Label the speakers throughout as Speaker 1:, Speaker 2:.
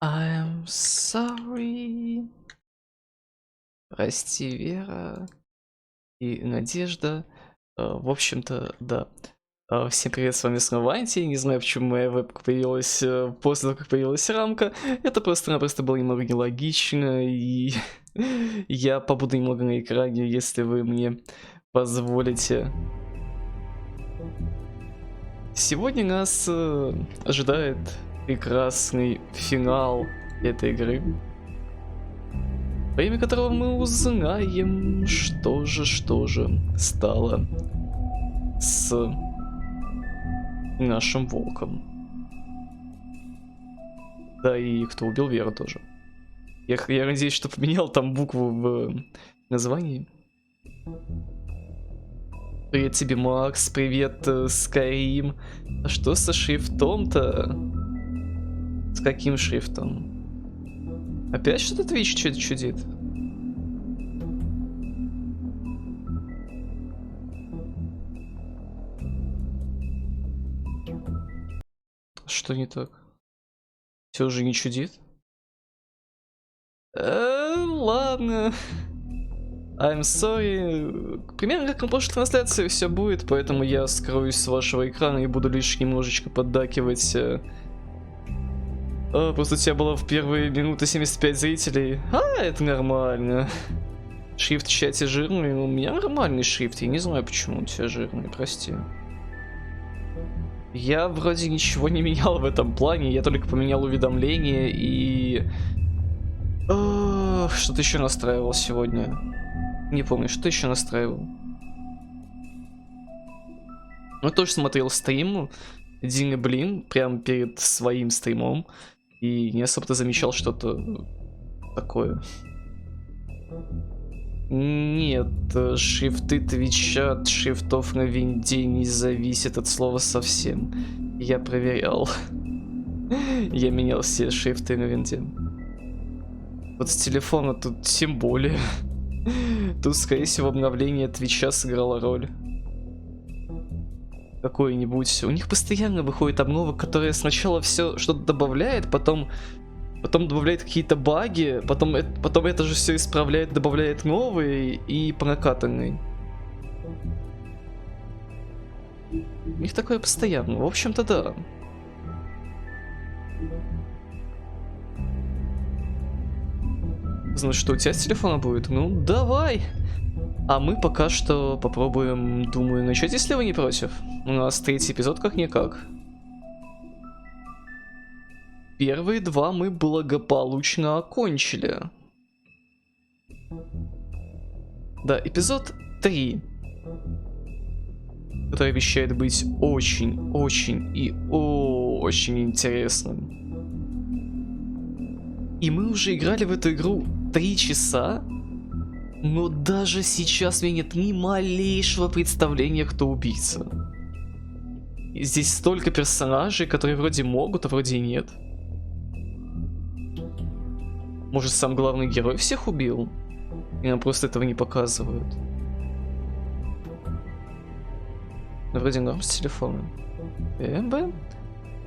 Speaker 1: I'm sorry. Прости, Вера и Надежда. В общем-то, да. Всем привет, с вами снова Анти. Не знаю, почему моя вебка появилась после того, как появилась рамка. Это просто-напросто было немного нелогично, и я побуду немного на экране, если вы мне позволите. Сегодня нас ожидает прекрасный финал этой игры, во время которого мы узнаем, что же стало с нашим волком. Да и кто убил Веру тоже. Я надеюсь, что поменял там букву в названии. Привет тебе, Макс, привет, Скайрим. А что со шрифтом-то? С каким шрифтом? Опять что-то Twitch чудит? Что не так? Все уже не чудит? Ладно. I'm sorry. Примерно как на прошлой трансляции все будет, поэтому я скроюсь с вашего экрана и буду лишь немножечко поддакивать. Просто у тебя было в первые минуты 75 зрителей. Это нормально. Шрифт в чате жирный, но у меня нормальный шрифт. Я не знаю, почему у тебя жирный, прости. Я вроде ничего не менял в этом плане, я только поменял уведомления и... что-то еще настраивал сегодня. Не помню, что еще настраивал. Ну, тоже смотрел стрим. Дин, блин, прям перед своим стримом. И не особо-то замечал что-то такое. Нет, шрифты Твича от шрифтов на винде не зависят от слова совсем. Я проверял. Я менял все шрифты на винде. Вот с телефона тут тем более. Тут, скорее всего, обновление Твича сыграло роль. Какой-нибудь. У них постоянно выходит обнова, которая сначала все что-то добавляет, потом добавляет какие-то баги, потом это же все исправляет, добавляет новые и прокатанный. У них такое постоянно. В общем-то, да. Значит, что у тебя с телефона будет? Ну, давай! А мы пока что попробуем, думаю, начать, если вы не против. У нас третий эпизод как-никак. Первые два мы благополучно окончили. Да, эпизод 3. Который обещает быть очень, очень и очень интересным. И мы уже играли в эту игру 3 часа. Но даже сейчас у меня нет ни малейшего представления, кто убийца. И здесь столько персонажей, которые вроде могут, а вроде и нет. Может, сам главный герой всех убил? И нам просто этого не показывают. Но вроде норм с телефоном.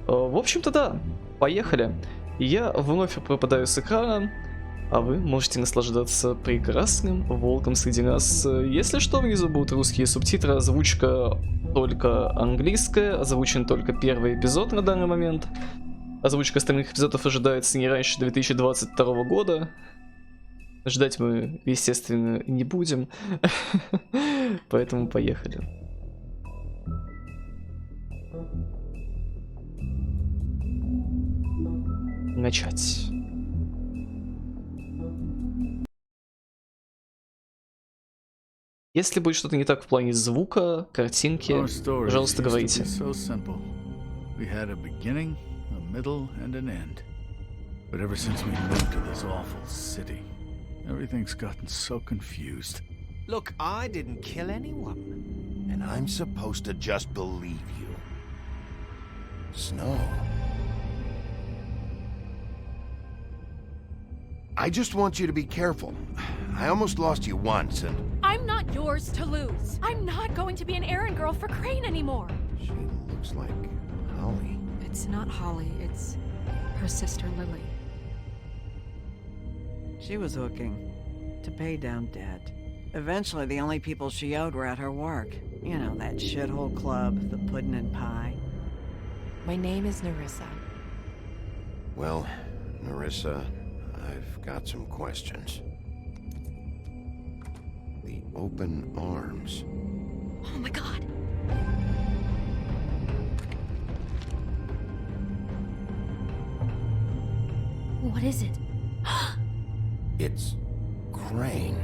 Speaker 1: В общем-то, да. Поехали. Я вновь пропадаю с экрана. А вы можете наслаждаться прекрасным волком среди нас. Если что, внизу будут русские субтитры, озвучка только английская, озвучен только первый эпизод на данный момент. Озвучка остальных эпизодов ожидается не раньше 2022 года. Ждать мы, естественно, не будем. Поэтому поехали. Начать. Если будет что-то не так в плане звука, картинки, пожалуйста, говорите.
Speaker 2: We had a beginning, a middle, and an end. But ever since we moved to this awful city, everything's gotten so confused.
Speaker 3: Look, I didn't kill anyone. And I'm supposed to just believe you. Snow. I just want you to be careful. I almost lost you once, and...
Speaker 4: I'm not yours to lose. I'm not going to be an errand girl for Crane anymore.
Speaker 3: She looks like Holly.
Speaker 4: It's not Holly, it's her sister Lily.
Speaker 5: She was hooking to pay down debt. Eventually, the only people she owed were at her work. You know, that shithole club, the Puddin' and Pie.
Speaker 4: My name is Nerissa.
Speaker 3: Well, Nerissa, I've got some questions. The open arms.
Speaker 4: Oh my god! What is it?
Speaker 3: It's Crane.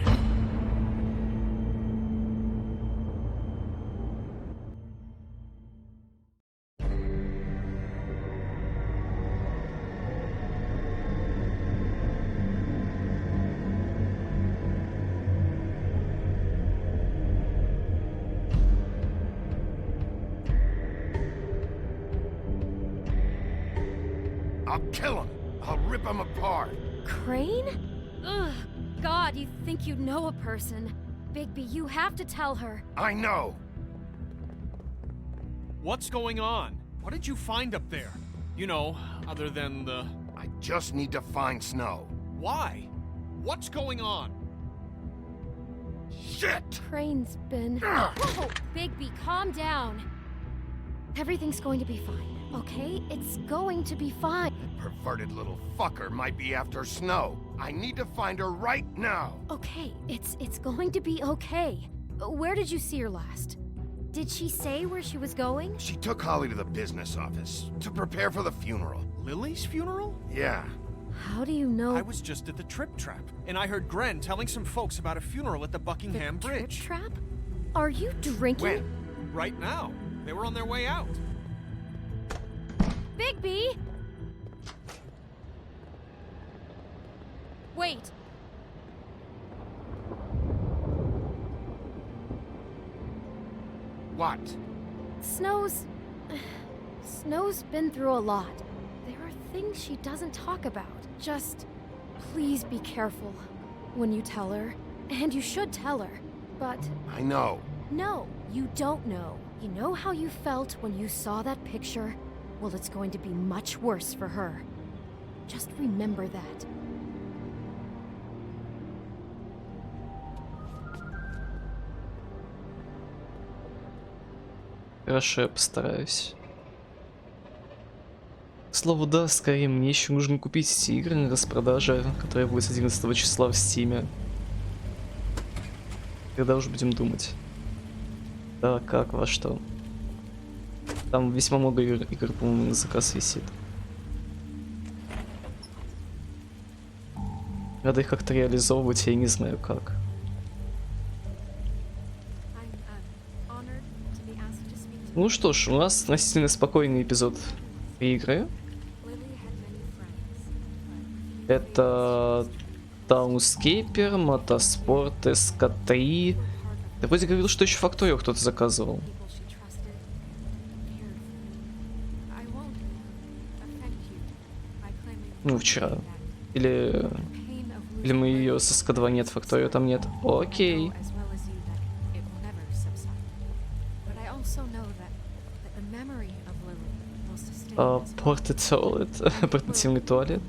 Speaker 3: I'll kill him. I'll rip him apart.
Speaker 4: Crane? Ugh, God, you think you know a person. Bigby, you have to tell her.
Speaker 3: I know.
Speaker 6: What's going on? What did you find up there? You know, other than the...
Speaker 3: I just need to find Snow.
Speaker 6: Why? What's going on?
Speaker 3: Shit!
Speaker 4: Crane's been... Whoa! Bigby, calm down. Everything's going to be fine, okay? It's going to be fine.
Speaker 3: That perverted little fucker might be after Snow. I need to find her right now.
Speaker 4: Okay, it's going to be okay. Where did you see her last? Did she say where she was going?
Speaker 3: She took Holly to the business office to prepare for the funeral.
Speaker 6: Lily's funeral?
Speaker 3: Yeah.
Speaker 4: How do you know?
Speaker 6: I was just at the Trip Trap, and I heard Gren telling some folks about a funeral at the Buckingham
Speaker 4: the
Speaker 6: Bridge.
Speaker 4: Trip Trap? Are you drinking?
Speaker 3: When?
Speaker 6: Right now. They were on their way out.
Speaker 4: Bigby! Wait.
Speaker 3: What?
Speaker 4: Snow's been through a lot. There are things she doesn't talk about. Just please be careful when you tell her. And you should tell her. But
Speaker 3: I know.
Speaker 4: no, you don't know. You know how you felt when you saw that picture? Well, it's going to be much worse for her. Just remember that.
Speaker 1: Хорошо, я постараюсь. К слову, да, скорее мне еще нужно купить эти игры на распродаже, которые будут с 11 числа в Стиме. Когда уже будем думать. Да, как, во что. Там весьма много игр, по-моему, на заказ висит. Надо их как-то реализовывать, я не знаю как. Ну что ж, у нас относительно спокойный эпизод игры. Это Таунскейпер, Мотоспорт, СК3. Ты вроде говорил, что еще Факторию кто-то заказывал. Ну, вчера. Или мы ее с СК2 нет, Факторию там нет. Окей. Портативный туалет.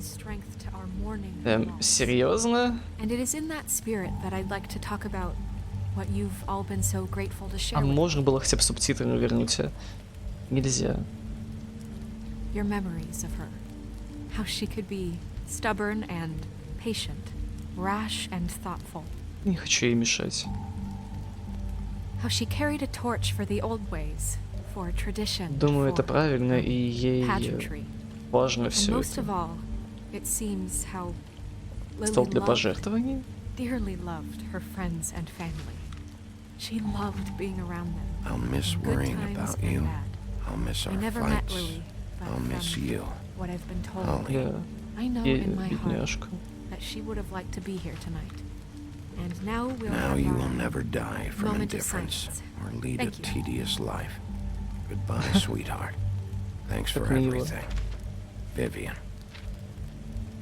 Speaker 4: and strength to our mourning and loss.
Speaker 1: Серьезно?
Speaker 4: And it is in that spirit that I'd like to talk about what you've all been so grateful to share
Speaker 1: А
Speaker 4: with
Speaker 1: можно
Speaker 4: me.
Speaker 1: было хотя бы субтитры вернуть? Нельзя.
Speaker 4: Your memories of her. How she could be stubborn and patient, rash and thoughtful.
Speaker 1: Не хочу ей мешать.
Speaker 4: How she carried a torch for the old ways, for tradition,
Speaker 1: Думаю, это
Speaker 4: for
Speaker 1: правильно, и ей
Speaker 4: pageantry.
Speaker 1: важно
Speaker 4: And
Speaker 1: все
Speaker 4: most
Speaker 1: это.
Speaker 4: of all, it seems how
Speaker 1: Стол
Speaker 4: Lily
Speaker 1: для
Speaker 4: loved,
Speaker 1: пожертвований?
Speaker 4: dearly loved her friends and family. She loved being around them.
Speaker 7: I'll miss
Speaker 4: Good
Speaker 7: worrying
Speaker 4: times
Speaker 7: about
Speaker 4: and
Speaker 7: you.
Speaker 4: bad.
Speaker 7: I'll miss
Speaker 4: I
Speaker 7: our
Speaker 4: never met
Speaker 7: fights.
Speaker 4: Lily, but
Speaker 7: I'll miss
Speaker 4: from
Speaker 7: you.
Speaker 4: what I've been told,
Speaker 7: Holly.
Speaker 1: Я
Speaker 4: I know
Speaker 1: и
Speaker 4: in my heart
Speaker 1: бедняжка.
Speaker 4: that she would have liked to be here tonight. And now we'll
Speaker 7: Now
Speaker 4: have
Speaker 7: you
Speaker 4: our
Speaker 7: will never die from
Speaker 4: moment of
Speaker 7: indifference
Speaker 4: silence.
Speaker 7: or lead
Speaker 4: Thank
Speaker 7: a
Speaker 4: you.
Speaker 7: tedious life. Goodbye, sweetheart. Thanks for
Speaker 1: Как мило.
Speaker 7: everything. Vivian.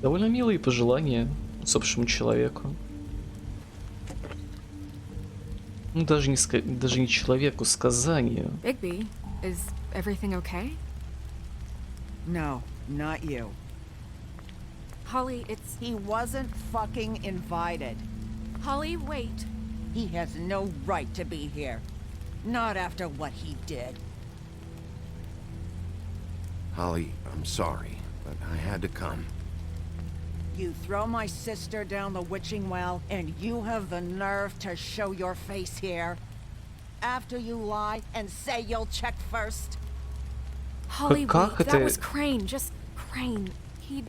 Speaker 1: Довольно милые пожелания усопшему человеку. Ну, даже не человеку, сказанию.
Speaker 4: Bigby, is everything okay?
Speaker 5: No, not you.
Speaker 4: Holly, it's...
Speaker 5: He wasn't fucking invited.
Speaker 4: Holly, wait.
Speaker 5: He has no right to be here. Not after what he did.
Speaker 7: Holly, I'm sorry, but I had to come.
Speaker 5: You throw my sister down the witching well, and you have the nerve to show your face here? After you lie and say you'll check first?
Speaker 4: Holly,
Speaker 1: Как
Speaker 4: wait. That
Speaker 1: это-
Speaker 4: was Crane, just Crane. He'd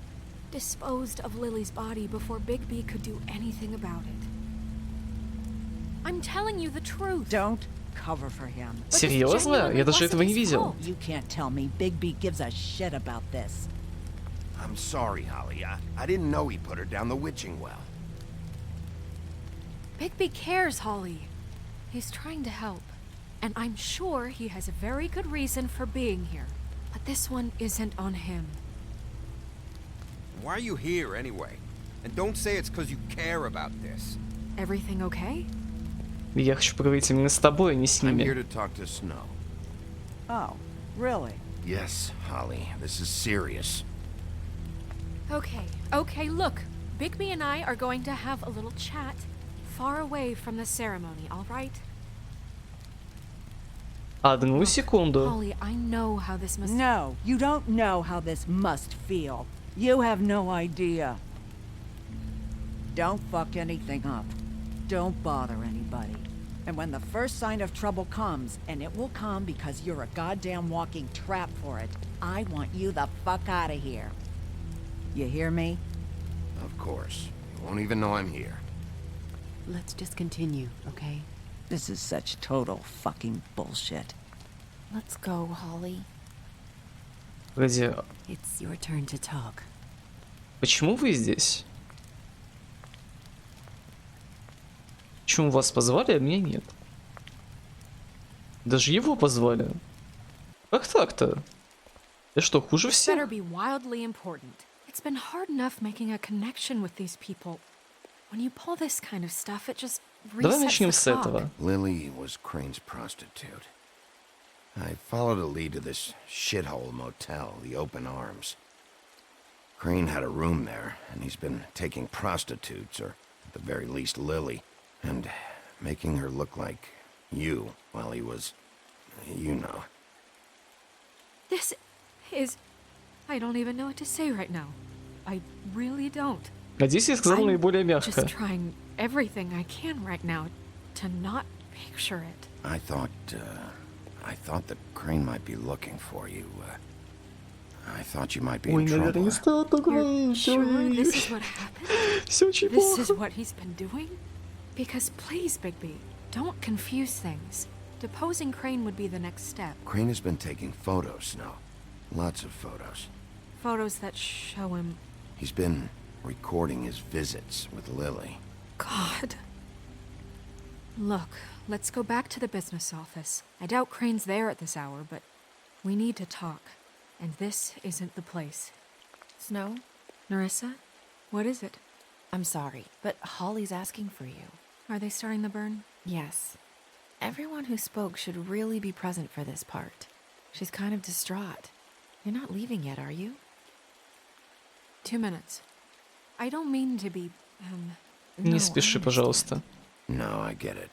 Speaker 4: disposed of Lily's body before Bigby could do anything about it. I'm telling you the truth.
Speaker 5: Don't cover for him.
Speaker 4: But this
Speaker 1: Серьезно? Я
Speaker 4: genuinely
Speaker 1: даже
Speaker 4: wasn't
Speaker 1: этого не
Speaker 4: his
Speaker 1: видел.
Speaker 4: fault.
Speaker 5: You can't tell me Bigby gives a shit about this.
Speaker 3: I'm sorry, Holly. I didn't know he put her down the witching well.
Speaker 4: Bigby cares, Holly. He's trying to help. And I'm sure he has a very good reason for being here. But this one isn't on him.
Speaker 6: Why are you here anyway? And don't say it's because you care about this.
Speaker 4: Everything okay?
Speaker 1: Я хочу поговорить именно с тобой, а не с
Speaker 3: I'm here
Speaker 1: ними.
Speaker 3: to talk to Snow.
Speaker 5: Oh, really?
Speaker 3: Yes, Holly. This is serious.
Speaker 4: Okay, look. Bigby and I are going to have a little chat far away from the ceremony, all right?
Speaker 1: Одну секунду.
Speaker 4: Holly, I know how this must...
Speaker 5: No, you don't know how this must feel. You have no idea. Don't fuck anything up. Don't bother anybody. And when the first sign of trouble comes, and it will come because you're a goddamn walking trap for it, I want you the fuck out of here. You hear me?
Speaker 3: Of course. You won't even know I'm here.
Speaker 8: Let's just continue, okay?
Speaker 5: This is such total fucking bullshit.
Speaker 8: Let's go, Holly.
Speaker 1: Погоди,
Speaker 8: It's your turn to talk.
Speaker 1: почему вы здесь? Почему вас позвали, а меня нет? Даже его позвали. Как так-то? Я что, хуже
Speaker 4: This better
Speaker 1: всех?
Speaker 4: be wildly important. It's been hard enough making a connection with these people. When you pull this kind of stuff, it just
Speaker 1: Давай
Speaker 4: resets
Speaker 1: начнем
Speaker 4: the
Speaker 1: с
Speaker 4: clock.
Speaker 1: этого.
Speaker 7: Lily was Crane's prostitute. I followed a lead to this shithole motel, the Open Arms. Crane had a room there, and he's been taking prostitutes, or at the very least Lily, and making her look like you while he was, you know.
Speaker 4: This is... I don't even know what to say right now. I really don't.
Speaker 1: Надеюсь, я сказал
Speaker 4: I'm
Speaker 1: наиболее
Speaker 4: just
Speaker 1: мягко.
Speaker 4: trying everything I can right now to not picture it.
Speaker 7: I thought that Crane might be looking for you. I thought you might be
Speaker 1: Ой,
Speaker 7: in
Speaker 1: наверное,
Speaker 7: trouble.
Speaker 1: не стоит так
Speaker 4: You're
Speaker 1: говорить.
Speaker 4: sure this is what happened?
Speaker 1: Все очень
Speaker 4: This is
Speaker 1: плохо.
Speaker 4: what he's been doing? Because please, Bigby, don't confuse things. Deposing Crane would be the next step.
Speaker 7: Crane has been taking photos now. Lots of photos.
Speaker 4: Photos that show him...
Speaker 7: He's been recording his visits with Lily.
Speaker 4: God. Look, let's go back to the business office. I doubt Crane's there at this hour, but we need to talk. And this isn't the place.
Speaker 8: Snow,
Speaker 4: Narissa? What is it?
Speaker 8: I'm sorry, but Holly's asking for you.
Speaker 4: Are they starting the burn?
Speaker 8: Yes. Everyone who spoke should really be present for this part. She's kind of distraught. You're not leaving yet, are you? 2 minutes. I don't mean to be,
Speaker 1: Не
Speaker 8: no, I
Speaker 1: спеши,
Speaker 8: understand.
Speaker 1: пожалуйста.
Speaker 7: No, I get it.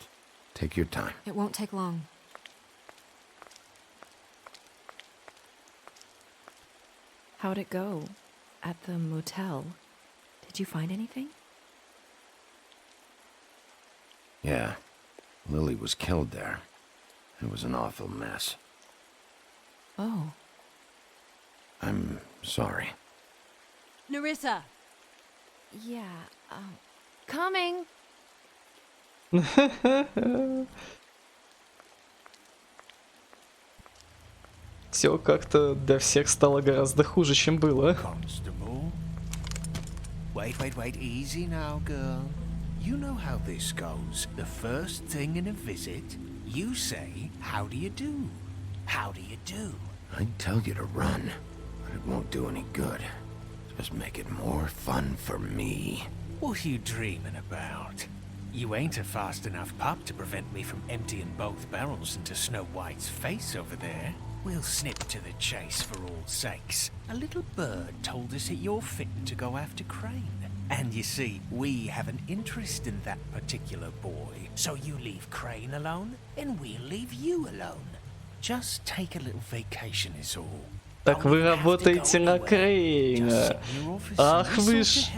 Speaker 7: Take your time.
Speaker 8: It won't take long. How'd it go at the motel? Did you find anything?
Speaker 7: Yeah. Lily was killed there. It was an awful mess.
Speaker 8: Oh.
Speaker 7: I'm sorry.
Speaker 5: Nerissa!
Speaker 4: Yeah, coming.
Speaker 1: Все как-то для всех стало гораздо хуже, чем было.
Speaker 3: Constable. Wait, easy now, girl. You know how this goes. The first thing in a visit, you say, how do you do? How do you do?
Speaker 7: I'd tell you to run, but it won't do any good. Just make it more fun for me.
Speaker 3: What are you dreaming about? You ain't a fast enough pup to prevent me from emptying both barrels into Snow White's face over there. We'll snip to the chase for all sakes. A little bird told us that you're fitting to go after Crane. And you see, we have an interest in that particular boy. So you leave Crane alone, and we'll leave you alone. Just take a little vacation is all.
Speaker 1: Так вы работаете на Крейна. Ах вы ж...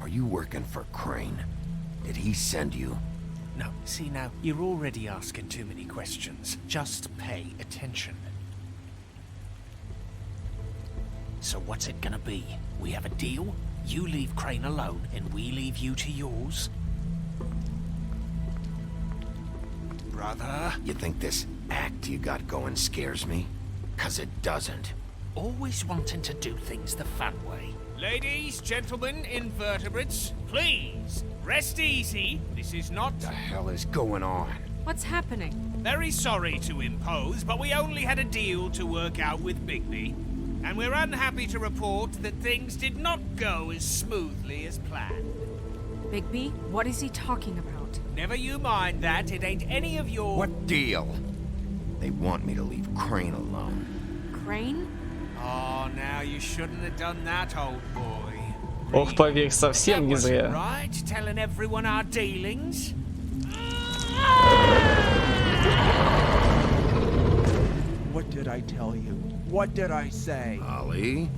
Speaker 7: Are you working for Crane? Did he send you?
Speaker 3: No, see now, you're already asking too many questions. Just pay attention. So what's it gonna be? We have a deal? You leave Crane alone, and we leave you to yours? Brother?
Speaker 7: You think this act you got going scares me? 'Cause it doesn't.
Speaker 3: Always wanting to do things the fun way. Ladies, gentlemen, invertebrates, please, rest easy. This is not...
Speaker 7: What the hell is going on?
Speaker 8: What's happening?
Speaker 3: Very sorry to impose, but we only had a deal to work out with Bigby. And we're unhappy to report that things did not go as smoothly as planned.
Speaker 8: Bigby, what is he talking about?
Speaker 3: Never you mind that, it ain't any of your...
Speaker 7: What deal? They want me to leave Crane alone.
Speaker 8: Crane?
Speaker 3: Oh, now you shouldn't have done that, old boy.
Speaker 1: Ох, поверь, совсем не зря.
Speaker 3: Right, telling everyone our dealings?
Speaker 9: What did I tell you? What did I say?
Speaker 7: Ollie?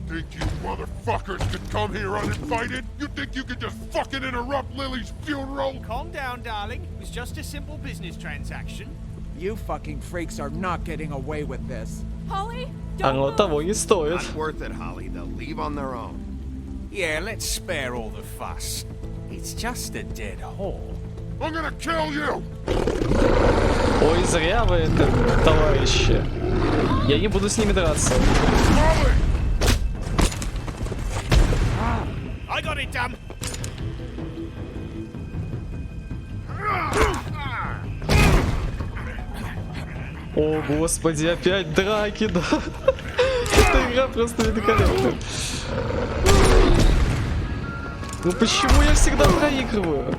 Speaker 10: Think you motherfuckers could come here uninvited? You think you could just fucking interrupt Lily's funeral?
Speaker 3: Calm down, darling. It was just a simple business transaction.
Speaker 9: You fucking freaks are not getting away with this.
Speaker 8: Holly?
Speaker 1: Оно того не стоит.
Speaker 7: Not worth it, Holly. They'll leave on their own.
Speaker 3: Yeah, let's spare all the fuss. It's just a dead hole.
Speaker 10: I'm gonna kill you!
Speaker 1: Ой, зря вы это, товарищи. Я не буду с ними драться.
Speaker 10: Molly!
Speaker 3: I got it, damn.
Speaker 1: О, господи, опять драки, да. Эта игра просто великолепна. Ну почему я всегда проигрываю?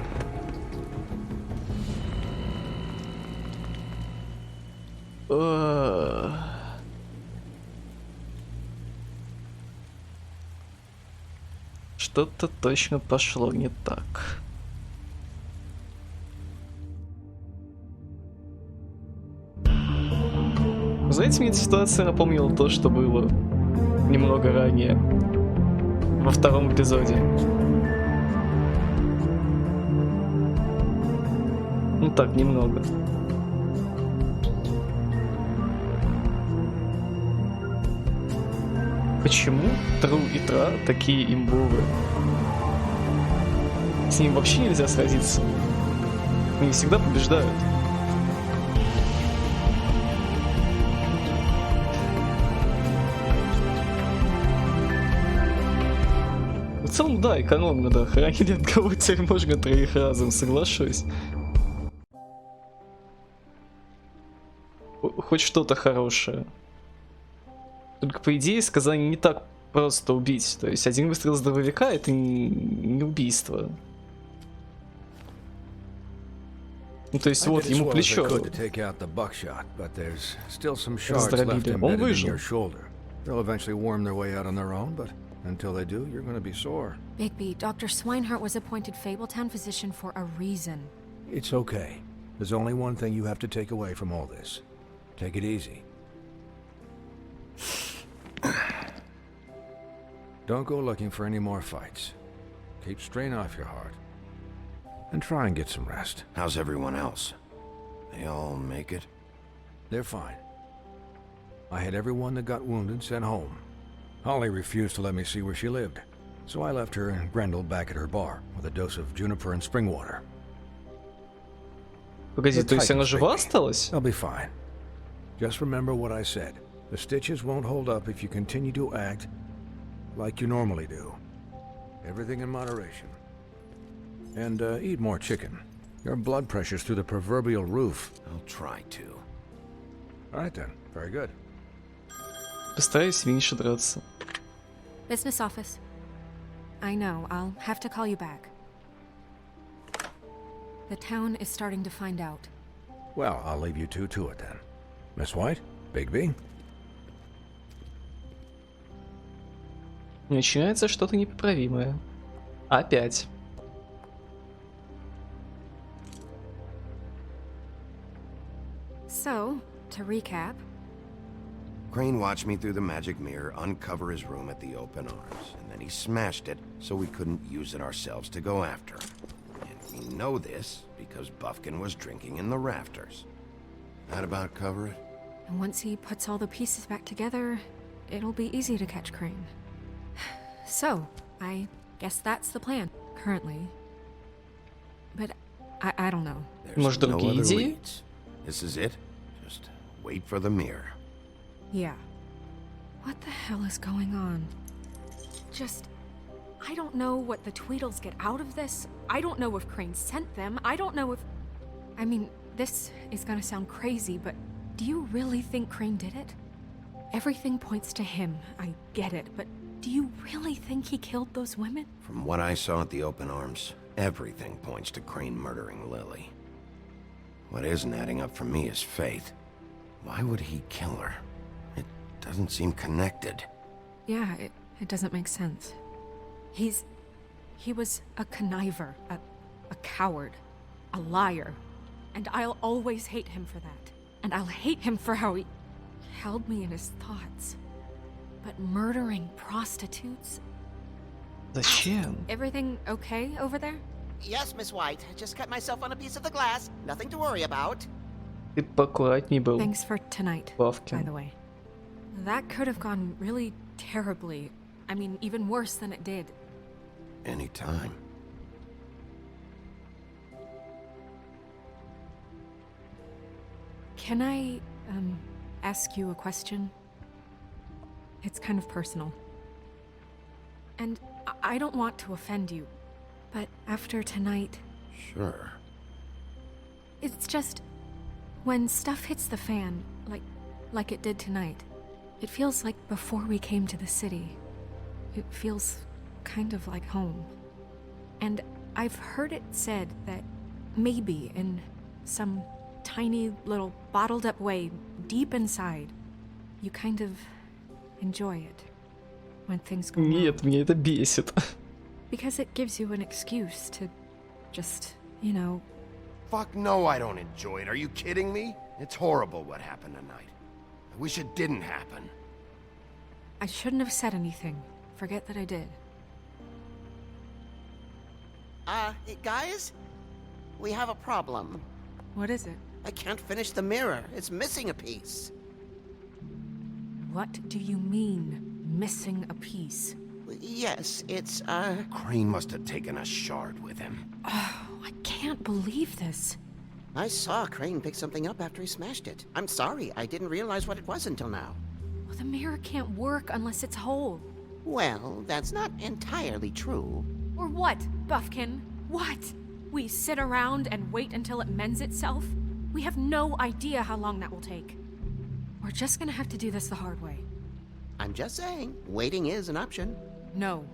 Speaker 1: Что-то точно пошло не так. Знаете, мне эта ситуация напомнила то, что было немного ранее, во втором эпизоде. Ну так, немного. Почему Тру и Тра такие имбовые? С ним вообще нельзя сразиться. Они всегда побеждают. В целом, да, экономно, да. Хранили от кого теперь можно троих разом, соглашусь. Хоть что-то хорошее. Только, по идее, сказание не так просто убить. То есть один выстрел с дробовика — это не убийство. Ну, то есть вот ему плечо раздробили. Он выжил.
Speaker 11: They'll eventually worm their way out on their own, but until they do, you're gonna be sore.
Speaker 4: Bigby, Dr. Swinehart was appointed Fabletown physician for a reason.
Speaker 11: It's okay. There's only one thing you have to take away from all this. Take it easy. Don't go looking for any more fights. Keep strain off your heart. And try and get some rest.
Speaker 7: How's everyone else? They all make it?
Speaker 11: They're fine. I had everyone that got wounded sent home. Holly refused to let me see where she lived, so I left her and Grendel back at her bar with a dose of juniper and spring water.
Speaker 1: Погоди, то есть она жива осталась?
Speaker 11: I'll be fine. Just remember what I said. The stitches won't hold up if you continue to act like you normally do. Everything in moderation. And eat more chicken. Your blood pressure's through the proverbial roof.
Speaker 7: I'll try to.
Speaker 11: All right then. Very good.
Speaker 1: Постараюсь меньше драться.
Speaker 4: Business office. I know, I'll have to call you back. The town is starting to find out.
Speaker 11: Well, I'll leave you two to it then. Miss White? Bigby?
Speaker 1: Начинается что-то непоправимое. Опять.
Speaker 4: So, to recap.
Speaker 7: Crane watched me through the magic mirror uncover his room at the open arms, and then he smashed it so we couldn't use it ourselves to go after him. And we know this because Buffkin was drinking in the rafters. That about cover it?
Speaker 4: And once he puts all the pieces back together, it'll be easy to catch Crane. So, I guess that's the plan, currently. But I don't know.
Speaker 7: There's no other leads. This is it. Just wait for the mirror.
Speaker 4: Yeah. What the hell is going on? I don't know what the Tweedles get out of this. I don't know if Crane sent them. I don't know if... I mean, this is gonna sound crazy, but do you really think Crane did it? Everything points to him, I get it, but do you really think he killed those women?
Speaker 7: From what I saw at the open arms, everything points to Crane murdering Lily. What isn't adding up for me is Faith. Why would he kill her? It doesn't seem connected.
Speaker 4: Yeah, it doesn't make sense. He was a conniver, a coward, a liar. And I'll always hate him for that. And I'll hate him for how he held me in his thoughts. But murdering prostitutes?
Speaker 1: Зачем?
Speaker 4: Everything okay over there?
Speaker 12: Yes, Miss White. Just cut myself on a piece of the glass. Nothing to worry about.
Speaker 1: Ты поаккуратней был.
Speaker 4: Thanks for tonight,
Speaker 1: Buffkin.
Speaker 4: by the way. That could have gone really terribly. I mean, even worse than it did.
Speaker 7: Anytime.
Speaker 4: Can I, ask you a question? It's kind of personal. And I don't want to offend you, but after tonight...
Speaker 7: Sure.
Speaker 4: It's just... when stuff hits the fan, like it did tonight, it feels like before we came to the city. It feels kind of like home. And I've heard it said that maybe in some tiny little bottled up way deep inside, you kind of enjoy it when things go wrong.
Speaker 1: Нет, меня это бесит.
Speaker 4: Because it gives you an excuse to just, you know...
Speaker 7: Fuck no, I don't enjoy it. Are you kidding me? It's horrible what happened tonight. I wish it didn't happen.
Speaker 4: I shouldn't have said anything. Forget that I did.
Speaker 12: Guys? We have a problem.
Speaker 4: What is it?
Speaker 12: I can't finish the mirror. It's missing a piece.
Speaker 4: What do you mean, missing a piece?
Speaker 12: Yes, it's,
Speaker 7: Crane must have taken a shard with him.
Speaker 4: Oh, I can't believe this.
Speaker 12: I saw Crane pick something up after he smashed it. I'm sorry, I didn't realize what it was until now.
Speaker 4: Well, the mirror can't work unless it's whole.
Speaker 12: Well, that's not entirely true.
Speaker 4: Or what, Buffkin? What? We sit around and wait until it mends itself? We have no idea how long that will take. We're just gonna have to do this the hard way.
Speaker 12: I'm just saying, waiting is an option.
Speaker 4: No.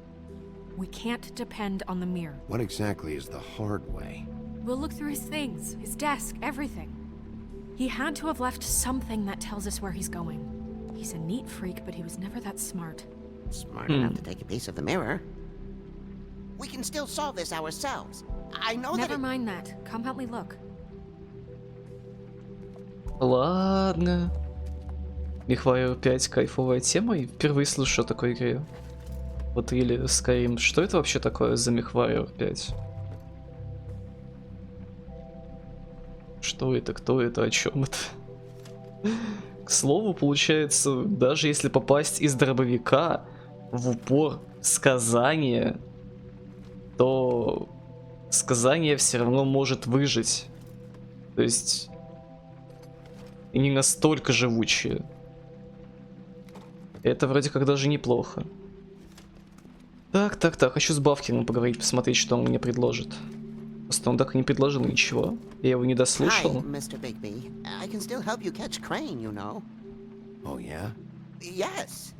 Speaker 4: We can't depend on the mirror.
Speaker 7: What exactly is the hard way?
Speaker 4: We'll look through his things, his desk, everything. He had to have left something that tells us where he's going. He's a neat freak, but he was never that smart.
Speaker 12: Smart enough to take a piece of the mirror. We can still solve this ourselves. I know that.
Speaker 4: Never mind that. Come help me look.
Speaker 1: Ладно. MechWarrior 5 кайфовая тема, и впервые слышу о такой игре. Вот или Skyrim. Что это вообще такое за MechWarrior 5? Что это, кто это, о чем это? К слову, получается, даже если попасть из дробовика в упор сказания, то сказание все равно может выжить. То есть они настолько живучие. Это вроде как даже неплохо. Так, хочу с Бавкиным поговорить, посмотреть, что он мне предложит. Просто он так и не предложил ничего. Я его не дослушал.
Speaker 12: Hi, Mr. Bigby. I can still help you catch Crane, you know.
Speaker 7: Oh, yeah?
Speaker 12: Yes.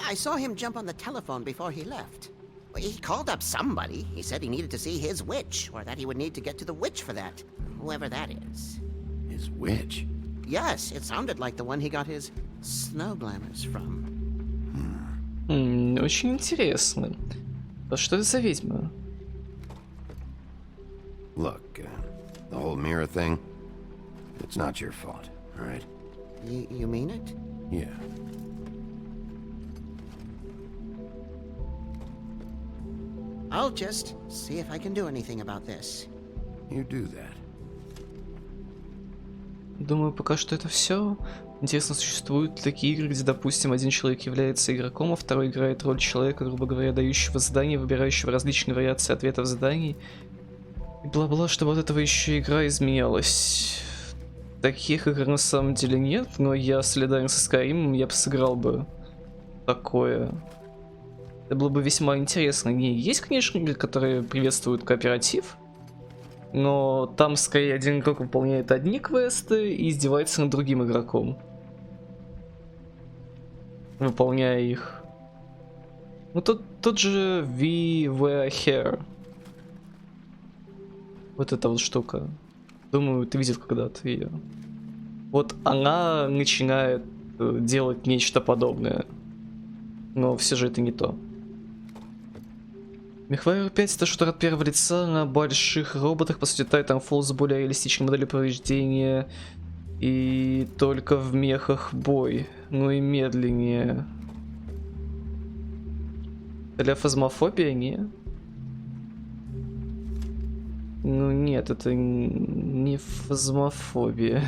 Speaker 12: I saw him jump on the telephone before he left. He called up somebody. He said he needed to see his witch, or that he would need to get to the witch for that. Whoever that is.
Speaker 7: His witch?
Speaker 12: Yes, it sounded like the one he got his snow glamours from.
Speaker 1: Очень интересно. А что это за ведьма?
Speaker 7: Look, the whole mirror thing, it's not your fault, all right?
Speaker 12: You mean it?
Speaker 7: Yeah.
Speaker 12: I'll just see if I can do anything about this.
Speaker 7: You do that.
Speaker 1: Думаю, пока что это все. Интересно, существуют такие игры, где, допустим, один человек является игроком, а второй играет роль человека, грубо говоря, дающего задания, выбирающего различные вариации ответов заданий. И бла-бла, чтобы от этого еще игра изменялась. Таких игр на самом деле нет, но я солидарен со Skyrim, я бы сыграл бы такое. Это было бы весьма интересно. Не, есть, конечно, игры, которые приветствуют кооператив, но там скорее один игрок выполняет одни квесты и издевается над другим игроком, выполняя их. Ну тот же We Were Here. Вот эта вот штука. Думаю, ты видел когда-то ее. Вот она начинает делать нечто подобное. Но все же это не то. MechWarrior 5 это шутер от первого лица на больших роботах, по сути Titanfall с более реалистичной моделью повреждения. И только в мехах бой. Ну и медленнее. Для фазмофобия не. Ну нет, это не фазмофобия.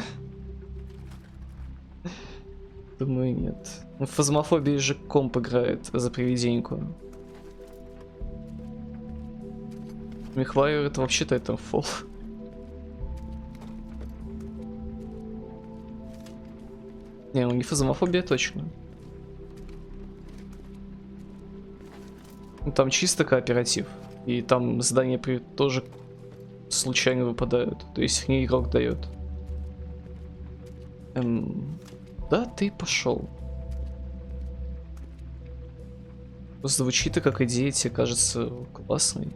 Speaker 1: Думаю, нет. В фазмофобии же комп играет за привиденьку. MechWarrior это вообще Titanfall. Не, ну не фазмофобия точно. Ну, там чисто кооператив. И там задания тоже случайно выпадают. То есть их не игрок дает. Да, ты пошел. Звучит-то как идея, тебе кажется классной.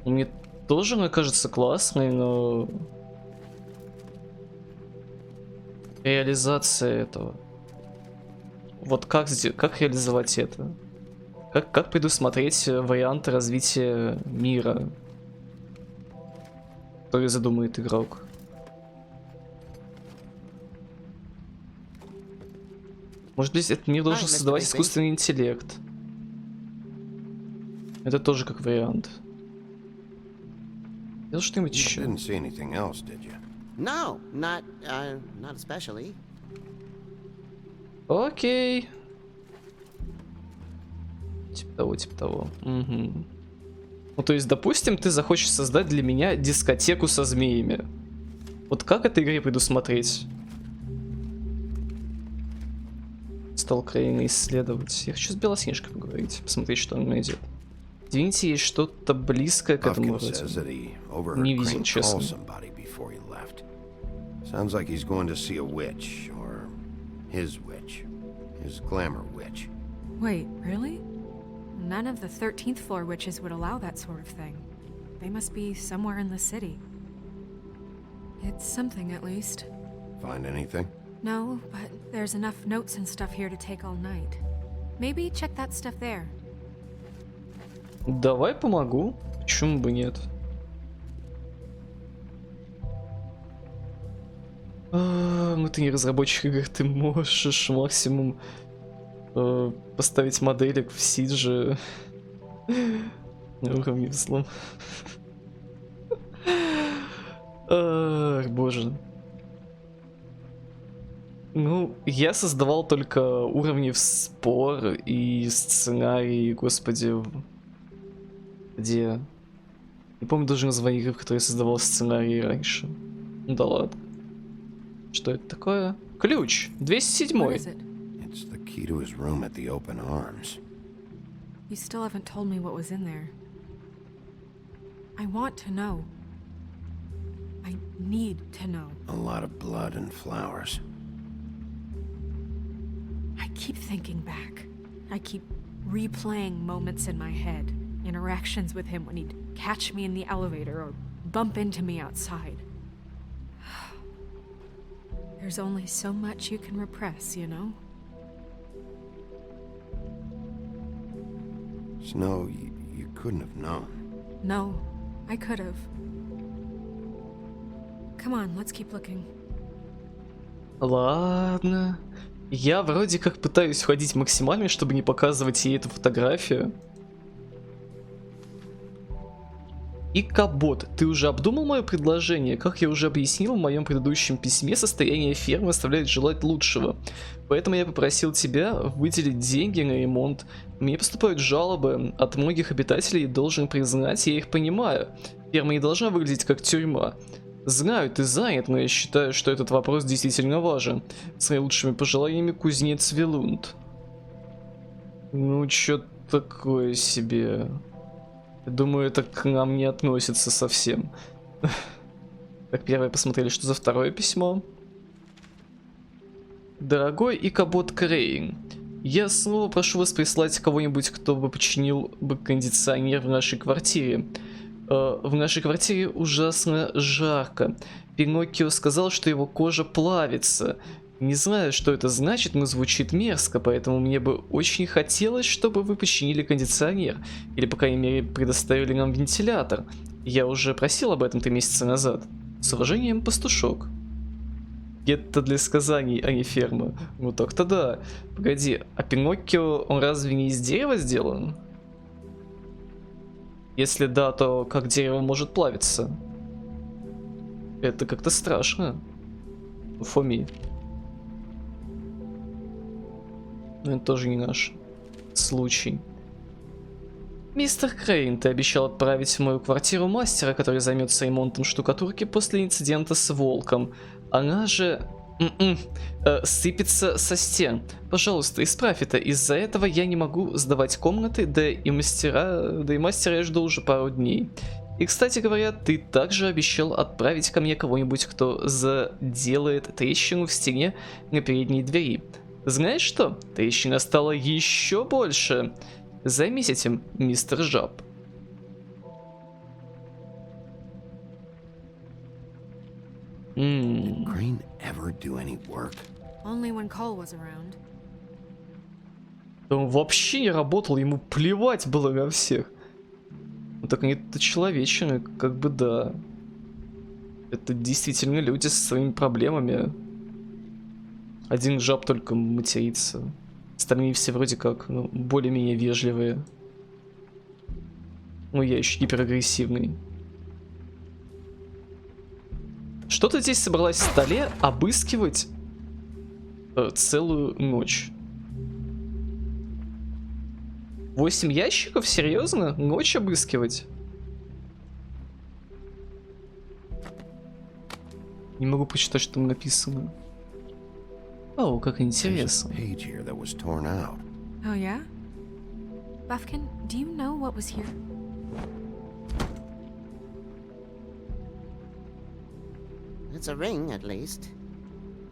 Speaker 1: Мне тоже она кажется классной, но реализация этого. Вот как реализовать это? Как предусмотреть варианты развития мира, который задумает игрок? Может быть, этот мир должен создавать искусственный интеллект? Это тоже как вариант. Видел что-нибудь еще?
Speaker 12: No, not especially.
Speaker 1: Окей. Типа того. Угу. Ну, то есть, допустим, ты захочешь создать для меня дискотеку со змеями. Вот как этой игре предусмотреть? Стал Крейна исследовать. Я хочу с Белоснежкой поговорить, посмотреть, что он найдет. Извините, есть что-то близкое к этому вроде. Не видел, честно.
Speaker 7: Sounds like he's going to see a witch, or his glamour witch.
Speaker 4: Wait, really? None of the 13th floor witches would allow that sort of thing. They must be somewhere in the city. It's something, at least.
Speaker 7: Find anything?
Speaker 4: No, but there's enough notes and stuff here to take all night. Maybe check that stuff there.
Speaker 1: Давай помогу. Почему бы нет? Ты не разработчик игр, ты можешь максимум поставить моделек в Сидже на уровне взлом. Ах, боже. Ну, я создавал только уровни в спор и сценарий, господи, где... Не помню даже название игры, в которой я создавал сценарий раньше. Ну да ладно. Что это такое? Ключ! 207.
Speaker 7: It's the key to his room at the open arms.
Speaker 4: You still haven't told me what was in there. I want to know. I need to know.
Speaker 7: A lot of blood and flowers.
Speaker 4: I keep thinking back. I keep replaying moments in my head. Interactions with him when he'd catch me in the elevator or bump into me outside. There's only so much you can repress, you know?
Speaker 7: Snow, you couldn't have known.
Speaker 4: No, I could have. Come on, let's keep looking.
Speaker 1: Ладно. Я вроде как пытаюсь ходить максимально, чтобы не показывать ей эту фотографию. И Кабот, ты уже обдумал мое предложение? Как я уже объяснил в моем предыдущем письме, состояние фермы оставляет желать лучшего. Поэтому я попросил тебя выделить деньги на ремонт. Мне поступают жалобы от многих обитателей, и должен признать, я их понимаю. Ферма не должна выглядеть как тюрьма. Знаю, ты занят, но я считаю, что этот вопрос действительно важен. С наилучшими пожеланиями, кузнец Вилунд. Ну, чё такое себе... Думаю, это к нам не относится совсем. Так, первое посмотрели, что за второе письмо. Дорогой Икабот Крейн, я снова прошу вас прислать кого-нибудь, кто бы починил бы кондиционер в нашей квартире. В нашей квартире ужасно жарко. Пиноккио сказал, что его кожа плавится. Не знаю, что это значит, но звучит мерзко, поэтому мне бы очень хотелось, чтобы вы починили кондиционер. Или, по крайней мере, предоставили нам вентилятор. Я уже просил об этом 3 месяца назад. С уважением, пастушок. Это для сказаний, а не ферма. Ну так-то да. Погоди, а Пиноккио, он разве не из дерева сделан? Если да, то как дерево может плавиться? Это как-то страшно. Фоми. Но это тоже не наш случай. Мистер Крейн, ты обещал отправить в мою квартиру мастера, который займется ремонтом штукатурки после инцидента с волком. Она же... сыпется со стен. Пожалуйста, исправь это. Из-за этого я не могу сдавать комнаты, да и мастера я жду уже пару дней. И, кстати говоря, ты также обещал отправить ко мне кого-нибудь, кто заделает трещину в стене на передней двери. Знаешь что? Трещина стала еще больше. Займись этим, мистер Жаб.
Speaker 7: Did Crane ever do any work?
Speaker 4: Only when Cole was around.
Speaker 1: Он вообще не работал, ему плевать было на всех. Ну так нет, это человечина, как бы да. Это действительно люди со своими проблемами. Один жаб только матерится. Остальные все вроде как, ну, более-менее вежливые. Ну, я еще гиперагрессивный. Что ты здесь собралась в столе обыскивать целую ночь? 8 ящиков? Серьезно? Ночь обыскивать? Не могу почитать, что там написано. О, как интересно.
Speaker 4: Oh yeah? Buffkin, do you know what was here?
Speaker 12: It's a ring, at least.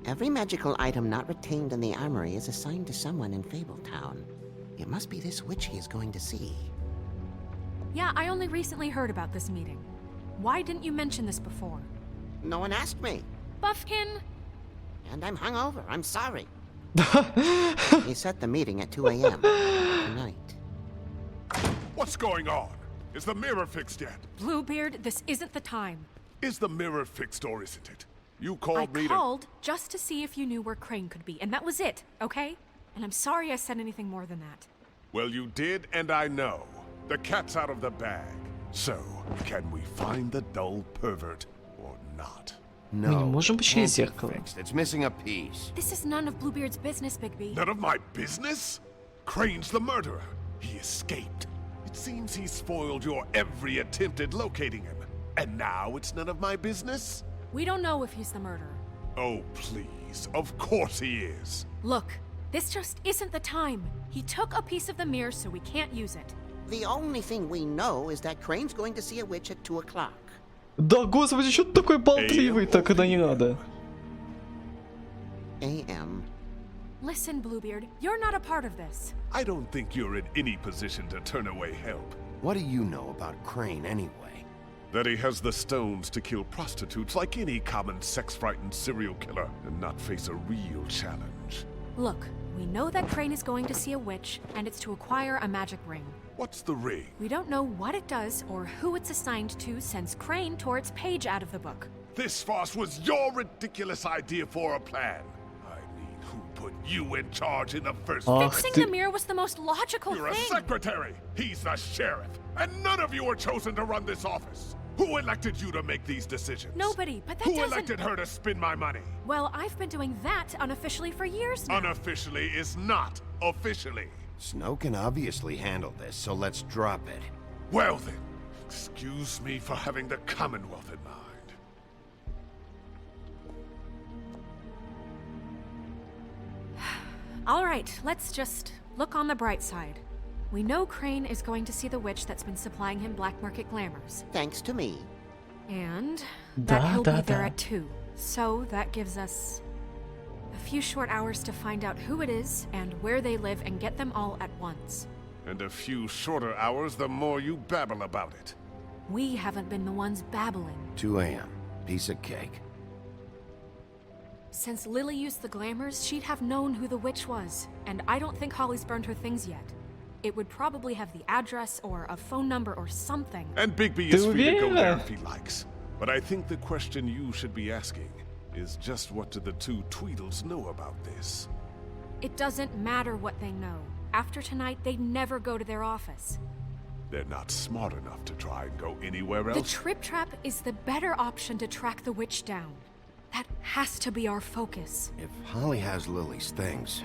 Speaker 12: Every magical item not retained in the armory is assigned to someone in Fabletown. It must be this witch he is going to see.
Speaker 4: Yeah, I only recently heard about this meeting. Why didn't you mention this before?
Speaker 12: No one asked me.
Speaker 4: Buffkin!
Speaker 12: And I'm hungover. I'm sorry. He set the meeting at 2 a.m. tonight.
Speaker 10: What's going on? Is the mirror fixed yet?
Speaker 4: Bluebeard, this isn't the time.
Speaker 10: Is the mirror fixed or isn't it? You called me
Speaker 4: I called just to see if you knew where Crane could be, and that was it, okay? And I'm sorry I said anything more than that.
Speaker 10: Well, you did, and I know. The cat's out of the bag. So, can we find the dull pervert or not?
Speaker 1: Мы не можем починить
Speaker 7: can't be
Speaker 1: зеркало.
Speaker 7: fixed. It's missing a piece.
Speaker 4: This is none of Bluebeard's business, Bigby.
Speaker 10: None of my business? Crane's the murderer. He escaped. It seems he spoiled your every attempt at locating him. And now it's none of my business?
Speaker 4: We don't know if he's the murderer.
Speaker 10: Oh, please. Of course he is.
Speaker 4: Look, this just isn't the time. He took a piece of the mirror, so we can't use it.
Speaker 12: The only thing we know is that Crane's going to see a witch at 2 o'clock.
Speaker 1: Да, господи, что ты такой болтливый-то, когда не надо?
Speaker 12: A.M.
Speaker 4: Listen, Bluebeard, you're not a part of this.
Speaker 10: I don't think you're in any position to turn away help.
Speaker 7: What do you know about Crane anyway?
Speaker 10: That he has the stones to kill prostitutes like any common sex-frightened serial killer and not face a real challenge.
Speaker 4: Look, we know that Crane is going to see a witch, and it's to acquire a magic ring.
Speaker 10: What's the ring?
Speaker 4: We don't know what it does or who it's assigned to since Crane tore its page out of the book.
Speaker 10: This farce was your ridiculous idea for a plan. I mean, who put you in charge in the first place?
Speaker 4: Fixing the mirror was the most logical
Speaker 10: You're
Speaker 4: thing.
Speaker 10: a secretary. He's the sheriff. And none of you were chosen to run this office. Who elected you to make these decisions?
Speaker 4: Nobody, but that
Speaker 10: Who
Speaker 4: doesn't...
Speaker 10: elected her to spend my money?
Speaker 4: Well, I've been doing that unofficially for years now.
Speaker 10: Unofficially is not officially.
Speaker 7: Snow can obviously handle this, so let's drop it.
Speaker 10: Well then, excuse me for having the Commonwealth in mind.
Speaker 4: All right, let's just look on the bright side. We know Crane is going to see the witch that's been supplying him black market glamours.
Speaker 12: Thanks to me.
Speaker 4: And that he'll be there
Speaker 1: да.
Speaker 4: at 2. So that gives us a few short hours to find out who it is and where they live and get them all at once.
Speaker 10: And a few shorter hours the more you babble about it.
Speaker 4: We haven't been the ones babbling.
Speaker 7: 2 a.m. Piece of cake.
Speaker 4: Since Lily used the glamours, she'd have known who the witch was. And I don't think Holly's burned her things yet. It would probably have the address or a phone number or something.
Speaker 10: And Bigby is free to go there if he likes. But I think the question you should be asking is just what do the two Tweedles know about this?
Speaker 4: It doesn't matter what they know. After tonight, they'd never go to their office.
Speaker 10: They're not smart enough to try and go anywhere
Speaker 4: The
Speaker 10: else.
Speaker 4: Trip Trap is the better option to track the witch down. That has to be our focus.
Speaker 7: If Holly has Lily's things,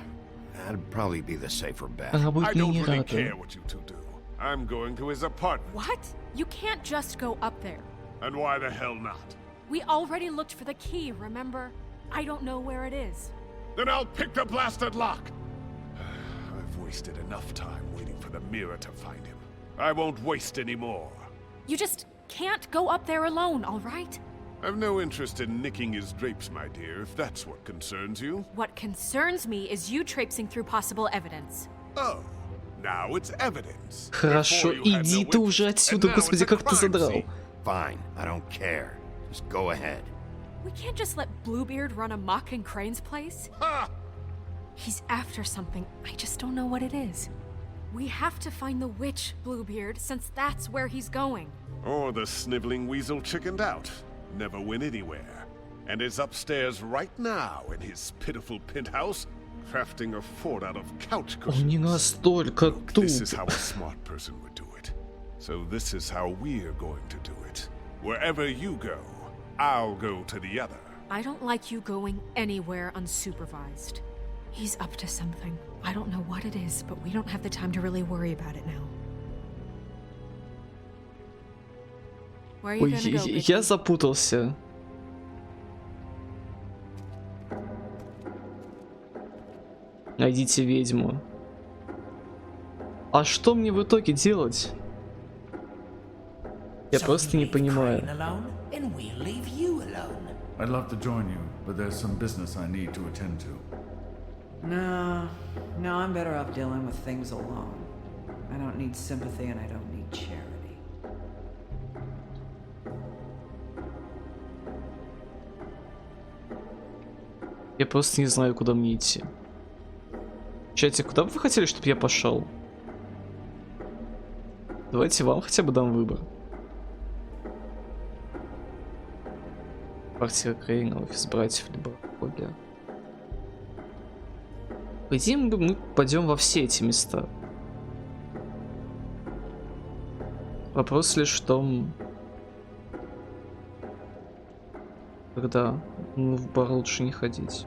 Speaker 7: that'd probably be the safer bet.
Speaker 1: Она
Speaker 10: I
Speaker 1: будет
Speaker 10: don't
Speaker 1: не
Speaker 10: really
Speaker 1: рада.
Speaker 10: care what you two do. I'm going to his apartment.
Speaker 4: What? You can't just go up there.
Speaker 10: And why the hell not?
Speaker 4: We already looked for the key, remember? I don't know where it is.
Speaker 10: Then I'll pick the blasted lock. I've wasted enough time waiting for the mirror to find him. I won't waste any more.
Speaker 4: You just can't go up there alone, all right?
Speaker 10: I've no interest in nicking his drapes, my dear, if that's what concerns you.
Speaker 4: What concerns me is you traipsing through possible evidence.
Speaker 10: Oh, now it's evidence.
Speaker 1: Хорошо,
Speaker 10: Before you had
Speaker 1: иди
Speaker 10: no
Speaker 1: ты
Speaker 10: witness,
Speaker 1: уже
Speaker 10: and
Speaker 1: отсюда,
Speaker 10: now
Speaker 1: господи,
Speaker 10: it's a
Speaker 1: как ты
Speaker 10: crime
Speaker 1: задрал.
Speaker 10: scene.
Speaker 7: Fine, I don't care. Just go ahead.
Speaker 4: We can't just let Bluebeard run amok in Crane's place.
Speaker 10: Ha!
Speaker 4: He's after something, I just don't know what it is. We have to find the witch, Bluebeard, since that's where he's going.
Speaker 10: Or the sniveling weasel chickened out. Never went anywhere. And is upstairs right now in his pitiful penthouse, crafting a fort out of couch
Speaker 1: Он не
Speaker 10: cushions.
Speaker 1: настолько
Speaker 10: This is
Speaker 1: туп.
Speaker 10: how a smart person would do it. So this is how we're going to do it. Wherever you go, I'll go to the other.
Speaker 4: I don't like you going anywhere unsupervised. He's up to something. I don't know what it is, but we don't have the time to really worry about it now. Where are you
Speaker 1: Ой,
Speaker 4: gonna go, Vicky?
Speaker 1: я запутался. Найдите ведьму. А что мне в итоге делать? Я просто не понимаю.
Speaker 2: I'd love to join you, but there's some business I need to attend to.
Speaker 5: No, I'm better off dealing with things alone. I don't need sympathy and I don't need charity.
Speaker 1: Я просто не знаю, куда мне идти. Чатик, куда бы вы хотели, чтобы я пошел? Давайте вам хотя бы дам выбор. Квартира Крейна, офис братьев, либо хобби. По идее, мы пойдем во все эти места. Вопрос лишь в том, когда в бар лучше не ходить.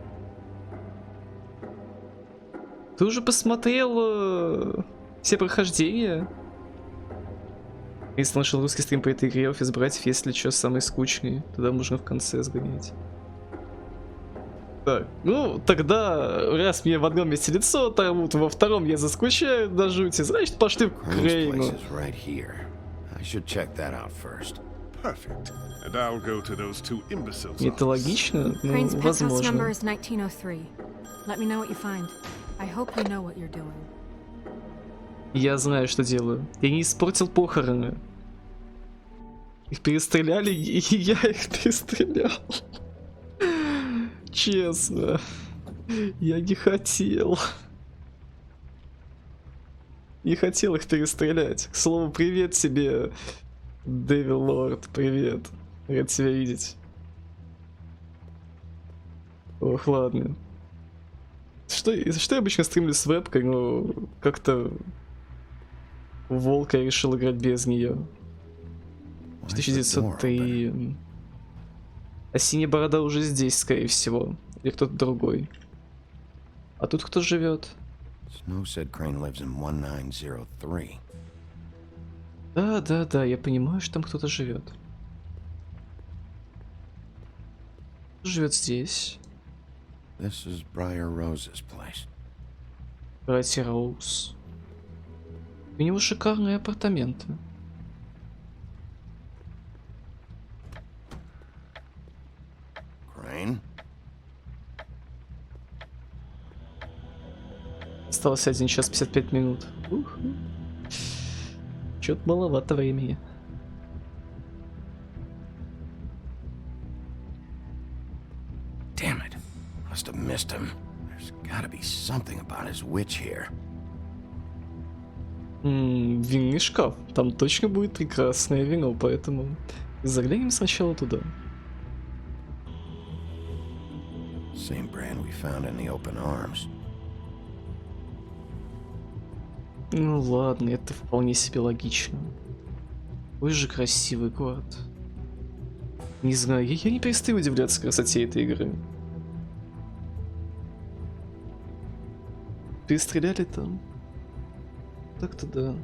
Speaker 1: Ты уже посмотрел все прохождения? Если нашел русский стрим по этой игре, офис братьев, если что, самый скучный, тогда можно в конце сгонять. Так, ну тогда, раз мне в одном месте лицо оторвут, во втором я заскучаю до жути, значит пошли в Крейну. Это логично? Ну, возможно. Я знаю, что делаю. Я не испортил похороны. Их перестреляли, и я их перестрелял. Честно. Я не хотел. Не хотел их перестрелять. К слову, привет тебе, Дэвил Лорд. Привет. Рад тебя видеть. Ох, ладно. Что я обычно стримлю с вебкой, но как-то Волка я решил играть без нее. 1903. А синяя борода уже здесь, скорее всего. Или кто-то другой. А тут кто живет? Да, я понимаю, что там кто-то живет. Кто живет здесь? Братья Роуз. У него шикарные апартаменты. Осталось 1 час 55 минут. Чё-то маловато времени.
Speaker 7: Damn it. Must have missed him. There's gotta be something about his witch here.
Speaker 1: Винный шкаф. Там точно будет прекрасное вино, поэтому заглянем сначала туда.
Speaker 7: Same brand we found in the open arms.
Speaker 1: Ну ладно, это вполне себе логично. Ой же красивый город. Не знаю, я не перестаю удивляться красоте этой игры. Перестреляли там. Так-то да.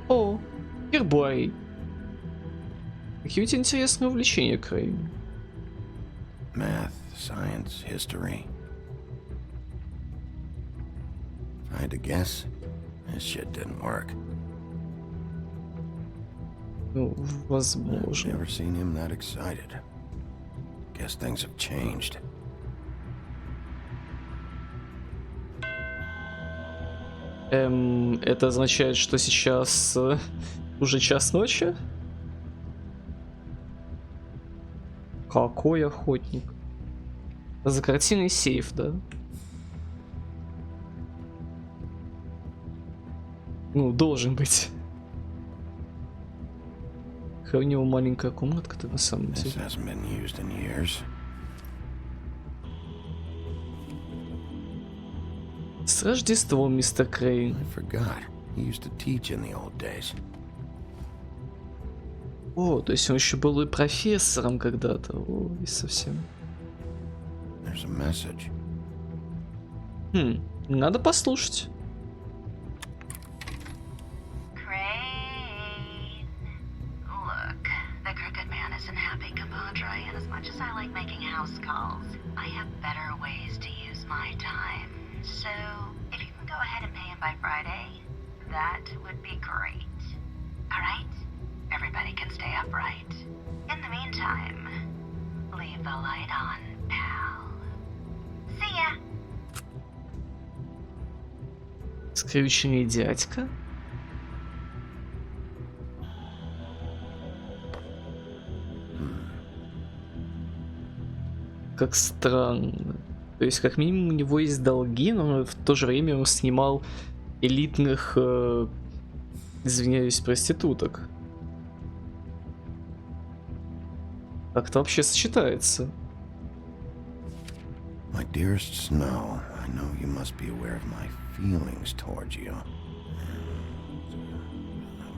Speaker 1: О, гербарий. Какие у тебя интересные увлечения, Крейн?
Speaker 7: Math, science, history. If I had to guess, this shit didn't work.
Speaker 1: Ну, возможно.
Speaker 7: Never seen him that excited. Guess things have changed.
Speaker 1: Это означает, что сейчас уже час ночи? Какой охотник? За картиной сейф, да? Ну, должен быть. Какая у него маленькая комнатка-то на самом деле. С Рождеством, мистер Крейн. О, то есть он еще был и профессором когда-то. О, и совсем. Надо послушать.
Speaker 13: So, if you can go ahead and pay him by Friday, that would be great. Alright? Everybody can stay upright. In the meantime, leave the light on, pal. See ya!
Speaker 1: Скрюченный дядька? Как странно. То есть, как минимум, у него есть долги, но в то же время он снимал элитных, извиняюсь, проституток. Как это вообще сочетается?
Speaker 7: My dearest Snow, I know you must be aware of my feelings towards you.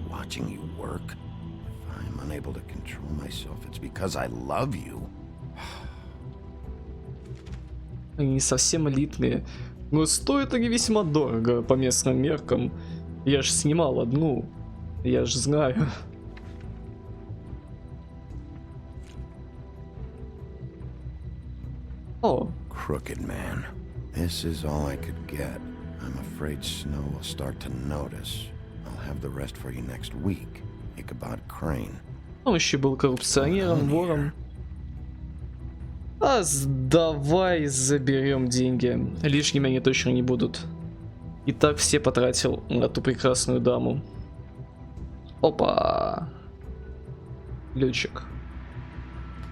Speaker 7: Watching you work, if I'm unable to control myself, it's because I love you.
Speaker 1: Они не совсем элитные. Но стоят они весьма дорого по местным меркам. Я ж снимал одну. Я ж знаю. О.
Speaker 7: Crooked man. This is all I could get. I'm afraid Snow will start to notice. I'll have the rest for you next week. Ichabod Crane.
Speaker 1: Он еще был коррупционером, вором. А давай заберем деньги. Лишними они точно не будут. И так все потратил на ту прекрасную даму. Опа. Ключик.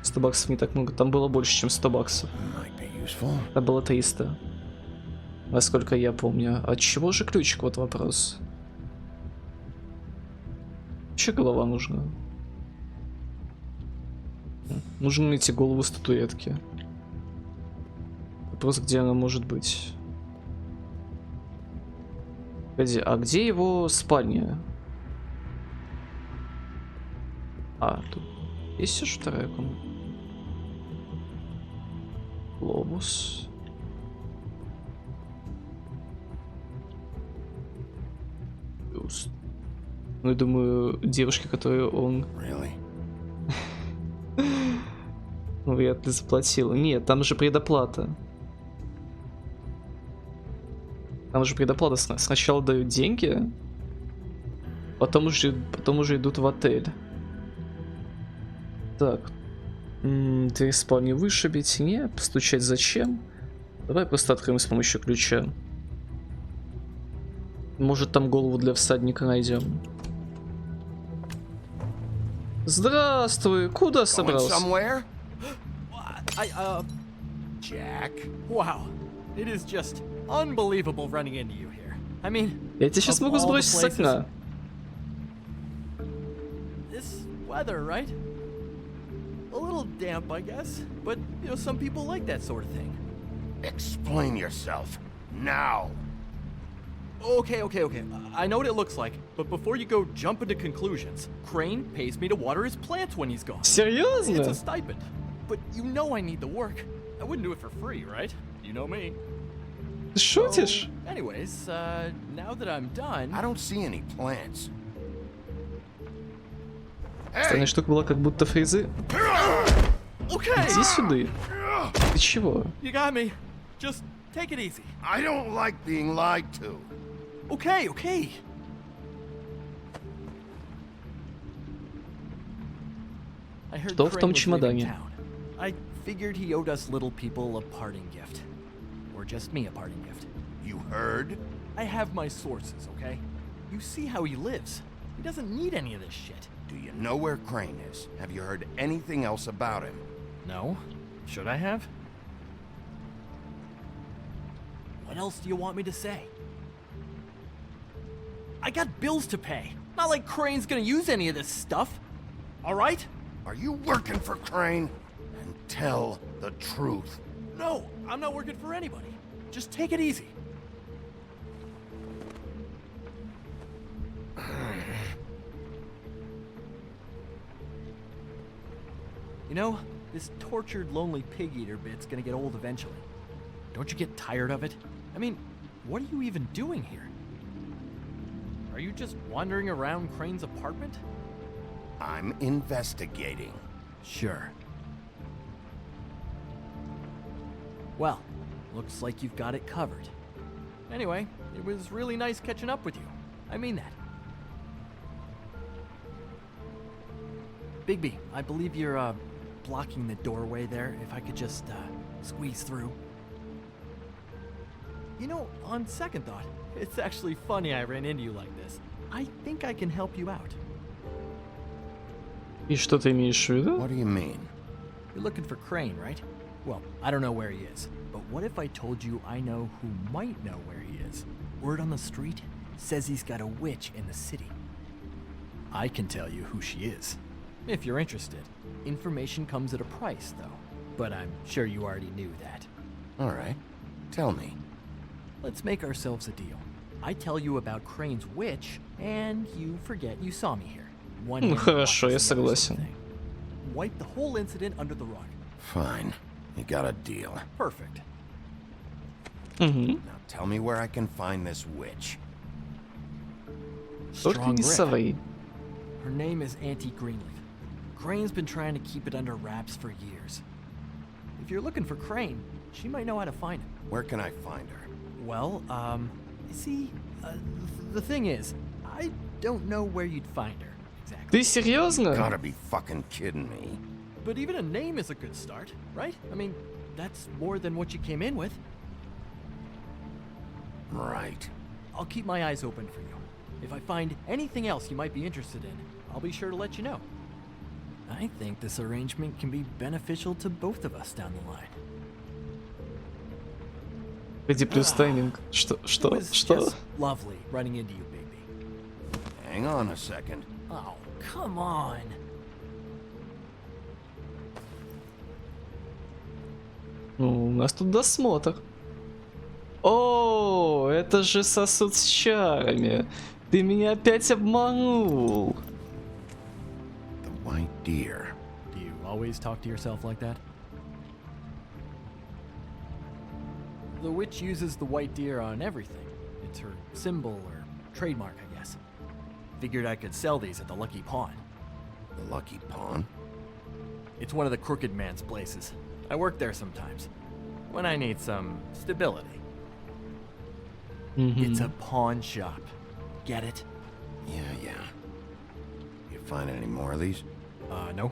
Speaker 1: 100 баксов не так много. Там было больше, чем 100 баксов. Там было 300. Насколько я помню. От чего же ключик? Вот вопрос. Че голова нужна? Нужно найти голову статуэтки. Вопрос, где она может быть. Погоди, а где его спальня? А, тут есть еще вторая комната. Глобус. Бюст. Ну, я думаю, девушки, которые он... Ну, вряд ли заплатила. Нет, там же предоплата. Там же предоплата. Сначала дают деньги, потом уже идут в отель. Так. Дверь спальни вышибить. Не, постучать зачем? Давай просто откроем с помощью ключа. Может, там голову для всадника найдем. Здравствуй, куда собрался?
Speaker 6: Jack? Wow. It is just unbelievable running into you here. I mean,
Speaker 1: я тебя сейчас могу сбросить с окна.
Speaker 6: This weather, right? A little damp, I guess. But, you know, some people like that sort of thing.
Speaker 7: Explain yourself. Now.
Speaker 6: Okay. I know what it looks like, but before you go jump into conclusions, Crane pays me to water his plants when he's gone.
Speaker 1: Серьезно?
Speaker 6: It's a stipend. But you know I need the work. I wouldn't do it for free, right? You know me.
Speaker 1: Шутишь?
Speaker 6: So, anyways, now that I'm done...
Speaker 7: I don't see any plants.
Speaker 1: Странная штука была, как будто фрезы. Иди сюда. Ты чего?
Speaker 6: You got me. Just take it easy.
Speaker 7: I don't like being lied to.
Speaker 6: Okay.
Speaker 1: Что в том чемодане?
Speaker 6: I figured he owed us little people a parting gift. Or just me a parting gift.
Speaker 7: You heard?
Speaker 6: I have my sources, okay? You see how he lives. He doesn't need any of this shit.
Speaker 7: Do you know where Crane is? Have you heard anything else about him?
Speaker 6: No. Should I have? What else do you want me to say? I got bills to pay. Not like Crane's gonna use any of this stuff. Alright?
Speaker 7: Are you working for Crane? And tell the truth.
Speaker 6: No, I'm not working for anybody. Just take it easy. You know, this tortured, lonely pig-eater bit's gonna get old eventually. Don't you get tired of it? I mean, what are you even doing here? Are you just wandering around Crane's apartment?
Speaker 7: I'm investigating.
Speaker 6: Sure. Well, looks like you've got it covered. Anyway, it was really nice catching up with you. I mean that. Bigby, I believe you're, blocking the doorway there. If I could just, squeeze through. You know, on second thought, it's actually funny I ran into you like this. I think I can help you out.
Speaker 1: И что ты имеешь в виду?
Speaker 7: What do you mean?
Speaker 6: You're looking for Crane, right? Well, I don't know where he is, but what if I told you I know who might know where he is? Word on the street says he's got a witch in the city. I can tell you who she is, if you're interested. Information comes at a price, though, but I'm sure you already knew that.
Speaker 7: All right. Tell me.
Speaker 6: Let's make ourselves a deal. I tell you about Crane's witch, and you forget you saw me here. One hand
Speaker 1: Хорошо, я
Speaker 6: washes the other sort
Speaker 1: согласен.
Speaker 6: of thing. Wipe the whole incident under the rug.
Speaker 7: Fine. You got a deal.
Speaker 6: Perfect.
Speaker 1: Угу.
Speaker 7: Now tell me where I can find this witch.
Speaker 1: Только
Speaker 6: Strong
Speaker 1: не
Speaker 6: grip.
Speaker 1: совай.
Speaker 6: Her name is Auntie Greenleaf. Crane's been trying to keep it under wraps for years. If you're looking for Crane, she might know how to find him.
Speaker 7: Where can I find her?
Speaker 6: Well, see, the thing is, I don't know where you'd find her exactly.
Speaker 1: Ты серьезно?
Speaker 7: Gotta be fucking kidding me.
Speaker 6: But even a name is a good start, right? I mean, that's more than what you came in with.
Speaker 7: Right.
Speaker 6: I'll keep my eyes open for you. If I find anything else you might be interested in, I'll be sure to let you know. I think this arrangement can be beneficial to both of us down the line.
Speaker 1: Погоди, плюс тайминг. Что?
Speaker 6: It was just lovely running into you, baby.
Speaker 7: Hang on a second.
Speaker 6: Oh, come on.
Speaker 1: Ну, у нас тут досмотр. О, это же сосуд с чарами. Ты меня опять обманул.
Speaker 7: The white deer.
Speaker 6: Do you always talk to yourself like that? The witch uses the white deer on everything. It's her symbol or trademark, I guess. Figured I could sell these at the Lucky Pawn.
Speaker 7: The Lucky Pawn?
Speaker 6: It's one of the crooked man's places. I work there sometimes, when I need some stability. It's a pawn shop. Get it?
Speaker 7: Yeah. You find any more of these?
Speaker 6: No.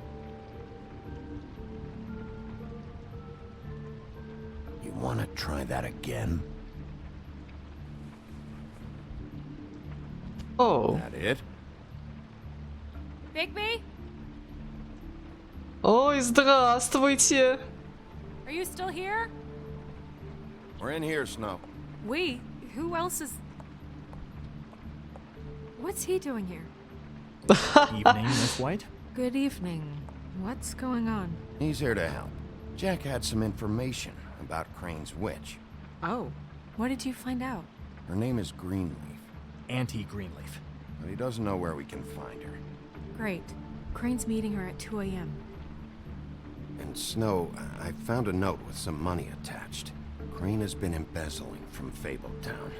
Speaker 7: You wanna try that again?
Speaker 1: О,
Speaker 7: That it?
Speaker 4: Bigby?
Speaker 1: ой, здравствуйте.
Speaker 4: Are you still here?
Speaker 7: We're in here, Snow.
Speaker 4: We? Who else is... What's he doing here?
Speaker 6: Evening, Miss White.
Speaker 4: Good evening. What's going on?
Speaker 7: He's here to help. Jack had some information about Crane's witch.
Speaker 4: Oh, what did you find out?
Speaker 7: Her name is Greenleaf,
Speaker 6: Auntie Greenleaf.
Speaker 7: but he doesn't know where we can find her.
Speaker 4: Great. Crane's meeting her at 2 a.m.
Speaker 7: And Snow, I found a note with some money attached. Crane has been embezzling from Fabletown.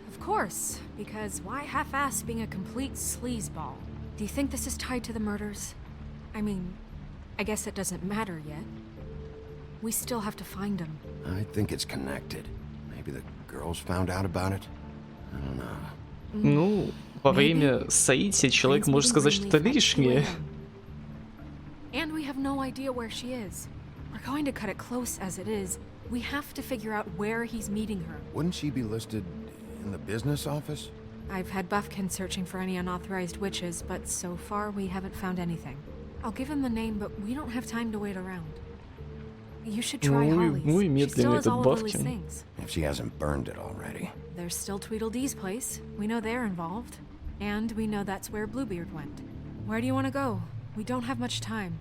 Speaker 4: Of course, because why half-ass being a complete sleazeball? Do you think this is tied to the murders? I mean, I guess it doesn't matter yet. We still have to find him.
Speaker 7: I think it's connected. Maybe the girls found out about it? I don't know.
Speaker 1: Ну, во время соития человек может сказать что-то лишнее.
Speaker 4: And we have no idea where she is. We're going to cut it close as it is. We have to figure out where he's meeting her.
Speaker 7: Wouldn't she be listed in the business office?
Speaker 4: I've had Buffkin searching for any unauthorized witches, but so far we haven't found anything. I'll give him the name, but we don't have time to wait around. You should try Holly's. She still has all of Lily's things.
Speaker 7: If she hasn't burned it already.
Speaker 4: There's still Tweedledee's place. We know they're involved. And we know that's where Bluebeard went. Where do you want to go? We don't have much time.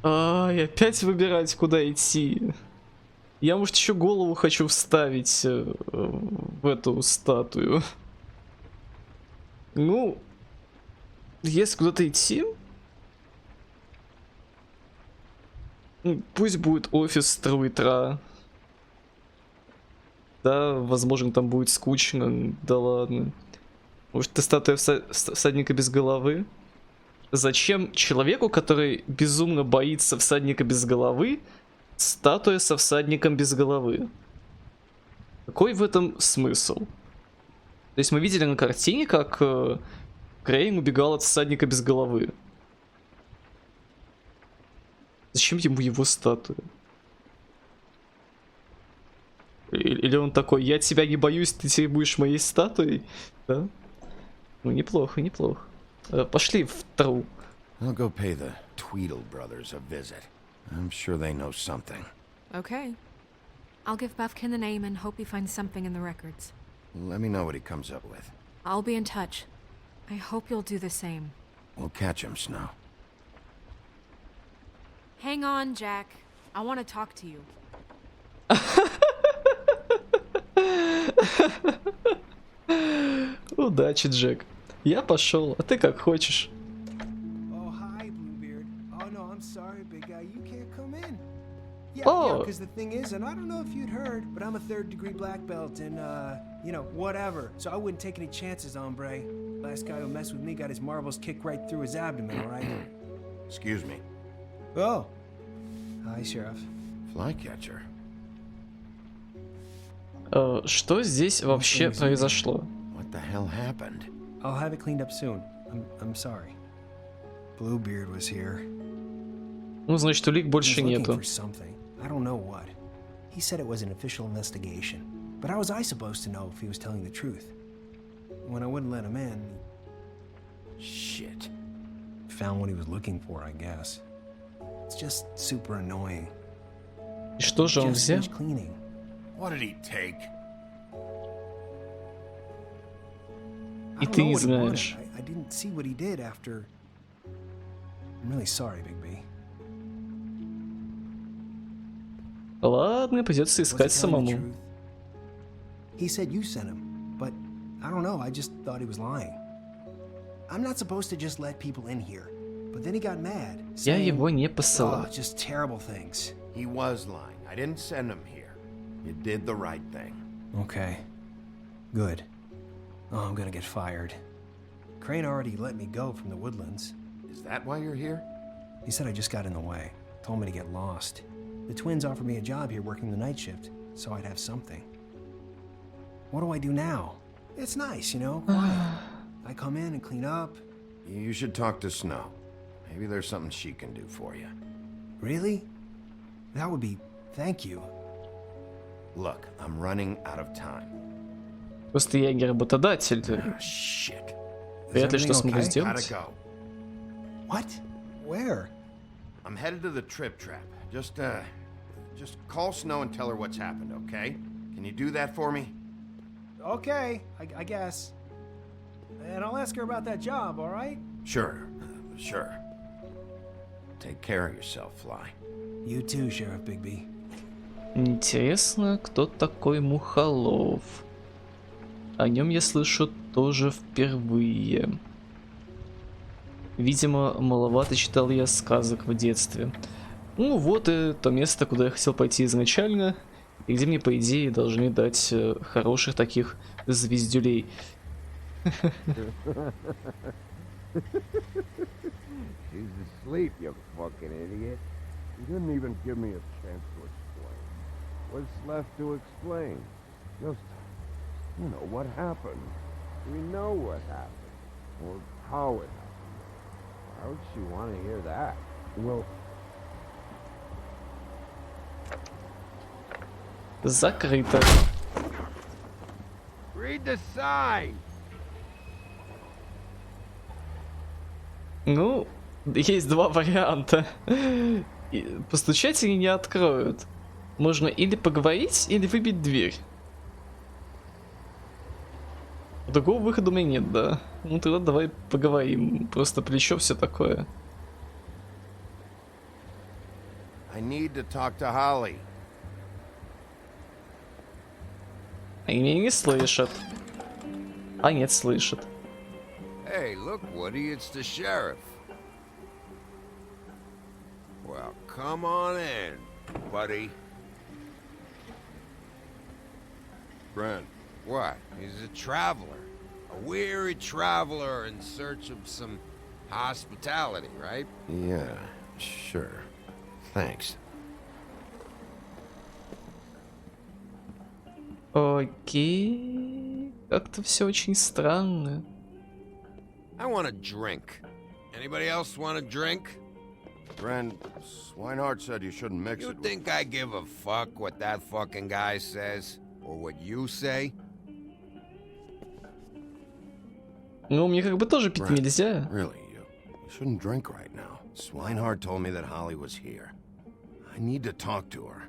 Speaker 1: Ай, опять выбирать, куда идти. Я, может, еще голову хочу вставить в эту статую. Ну, если куда-то идти, пусть будет офис Струитра. Да, возможно, там будет скучно. Да ладно. Может, это статуя всадника без головы? Зачем человеку, который безумно боится всадника без головы, статуя со всадником без головы? Какой в этом смысл? То есть мы видели на картине, как Крейн убегал от всадника без головы. Зачем ему его статуя? Или он такой: я тебя не боюсь, ты теперь будешь моей статуей? Да? Ну, неплохо, неплохо. Пошли в Тру.
Speaker 7: I'll go pay the Tweedle brothers a visit. I'm sure they know something.
Speaker 4: Okay. I'll give Buffkin the name and hope he finds something in the records.
Speaker 7: Let me know what he comes up with.
Speaker 4: I'll be in touch. I hope you'll do the same.
Speaker 7: We'll catch him, Snow.
Speaker 4: Hang on, Jack. I want to talk to you.
Speaker 1: Удачи, Джек. Я пошел, а ты как хочешь.
Speaker 14: Oh, hi, Bluebeard. Oh, no, I'm sorry, big guy. You can't come in. Yeah,
Speaker 1: Oh.
Speaker 14: because the thing is, and I don't know if you'd heard, but I'm a 3rd-degree black belt and, you know, whatever. So I wouldn't take any chances, hombre. Last guy who messed with me got his marbles kicked right through his abdomen, all right?
Speaker 7: Excuse me.
Speaker 14: Oh. Hi, Sheriff.
Speaker 7: Flycatcher.
Speaker 1: Что здесь вообще произошло?
Speaker 7: What the hell happened?
Speaker 14: I'll have it cleaned up soon. I'm sorry. Bluebeard was here.
Speaker 1: Ну, значит, улик
Speaker 14: He was
Speaker 1: больше
Speaker 14: looking
Speaker 1: нету.
Speaker 14: for something. I don't know what. He said it was an official investigation. But how was I supposed to know if he was telling the truth? When I wouldn't let him in...
Speaker 7: Shit.
Speaker 14: Found what he was looking for, I guess. It's just super annoying.
Speaker 1: И что же он
Speaker 14: Just
Speaker 1: взял?
Speaker 14: finished cleaning.
Speaker 7: What did he take?
Speaker 14: I
Speaker 1: И
Speaker 14: don't
Speaker 1: ты
Speaker 14: know
Speaker 1: не
Speaker 14: what he wanted.
Speaker 1: знаешь.
Speaker 14: I didn't see what he did after... I'm really sorry, Big B.
Speaker 1: Ладно, придется
Speaker 14: Was he
Speaker 1: искать
Speaker 14: telling the
Speaker 1: самому.
Speaker 14: truth? He said you sent him, but I don't know, I just thought he was lying. I'm not supposed to just let people in here, but then he got mad,
Speaker 1: Я
Speaker 14: saying,
Speaker 1: его не посылал.
Speaker 14: oh, just terrible things.
Speaker 7: He was lying. I didn't send him here. You did the right thing.
Speaker 14: Okay, good. Oh, I'm gonna get fired. Crane already let me go from the Woodlands.
Speaker 7: Is that why you're here?
Speaker 14: He said I just got in the way, told me to get lost. The twins offered me a job here working the night shift, so I'd have something. What do I do now? It's nice, you know, quiet. I come in and clean up.
Speaker 7: You should talk to Snow. Maybe there's something she can do for you.
Speaker 14: Really? That would be... thank you.
Speaker 7: Look, I'm running out of time.
Speaker 1: Просто я не работодатель.
Speaker 7: Shit.
Speaker 1: Вряд ли что смогу
Speaker 14: okay?
Speaker 1: сделать.
Speaker 7: Gotta go.
Speaker 14: What? Where?
Speaker 7: I'm headed to the trip trap. Just call Snow and tell her what's happened, okay? Can you do that for me?
Speaker 14: Okay, I guess. And I'll ask her about that job, all right?
Speaker 7: Sure, sure. Take care of yourself, Fly.
Speaker 14: You too, Sheriff Bigby.
Speaker 1: Интересно, кто такой Мухолов? О нем я слышу тоже впервые. Видимо, маловато читал я сказок в детстве. Ну вот и то место, куда я хотел пойти изначально, и где мне, по идее, должны дать хороших таких звездюлей.
Speaker 15: She's asleep, you fucking idiot. You didn't even give me a chance to explain. What's left to explain? Just, you know, what happened. We know what happened. Or how it happened. Why would she want to hear that? Well...
Speaker 1: Закрыто.
Speaker 15: Read the sign!
Speaker 1: Ну, есть два варианта. Постучать или не откроют. Можно или поговорить, или выбить дверь. Другого выхода у меня нет, да. Ну тогда давай поговорим. Просто плечо, все такое.
Speaker 7: I need to talk to Holly.
Speaker 1: Они меня не слышат. А нет, слышат.
Speaker 15: Hey, look, Woody, it's the sheriff. Well, come on in, buddy.
Speaker 7: Brent.
Speaker 15: What? He's a traveler. A weary traveler in search of some hospitality, right?
Speaker 7: Yeah, sure. Thanks.
Speaker 1: Окей. Как-то все очень странно.
Speaker 15: I want a drink. Anybody else want a drink?
Speaker 7: Brent, Swinehart said you shouldn't mix
Speaker 15: You
Speaker 7: it.
Speaker 15: think I give a fuck what that fucking guy says? Or what you say?
Speaker 1: Ну, мне как бы тоже пить
Speaker 7: Brent,
Speaker 1: нельзя.
Speaker 7: Really, you shouldn't drink right now. Swinehart told me that Holly was here. I need to talk to her.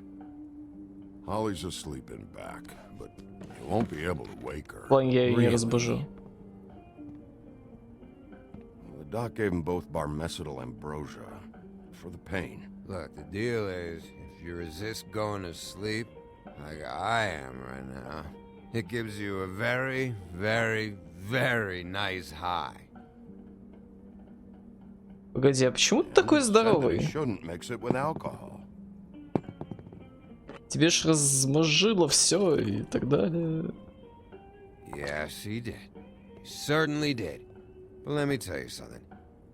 Speaker 15: Holly's asleep in back, but you won't be able to wake her.
Speaker 1: Ладно, я ее не разбужу.
Speaker 7: The doc gave them both barmecidal ambrosia for the pain.
Speaker 16: Look, the deal is, if you resist going to sleep, like I am right now, it gives you a very, very, very nice high.
Speaker 1: Погоди, а почему ты такой здоровый?
Speaker 7: Shouldn't mix it with alcohol.
Speaker 1: Тебе ж размозжило все и так далее.
Speaker 16: Yes, he did. He certainly did. But let me tell you something.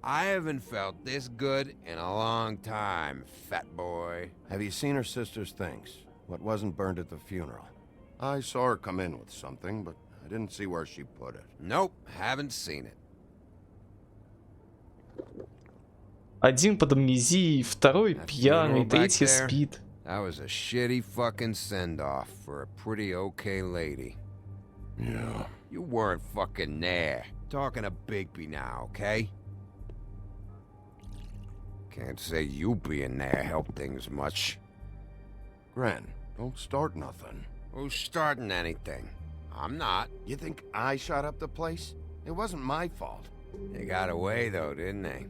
Speaker 16: I haven't felt this good in a long time, fat boy.
Speaker 7: Have you seen her sister's things? What wasn't burned at the funeral? I saw her come in with something, but I didn't see where she put it.
Speaker 16: Nope, haven't seen it.
Speaker 1: Один под амнезией, второй пьяный, третий спит.
Speaker 16: That was a shitty fucking send-off for a pretty okay lady.
Speaker 15: Yeah.
Speaker 16: You weren't fucking there. Talking to Bigby now, okay? Can't say you being there helped things much.
Speaker 7: Gren, don't start nothing.
Speaker 16: Who's starting anything? I'm not.
Speaker 7: You think I shot up the place? It wasn't my fault.
Speaker 16: They got away though, didn't they?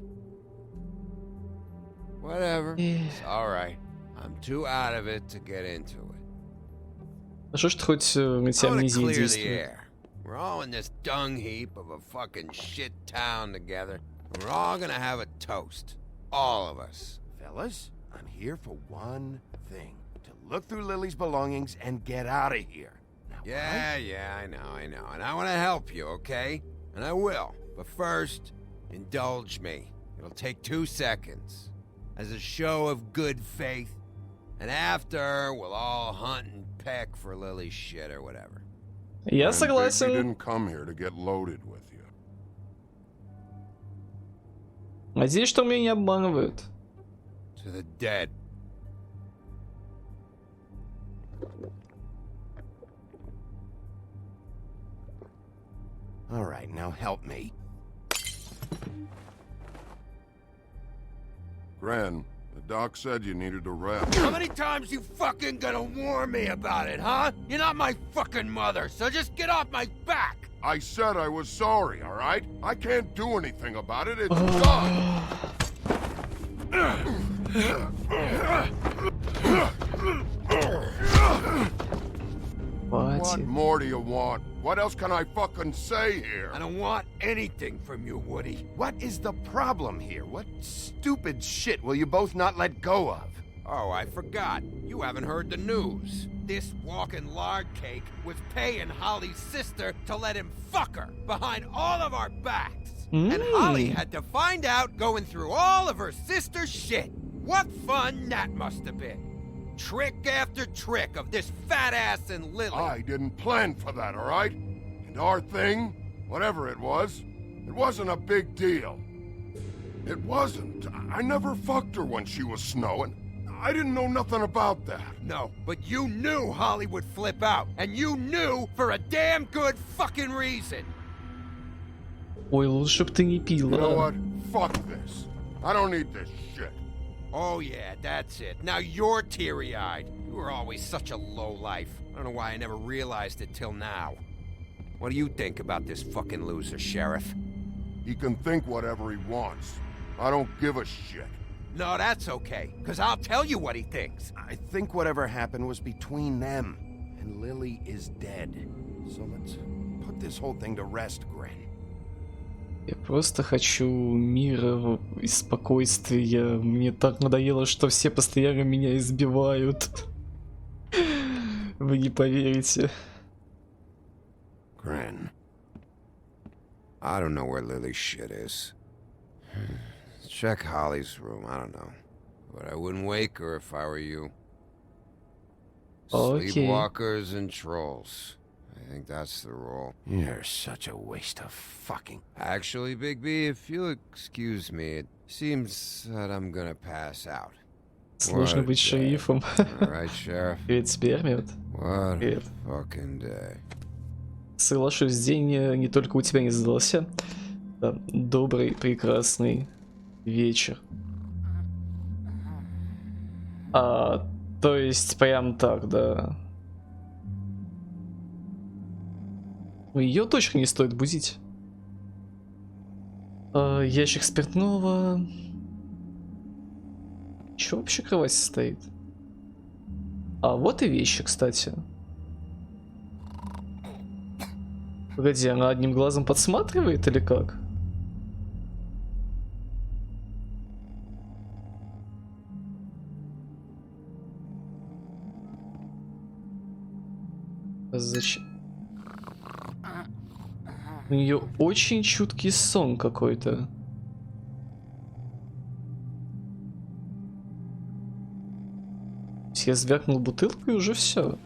Speaker 16: Whatever. It's alright. I'm too out of it to get into it.
Speaker 1: А что ж ты хоть на тебя амнезия действует?
Speaker 16: We're all in this dung heap of a fucking shit town together. We're all gonna have a toast. All of us.
Speaker 7: Fellas, I'm here for one thing. To look through Lily's belongings and get out of here. Now,
Speaker 16: yeah, I know. And I want to help you, okay? And I will. But first, indulge me. It'll take 2 seconds. As a show of good faith. And after, we'll all hunt and peck for Lily's shit or whatever.
Speaker 1: Я согласен.
Speaker 15: He didn't come here to get loaded with you.
Speaker 1: Надеюсь, что меня не обманывают.
Speaker 16: To the dead.
Speaker 7: All right, now help me.
Speaker 15: Gren, the doc said you needed to rest.
Speaker 16: How many times you fucking gonna warn me about it, huh? You're not my fucking mother, so just get off my back!
Speaker 15: I said I was sorry, all right? I can't do anything about it. It's done. What more do you want? What else can I fucking say here?
Speaker 16: I don't want anything from you, Woody.
Speaker 7: What is the problem here? What stupid shit will you both not let go of?
Speaker 16: Oh, I forgot. You haven't heard the news. This walking lard cake was paying Holly's sister to let him fuck her behind all of our backs. And Holly had to find out going through all of her sister's shit. What fun that must have been. Trick after trick of this fat ass and Lily.
Speaker 15: I didn't plan for that, all right? And our thing, whatever it wasn't a big deal. It wasn't. I never fucked her when she was snowing. I didn't know nothing about that.
Speaker 16: No, but you knew Holly would flip out. And you knew for a damn good fucking reason.
Speaker 1: Ой, лучше б ты не пил,
Speaker 15: You know what? Fuck this. I don't need this shit.
Speaker 16: Oh yeah, that's it. Now you're teary-eyed. You were always such a lowlife. I don't know why I never realized it till now. What do you think about this fucking loser, Sheriff?
Speaker 15: He can think whatever he wants. I don't give a shit.
Speaker 16: No, that's okay, because I'll tell you what he thinks.
Speaker 7: I think whatever happened was between them, and Lily is dead. So let's put this whole thing to rest, Gren.
Speaker 1: Я просто хочу мира и спокойствия. Мне так надоело, что все постоянно меня избивают. Вы не поверите.
Speaker 16: Gren. I don't know where Lily's shit is. Check Holly's room, I don't know. But I wouldn't wake her if I were you.
Speaker 1: Okay.
Speaker 16: Sleepwalkers and trolls. I think that's the rule.
Speaker 7: You're such a waste of fucking...
Speaker 16: Actually, Big B, if you'll excuse me, it seems that I'm gonna pass out.
Speaker 1: Сложно быть шерифом.
Speaker 16: Right, Sheriff?
Speaker 1: Привет, Спермиот.
Speaker 16: What
Speaker 1: Привет.
Speaker 16: a fucking day.
Speaker 1: Соглашусь, день не только у тебя не задался. Да, добрый, прекрасный вечер. То есть прям так, да. Ее точно не стоит будить. Ящик спиртного. Че вообще кровать стоит? Вот и вещи, кстати. Погоди, она одним глазом подсматривает или как? Зачем? У нее очень чуткий сон какой-то. Я звякнул бутылку и уже все.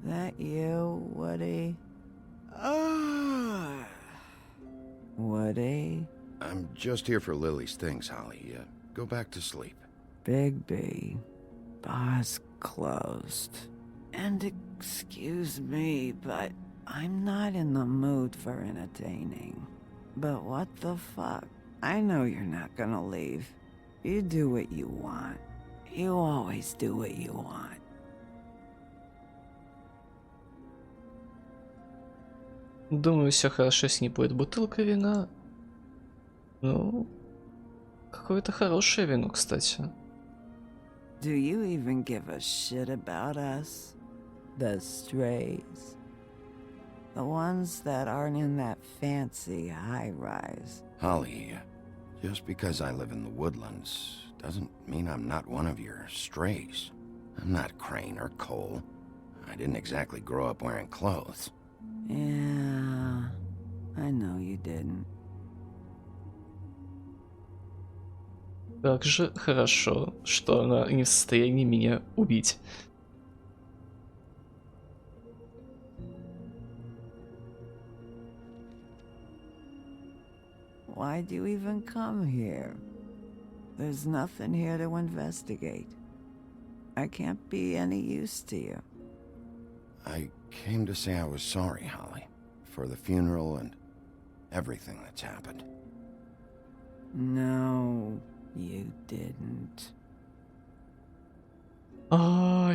Speaker 5: That you, Woody? Woody?
Speaker 7: I'm just here for Lily's things, Holly. Go back to sleep.
Speaker 5: Bigby, bar's closed. And excuse me, but I'm not in the mood for entertaining. But what the fuck? I know you're not gonna leave. You do what you want. You always do what you want.
Speaker 1: Думаю, все хорошо, с ней будет бутылка вина. Ну, какое-то хорошее вино, кстати.
Speaker 5: Do you even give a shit about us? The strays? The ones that aren't in that fancy high-rise?
Speaker 7: Holly, just because I live in the woodlands doesn't mean I'm not one of your strays. I'm not Crane or Cole. I didn't exactly grow up wearing clothes.
Speaker 5: Yeah, I know you didn't.
Speaker 1: Как же хорошо, что она не в состоянии меня убить.
Speaker 5: Why'd you even come here? There's nothing here to investigate. I can't be any use to you.
Speaker 7: I came to say I was sorry, Holly, for the funeral and everything that's happened.
Speaker 5: No, you didn't.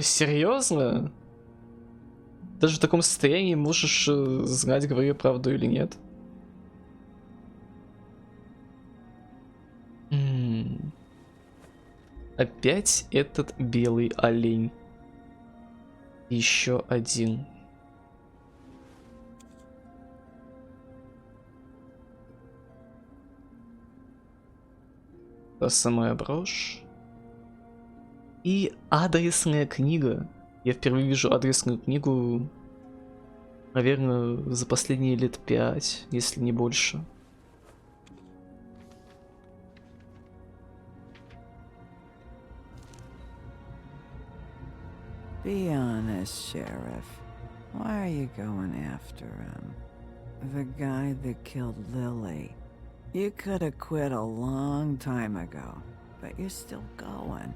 Speaker 1: Серьезно? Даже в таком состоянии можешь знать, говорю я правду или нет? Опять этот белый олень. Еще один. Та самая брошь. И адресная книга. Я впервые вижу адресную книгу, наверное, за последние лет 5, если не больше.
Speaker 5: Be honest, Sheriff. Why are you going after him? The guy that killed Lily. You could have quit a long time ago, but you're still going.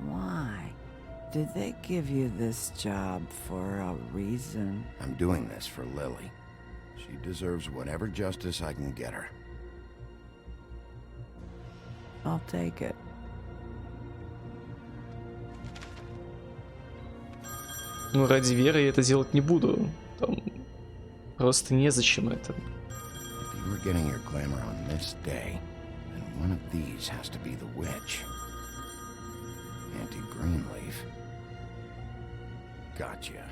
Speaker 5: Why? Did they give you this job for a reason?
Speaker 7: I'm doing this for Lily. She deserves whatever justice I can get her.
Speaker 5: I'll take it.
Speaker 1: Ну, ради веры я это делать не буду. Там просто незачем это.
Speaker 7: If you were getting your glamour on this day, then one of these has to be the witch. Auntie Greenleaf. Gotcha.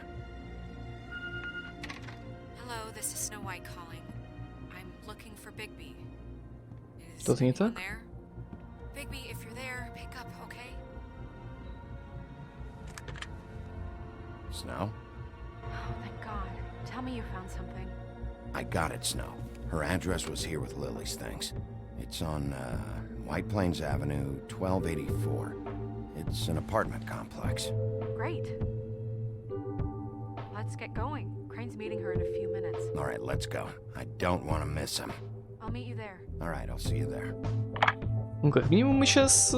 Speaker 4: Hello, this is Snow White calling. I'm looking for Bigby.
Speaker 1: Что-то не так?
Speaker 4: There? Bigby, if you're there, pick up, okay?
Speaker 7: Snow?
Speaker 4: Oh, thank God. Tell me you found something.
Speaker 7: I got it, Snow. Her address was here with Lily's things. It's on White Plains Avenue, 1284. It's an apartment complex.
Speaker 4: Great. Let's get going. Crane's meeting her in a few minutes.
Speaker 7: All right, let's go. I don't want to miss him.
Speaker 4: I'll meet you there.
Speaker 7: All right, I'll see you there.
Speaker 1: Ну, как минимум, мы сейчас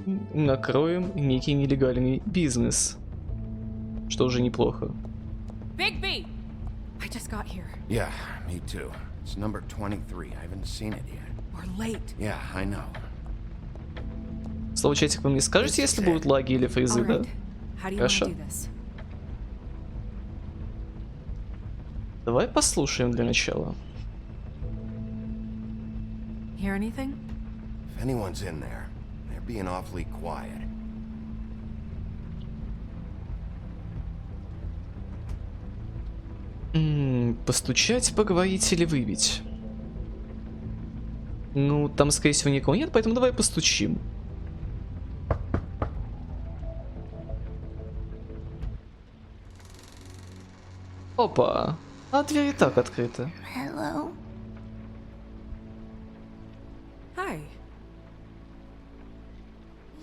Speaker 1: накроем некий нелегальный бизнес. Что уже неплохо.
Speaker 4: Big B! I just got here.
Speaker 7: Yeah, me too. It's number 23. I haven't seen it yet.
Speaker 5: We're late.
Speaker 7: Yeah, I know.
Speaker 1: Слово чатик, вы мне скажете, если будут лаги или фризы, да? Хорошо. Давай послушаем для начала.
Speaker 4: Hear anything?
Speaker 7: If anyone's in there, they're being awfully quiet.
Speaker 1: Постучать, поговорить или выбить? Ну, там, скорее всего, никого нет, поэтому давай постучим. Опа, а дверь и так открыта.
Speaker 13: Hello?
Speaker 4: Hi.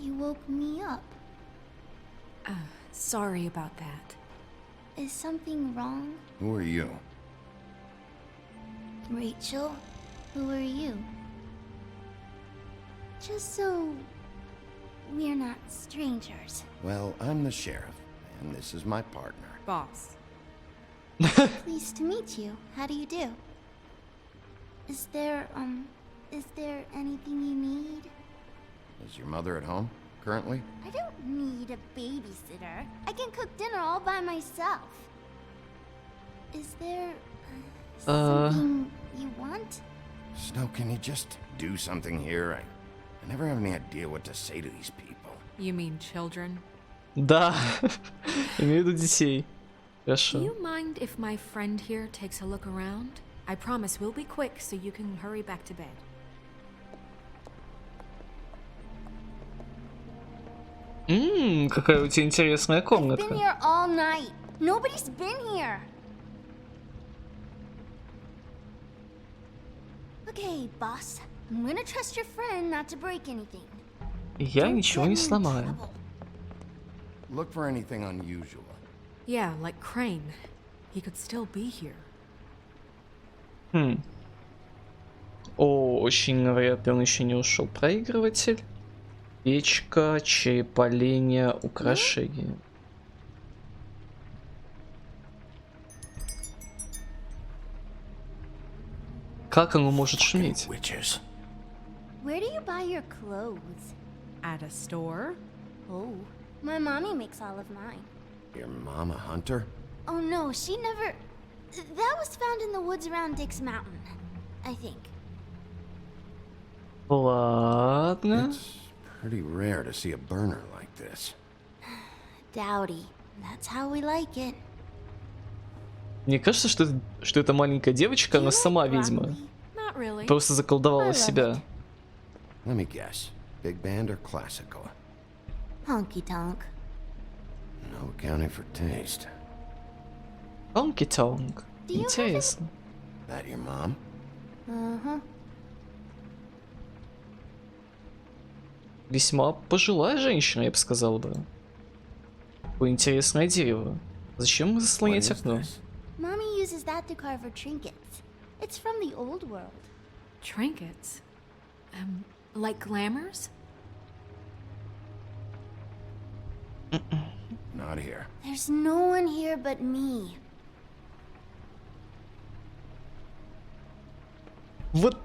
Speaker 13: You woke me up.
Speaker 4: Sorry about that.
Speaker 13: Is something wrong?
Speaker 7: Who are you?
Speaker 13: Rachel, who are you? Just so we're not strangers.
Speaker 7: Well, I'm the sheriff, and this is my partner.
Speaker 4: Boss.
Speaker 13: Pleased to meet you. How do you do? Is there anything you need?
Speaker 7: Is your mother at home, currently?
Speaker 13: I don't need a babysitter. I can cook dinner all by myself. Is there something you want?
Speaker 7: Snow, can you just do something here? I never have any idea what to say to these people.
Speaker 4: You mean children?
Speaker 1: Да, имею в виду детей.
Speaker 4: Do
Speaker 1: Хорошо.
Speaker 4: you mind if my friend here takes a look around? I promise we'll be quick so you can hurry back to bed.
Speaker 1: Какая у тебя интересная
Speaker 13: I've been
Speaker 1: комнатка.
Speaker 13: here all night. Nobody's been here. Okay, boss. I'm gonna trust your friend not to break anything.
Speaker 1: Я ничего не сломаю.
Speaker 7: Look for anything unusual.
Speaker 4: Yeah, like Crane. He could still be here.
Speaker 1: О, очень вряд ли он еще не ушел. Проигрыватель. Печка, череполение, украшения. Как оно может шуметь?
Speaker 13: Where do you buy your clothes?
Speaker 4: At a store?
Speaker 13: Oh, my mommy makes all of mine.
Speaker 7: Your mom a hunter?
Speaker 13: Oh no, she never... That was found in the woods around Dick's Mountain, I think.
Speaker 1: Ладно.
Speaker 7: It's pretty rare to see a burner like this.
Speaker 13: Dowdy. That's how we like it.
Speaker 1: Мне кажется, что эта маленькая девочка, она сама ведьма.
Speaker 4: Not really.
Speaker 1: Просто заколдовала себя.
Speaker 7: Let me guess. Big band or classical?
Speaker 13: Honky-tonk.
Speaker 7: No accounting for taste.
Speaker 1: Honky-tonk. Интересно.
Speaker 7: That your mom?
Speaker 13: Uh-huh.
Speaker 1: Весьма пожилая женщина, я бы сказал бы. Какое интересное дерево. Зачем заслонять окно?
Speaker 13: Mommy uses that to carve her trinkets. It's from the old world.
Speaker 4: Trinkets? Like glamours?
Speaker 7: Not here.
Speaker 13: There's no one here but me.
Speaker 1: Вот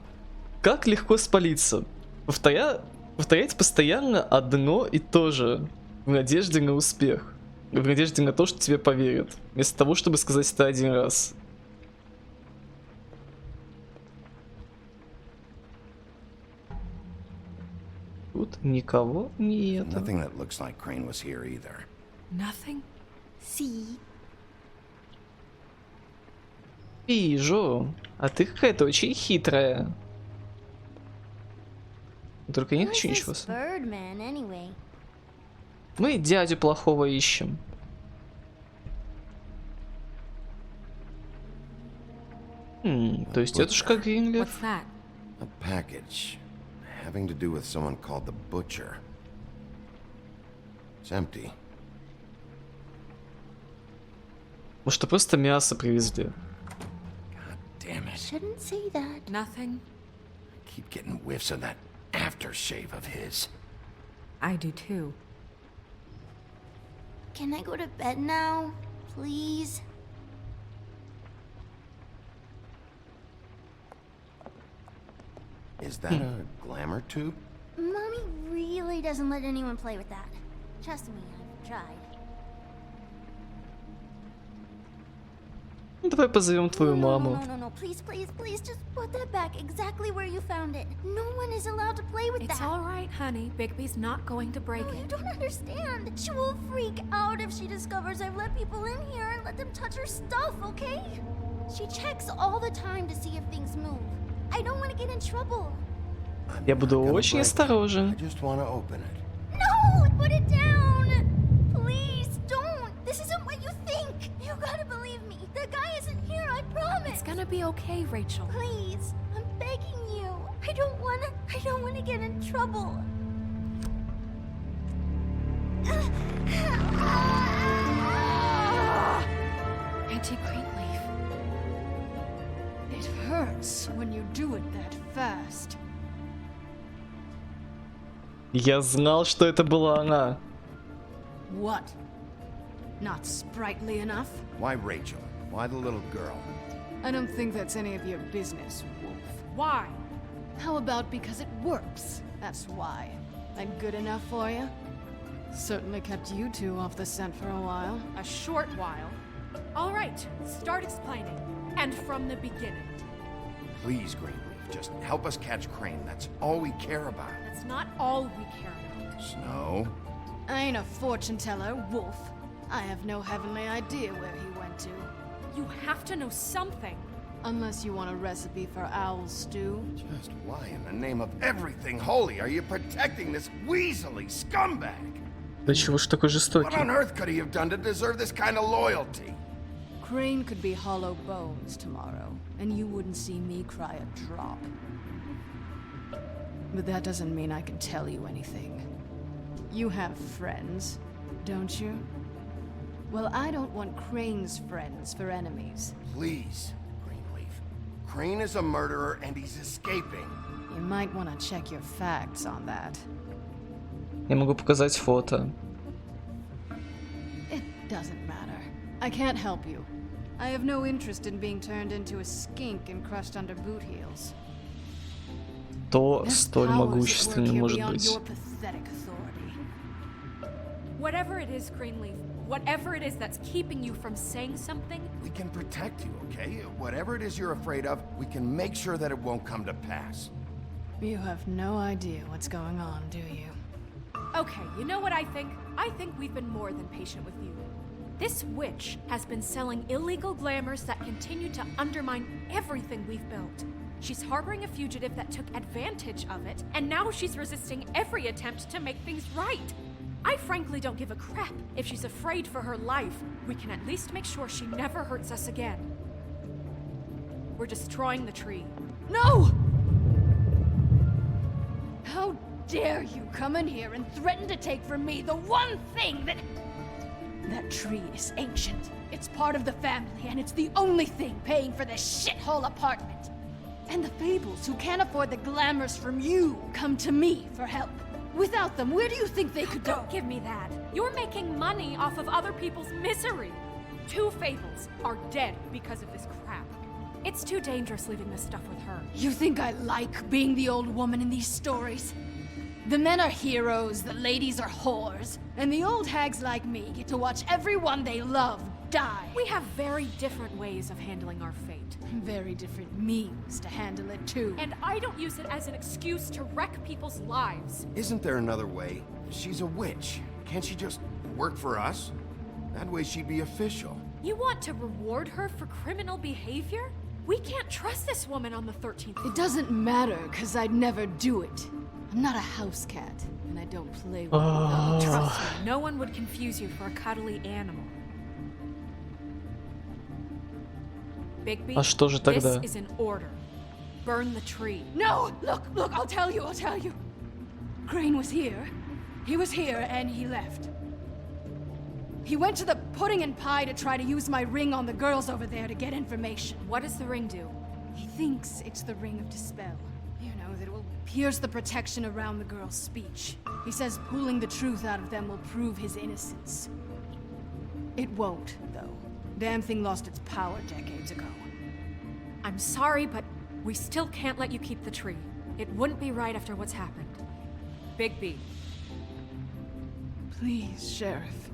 Speaker 1: как легко спалиться. Повторять постоянно одно и то же. В надежде на успех. В надежде на то, что тебе поверят. Вместо того, чтобы сказать это один раз. Тут никого нет.
Speaker 7: Nothing that looks like Crane was here either.
Speaker 4: Nothing?
Speaker 13: See?
Speaker 1: Вижу. А ты какая-то очень хитрая. Только я не хочу ничего.
Speaker 13: Birdman, anyway.
Speaker 1: Мы дядю плохого ищем. То есть дедушка Гринлиф?
Speaker 7: A package having to do with someone called the Butcher. It's empty.
Speaker 1: Может, просто мясо привезли?
Speaker 7: Damn it.
Speaker 13: Shouldn't say that.
Speaker 4: Nothing.
Speaker 7: I keep getting whiffs of that aftershave of his.
Speaker 4: I do too.
Speaker 17: Can I go to bed now, please?
Speaker 7: Is that a glamour tube?
Speaker 17: Mommy really doesn't let anyone play with that. Trust me, I've tried.
Speaker 1: Давай позовем твою маму.
Speaker 17: No, please, just put that back exactly where you found it. No one is allowed to play with that.
Speaker 4: It's all right, honey. Bigby's not going to break it.
Speaker 17: You don't understand. She will freak out if she discovers I've let people in here and let them touch her stuff, okay? She checks all the time to see if things move. I don't want to get in trouble.
Speaker 1: Я буду очень осторожен.
Speaker 17: No, put it down. Please, don't. This isn't what you think. You gotta believe me. The guy isn't here, I promise.
Speaker 4: It's gonna be okay, Rachel.
Speaker 17: Please, I'm begging you. I don't wanna get in trouble.
Speaker 4: Auntie Greenleaf.
Speaker 18: It hurts when you do it that fast.
Speaker 1: Я знал, что это была она.
Speaker 18: What? Not sprightly enough?
Speaker 7: Why Rachel? Why the little girl?
Speaker 18: I don't think that's any of your business, Wolf.
Speaker 4: Why?
Speaker 18: How about because it works? That's why. That good enough for you? Certainly kept you two off the scent for a while.
Speaker 4: A short while. All right, start explaining. And from the beginning.
Speaker 7: Please, Greenleaf, just help us catch Crane. That's all we care about.
Speaker 4: That's not all we care about.
Speaker 7: Snow?
Speaker 18: I ain't a fortune teller, Wolf. I have no heavenly idea where he went to.
Speaker 4: You have to know something.
Speaker 18: Unless you want a recipe for owl stew.
Speaker 7: Just why in the name of everything holy are you protecting this weaselly scumbag?
Speaker 1: Да чего ж такой жестокий?
Speaker 7: What on earth could he have done to deserve this kind of loyalty?
Speaker 18: Crane could be hollow bones tomorrow, and you wouldn't see me cry a drop. But that doesn't mean I can tell you anything. You have friends, don't you? Well, I don't want Crane's friends for enemies.
Speaker 7: Please, Greenleaf. Crane is a murderer and he's escaping.
Speaker 18: You might want to check your facts on that.
Speaker 1: Я могу показать фото.
Speaker 18: It doesn't matter. I can't help you. I have no interest in being turned into a skink and crushed under boot heels.
Speaker 1: То столь могущественным может быть.
Speaker 4: Whatever it is, Greenleaf, whatever it is that's keeping you from saying something,
Speaker 7: we can protect you, okay? Whatever it is you're afraid of, we can make sure that it won't come to pass.
Speaker 18: You have no idea what's going on, do you?
Speaker 4: Okay, you know what I think? I think we've been more than patient with you. This witch has been selling illegal glamours that continue to undermine everything we've built. She's harboring a fugitive that took advantage of it, and now she's resisting every attempt to make things right. I frankly don't give a crap if she's afraid for her life. We can at least make sure she never hurts us again. We're destroying the tree.
Speaker 18: No! How dare you come in here and threaten to take from me the one thing that... That tree is ancient. It's part of the family, and it's the only thing paying for this shithole apartment. And the Fables, who can't afford the glamours from you, come to me for help. Without them, where do you think they could go?
Speaker 4: Don't give me that. You're making money off of other people's misery. 2 Fables are dead because of this crap. It's too dangerous leaving this stuff with her.
Speaker 18: You think I like being the old woman in these stories? The men are heroes, the ladies are whores, and the old hags like me get to watch everyone they love die.
Speaker 4: We have very different ways of handling our fate.
Speaker 18: Very different means to handle it too.
Speaker 4: And I don't use it as an excuse to wreck people's lives.
Speaker 7: Isn't there another way? She's a witch. Can't she just work for us? That way she'd be official.
Speaker 4: You want to reward her for criminal behavior? We can't trust this woman on the 13th floor.
Speaker 18: It doesn't matter, because I'd never do it. I'm not a house cat, and I don't play with
Speaker 4: Trust me, no one would confuse you for a cuddly animal. Bigby,
Speaker 1: А что же тогда?
Speaker 4: this is an order. Burn the tree.
Speaker 18: No! Look, I'll tell you. Crane was here. He was here, and he left. He went to the pudding and pie to try to use my ring on the girls over there to get information.
Speaker 4: What does the ring do?
Speaker 18: He thinks it's the ring of dispel. You know, that will pierce the protection around the girl's speech. He says pulling the truth out of them will prove his innocence. It won't, though. Damn thing lost its power decades ago.
Speaker 4: I'm sorry, but we still can't let you keep the tree. It wouldn't be right after what's happened. Bigby.
Speaker 18: Please, Sheriff.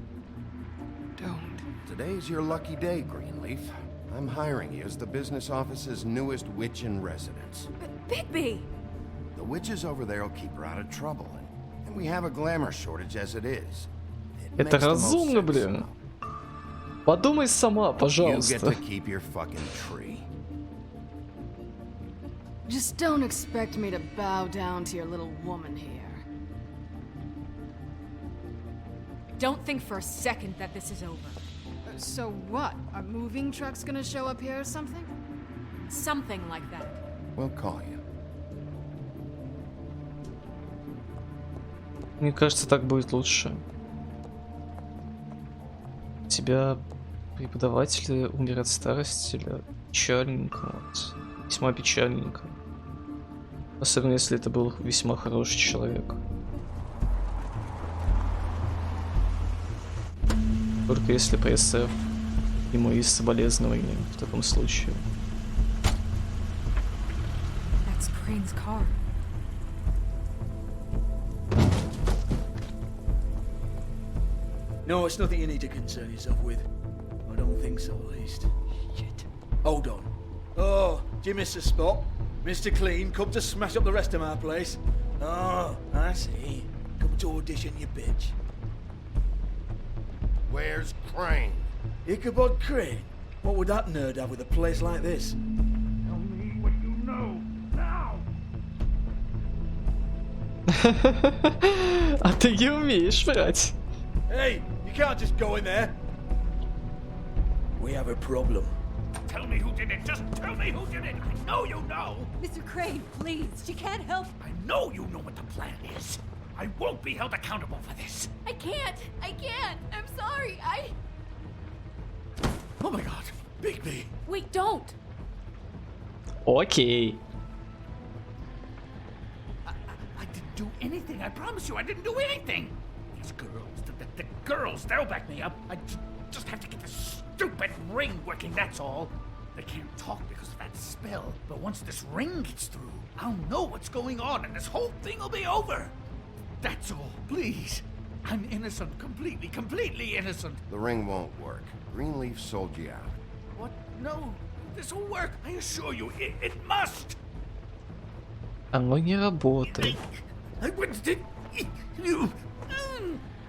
Speaker 18: Don't.
Speaker 7: Today's your lucky day, Greenleaf. I'm hiring you as the business office's newest witch in residence.
Speaker 4: Bigby!
Speaker 7: The witches over there will keep her out of trouble, and we have a glamour shortage as it is.
Speaker 1: Это разумно, блин. Подумай сама, пожалуйста.
Speaker 7: You get to keep your fucking tree.
Speaker 18: Just don't expect me to bow down to your little woman here.
Speaker 4: Don't think for a second that this is over.
Speaker 18: So what? Are moving trucks gonna show up here or something?
Speaker 4: Something like that.
Speaker 7: We'll call you.
Speaker 1: Мне кажется, так будет лучше. У тебя преподаватель умер от старости или печальненько. Вот. Весьма печальненько. Особенно если это был весьма хороший человек. Только если ПСФ и мои соболезнования в таком случае.
Speaker 4: That's Crane's car.
Speaker 19: No, it's nothing you need to concern yourself with. I don't think so, at least. Shit. Hold on. Oh, do you miss a spot? Mr. Clean, come to smash up the rest of my place. Oh, I see. Come to audition, you bitch.
Speaker 7: Where's Crane?
Speaker 19: Ichabod Crane? What would that nerd have with a place like this?
Speaker 15: Tell me what you know, now!
Speaker 1: А ты не умеешь врать.
Speaker 19: Hey, you can't just go in there. We have a problem.
Speaker 3: Tell me who did it. Just tell me who did it. I know you know.
Speaker 5: Mr. Crane, please, she can't help.
Speaker 3: I know you know what the plan is. I won't be held accountable for this.
Speaker 17: I can't. I'm sorry.
Speaker 19: Oh my god, Bigby.
Speaker 4: Wait, don't.
Speaker 1: Окей.
Speaker 3: I didn't do anything. I promise you, I didn't do anything. These girls, the girls, they'll back me up. I just have to get this stupid ring working, that's all. They can't talk because of that spell, but once this ring gets through, I'll know what's going on and this whole thing will be over. That's all, please. I'm innocent, completely innocent.
Speaker 7: The ring won't work. Greenleaf sold you out.
Speaker 3: What? No, this will work. I assure you, it must.
Speaker 1: Оно не работает.
Speaker 3: I wouldn't you.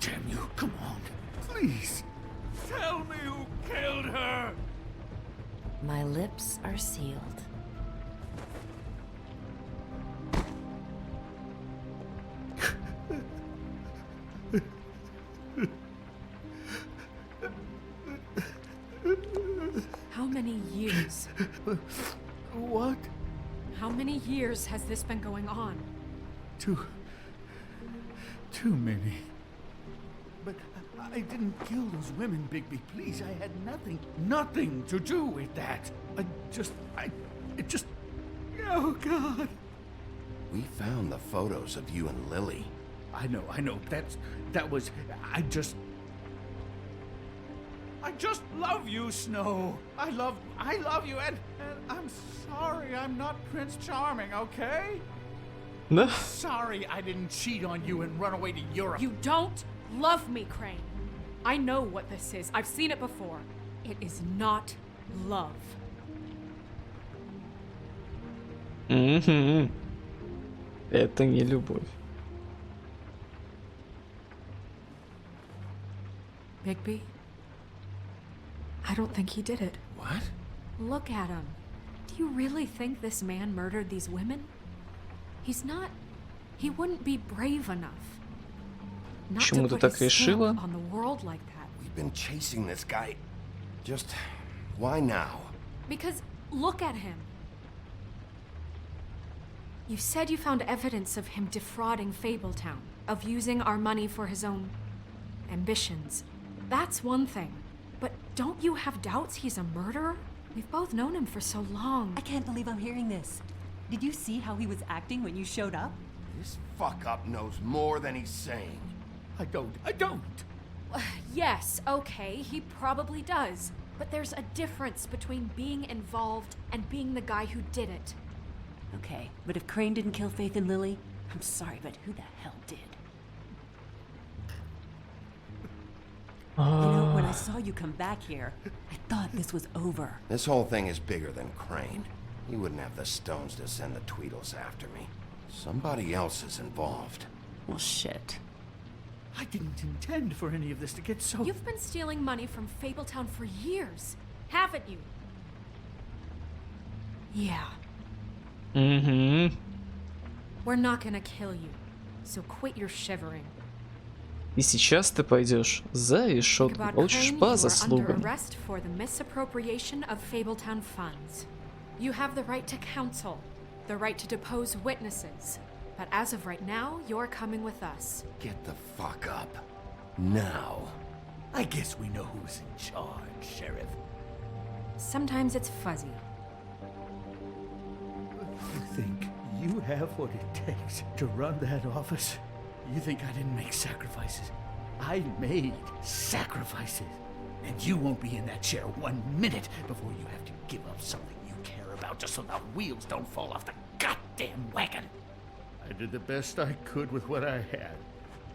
Speaker 3: Damn you, come on, please. Tell me who killed her.
Speaker 8: My lips are sealed.
Speaker 4: How many years?
Speaker 19: What?
Speaker 4: How many years has this been going on?
Speaker 19: Too many. But I didn't kill those women, Bigby. Please, I had nothing to do with that. It just... Oh, God.
Speaker 7: We found the photos of you and Lily.
Speaker 19: I know. That was... I just love you, Snow. I love you, and I'm sorry I'm not Prince Charming, okay?
Speaker 1: No.
Speaker 3: Sorry I didn't cheat on you and run away to Europe.
Speaker 4: You don't love me, Crane. I know what this is. I've seen it before. It is not love.
Speaker 1: Угу. Это не любовь.
Speaker 4: Bigby? I don't think he did it.
Speaker 19: What?
Speaker 4: Look at him. Do you really think this man murdered these women? He's not... He wouldn't be brave enough. Not to
Speaker 1: Почему ты
Speaker 4: put
Speaker 1: так
Speaker 4: his stamp
Speaker 1: решила?
Speaker 4: on the world like that.
Speaker 7: We've been chasing this guy. Just... why now?
Speaker 4: Because look at him. You said you found evidence of him defrauding Fabletown, of using our money for his own ambitions. That's one thing. But don't you have doubts he's a murderer? We've both known him for so long.
Speaker 5: I can't believe I'm hearing this.
Speaker 20: Did you see how he was acting when you showed up?
Speaker 7: This fuck-up knows more than he's saying.
Speaker 19: I don't.
Speaker 4: Yes, okay, he probably does. But there's a difference between being involved and being the guy who did it.
Speaker 20: Okay, but if Crane didn't kill Faith and Lily, I'm sorry, but who the hell did? You know, when I saw you come back here, I thought this was over.
Speaker 7: This whole thing is bigger than Crane. He wouldn't have the stones to send the Tweedles after me. Somebody else is involved.
Speaker 20: Well, shit.
Speaker 19: I didn't intend for any of this to get so...
Speaker 4: You've been stealing money from Fabletown for years, haven't you? Yeah.
Speaker 1: Mm-hmm.
Speaker 4: We're not gonna kill you, so quit your shivering.
Speaker 1: И сейчас ты пойдешь за решетку, получишь по заслугам.
Speaker 4: Under arrest for the misappropriation of Fabletown funds. You have the right to counsel, the right to depose witnesses. But as of right now, you're coming with us.
Speaker 7: Get the fuck up. Now.
Speaker 19: I guess we know who's in charge, Sheriff.
Speaker 4: Sometimes it's fuzzy.
Speaker 19: You think you have what it takes to run that office? You think I didn't make sacrifices? I made sacrifices. And you won't be in that chair 1 minute before you have to give up something you care about just so the wheels don't fall off the goddamn wagon. I did the best I could with what I had.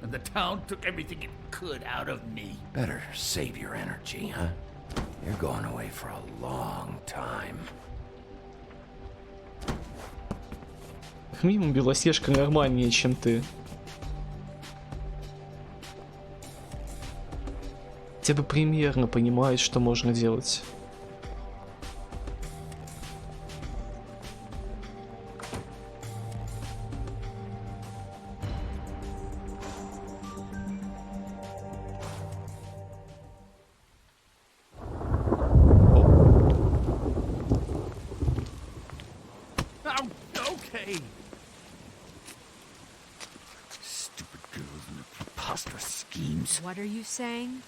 Speaker 19: And the town took everything it could out of me.
Speaker 7: Better save your energy, huh? You're going away for a long time.
Speaker 1: Как минимум, Белоснежка нормальнее, чем ты. Хотя бы примерно понимает, что можно делать.
Speaker 4: What are you saying?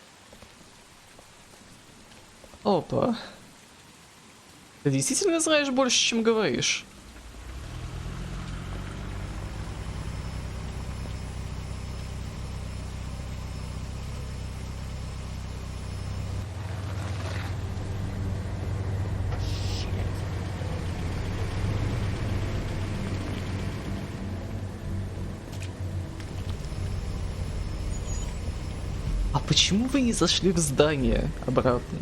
Speaker 1: Опа. Ты действительно знаешь больше, чем говоришь? А почему вы не зашли в здание обратно?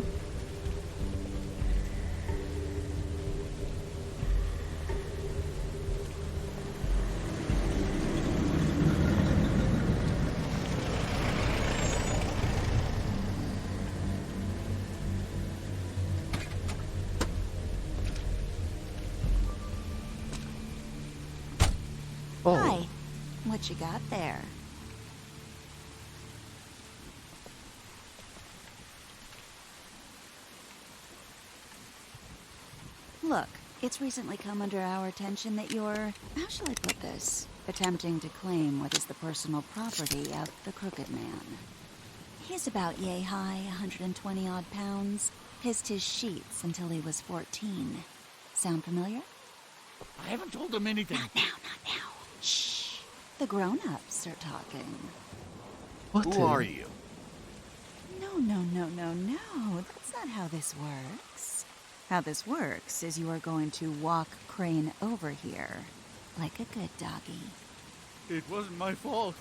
Speaker 17: Hi. What you got there? Look, it's recently come under our attention that you're, how shall I put this, attempting to claim what is the personal property of the Crooked Man. He's about yay high, 120 odd pounds, pissed his sheets until he was 14. Sound familiar?
Speaker 19: I haven't told him anything.
Speaker 17: Not now. Shh. The grown-ups are talking.
Speaker 7: Who are you?
Speaker 17: No. That's not how this works. How this works is you are going to walk Crane over here. Like a good doggy.
Speaker 19: It wasn't my fault.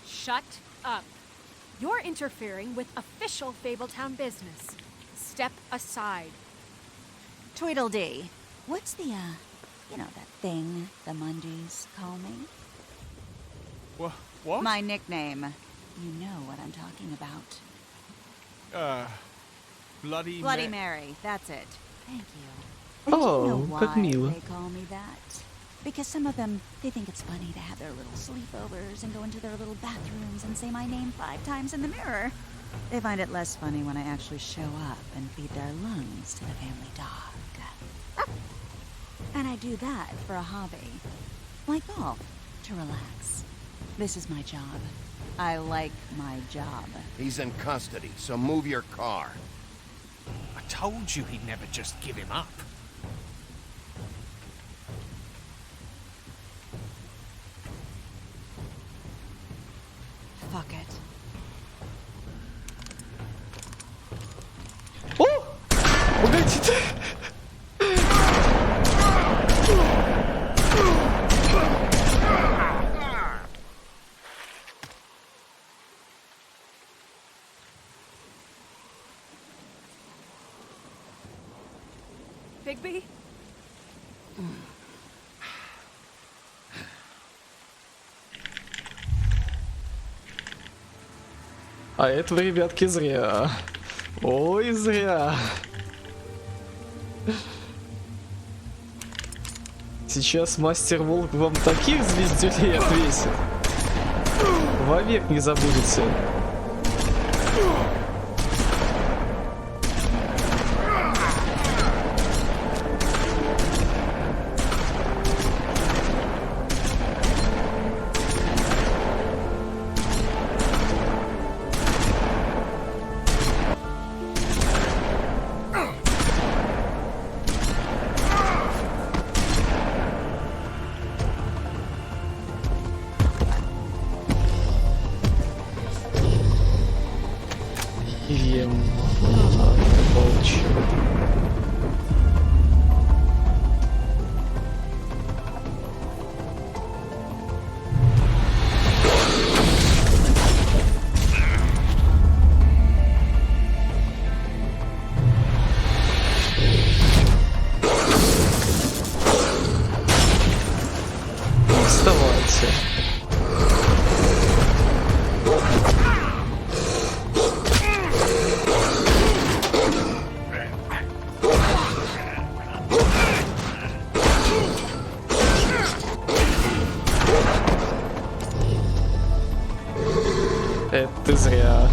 Speaker 4: Shut up. You're interfering with official Fabletown business. Step aside.
Speaker 17: Tweedledee. What's the, you know, that thing the Mundies call me?
Speaker 19: What?
Speaker 17: My nickname. You know what I'm talking about. Bloody Mary, that's it. Thank you. And do you know why they call me that? Because some of them, they think it's funny to have their little sleepovers and go into their little bathrooms and say my name 5 times in the mirror. They find it less funny when I actually show up and feed their lungs to the family dog. And I do that for a hobby. Like golf, to relax. This is my job. I like my job.
Speaker 7: He's in custody, so move your car.
Speaker 3: I told you he'd never just give him up.
Speaker 4: Bigby?
Speaker 1: А этого, ребятки, зря. Ой, зря. Сейчас мастер Волк вам таких звездюлей отвесит. Вовек не забудете. Это зря.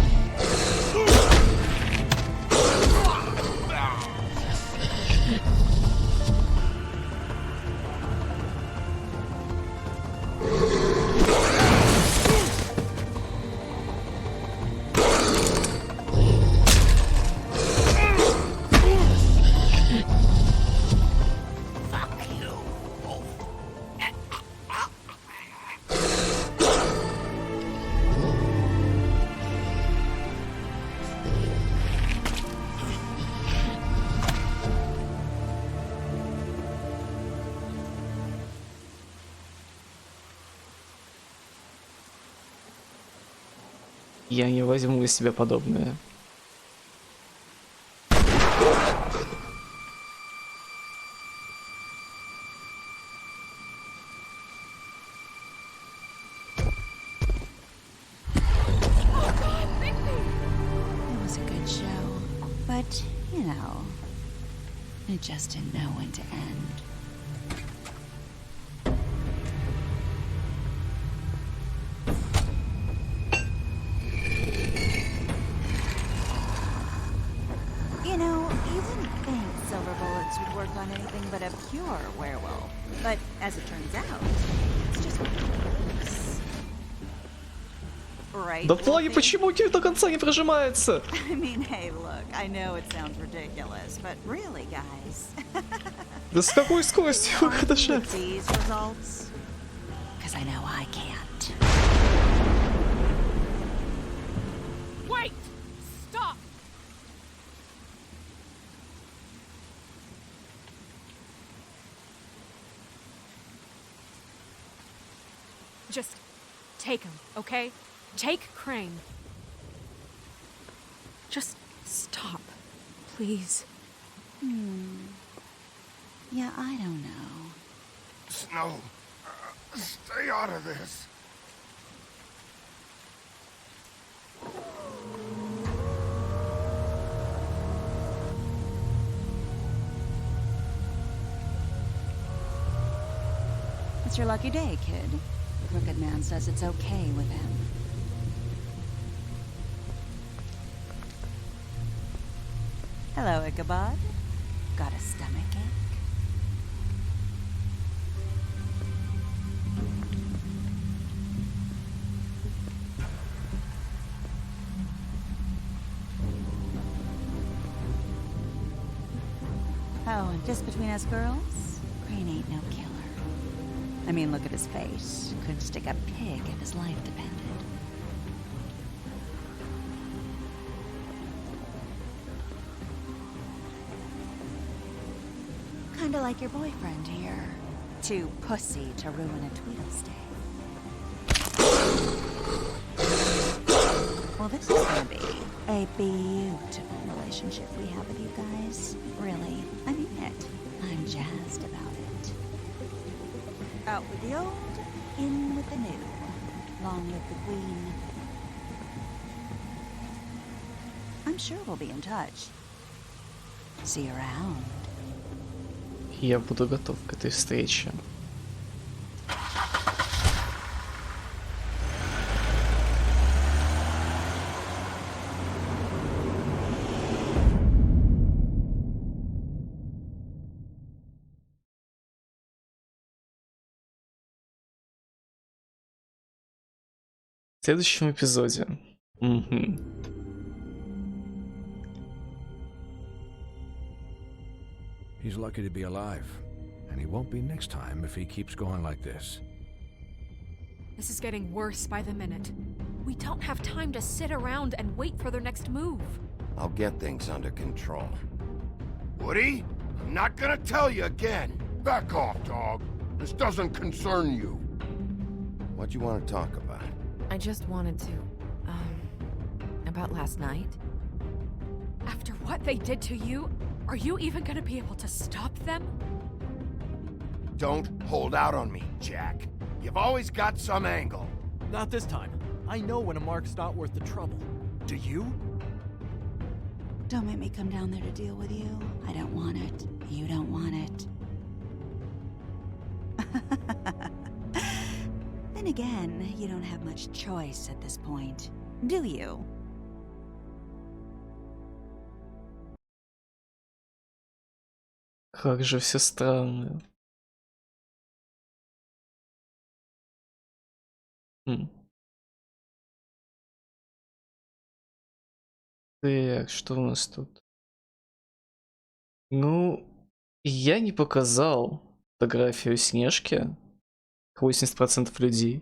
Speaker 1: Я не возьму из себя подобное.
Speaker 17: It was a good show, but, you know, it just didn't know when to end. You know, you wouldn't think silver bullets would work on anything but a pure werewolf. But as it turns out, it's just worse. Right?
Speaker 1: Да флаги почему до конца не прожимается?
Speaker 17: I mean, hey, look, I know it sounds ridiculous, but really, guys.
Speaker 1: Да с какой скоростью выхода шеф?
Speaker 17: These results? Because I know I can't.
Speaker 4: Wait! Stop! Just take him, okay? Take Crane. Just stop, please.
Speaker 17: Yeah, I don't know.
Speaker 15: Snow, stay out of this.
Speaker 17: It's your lucky day, kid. The Crooked Man says it's okay with him. Hello, Ichabod. Got a stomachache? Oh, and just between us girls, Crane ain't no killer. I mean, look at his face. Could stick a pig if his life depended. Kinda like your boyfriend here. Too pussy to ruin a Tweedlestay. Well, this is gonna be a beautiful relationship we have with you guys. Really, I mean it. Out with the old, in with the new. Long live the Queen. I'm sure we'll be in touch. See you around.
Speaker 1: Я буду готов к этой встрече. В следующем эпизоде.
Speaker 11: He's lucky to be alive, and he won't be next time if he keeps going like this.
Speaker 4: This is getting worse by the minute. We don't have time to sit around and wait for their next move.
Speaker 7: I'll get things under control. Woody, I'm not gonna tell you again.
Speaker 15: Back off, dog. This doesn't concern you.
Speaker 7: What you want to talk about?
Speaker 8: I just wanted to, about last night.
Speaker 4: After what they did to you, are you even gonna be able to stop them?
Speaker 7: Don't hold out on me, Jack. You've always got some angle.
Speaker 6: Not this time. I know when a mark's not worth the trouble. Do you?
Speaker 17: Don't make me come down there to deal with you. I don't want it. You don't want it. Then again, you don't have much choice at this point, do you?
Speaker 1: Как же все странно. Так, что у нас тут? Ну, я не показал фотографию Снежки. 80% людей.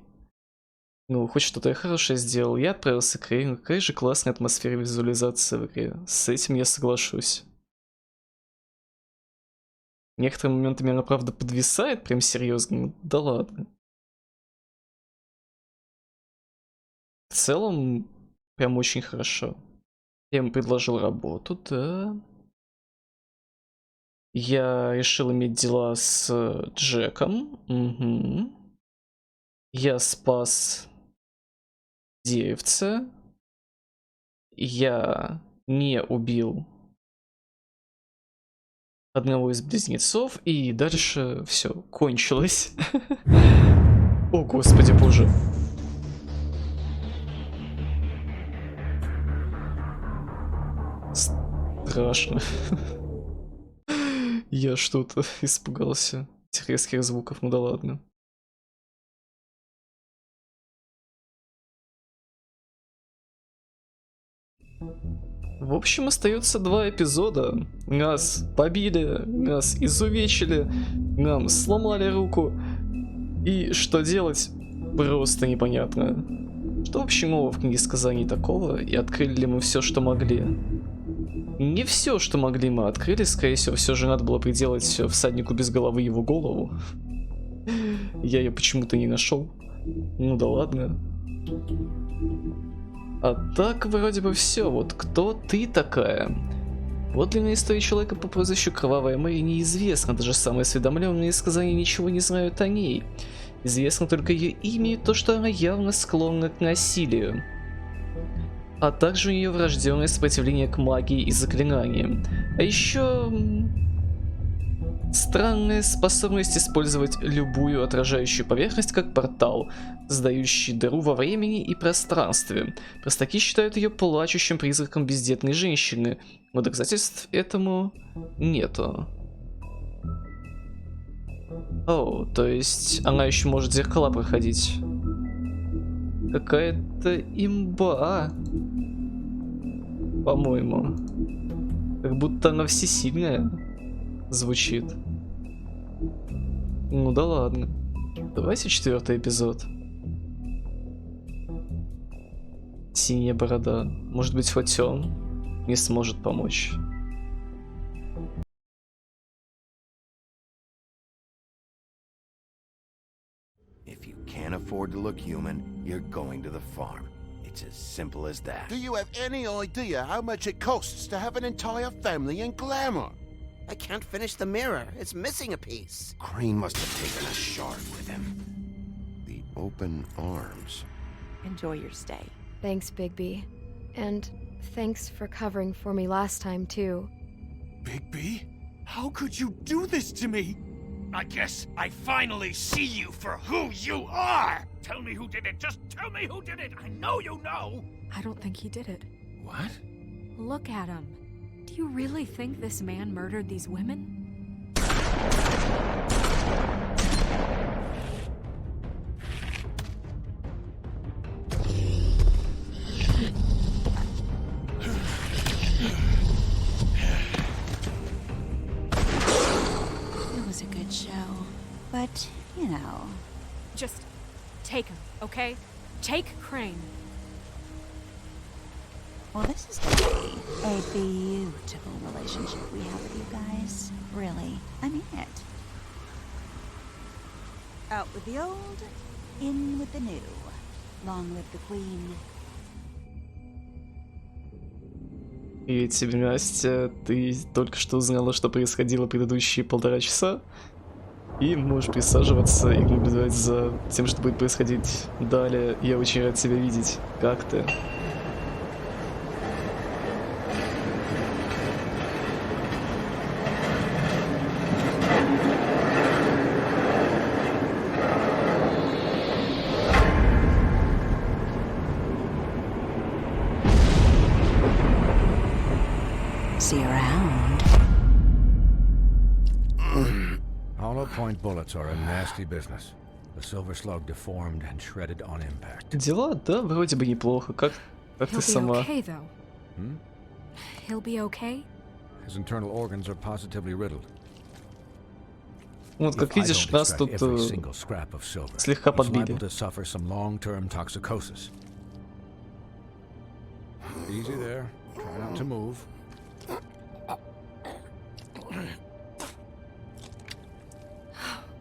Speaker 1: Ну, хоть что-то я хорошее сделал. Я отправился к Рейну. Какая же классная атмосфера визуализации в игре. С этим я соглашусь. Некоторые моменты она, правда, подвисает прям серьезно. Да ладно. В целом, прям очень хорошо. Я ему предложил работу, да. Я решил иметь дела с Джеком. Угу. Я спас деревце. Я не убил одного из близнецов. И дальше все кончилось. О, господи боже. Страшно. Я что-то испугался этих резких звуков, ну да ладно. В общем, остается 2 эпизода. Нас побили, нас изувечили, нам сломали руку. И что делать, просто непонятно. Что вообще нового в книге сказаний такого? И открыли ли мы все, что могли? Не все, что могли, мы открыли. Скорее всего, все же надо было приделать всаднику без головы его голову. Я ее почему-то не нашел. Ну да ладно. А так вроде бы все. Вот кто ты такая? Подлинная история человека по прозвищу Кровавая Мэри неизвестна. Даже самые осведомленные сказания ничего не знают о ней. Известно только ее имя и то, что она явно склонна к насилию. А также у нее врожденное сопротивление к магии и заклинаниям. А еще странная способность использовать любую отражающую поверхность как портал, создающий дыру во времени и пространстве. Простаки считают ее плачущим призраком бездетной женщины, но доказательств этому нету. О, то есть она еще может зеркала проходить. Какая-то имба. По-моему. Как будто она всесильная звучит. Ну да ладно. Давайте 4-й эпизод. Синяя борода. Может быть, хоть он не сможет помочь.
Speaker 7: If you can't afford to look human, you're going to the farm. It's as simple as that.
Speaker 15: Do you have any idea how much it costs to have an entire family in glamour?
Speaker 12: I can't finish the mirror. It's missing a piece.
Speaker 7: Crane must have taken a shard with him. The open arms.
Speaker 8: Enjoy your stay.
Speaker 21: Thanks, Bigby. And thanks for covering for me last time, too.
Speaker 3: Bigby? How could you do this to me? I guess I finally see you for who you are! Tell me who did it! Just tell me who did it! I know you know!
Speaker 4: I don't think he did it.
Speaker 3: What?
Speaker 4: Look at him. Do you really think this man murdered these women?
Speaker 17: It was a good show, but, you know.
Speaker 4: Just take him, okay? Take Crane.
Speaker 17: Well, this is gonna be a beautiful relationship we have with you guys. Really, I mean it. Out with the old, in with the new. Long live the queen.
Speaker 1: И тебе, Настя, ты только что узнала, что происходило предыдущие 1,5 часа. И можешь присаживаться и наблюдать за тем, что будет происходить далее. Я очень рад тебя видеть. Как ты?
Speaker 17: See you around.
Speaker 11: Hollow point bullets are a nasty business. The silver slug deformed and shredded on impact.
Speaker 1: Дела, да, вроде бы неплохо. Как ты сама?
Speaker 4: Okay, though. He'll be okay?
Speaker 11: His internal organs are positively riddled.
Speaker 1: Вот, как видишь, нас тут слегка подбили.
Speaker 11: Easy there. Try not to move.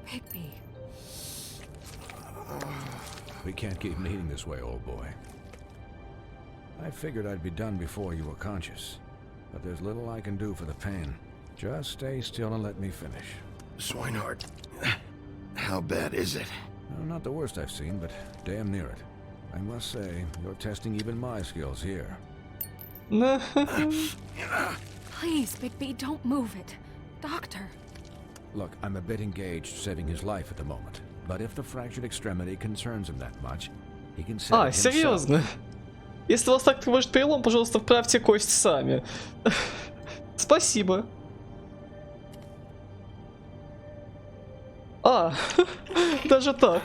Speaker 4: Bigby.
Speaker 11: We can't keep bleeding this way, old boy. I figured I'd be done before you were conscious, but there's little I can do for the pain. Just stay still and let me finish.
Speaker 7: Swinehart, how bad is it?
Speaker 11: No, not the worst I've seen, but damn near it. I must say, you're testing even my skills here.
Speaker 4: Please, Bigby, don't move it. Doctor.
Speaker 11: Look, I'm a bit engaged saving his life at the moment, but if the fractured extremity concerns him that much, he can say it himself.
Speaker 1: Серьезно? Если вас так тревожит перелом, пожалуйста, вправьте кость сами. Спасибо. Даже так.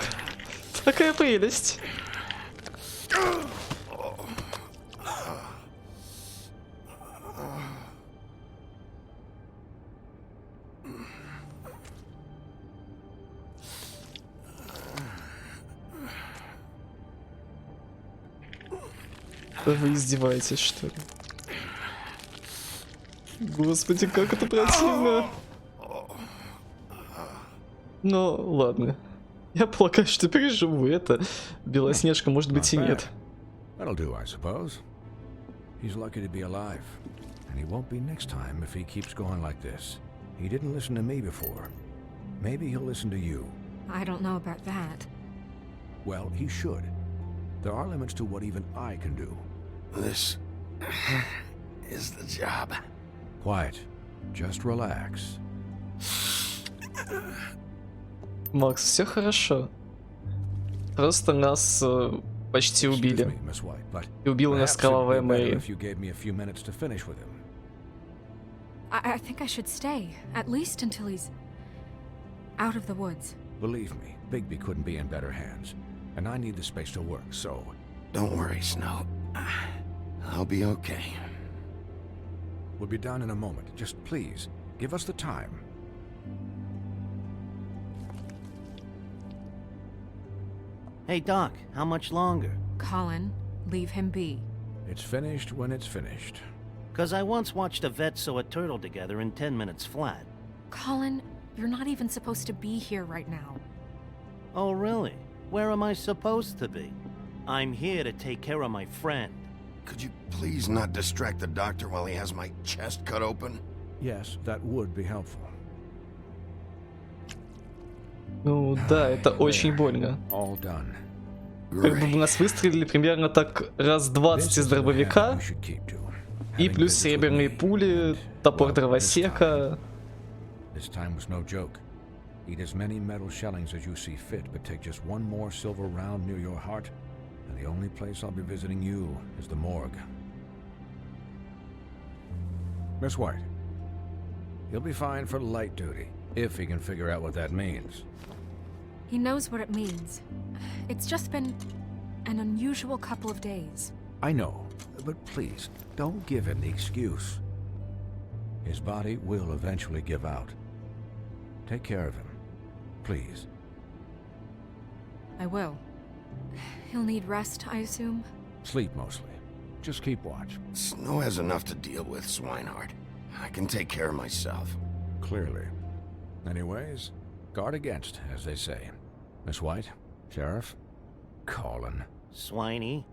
Speaker 1: Такая прелесть. Вы издеваетесь, что ли? Господи, как это противно. Но ладно. Я полагаю, что переживу это. Белоснежка, может быть, и нет.
Speaker 11: That'll do, I suppose. He's lucky to be alive, and he won't be next time if he keeps going like this. He didn't listen to me before. Maybe he'll listen to you.
Speaker 4: I don't know about that.
Speaker 11: Well, he should. There are limits to what even I can do.
Speaker 7: This is the job.
Speaker 11: Quiet. Just relax.
Speaker 1: Макс, все хорошо. Просто нас почти убили. И убила нас кровавая Мэри.
Speaker 4: I think I should stay, at least until he's out of the woods.
Speaker 11: Believe me, Bigby couldn't be in better hands, and I need the space to work, so...
Speaker 7: Don't worry, Snow. I'll be okay.
Speaker 11: We'll be down in a moment. Just please, give us the time.
Speaker 22: Hey, Doc, how much longer?
Speaker 4: Colin, leave him be.
Speaker 11: It's finished when it's finished.
Speaker 22: 'Cause I once watched a vet sew a turtle together in 10 minutes flat.
Speaker 4: Colin, you're not even supposed to be here right now.
Speaker 22: Oh, really? Where am I supposed to be? I'm here to take care of my friend.
Speaker 7: Could you please not distract the doctor while he has my chest cut open?
Speaker 11: Yes, that would be helpful.
Speaker 1: Ну да, это очень больно.
Speaker 11: All done.
Speaker 1: Как бы в нас выстрелили примерно так раз 20 из дробовика, и плюс серебряные пули, топор дровосека.
Speaker 11: This time was no joke. Eat as many metal shellings as you see fit, but take just one more silver round near your heart, and the only place I'll be visiting you is the morgue. Miss White, he'll be fine for light duty, if he can figure out what that means.
Speaker 4: He knows what it means. It's just been an unusual couple of days.
Speaker 11: I know, but please, don't give him the excuse. His body will eventually give out. Take care of him, please.
Speaker 4: I will. He'll need rest, I assume?
Speaker 11: Sleep mostly. Just keep watch.
Speaker 7: Snow has enough to deal with, Swinehart. I can take care of myself.
Speaker 11: Clearly. Anyways, guard against, as they say. Miss White, Sheriff, Colin.
Speaker 22: Swiney.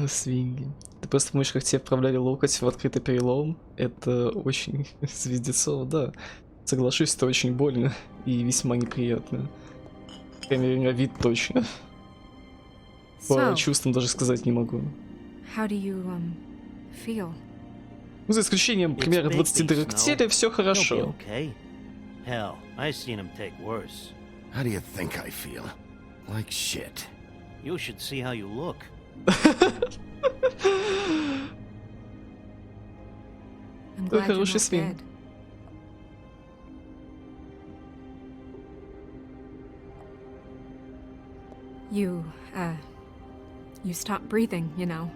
Speaker 1: Свиньи. Ты просто помнишь, как тебе вправляли локоть в открытый перелом? Это очень звездецово, да. Соглашусь, это очень больно и весьма неприятно. По крайней мере, на вид точно. По чувствам даже сказать не могу.
Speaker 4: How do you, feel?
Speaker 1: Ну, за исключением примерно 20 дырок в теле, все хорошо.
Speaker 22: Hell, I've seen him take worse.
Speaker 7: How do you think I feel? Like shit.
Speaker 22: You should see how you look.
Speaker 4: I'm glad you're not dead. You stopped breathing, you know,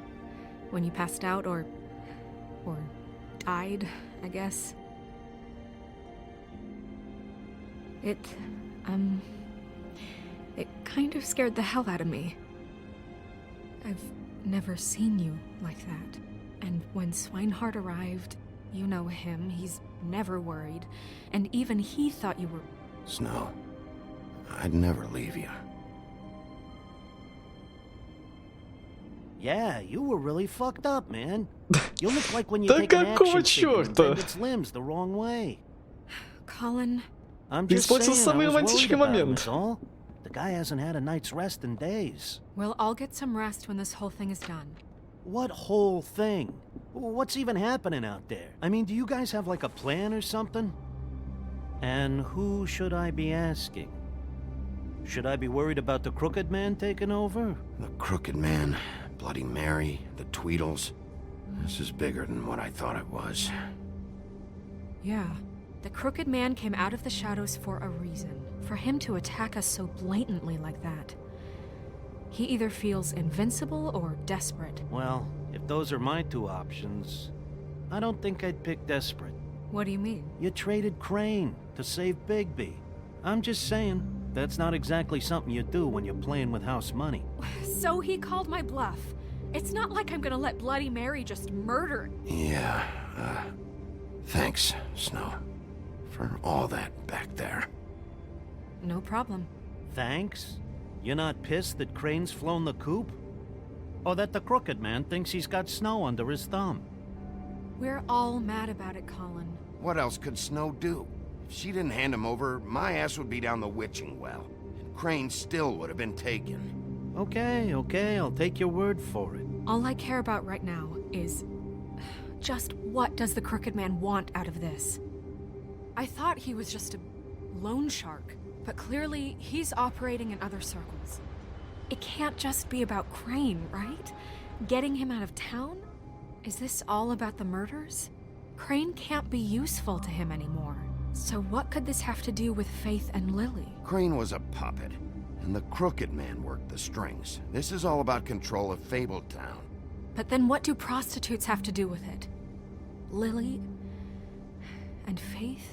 Speaker 4: when you passed out or died, I guess. It kind of scared the hell out of me. I've never seen you like that. And when Swinehart arrived, you know him, he's never worried. And even he thought you were...
Speaker 7: Snow, I'd never leave you.
Speaker 22: Yeah, you were really fucked up, man. You look like when you take an action figure and bend its limbs the wrong way.
Speaker 4: Colin...
Speaker 22: I'm just saying, I was worried about him, that's all. The guy hasn't had a night's rest in days.
Speaker 4: Well, I'll get some rest when this whole thing is done.
Speaker 22: What whole thing? What's even happening out there? I mean, do you guys have like a plan or something? And who should I be asking? Should I be worried about the Crooked Man taking over?
Speaker 7: The Crooked Man, Bloody Mary, the Tweedles. This is bigger than what I thought it was.
Speaker 4: Yeah. The Crooked Man came out of the shadows for a reason. For him to attack us so blatantly like that. He either feels invincible or desperate.
Speaker 22: Well, if those are my two options, I don't think I'd pick desperate.
Speaker 4: What do you mean?
Speaker 22: You traded Crane to save Bigby. I'm just saying, that's not exactly something you do when you're playing with house money.
Speaker 4: So he called my bluff. It's not like I'm gonna let Bloody Mary just murder...
Speaker 7: Yeah, thanks, Snow. For all that back there.
Speaker 4: No problem.
Speaker 22: Thanks? You're not pissed that Crane's flown the coop? Or that the Crooked Man thinks he's got Snow under his thumb?
Speaker 4: We're all mad about it, Colin.
Speaker 7: What else could Snow do? If she didn't hand him over, my ass would be down the witching well. And Crane still would have been taken.
Speaker 22: Okay, I'll take your word for it.
Speaker 4: All I care about right now is... just what does the Crooked Man want out of this? I thought he was just a loan shark, but clearly he's operating in other circles. It can't just be about Crane, right? Getting him out of town? Is this all about the murders? Crane can't be useful to him anymore. So what could this have to do with Faith and Lily?
Speaker 7: Crane was a puppet, and the Crooked Man worked the strings. This is all about control of Fabletown.
Speaker 4: But then what do prostitutes have to do with it? Lily? And Faith?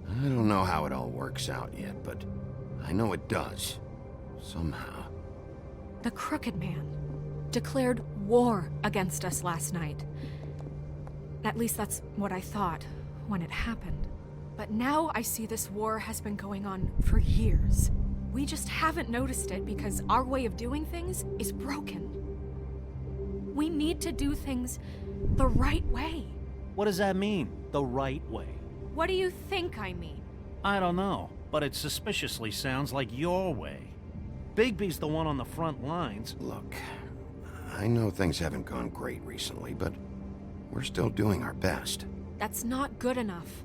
Speaker 7: I don't know how it all works out yet, but I know it does. Somehow.
Speaker 4: The Crooked Man declared war against us last night. At least that's what I thought when it happened. But now I see this war has been going on for years. We just haven't noticed it because our way of doing things is broken. We need to do things the right way.
Speaker 22: What does that mean, the right way?
Speaker 4: What do you think I mean?
Speaker 22: I don't know, but it suspiciously sounds like your way. Bigby's the one on the front lines.
Speaker 7: Look, I know things haven't gone great recently, but we're still doing our best.
Speaker 4: That's not good enough.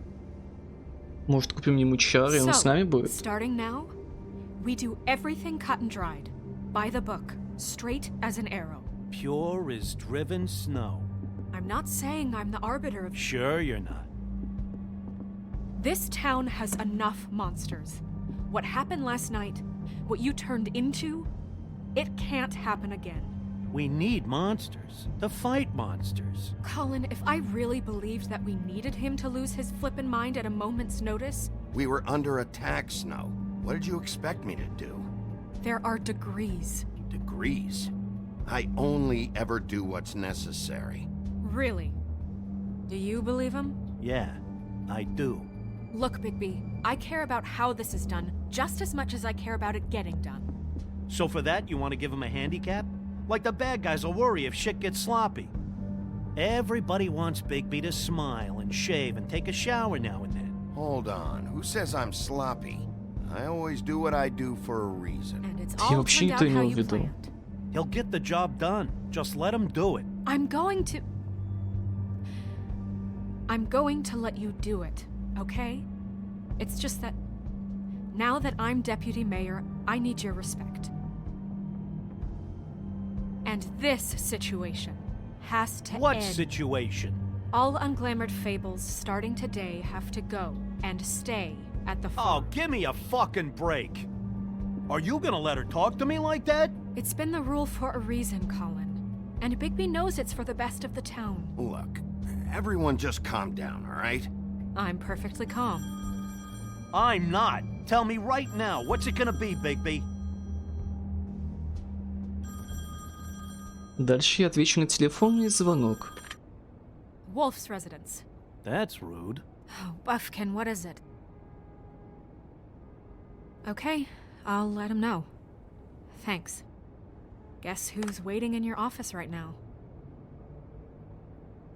Speaker 1: Может, купим ему чары, и он с нами будет?
Speaker 4: Starting now, we do everything cut and dried, by the book, straight as an arrow.
Speaker 22: Pure as driven snow.
Speaker 4: I'm not saying I'm the arbiter of...
Speaker 22: Sure you're not.
Speaker 4: This town has enough monsters. What happened last night, what you turned into, it can't happen again.
Speaker 22: We need monsters to fight monsters.
Speaker 4: Colin, if I really believed that we needed him to lose his flippin' mind at a moment's notice...
Speaker 7: We were under attack, Snow. What did you expect me to do?
Speaker 4: There are degrees.
Speaker 7: Degrees? I only ever do what's necessary.
Speaker 4: Really? Do you believe him?
Speaker 22: Yeah, I do.
Speaker 4: Look, Bigby, I care about how this is done just as much as I care about it getting done.
Speaker 22: So for that, you want to give him a handicap? Like the bad guys will worry if shit gets sloppy. Everybody wants Bigby to smile and shave and take a shower now and then.
Speaker 7: Hold on, who says I'm sloppy? I always do what I do for a reason.
Speaker 4: And it's all turned out how you planned.
Speaker 22: He'll get the job done. Just let him do it.
Speaker 4: I'm going to let you do it, okay? It's just that now that I'm deputy mayor, I need your respect. And this situation has to end.
Speaker 22: What situation?
Speaker 4: All unglamored fables starting today have to go and stay at the farm.
Speaker 22: Oh, give me a fucking break. Are you gonna let her talk to me like that?
Speaker 4: It's been the rule for a reason, Colin. And Bigby knows it's for the best of the town.
Speaker 7: Look, everyone just calm down, all right?
Speaker 4: I'm perfectly calm.
Speaker 22: I'm not. Tell me right now, what's it gonna be, Bigby?
Speaker 1: Дальше я отвечу на телефонный звонок.
Speaker 4: Wolf's residence.
Speaker 22: That's rude.
Speaker 4: Oh, Buffkin, what is it? Okay, I'll let him know. Thanks. Guess who's waiting in your office right now?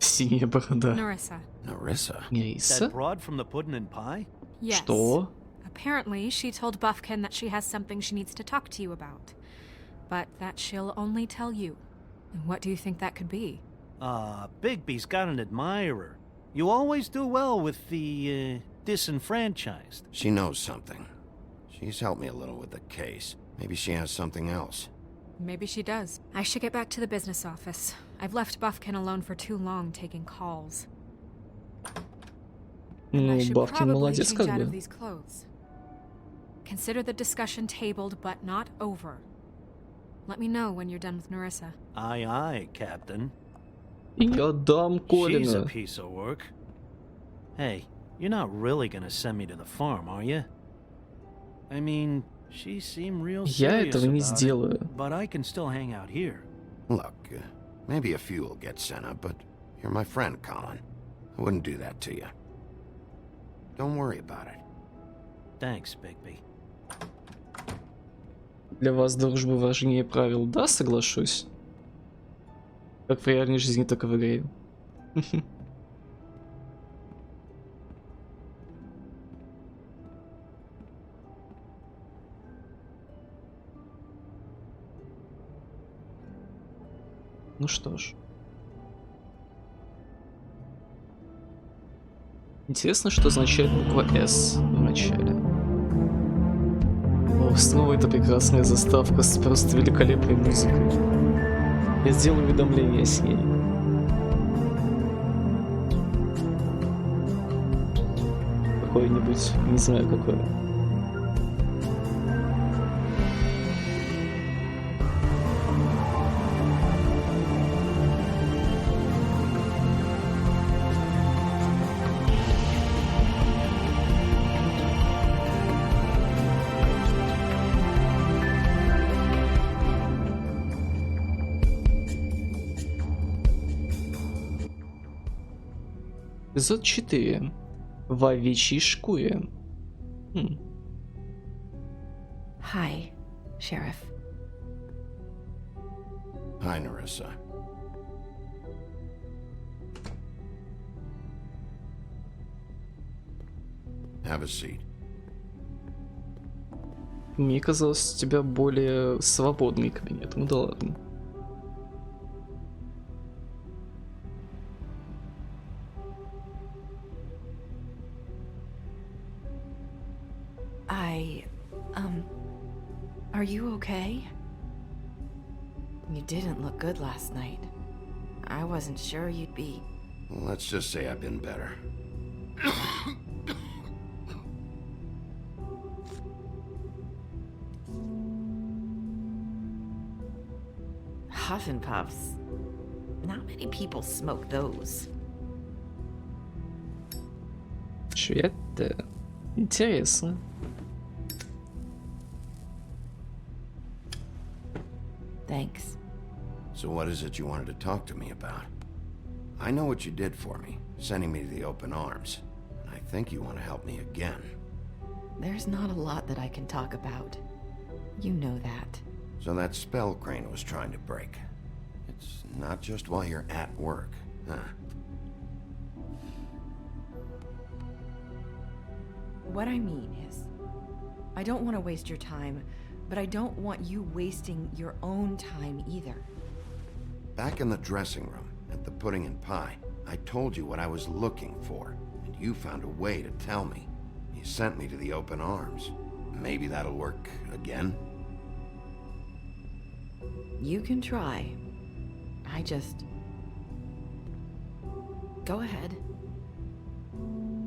Speaker 1: Синяя борода.
Speaker 4: Nerissa.
Speaker 7: Nerissa?
Speaker 22: That broad from the pudding and pie?
Speaker 4: Yes.
Speaker 1: Что?
Speaker 4: Apparently, she told Buffkin that she has something she needs to talk to you about. But that she'll only tell you. And what do you think that could be?
Speaker 22: Bigby's got an admirer. You always do well with the, disenfranchised.
Speaker 7: She knows something. She's helped me a little with the case. Maybe she has something else.
Speaker 4: Maybe she does. I should get back to the business office. I've left Buffkin alone for too long taking calls. And I should probably change out of these clothes. Consider the discussion tabled, but not over. Let me know when you're done with Nerissa.
Speaker 22: Aye, aye, Captain.
Speaker 1: Я дам
Speaker 22: She's a
Speaker 1: Колина.
Speaker 22: piece of work. Hey, you're not really gonna send me to the farm, are you? I mean, she seemed real
Speaker 1: Я
Speaker 22: serious
Speaker 1: этого не
Speaker 22: about it,
Speaker 1: сделаю.
Speaker 22: but I can still hang out here.
Speaker 7: Look, maybe a few will get sent up, but you're my friend, Colin. I wouldn't do that to you. Don't worry about it.
Speaker 22: Thanks, Bigby.
Speaker 1: Для вас дружба важнее правил. Да, соглашусь. Как в реальной жизни, так и в игре. Ну что ж. Интересно, что означает буква «С» в начале. О, снова эта прекрасная заставка с просто великолепной музыкой. Я сделаю уведомление с ней. Какое-нибудь, не знаю какое. Эпизод 4. В овечьей шкуре.
Speaker 8: Hi, Sheriff.
Speaker 7: Hi, Nerissa. Have a seat.
Speaker 1: Мне казалось, у тебя более свободный кабинет. Ну да ладно.
Speaker 8: Are you okay? You didn't look good last night. I wasn't sure you'd be...
Speaker 7: Let's just say I've been better.
Speaker 8: Huff and puffs. Not many people smoke those.
Speaker 1: Чё это? Интересно.
Speaker 8: Thanks.
Speaker 7: So what is it you wanted to talk to me about? I know what you did for me, sending me to the open arms. And I think you want to help me again.
Speaker 8: There's not a lot that I can talk about. You know that.
Speaker 7: So that spell Crane was trying to break. It's not just while you're at work, huh?
Speaker 8: What I mean is, I don't want to waste your time, but I don't want you wasting your own time either.
Speaker 7: Back in the dressing room, at the pudding and pie, I told you what I was looking for, and you found a way to tell me. You sent me to the open arms. Maybe that'll work again?
Speaker 8: You can try. I just... Go ahead.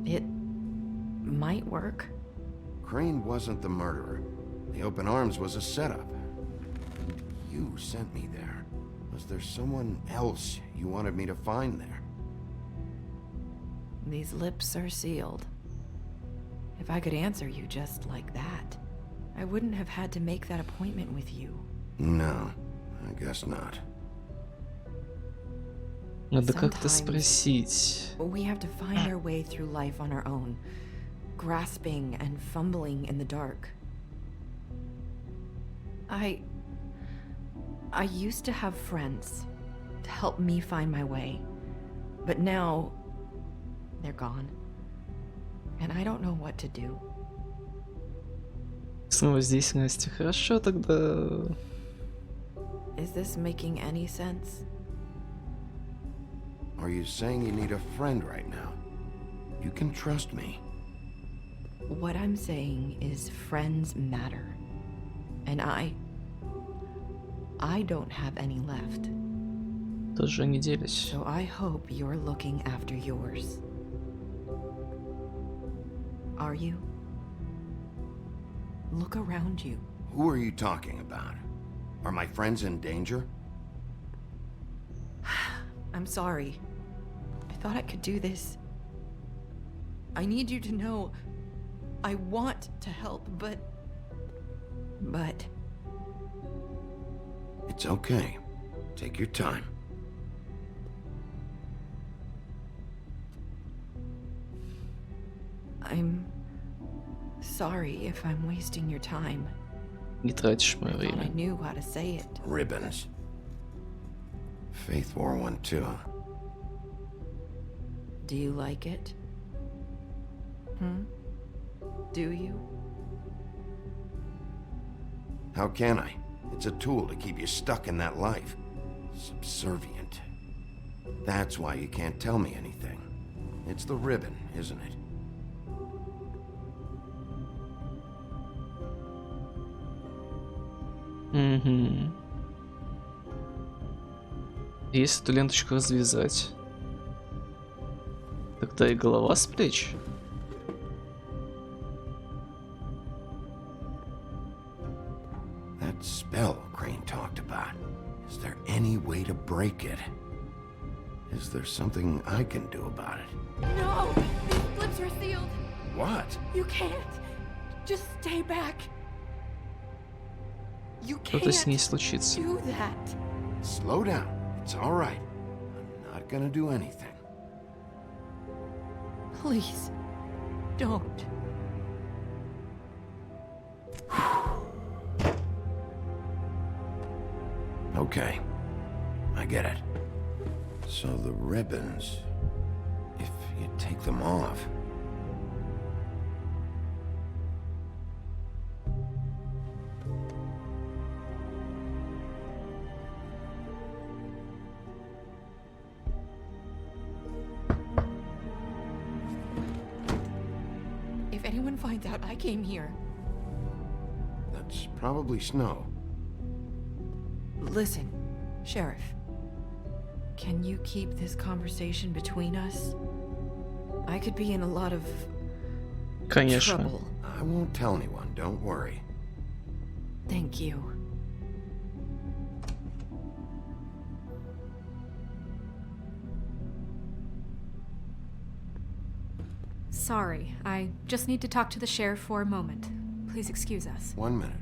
Speaker 8: It might work.
Speaker 7: Crane wasn't the murderer. The open arms was a setup. You sent me there. Was there someone else you wanted me to find there?
Speaker 8: These lips are sealed. If I could answer you just like that, I wouldn't have had to make that appointment with you.
Speaker 7: No, I guess not.
Speaker 1: Надо как-то спросить.
Speaker 8: We have to find our way through life on our own, grasping and fumbling in the dark. I used to have friends to help me find my way, but now they're gone, and I don't know what to do.
Speaker 1: Снова здесь, Настя. Хорошо, тогда...
Speaker 8: Is this making any sense?
Speaker 7: Are you saying you need a friend right now? You can trust me.
Speaker 8: What I'm saying is friends matter. And I don't have any left.
Speaker 1: Тоже не делись.
Speaker 8: So I hope you're looking after yours. Are you? Look around you.
Speaker 7: Who are you talking about? Are my friends in danger?
Speaker 8: I'm sorry. I thought I could do this. I need you to know I want to help, but...
Speaker 7: It's okay. Take your time.
Speaker 8: I'm sorry if I'm wasting your time.
Speaker 1: Не тратишь мое
Speaker 8: I
Speaker 1: время.
Speaker 8: knew how to say it.
Speaker 7: Ribbons. Faith wore one too.
Speaker 8: Do you like it? Do you?
Speaker 7: How can I? It's a tool to keep you stuck in that life. Subservient. That's why you can't tell me anything. It's the ribbon, isn't it?
Speaker 1: Угу. Если эту ленточку развязать, тогда и голова с плеч.
Speaker 7: That spell Crane talked about. Is there any way to break it? Is there something I can do about it?
Speaker 18: No! These lips are sealed!
Speaker 7: What?
Speaker 18: You can't! Just stay back! You
Speaker 1: Что-то с ней
Speaker 18: can't
Speaker 1: случится.
Speaker 18: do that!
Speaker 7: Slow down. It's all right. I'm not gonna do anything.
Speaker 18: Please, don't.
Speaker 7: Okay. I get it. So the ribbons, if you take them off,
Speaker 8: If anyone finds out I came here...
Speaker 7: That's probably Snow.
Speaker 8: Listen, Sheriff. Can you keep this conversation between us? I could be in a lot of trouble.
Speaker 7: I won't tell anyone, don't worry.
Speaker 8: Thank you.
Speaker 4: Sorry, I just need to talk to the sheriff for a moment. Please excuse us.
Speaker 7: 1 minute.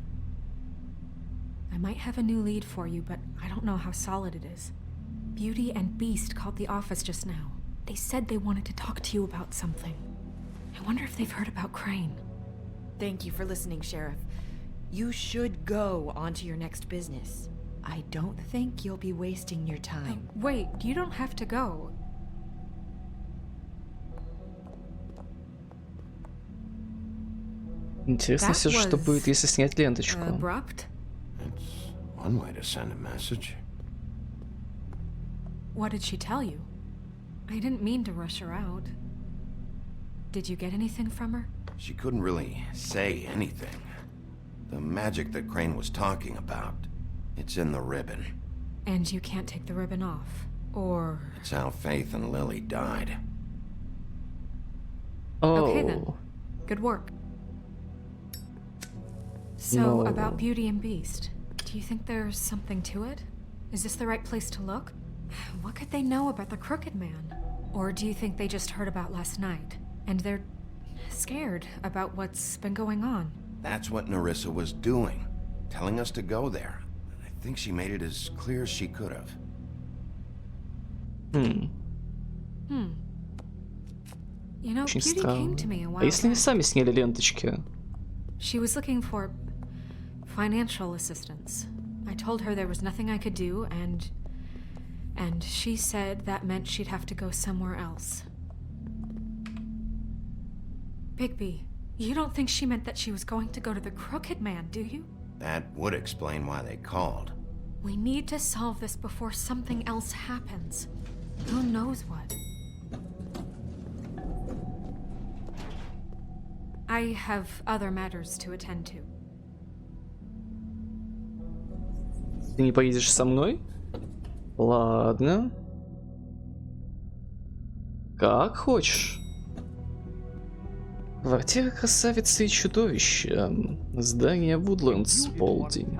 Speaker 4: I might have a new lead for you, but I don't know how solid it is. Beauty and Beast called the office just now. They said they wanted to talk to you about something. I wonder if they've heard about Crane.
Speaker 8: Thank you for listening, Sheriff. You should go on to your next business. I don't think you'll be wasting your time.
Speaker 4: Wait, you don't have to go.
Speaker 1: Интересно все же, что будет, если снять ленточку.
Speaker 4: Abrupt?
Speaker 7: It's one way to send a message.
Speaker 4: What did she tell you? I didn't mean to rush her out. Did you get anything from her?
Speaker 7: She couldn't really say anything. The magic that Crane was talking about, it's in the ribbon.
Speaker 4: And you can't take the ribbon off, or...
Speaker 7: It's how Faith and Lily died.
Speaker 1: Oh.
Speaker 4: Okay then. Good work. So, about Beauty and Beast, do you think there's something to it? Is this the right place to look? What could they know about the Crooked Man? Or do you think they just heard about last night, and they're scared about what's been going on?
Speaker 7: That's what Nerissa was doing, telling us to go there. I think she made it as clear as she could have.
Speaker 4: You know,
Speaker 1: Очень
Speaker 4: Beauty came to me a
Speaker 1: странно.
Speaker 4: while
Speaker 1: А если они
Speaker 4: back.
Speaker 1: сами сняли ленточки?
Speaker 4: She was looking for financial assistance. I told her there was nothing I could do, and she said that meant she'd have to go somewhere else. Bigby, you don't think she meant that she was going to go to the Crooked Man, do you?
Speaker 7: That would explain why they called.
Speaker 4: We need to solve this before something else happens. Who knows what? I have other matters to attend to.
Speaker 1: Ты не поедешь со мной? Ладно. Как хочешь. Квартира красавицы и чудовища. Здание Вудлендс, полдень.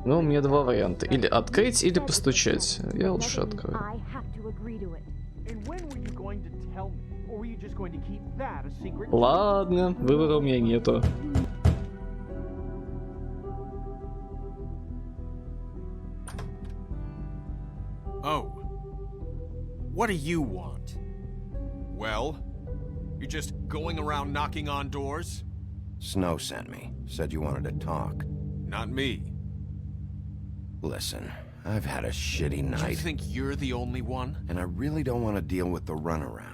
Speaker 1: Ну, у меня два варианта. Или открыть, или постучать. Я лучше открою. Ладно, выбора у меня нету.
Speaker 16: Oh. What do you want? Well, you're just going around knocking on doors?
Speaker 7: Snow sent me. Said you wanted to talk.
Speaker 16: Not me.
Speaker 7: Listen, I've had a shitty night.
Speaker 16: You think you're the only one?
Speaker 7: And I really don't want to deal with the runaround.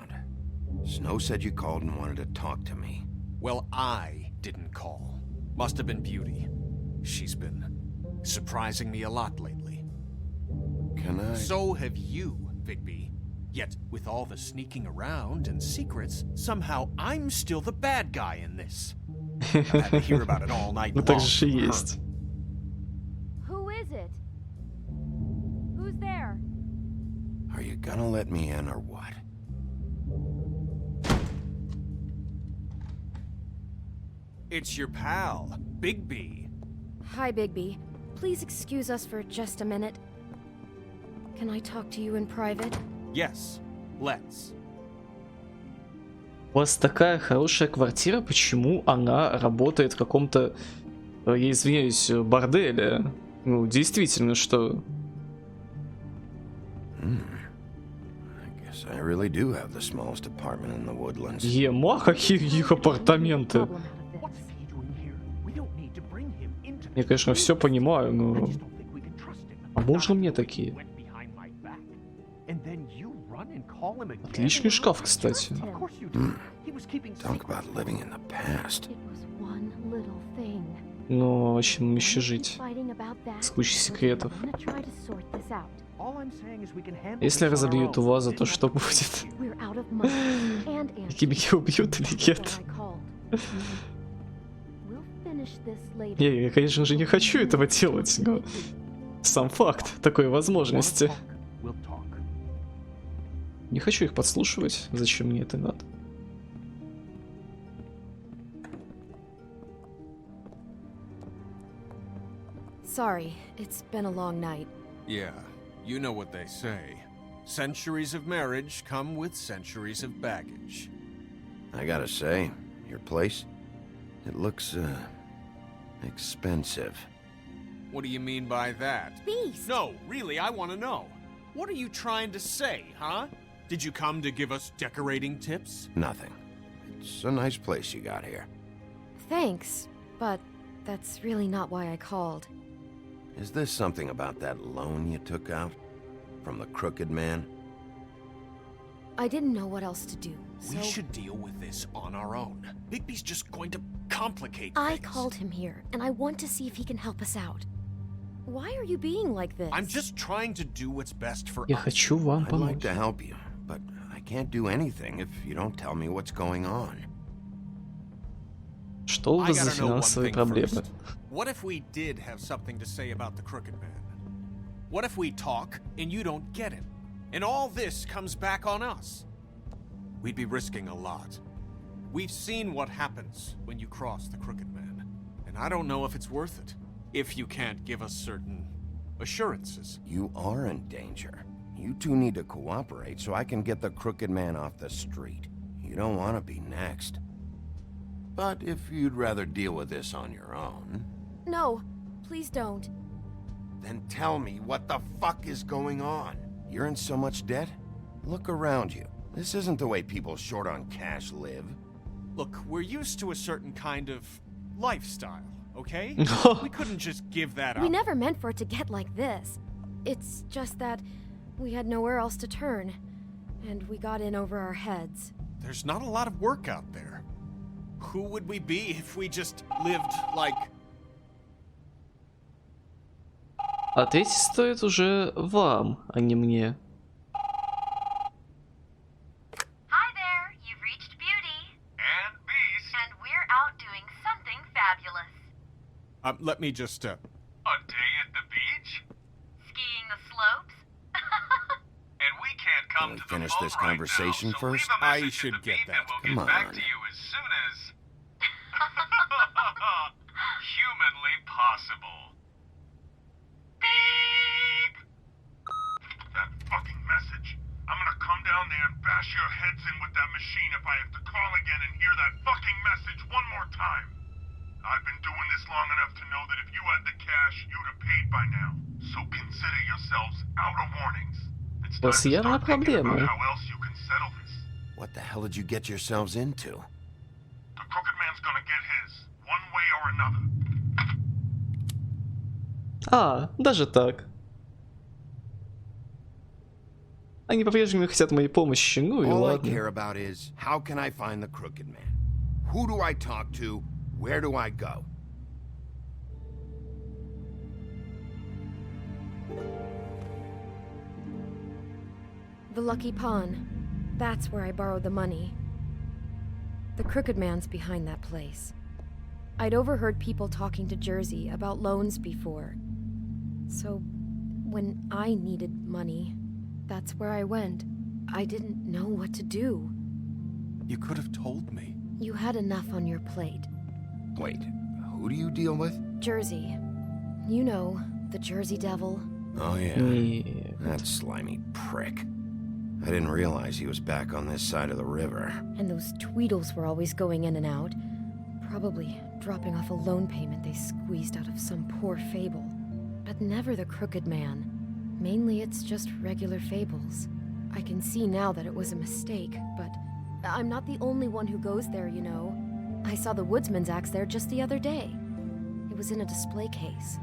Speaker 7: Snow said you called and wanted to talk to me.
Speaker 16: Well, I didn't call. Must have been Beauty. She's been surprising me a lot lately.
Speaker 7: Can I?
Speaker 16: So have you, Bigby. Yet, with all the sneaking around and secrets, somehow I'm still the bad guy in this. I've had to hear about it all night long.
Speaker 1: Так же и есть.
Speaker 9: Who is it? Who's there?
Speaker 7: Are you gonna let me in or what?
Speaker 16: It's your pal, Bigby.
Speaker 21: Hi, Bigby. Please excuse us for just a minute. Can I talk to you in private?
Speaker 16: Yes, let's.
Speaker 1: У вас такая хорошая квартира, почему она работает в каком-то, я извиняюсь, борделе? Ну, действительно, что...
Speaker 7: I really do have the smallest apartment in the woodlands.
Speaker 1: Ема, какие их апартаменты. Я, конечно, все понимаю, но... А можно мне такие? Отличный шкаф, кстати.
Speaker 7: Talk about living in the past.
Speaker 1: Но чем еще жить? С кучей секретов. Если разобью эту вазу, то что будет? Химики убьют или нет? Я, конечно же, не хочу этого делать, но сам факт такой возможности. Не хочу их подслушивать. Зачем мне это надо?
Speaker 21: Sorry, it's been a long night.
Speaker 16: Yeah, you know what they say. Centuries of marriage come with centuries of baggage.
Speaker 7: I gotta say, your place, it looks, expensive.
Speaker 16: What do you mean by that?
Speaker 21: Beast!
Speaker 16: No, really, I want to know. What are you trying to say, huh? Did you come to give us decorating tips?
Speaker 7: Nothing. It's a nice place you got here.
Speaker 21: Thanks, but that's really not why I called.
Speaker 7: Is this something about that loan you took out? From the crooked man?
Speaker 21: I didn't know what else to do, so...
Speaker 16: We should deal with this on our own. Bigby's just going to complicate
Speaker 21: I
Speaker 16: things.
Speaker 21: called him here, and I want to see if he can help us out. Why are you being like this?
Speaker 16: I'm just trying to do what's best for
Speaker 1: Я
Speaker 16: us.
Speaker 1: хочу вам
Speaker 7: I'd
Speaker 1: помочь.
Speaker 7: like to help you, but I can't do anything if you don't tell me what's going on.
Speaker 1: Что у вас за финансовые проблемы?
Speaker 16: What if we did have something to say about the crooked man? What if we talk and you don't get him? And all this comes back on us? We'd be risking a lot. We've seen what happens when you cross the crooked man. And I don't know if it's worth it. If you can't give us certain assurances.
Speaker 7: You are in danger. You two need to cooperate so I can get the crooked man off the street. You don't want to be next. But if you'd rather deal with this on your own...
Speaker 21: No, please don't.
Speaker 7: Then tell me what the fuck is going on. You're in so much debt? Look around you. This isn't the way people short on cash live.
Speaker 16: Look, we're used to a certain kind of lifestyle, okay? We couldn't just give that up.
Speaker 21: We never meant for it to get like this. It's just that we had nowhere else to turn, and we got in over our heads.
Speaker 16: There's not a lot of work out there. Who would we be if we just lived like...
Speaker 1: Ответить стоит уже вам, а не мне.
Speaker 13: Hi there, you've reached Beauty.
Speaker 16: And Beast.
Speaker 13: And we're out doing something fabulous.
Speaker 16: Let me just, A day at the beach?
Speaker 13: Skiing the slopes?
Speaker 16: And we can't come
Speaker 7: Can we
Speaker 16: to the
Speaker 7: finish
Speaker 16: boat
Speaker 7: this
Speaker 16: right
Speaker 7: conversation
Speaker 16: now, so
Speaker 7: first?
Speaker 16: leave a
Speaker 7: I
Speaker 16: message
Speaker 7: should
Speaker 16: at the
Speaker 7: get
Speaker 16: beep
Speaker 7: that.
Speaker 16: And we'll
Speaker 7: Come
Speaker 16: get back
Speaker 7: on.
Speaker 16: to you as soon as... humanly possible. Beep!
Speaker 15: That fucking message. I'm gonna come down there and bash your heads in with that machine if I have to call again and hear that fucking message one more time. I've been doing this long enough to know that if you had the cash, you'd have paid by now. So consider yourselves out of warnings. It's
Speaker 1: У вас явно проблемы.
Speaker 15: how else you can settle this.
Speaker 7: What the hell did you get yourselves into?
Speaker 15: The crooked man's gonna get his, one way or another.
Speaker 1: А, даже так. Они по-прежнему хотят моей помощи, ну и
Speaker 7: All I
Speaker 1: ладно.
Speaker 7: care about is, how can I find the crooked man? Who do I talk to? Where do I go?
Speaker 21: The Lucky Pawn. That's where I borrowed the money. The Crooked Man's behind that place. I'd overheard people talking to Jersey about loans before. So, when I needed money, that's where I went. I didn't know what to do.
Speaker 16: You could have told me.
Speaker 21: You had enough on your plate.
Speaker 7: Wait, who do you deal with?
Speaker 21: Jersey. You know, the Jersey Devil.
Speaker 7: Oh yeah,
Speaker 1: Нет.
Speaker 7: that slimy prick. I didn't realize he was back on this side of the river.
Speaker 21: And those Tweedles were always going in and out. Probably dropping off a loan payment they squeezed out of some poor fable. But never the Crooked Man. Mainly it's just regular fables. I can see now that it was a mistake, but I'm not the only one who goes there, you know. I saw the Woodsman's axe there just the other day. It was in a display case.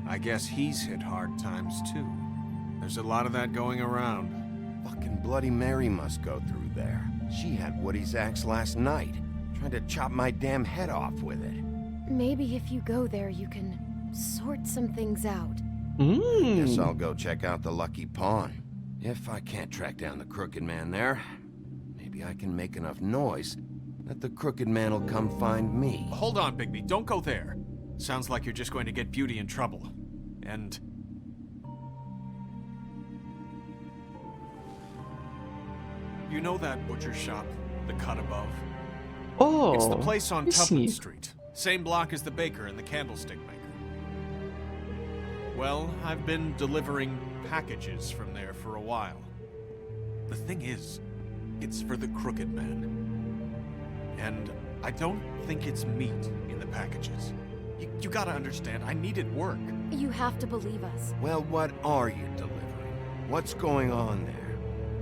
Speaker 16: I guess he's hit hard times too. There's a lot of that going around.
Speaker 7: Fucking Bloody Mary must go through there. She had Woody's axe last night, trying to chop my damn head off with it.
Speaker 21: Maybe if you go there, you can sort some things out.
Speaker 7: Guess I'll go check out the Lucky Pawn. If I can't track down the Crooked Man there, maybe I can make enough noise that the Crooked Man will come find me.
Speaker 6: Hold on, Bigby. Don't go there. Sounds like you're just going to get Beauty in trouble. And... you know that butcher shop, the cut above?
Speaker 1: Oh,
Speaker 6: it's the place on
Speaker 1: объясни.
Speaker 6: Tubman Street. Same block as the baker and the candlestick maker. Well, I've been delivering packages from there for a while. The thing is, it's for the Crooked Man. And I don't think it's meat in the packages. You gotta understand, I needed work.
Speaker 21: You have to believe us.
Speaker 7: Well, what are you delivering? What's going on there?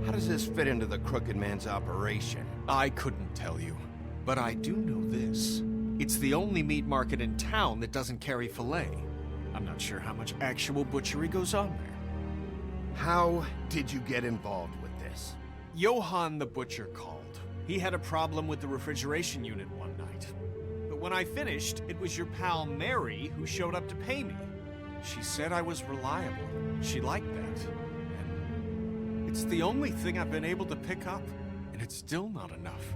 Speaker 7: How does this fit into the Crooked Man's operation?
Speaker 6: I couldn't tell you, but I do know this. It's the only meat market in town that doesn't carry filet. I'm not sure how much actual butchery goes on there.
Speaker 7: How did you get involved with this?
Speaker 6: Johann the butcher called. He had a problem with the refrigeration unit one night. But when I finished, it was your pal Mary who showed up to pay me. She said I was reliable. She liked that. And it's the only thing I've been able to pick up, and it's still not enough.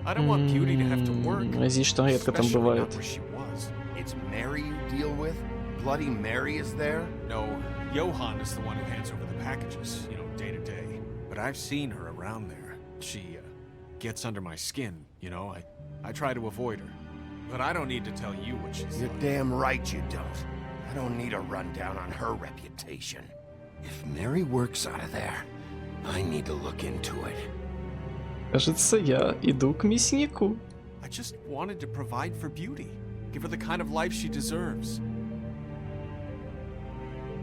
Speaker 6: I don't want Beauty to have to work,
Speaker 1: Здесь что редко там
Speaker 6: especially not
Speaker 1: бывает.
Speaker 6: where she was.
Speaker 7: It's Mary you deal with? Bloody Mary is there?
Speaker 6: No, Johann is the one who hands over the packages, day to day. But I've seen her around there. She gets under my skin, I try to avoid her. But I don't need to tell you what she's
Speaker 7: You're
Speaker 6: like.
Speaker 7: damn right you don't. I don't need a rundown on her reputation. If Mary works out of there, I need to look into it.
Speaker 1: Кажется, я иду к мяснику.
Speaker 6: I just wanted to provide for Beauty. Give her the kind of life she deserves.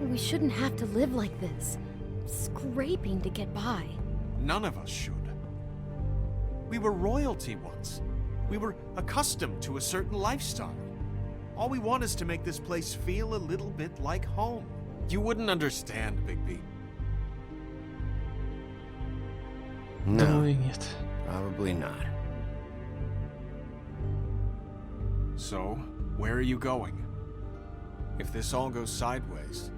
Speaker 21: We shouldn't have to live like this, scraping to get by.
Speaker 6: None of us should. We were royalty once. We were accustomed to a certain lifestyle. All we want is to make this place feel a little bit like home. You wouldn't understand, Bigby.
Speaker 7: No,
Speaker 1: Думаю, нет.
Speaker 7: probably not.
Speaker 6: So, where are you going? If this all goes sideways,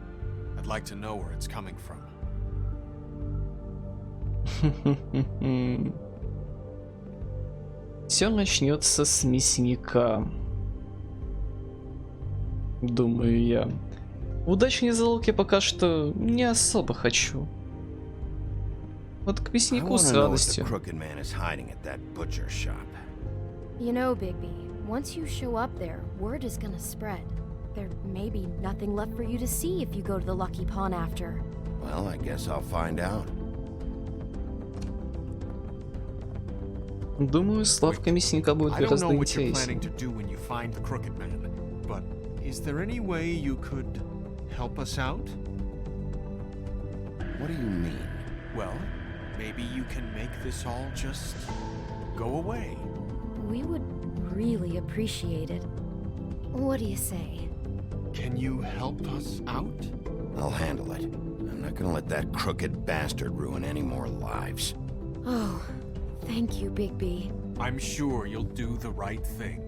Speaker 6: I'd like to know where it's coming from.
Speaker 1: Все начнется с мясника. Думаю я. Удачные залог я пока что не особо хочу. Вот к
Speaker 7: I
Speaker 1: мяснику
Speaker 7: want
Speaker 1: с
Speaker 7: to know what the
Speaker 1: радостью.
Speaker 7: Crooked Man is hiding at that butcher shop.
Speaker 21: You know, Bigby, once you show up there, word is gonna spread. There may be nothing left for you to see if you go to the Lucky Pawn after.
Speaker 7: Well, I guess I'll find out.
Speaker 1: Думаю, славка мясника будет
Speaker 6: I don't
Speaker 1: гораздо
Speaker 6: know what you're planning
Speaker 1: интереснее.
Speaker 6: to do when you find the Crooked Man, but is there any way you could help us out?
Speaker 7: What do you mean?
Speaker 6: Well, maybe you can make this all just go away.
Speaker 21: We would really appreciate it. What do you say?
Speaker 6: Can you help us out?
Speaker 7: I'll handle it. I'm not gonna let that crooked bastard ruin any more lives.
Speaker 21: Oh, thank you, Bigby.
Speaker 6: I'm sure you'll do the right thing.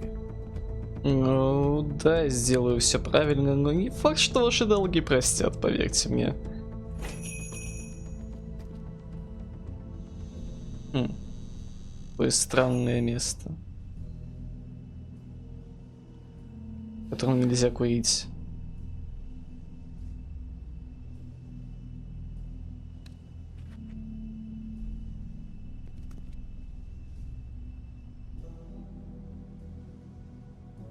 Speaker 1: Ну, да, сделаю все правильно, но не факт, что ваши долги простят, поверьте мне. Такое странное место, в котором нельзя курить.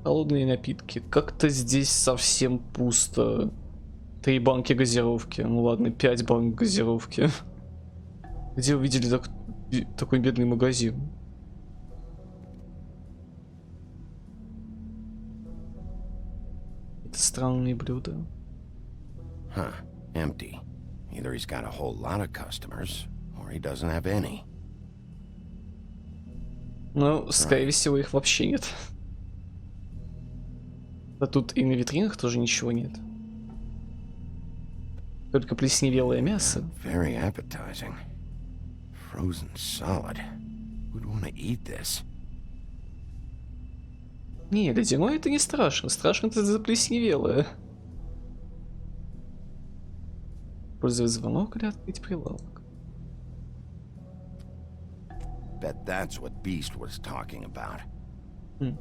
Speaker 1: Холодные напитки. Как-то здесь совсем пусто. 3 банки газировки. Ну ладно, 5 банок газировки. Где увидели такой бедный магазин? Это странные блюда.
Speaker 7: Huh. Empty. Either he's got a whole lot of customers, or he doesn't have any.
Speaker 1: Ну, скорее всего, их вообще нет. Да тут и на витринах тоже ничего нет. Только плесневелое мясо.
Speaker 7: Very appetizing. Frozen solid. Who'd want to eat this?
Speaker 1: Не, ледяное это не страшно. Страшно это заплесневелое. Использовать звонок или открыть прилавок.
Speaker 7: Bet that's what Beast was talking about. That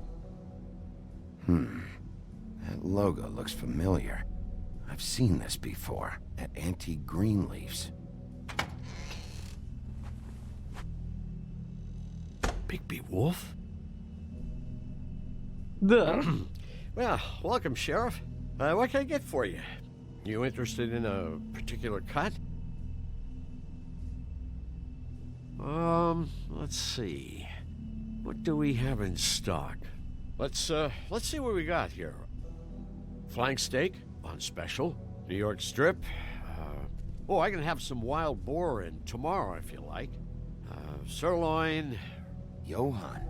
Speaker 7: logo looks familiar. I've seen this before at Auntie Greenleaf's.
Speaker 2: Bigby Wolf?
Speaker 1: Да.
Speaker 2: Well, welcome, Sheriff. What can I get for you? You interested in a particular cut? Let's see. What do we have in stock? Let's see what we got here. Flank steak on special. New York strip. I can have some wild boar in tomorrow if you like. Sirloin.
Speaker 7: Johan,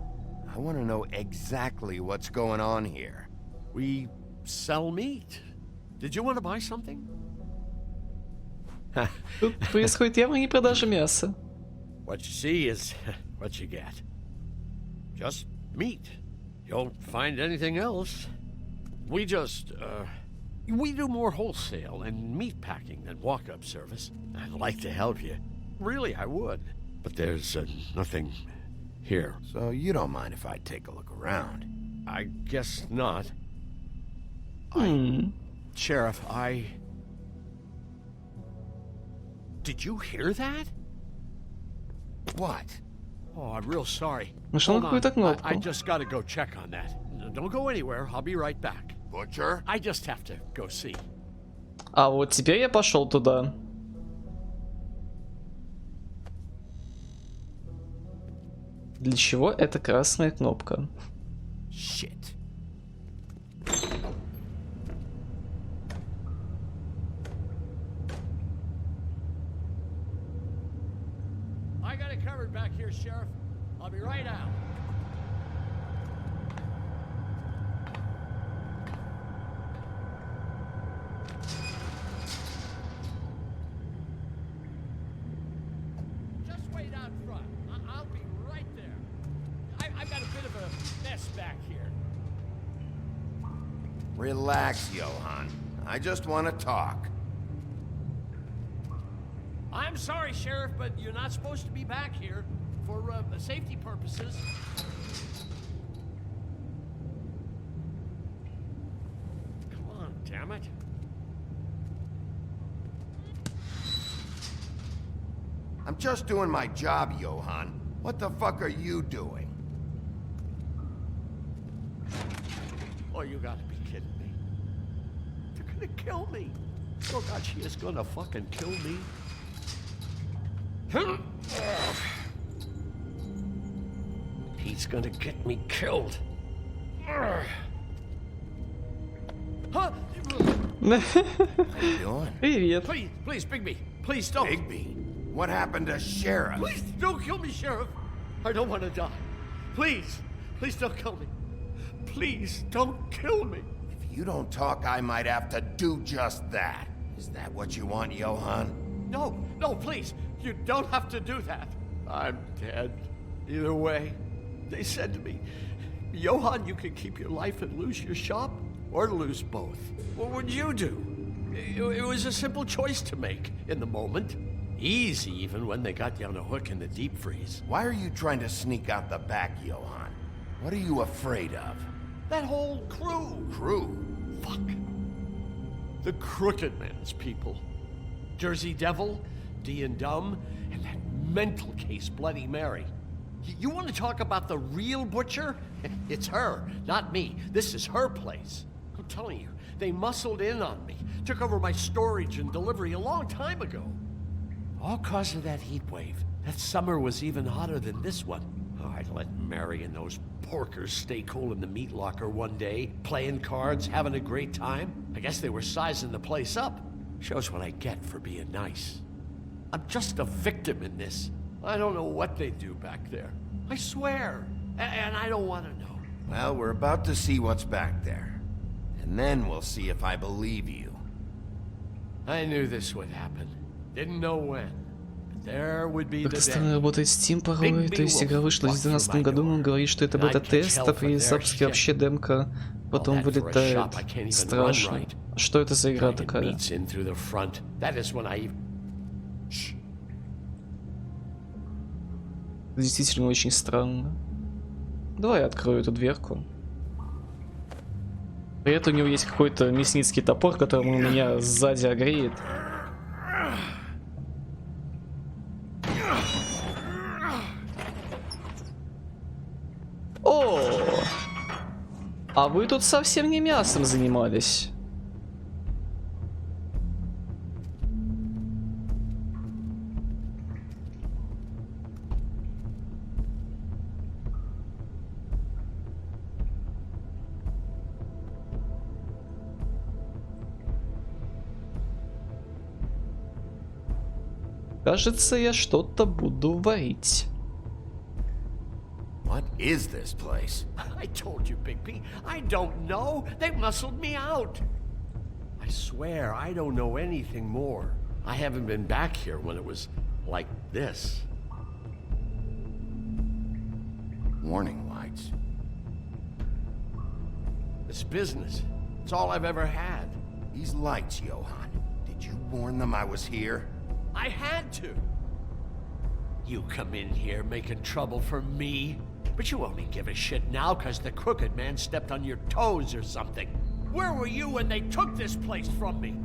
Speaker 7: I want to know exactly what's going on here.
Speaker 2: We sell meat. Did you want to buy something?
Speaker 1: Тут происходит явно не продажа мяса.
Speaker 2: What you see is what you get. Just meat. You won't find anything else. We do more wholesale and meat packing than walk-up service. I'd like to help you. Really, I would. But there's nothing here.
Speaker 7: So you don't mind if I take a look around?
Speaker 2: I guess not. Sheriff, Did you hear that?
Speaker 7: What?
Speaker 2: Oh, I'm real sorry.
Speaker 1: Нашел какую-то кнопку.
Speaker 2: I just gotta go check on that. Don't go anywhere. I'll be right back.
Speaker 7: Butcher?
Speaker 2: I just have to go see.
Speaker 1: А вот теперь я пошел туда. Для чего эта красная кнопка?
Speaker 7: Shit.
Speaker 2: I got it covered back here, Sheriff. I'll be right out. Just wait out front. I'll be right there. I've got a bit of a mess back here.
Speaker 7: Relax, Johan. I just want to talk.
Speaker 2: I'm sorry, Sheriff, but you're not supposed to be back here for safety purposes. Come on, damn it.
Speaker 7: I'm just doing my job, Johan. What the fuck are you doing?
Speaker 2: Oh, you gotta be kidding me. They're gonna kill me. Oh, God, she is gonna fucking kill me. He's gonna get me killed. Huh?
Speaker 7: How you doing?
Speaker 1: Привет.
Speaker 2: Please, Bigby. Please don't.
Speaker 7: Bigby? What happened to Sheriff?
Speaker 2: Please don't kill me, Sheriff. I don't want to die. Please don't kill me. Please don't kill me.
Speaker 7: If you don't talk, I might have to do just that. Is that what you want, Johan?
Speaker 2: No, please. You don't have to do that. I'm dead. Either way. They said to me, Johan, you can keep your life and lose your shop, or lose both. What would you do? It was a simple choice to make in the moment. Easy, even when they got you on a hook in the deep freeze.
Speaker 7: Why are you trying to sneak out the back, Johan? What are you afraid of?
Speaker 2: That whole crew.
Speaker 7: Crew?
Speaker 2: Fuck. The Crooked Man's people. Jersey Devil, D and Dumb, and that mental case Bloody Mary. You want to talk about the real butcher? It's her, not me. This is her place. I'm telling you, they muscled in on me, took over my storage and delivery a long time ago. All cause of that heat wave. That summer was even hotter than this one. Oh, I let Mary and those porkers stay cool in the meat locker one day, playing cards, having a great time. I guess they were sizing the place up. Shows what I get for being nice. I'm just a victim in this. I don't know what they do back there. I swear. And I don't want to know.
Speaker 7: Well, we're about to see what's back there. And then we'll see if I believe you.
Speaker 2: I knew this would happen. Didn't know when. But there would be the
Speaker 1: Как
Speaker 2: day.
Speaker 1: странно работает Steam порой. То есть игра вышла в 2012 году, он говорит, что это бета-тестов, и запуск вообще демка Потом вылетает. Страшно. Что это за игра такая? Действительно очень странно. Давай я открою эту дверку. При этом у него есть какой-то мясницкий топор, которым он меня сзади огреет. О! А вы тут совсем не мясом занимались. Кажется, я что-то буду варить.
Speaker 2: What is this place? I told you, Big P. I don't know. They muscled me out. I swear I don't know anything more. I haven't been back here when it was like this.
Speaker 7: Warning lights.
Speaker 2: This business. It's all I've ever had.
Speaker 7: These lights, Johann. Did you warn them I was here?
Speaker 2: I had to. You come in here making trouble for me, but you only give a shit now because the crooked man stepped on your toes or something. Where were you when they took this place from me?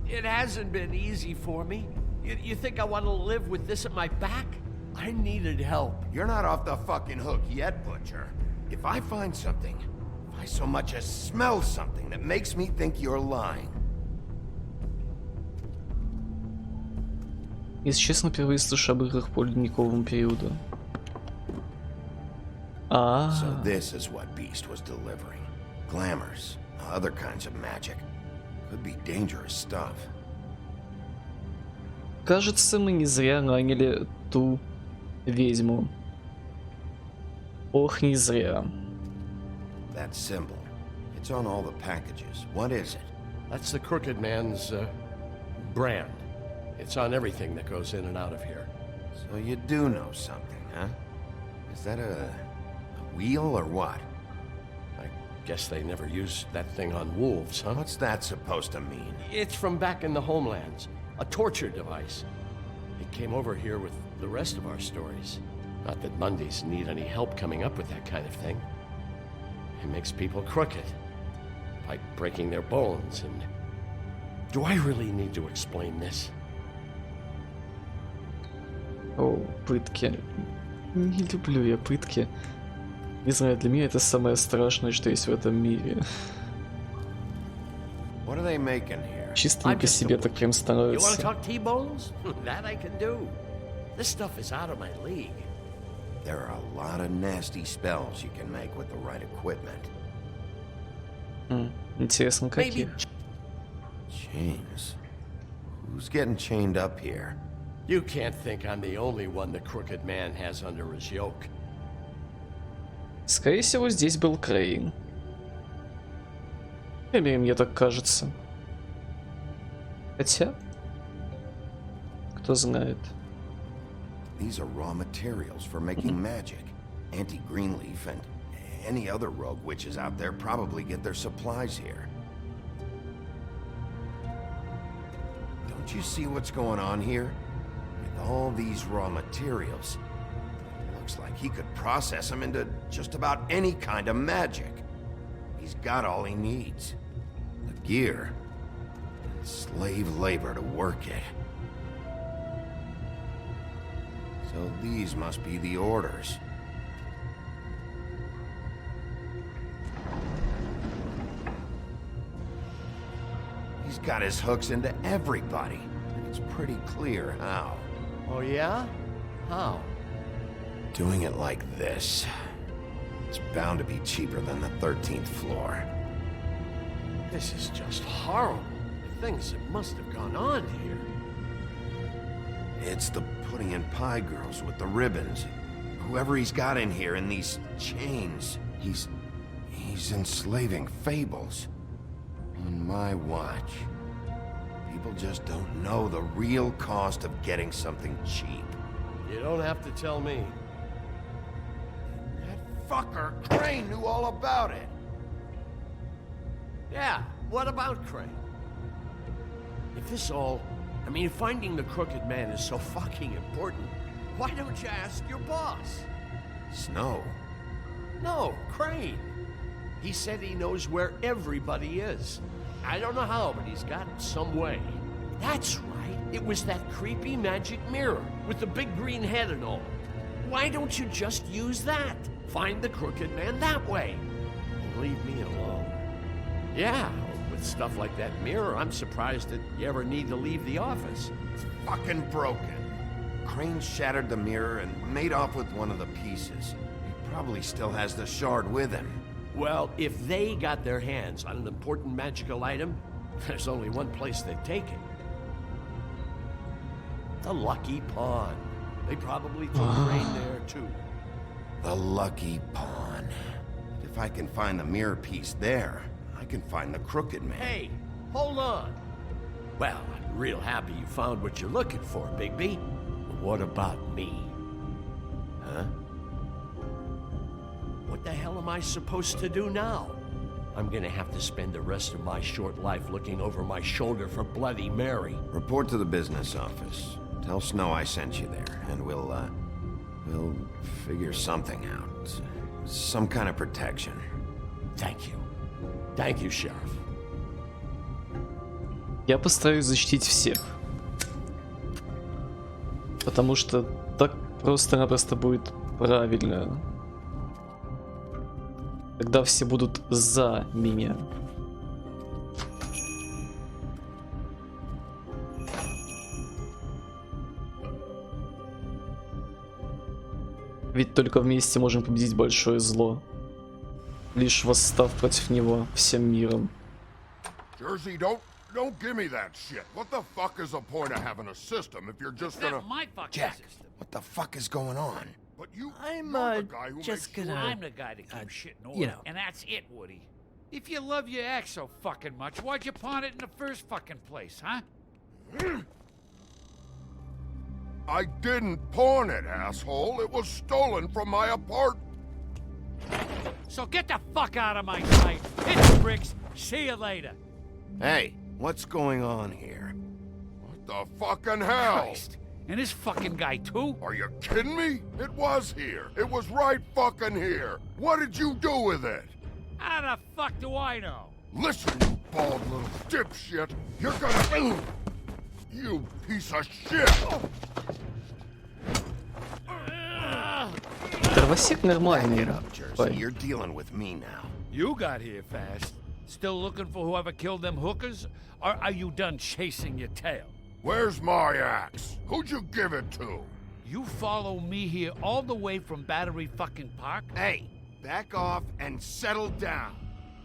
Speaker 2: It hasn't been easy for me. You think I want to live with this at my back? I needed help.
Speaker 7: You're not off the fucking hook yet, Butcher. If I find something, if I so much as smell something that makes me think you're lying.
Speaker 1: Если честно, впервые слышу об играх по ледниковому периоду.
Speaker 7: So this is what Beast was delivering. Glamours, other kinds of magic. Could be dangerous stuff.
Speaker 1: Кажется, мы не зря наняли ту ведьму. Ох, не зря.
Speaker 7: That symbol. It's on all the packages. What is it?
Speaker 2: That's the crooked man's brand. It's on everything that goes in and out of here.
Speaker 7: So you do know something, huh? Is that a wheel or what?
Speaker 2: I guess they never used that thing on wolves, huh?
Speaker 7: What's that supposed to mean?
Speaker 2: It's from back in the homelands. A torture device. It came over here with the rest of our stories. Not that Mondays need any help coming up with that kind of thing. It makes people crooked. Like breaking their bones and... Do I really need to explain this?
Speaker 1: О, пытки. Не люблю я пытки. Не знаю, для меня это самое страшное, что есть в этом мире.
Speaker 7: What are they making here?
Speaker 1: Чисто не по себе так прям становится.
Speaker 2: You want to talk T-bones? That I can do. This stuff is out of my league.
Speaker 7: There are a lot of nasty spells you can make with the right equipment.
Speaker 1: Интересно, каких?
Speaker 7: Chains. Who's getting chained up here?
Speaker 2: You can't think I'm the only one the crooked man has under his yoke.
Speaker 1: Скорее всего, здесь был Крейн. Или мне так кажется. Хотя, кто знает.
Speaker 7: These are raw materials for making magic. Auntie Greenleaf and any other rogue witches out there probably get their supplies here. Don't you see what's going on here? With all these raw materials, it looks like he could process them into just about any kind of magic. He's got all he needs. The gear, and slave labor to work it. So these must be the orders. He's got his hooks into everybody. It's pretty clear how.
Speaker 2: Oh yeah? How?
Speaker 7: Doing it like this. It's bound to be cheaper than the 13th floor.
Speaker 2: This is just horrible. The things that must have gone on here.
Speaker 7: It's the putting in pie girls with the ribbons. Whoever he's got in here in these chains, he's enslaving fables. On my watch. People just don't know the real cost of getting something cheap.
Speaker 2: You don't have to tell me. That
Speaker 7: fucker, Crane, knew all about it.
Speaker 2: Yeah, what about Crane? If this all... I mean, if finding the Crooked Man is so fucking important, why don't you ask your boss?
Speaker 7: Snow?
Speaker 2: No, Crane. He said he knows where everybody is. I don't know how, but he's got some way. That's right. It was that creepy magic mirror with the big green head and all. Why don't you just use that? Find the Crooked Man that way. And leave me alone. Yeah, with stuff like that mirror, I'm surprised that you ever need to leave the office.
Speaker 7: It's fucking broken. Crane shattered the mirror and made off with one of the pieces. He probably still has the shard with him.
Speaker 2: Well, if they got their hands on an important magical item, there's only one place they'd take it. The Lucky Pawn. They probably took Crane there, too.
Speaker 7: The Lucky Pawn. If I can find the mirror piece there, I can find the Crooked Man.
Speaker 2: Hey, hold on. Well, I'm real happy you found what you're looking for, Bigby. But what about me? Huh? What the hell am I supposed to do now? I'm gonna have to spend the rest of my short life looking over my shoulder for Bloody Mary.
Speaker 7: Report to the business office. Tell Snow I sent you there, and we'll figure something out. Some kind of protection.
Speaker 2: Thank you. Thank you, Sheriff.
Speaker 1: Я постараюсь защитить всех. Потому что так просто-напросто будет правильно. Когда все будут за меня. Ведь только вместе можем победить большое зло. Лишь восстав против него всем миром.
Speaker 15: Jersey, don't give me that shit. What the fuck is the point of having a system if you're just gonna...
Speaker 3: My fucking
Speaker 7: Jack,
Speaker 3: system.
Speaker 7: what the fuck is going on?
Speaker 15: But you,
Speaker 3: I'm
Speaker 15: you're the guy who
Speaker 3: just
Speaker 15: makes
Speaker 3: gonna.
Speaker 15: sure-
Speaker 3: I'm the guy that keeps shit in order,
Speaker 6: you know.
Speaker 3: and that's it, Woody. If you love your ex so fucking much, why'd you pawn it in the first fucking place, huh?
Speaker 15: I didn't pawn it, asshole. It was stolen from my apartment.
Speaker 3: So get the fuck out of my sight. Hit the bricks. See you later.
Speaker 7: Hey, what's going on here?
Speaker 15: What the fucking hell?
Speaker 3: Christ. And this fucking guy too?
Speaker 15: Are you kidding me? It was here. It was right fucking here. What did you do with it?
Speaker 3: How the fuck do I know?
Speaker 15: Listen, you bald little dipshit. You're gonna... You piece of shit!
Speaker 1: Дровосек нормальный.
Speaker 7: Jersey, you're dealing with me now.
Speaker 3: You got here fast. Still looking for whoever killed them hookers? Or are you done chasing your tail?
Speaker 15: Where's my axe? Who'd you give it to?
Speaker 3: You follow me here all the way from Battery fucking Park?
Speaker 7: Hey, back off and settle down.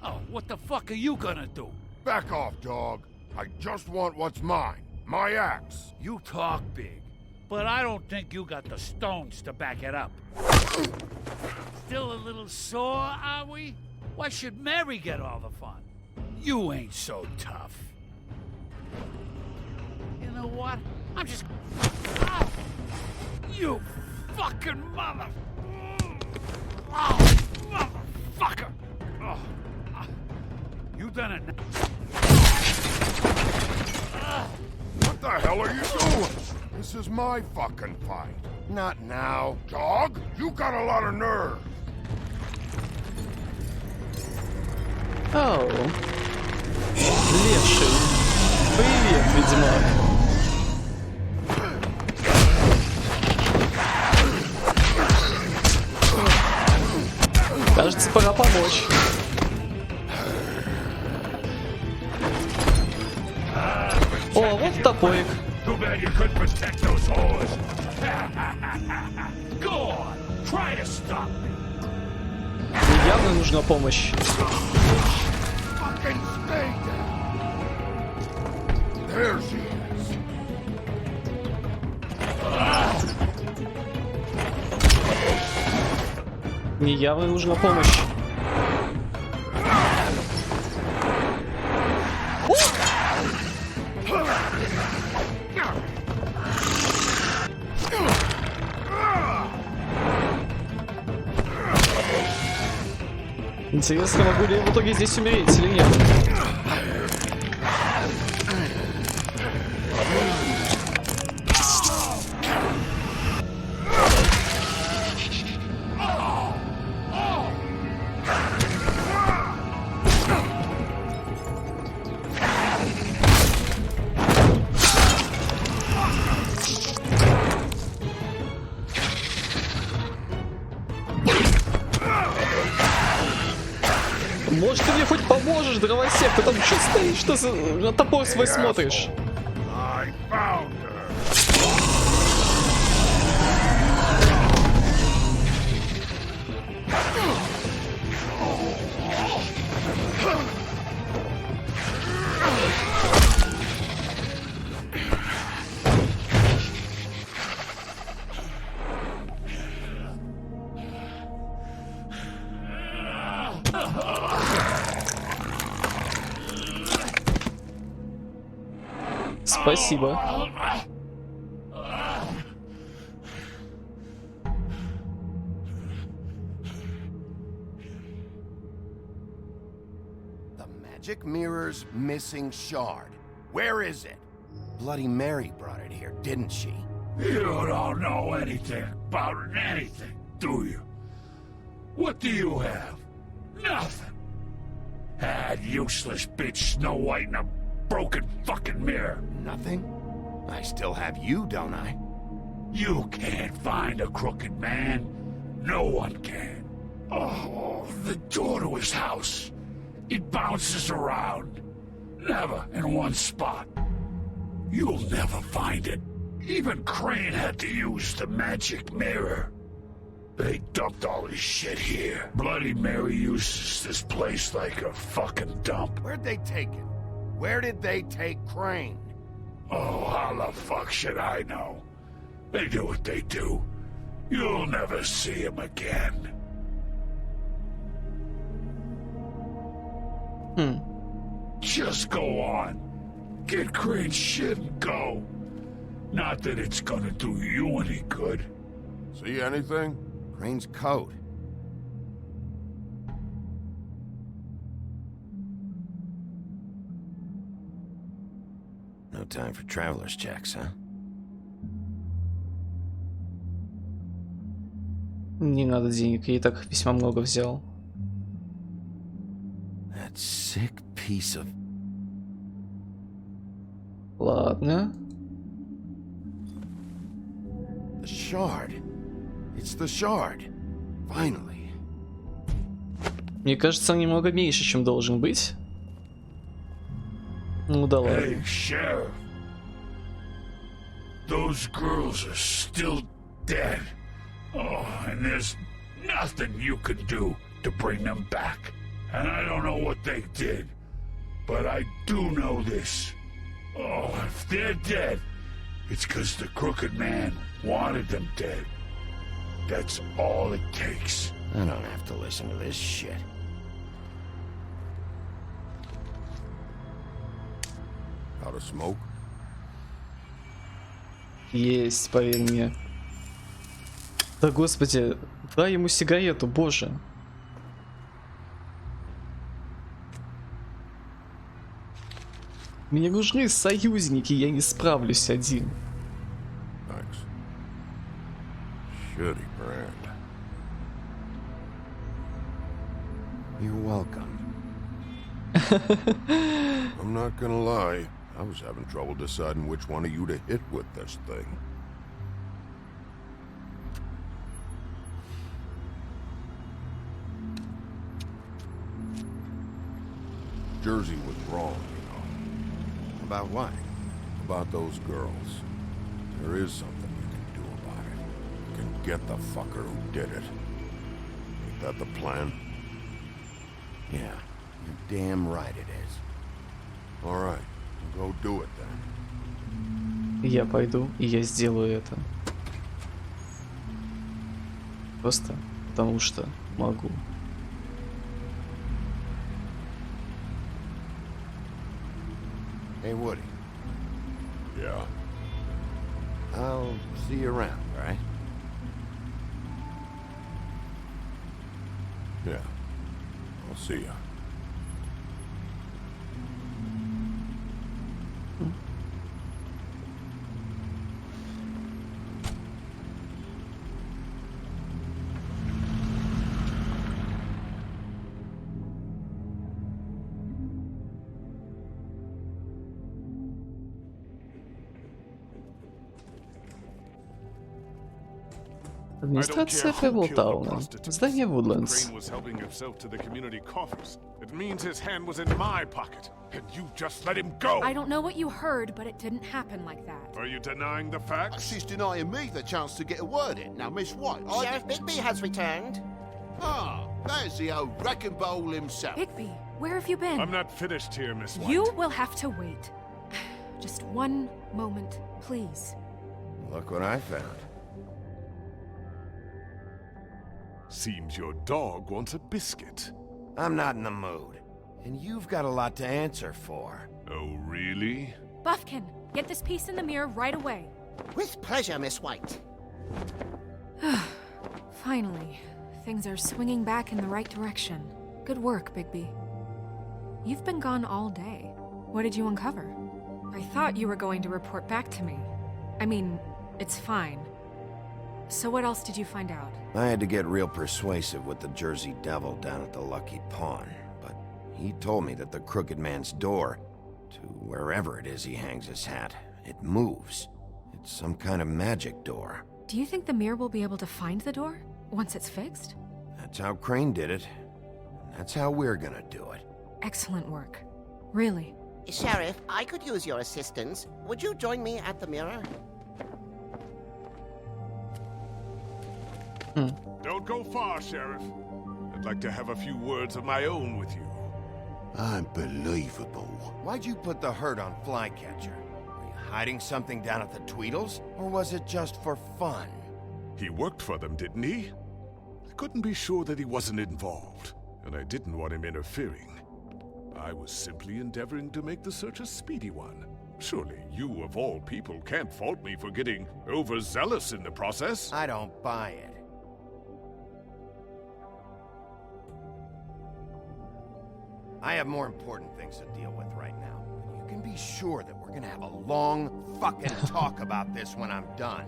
Speaker 3: Oh, what the fuck are you gonna do?
Speaker 15: Back off, dog. I just want what's mine. My axe.
Speaker 3: You talk big, but I don't think you got the stones to back it up. Still a little sore, are we? Why should Mary get all the fun? You ain't so tough. You know what? I'm just... Oh, you fucking mother... Oh, motherfucker! Oh, you done it now.
Speaker 15: What the hell are you doing? This is my fucking fight.
Speaker 7: Not now.
Speaker 15: Dog, you got a lot of nerve.
Speaker 1: Оу. Леший. Привет, ведьмак. Кажется, пора помочь. О, вот топорик. Мне явно нужна помощь.
Speaker 15: Fucking stay down. There she is.
Speaker 1: Мне явно нужна помощь. Интересно, могу ли я в итоге здесь умереть или нет? Может, ты мне хоть поможешь, дровосек? Ты там что стоишь? Что за... на топор свой смотришь? Спасибо.
Speaker 7: The magic mirror's missing shard. Where is it? Bloody Mary brought it here, didn't she?
Speaker 10: You don't know anything about anything, do you? What do you have? Nothing. That useless bitch Snow White and a broken fucking mirror.
Speaker 7: Nothing? I still have you, don't I?
Speaker 10: You can't find a crooked man. No one can. Oh, the door to his house. It bounces around. Never in one spot. You'll never find it. Even Crane had to use the magic mirror. They dumped all his shit here. Bloody Mary uses this place like a fucking dump.
Speaker 7: Where'd they take it? Where did they take Crane?
Speaker 10: Oh, how the fuck should I know? They do what they do. You'll never see him again. Just go on. Get Crane's shit and go. Not that it's gonna do you any good.
Speaker 15: See anything?
Speaker 7: Crane's coat. No time for traveler's checks, huh?
Speaker 1: Не надо денег, я и так весьма много взял.
Speaker 7: That sick piece of...
Speaker 1: Ладно.
Speaker 7: The shard. It's the shard. Finally.
Speaker 1: Мне кажется, он немного меньше, чем должен быть. Ну да ладно.
Speaker 10: Hey, Sheriff. Those girls are still dead. Oh, and there's nothing you can do to bring them back. And I don't know what they did, but I do know this. Oh, if they're dead, it's because the crooked man wanted them dead. That's all it takes.
Speaker 7: I don't have to listen to this shit.
Speaker 15: Out of smoke?
Speaker 1: Есть, поверь мне. Да господи, дай ему сигарету, боже. Мне нужны союзники, я не справлюсь один.
Speaker 15: Thanks. Shitty brand.
Speaker 7: You're welcome.
Speaker 15: I'm not gonna lie. I was having trouble deciding which one of you to hit with this thing. Jersey was wrong, you know.
Speaker 7: About what?
Speaker 15: About those girls. There is something you can do about it. You can get the fucker who did it. Ain't that the plan?
Speaker 7: Yeah, you're damn right it is.
Speaker 15: All right, go do it then.
Speaker 1: Я пойду, и я сделаю это. Просто потому что могу.
Speaker 7: Hey, Woody.
Speaker 15: Yeah?
Speaker 7: I'll see you around, all right?
Speaker 15: Yeah.
Speaker 10: I'll see ya.
Speaker 1: Администрация Пеблтауна. Здание Вудлендс.
Speaker 10: Crane was helping himself to the community coffers. It means his hand was in my pocket, and you just let him go.
Speaker 4: I don't know what you heard, but it didn't happen like that.
Speaker 10: Are you denying the facts?
Speaker 5: She's denying me the chance to get a word in. Now, Miss White,
Speaker 12: Sheriff Bigby has returned.
Speaker 5: Ah, there's the old wrecking bowl himself.
Speaker 4: Bigby, where have you been?
Speaker 10: I'm not finished here, Miss White.
Speaker 4: You will have to wait. Just one moment, please.
Speaker 7: Look what I found.
Speaker 10: Seems your dog wants a biscuit.
Speaker 7: I'm not in the mood. And you've got a lot to answer for.
Speaker 10: Oh, really?
Speaker 4: Buffkin, get this piece in the mirror right away.
Speaker 12: With pleasure, Miss White.
Speaker 4: Finally, things are swinging back in the right direction. Good work, Bigby. You've been gone all day. What did you uncover? I thought you were going to report back to me. I mean, it's fine. So what else did you find out?
Speaker 7: I had to get real persuasive with the Jersey Devil down at the Lucky Pawn, but he told me that the Crooked Man's door, to wherever it is he hangs his hat, it moves. It's some kind of magic door.
Speaker 4: Do you think the mirror will be able to find the door once it's fixed?
Speaker 7: That's how Crane did it. And that's how we're gonna do it.
Speaker 4: Excellent work. Really.
Speaker 12: Sheriff, I could use your assistance. Would you join me at the mirror?
Speaker 10: Don't go far, Sheriff. I'd like to have a few words of my own with you.
Speaker 5: Unbelievable.
Speaker 7: Why'd you put the hurt on Flycatcher? Were you hiding something down at the Tweedles? Or was it just for fun?
Speaker 10: He worked for them, didn't he? I couldn't be sure that he wasn't involved, and I didn't want him interfering. I was simply endeavoring to make the search a speedy one. Surely you, of all people, can't fault me for getting overzealous in the process.
Speaker 7: I don't buy it. I have more important things to deal with right now. But you can be sure that we're gonna have a long fucking talk about this when I'm done.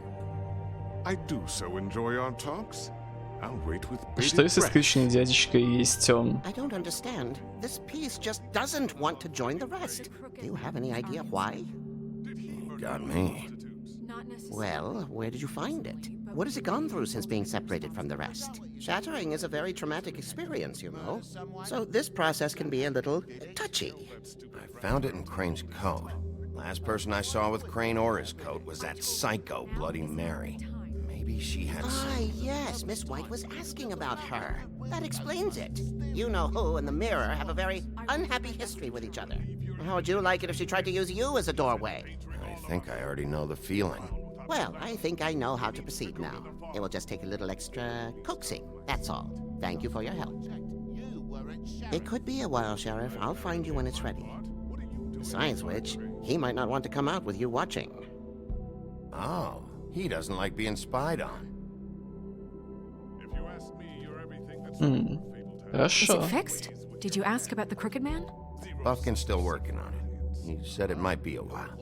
Speaker 10: I do so enjoy our talks. I'll wait with
Speaker 1: Что
Speaker 10: bated
Speaker 1: если
Speaker 10: breath.
Speaker 1: скрюченный дядечка есть он?
Speaker 12: I don't understand. This piece just doesn't want to join the rest. Do you have any idea why?
Speaker 7: You got me.
Speaker 12: Well, where did you find it? What has it gone through since being separated from the rest? Shattering is a very traumatic experience, you know. So this process can be a little touchy.
Speaker 7: I found it in Crane's coat. Last person I saw with Crane or his coat was that psycho Bloody Mary. Maybe she had some...
Speaker 12: Ah, yes, Miss White was asking about her. That explains it. You know who and the mirror have a very unhappy history with each other. How would you like it if she tried to use you as a doorway?
Speaker 7: I think I already know the feeling.
Speaker 12: Well, I think I know how to proceed now. It will just take a little extra coaxing, that's all. Thank you for your help. It could be a while, Sheriff. I'll find you when it's ready. Besides which, he might not want to come out with you watching.
Speaker 7: Oh, he doesn't like being spied on.
Speaker 4: Is it fixed? Did you ask about the Crooked Man?
Speaker 7: Buffkin's still working on it. He said it might be a while.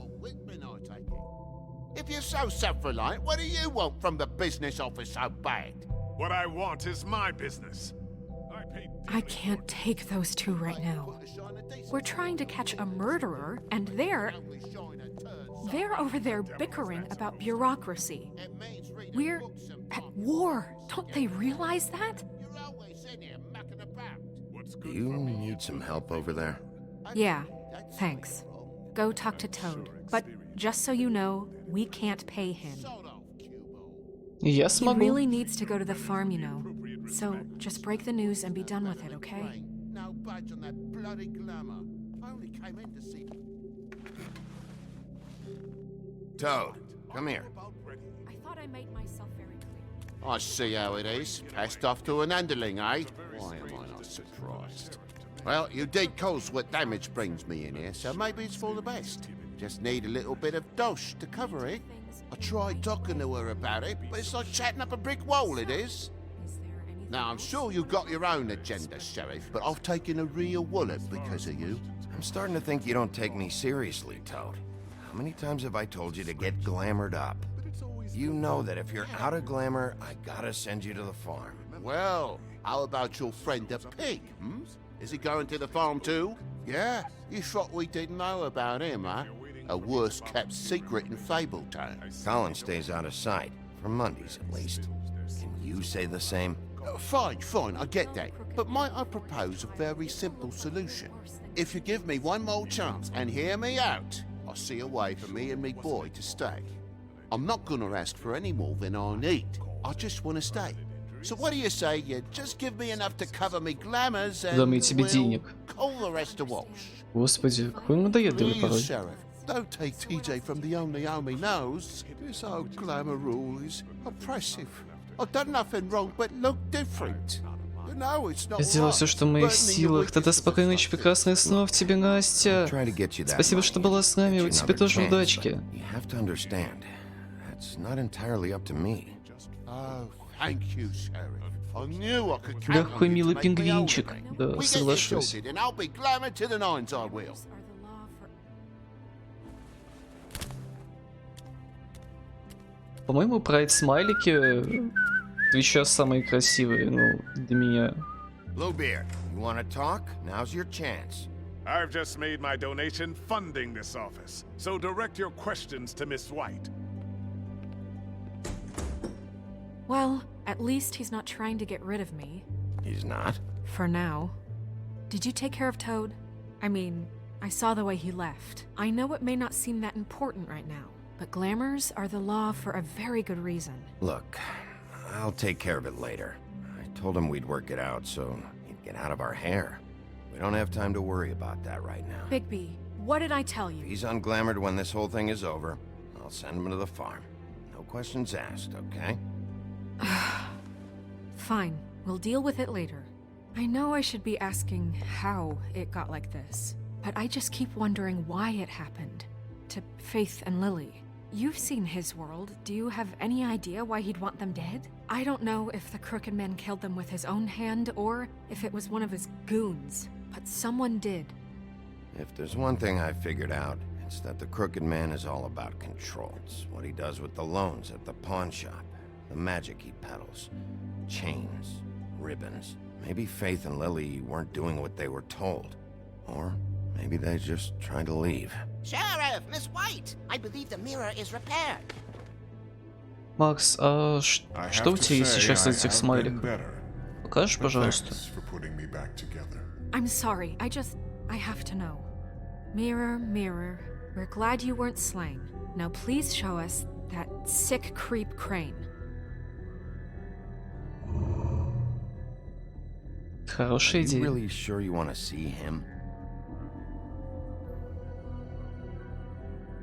Speaker 5: If you're so self-reliant, what do you want from the business office so bad?
Speaker 10: What I want is my business.
Speaker 4: I can't take those two right now. We're trying to catch a murderer, and they're over there bickering about bureaucracy. We're at war. Don't they realize that?
Speaker 7: Do you need some help over there?
Speaker 4: Yeah, thanks. Go talk to Toad. But just so you know, we can't pay him.
Speaker 1: Я
Speaker 4: He
Speaker 1: смогу.
Speaker 4: really needs to go to the farm, you know. So just break the news and be done with it, okay?
Speaker 5: No budge on that bloody glamour. I only came in to see...
Speaker 7: Toad, come here.
Speaker 4: I thought I made myself very clear.
Speaker 5: I see how it is. Passed off to an underling, eh? Why am I not surprised? Well, you did cause what damage brings me in here, so maybe it's for the best. Just need a little bit of dosh to cover it. I tried talking to her about it, but it's like chatting up a brick wall, it is. Now, I'm sure you've got your own agenda, Sheriff, but I've taken a real wallet because of you.
Speaker 7: I'm starting to think you don't take me seriously, Toad. How many times have I told you to get glamored up? You know that if you're out of glamour, I gotta send you to the farm.
Speaker 5: Well, how about your friend the pig, hmm? Is he going to the farm too? Yeah? You thought we didn't know about him, huh? A worse-kept secret in Fabletown.
Speaker 7: Colin stays out of sight, for Mondays at least. Can you say the same?
Speaker 5: Fine, I get that. But might I propose a very simple solution? If you give me one more chance and hear me out, I'll see a way for me and me boy to stay. I'm not gonna ask for any more than I need. I just wanna stay. So what do you say you just give me enough to cover me glamours and
Speaker 1: Дам я тебе денег.
Speaker 5: call the rest a wash?
Speaker 1: Господи, какой надоедливый
Speaker 5: Please,
Speaker 1: порой.
Speaker 5: Sheriff, don't take TJ from the only home he knows. This old glamour rule is oppressive. I've done nothing wrong but look different. You know it's not
Speaker 1: Я сделал все, что в моих силах. Тогда спокойной ночи, прекрасных снов тебе, Настя. Спасибо, что была с нами. У тебя тоже удачки. Какой милый пингвинчик. Да, соглашусь. По-моему, прайд-смайлики сейчас самые красивые, ну, для меня.
Speaker 7: Bluebeard, you want to talk? Now's your chance.
Speaker 14: I've just made my donation funding this office, so direct your questions to Miss White.
Speaker 4: Well, at least he's not trying to get rid of me.
Speaker 7: He's not?
Speaker 4: For now. Did you take care of Toad? I mean, I saw the way he left. I know it may not seem that important right now, but glamours are the law for a very good reason.
Speaker 7: Look, I'll take care of it later. I told him we'd work it out so he'd get out of our hair. We don't have time to worry about that right now.
Speaker 4: Bigby, what did I tell you?
Speaker 7: If he's unglamored when this whole thing is over, I'll send him to the farm. No questions asked, okay?
Speaker 4: Fine, we'll deal with it later. I know I should be asking how it got like this, but I just keep wondering why it happened. To Faith and Lily. You've seen his world. Do you have any idea why he'd want them dead? I don't know if the Crooked Man killed them with his own hand or if it was one of his goons, but someone did.
Speaker 7: If there's one thing I figured out, it's that the Crooked Man is all about control. It's what he does with the loans at the pawn shop, the magic he peddles, chains, ribbons. Maybe Faith and Lily weren't doing what they were told. Or maybe they just tried to leave.
Speaker 12: Sheriff, Miss White, I believe the mirror is repaired.
Speaker 1: Макс, а что у тебя есть сейчас из этих смайликов? Покажешь, пожалуйста?
Speaker 4: I'm sorry, I have to know. Mirror, mirror, we're glad you weren't slain. Now please show us that sick creep Crane.
Speaker 1: Хорошая идея.
Speaker 7: Are you really sure you want to see him?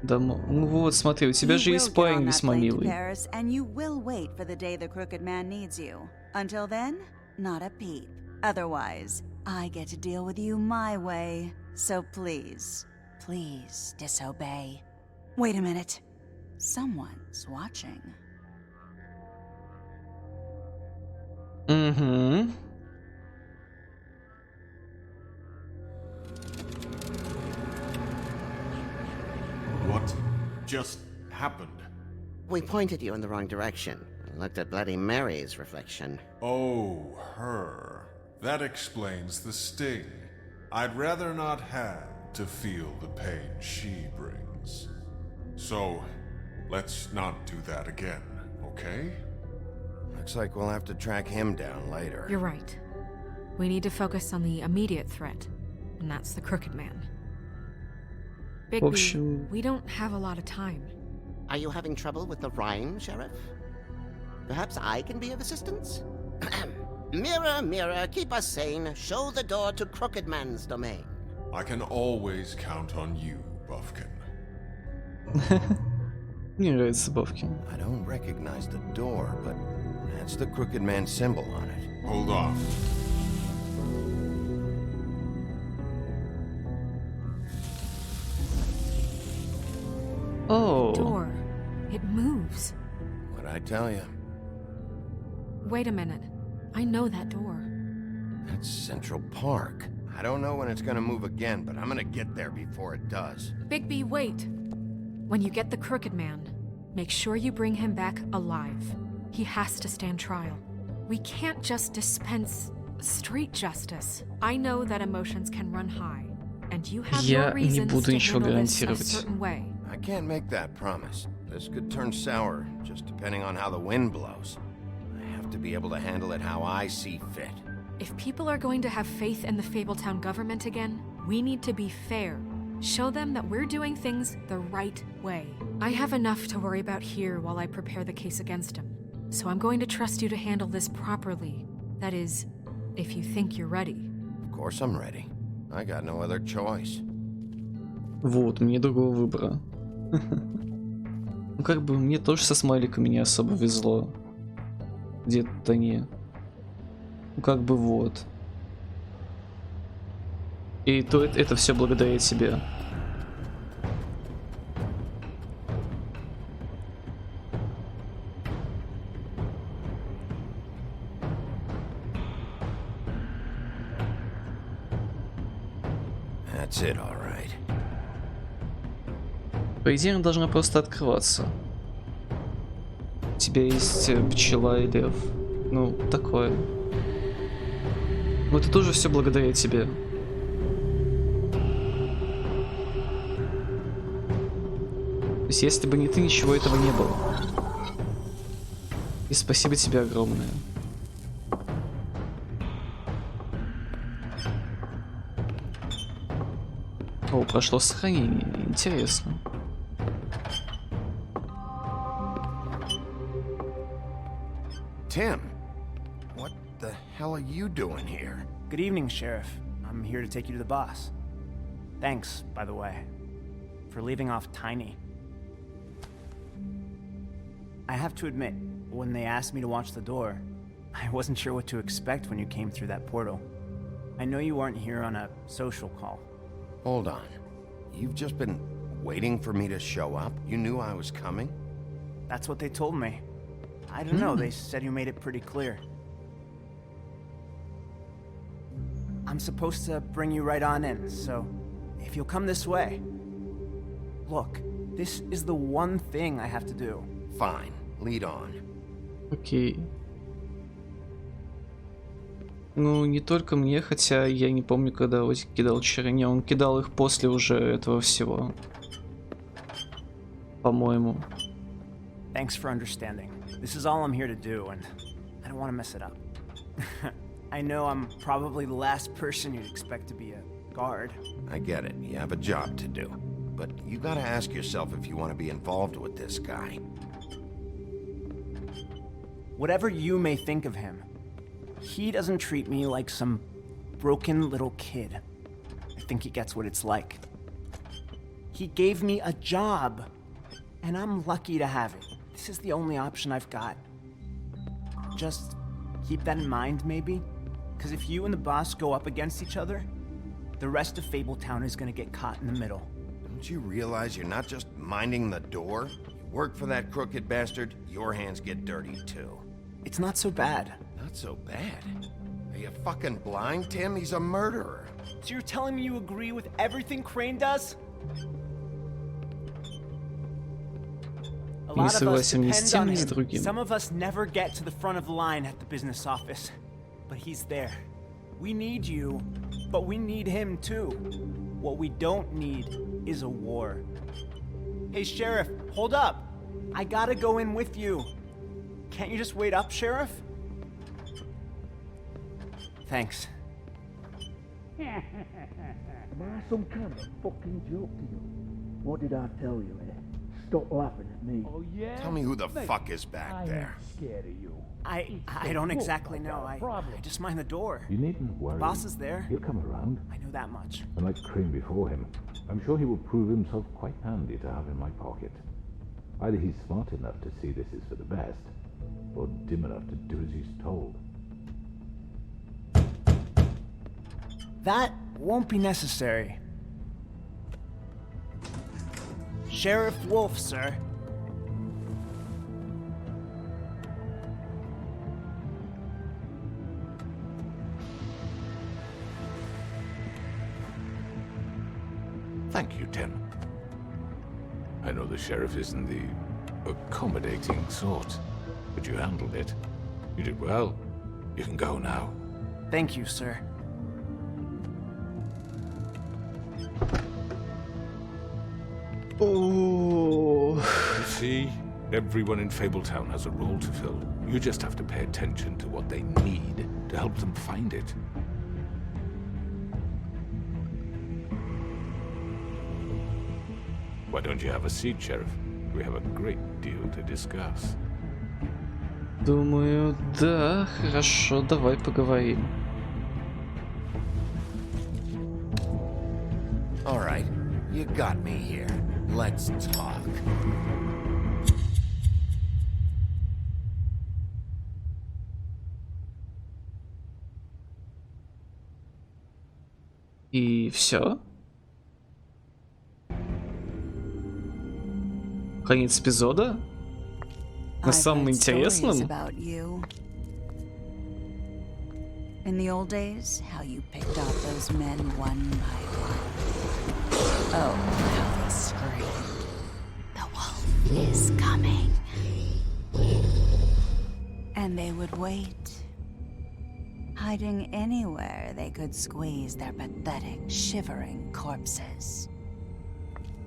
Speaker 1: Да, ну вот, смотри, у тебя же есть парень весьма милый.
Speaker 17: And you will wait for the day the Crooked Man needs you. Until then, not a peep. Otherwise, I get to deal with you my way. So please, please disobey. Wait a minute. Someone's watching.
Speaker 1: Mm-hmm.
Speaker 2: What just happened?
Speaker 12: We pointed you in the wrong direction and looked at Bloody Mary's reflection.
Speaker 20: Oh, her. That explains the sting. I'd rather not have to feel the pain she brings. So, let's not do that again, okay?
Speaker 7: Looks like we'll have to track him down later.
Speaker 4: You're right. We need to focus on the immediate threat, and that's the Crooked Man. Bigby, we don't have a lot of time.
Speaker 12: Are you having trouble with the rhyme, Sheriff? Perhaps I can be of assistance? Mirror, mirror, keep us sane. Show the door to Crooked Man's domain.
Speaker 20: I can always count on you, Buffkin.
Speaker 1: Мне нравится Buffkin.
Speaker 7: I don't recognize the door, but that's the Crooked Man symbol on it.
Speaker 20: Hold on.
Speaker 1: Oh.
Speaker 4: Door. It moves.
Speaker 7: What'd I tell you?
Speaker 4: Wait a minute. I know that door.
Speaker 7: That's Central Park. I don't know when it's gonna move again, but I'm gonna get there before it does.
Speaker 4: Bigby, wait. When you get the Crooked Man, make sure you bring him back alive. He has to stand trial. We can't just dispense street justice. I know that emotions can run high, and you have your reasons to handle this a certain way.
Speaker 7: I can't make that promise. This could turn sour, just depending on how the wind blows. I have to be able to handle it how I see fit.
Speaker 4: If people are going to have faith in the Fabletown government again, we need to be fair. Show them that we're doing things the right way. I have enough to worry about here while I prepare the case against him. So I'm going to trust you to handle this properly. That is, if you think you're ready.
Speaker 7: Of course I'm ready. I got no other choice.
Speaker 1: Вот, мне другого выбора. Ну как бы мне тоже со смайликами не особо везло. Где-то не. Ну как бы вот. И то это все благодаря тебе.
Speaker 7: That's it, all right.
Speaker 1: По идее, она должна просто открываться. У тебя есть пчела и лев. Ну, такое. Но это тоже все благодаря тебе. То есть, если бы не ты, ничего этого не было. И спасибо тебе огромное. О, прошло сохранение. Интересно.
Speaker 7: Tim, what the hell are you doing here?
Speaker 11: Good evening, Sheriff. I'm here to take you to the boss. Thanks, by the way, for leaving off Tiny. I have to admit, when they asked me to watch the door, I wasn't sure what to expect when you came through that portal. I know you weren't here on a social call.
Speaker 7: Hold on. You've just been waiting for me to show up? You knew I was coming?
Speaker 11: That's what they told me. I don't know, they said you made it pretty clear. I'm supposed to bring you right on in, so if you'll come this way. Look, this is the one thing I have to do.
Speaker 7: Fine, lead on.
Speaker 1: Окей. Ну, не только мне, хотя я не помню, когда Озик кидал чаранье. Он кидал их после уже этого всего. По-моему.
Speaker 11: Thanks for understanding. This is all I'm here to do, and I don't want to mess it up. I know I'm probably the last person you'd expect to be a guard.
Speaker 7: I get it. You have a job to do. But you gotta ask yourself if you want to be involved with this guy.
Speaker 11: Whatever you may think of him, he doesn't treat me like some broken little kid. I think he gets what it's like. He gave me a job, and I'm lucky to have it. This is the only option I've got. Just keep that in mind, maybe? Because if you and the boss go up against each other, the rest of Fabletown is gonna get caught in the middle.
Speaker 7: Don't you realize you're not just minding the door? You work for that crooked bastard, your hands get dirty too.
Speaker 11: It's not so bad.
Speaker 7: Not so bad? Are you fucking blind, Tim? He's a murderer.
Speaker 11: So you're telling me you agree with everything Crane does? A lot of us depend on him. Some of us never get to the front of the line at the business office. But he's there. We need you, but we need him too. What we don't need is a war. Hey, Sheriff, hold up. I gotta go in with you. Can't you just wait up, Sheriff? Thanks.
Speaker 10: Am I some kind of fucking joke to you? What did I tell you, eh? Stop laughing at me. Oh, yeah?
Speaker 7: Tell me who the fuck is back there.
Speaker 10: I'm scared of you.
Speaker 11: I don't exactly know. I just mind the door.
Speaker 19: You needn't worry.
Speaker 11: The boss is there.
Speaker 19: He'll come around.
Speaker 11: I know that much.
Speaker 19: Unlike Crane before him, I'm sure he will prove himself quite handy to have in my pocket. Either he's smart enough to see this is for the best, or dim enough to do as he's told.
Speaker 11: That won't be necessary. Sheriff Wolf, sir.
Speaker 19: Thank you, Tim. I know the sheriff isn't the accommodating sort, but you handled it. You did well. You can go now.
Speaker 11: Thank you, sir.
Speaker 19: Oh. You see, everyone in Fabletown has a role to fill. You just have to pay attention to what they need to help them find it. Why don't you have a seat, Sheriff? We have a great deal to discuss.
Speaker 1: Думаю, да, хорошо, давай поговорим.
Speaker 7: All right, you got me here. Let's talk.
Speaker 1: И все? Конец эпизода? На самом интересном?
Speaker 17: In the old days, how you picked off those men one by one. Oh, how they screamed. The wolf is coming. And they would wait, hiding anywhere they could squeeze their pathetic, shivering corpses.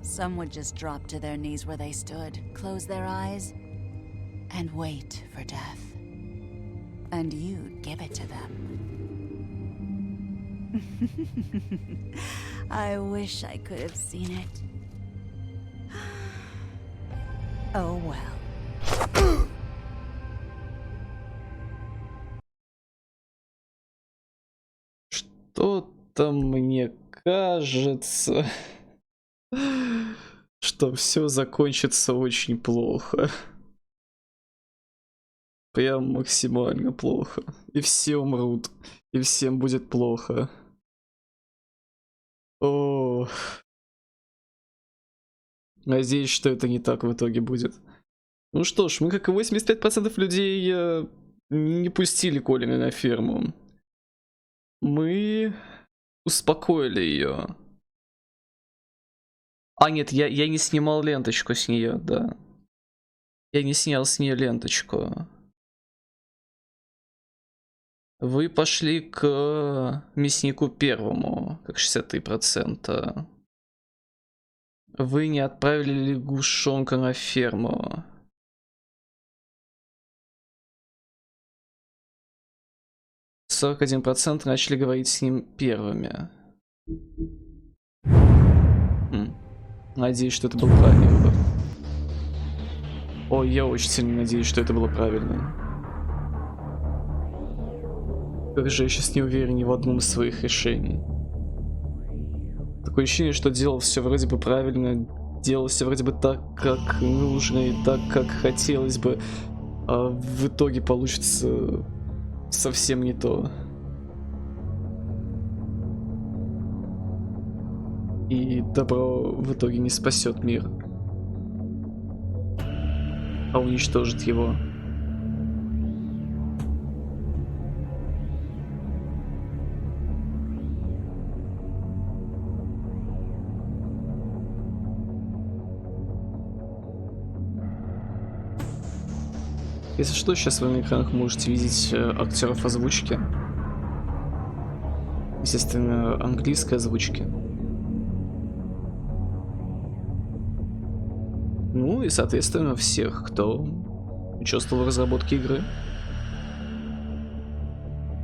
Speaker 17: Some would just drop to their knees where they stood, close their eyes, and wait for death. And you'd give it to them. I wish I could have seen it. Oh well.
Speaker 1: Что-то мне кажется, что все закончится очень плохо. Прям максимально плохо. И все умрут. И всем будет плохо. О. Надеюсь, что это не так в итоге будет. Ну что ж, мы, как и 85% людей, не пустили Колина на ферму. Мы успокоили ее. А, нет, я не снимал ленточку с нее, да. Я не снял с нее ленточку. Вы пошли к мяснику первому, как 63%. Вы не отправили лягушонка на ферму. — 41% начали говорить с ним первыми. Надеюсь, что это был правильный выбор. Ой, я очень сильно надеюсь, что это было правильно. Как же я сейчас не уверен ни в одном из своих решений. Такое ощущение, что делал все вроде бы правильно, делал все вроде бы так, как нужно и так, как хотелось бы, а в итоге получится совсем не то. И добро в итоге не спасет мир, а уничтожит его. Если что, сейчас вы на экранах можете видеть актеров озвучки. Естественно, английской озвучки. Ну и, соответственно, всех, кто участвовал в разработке игры.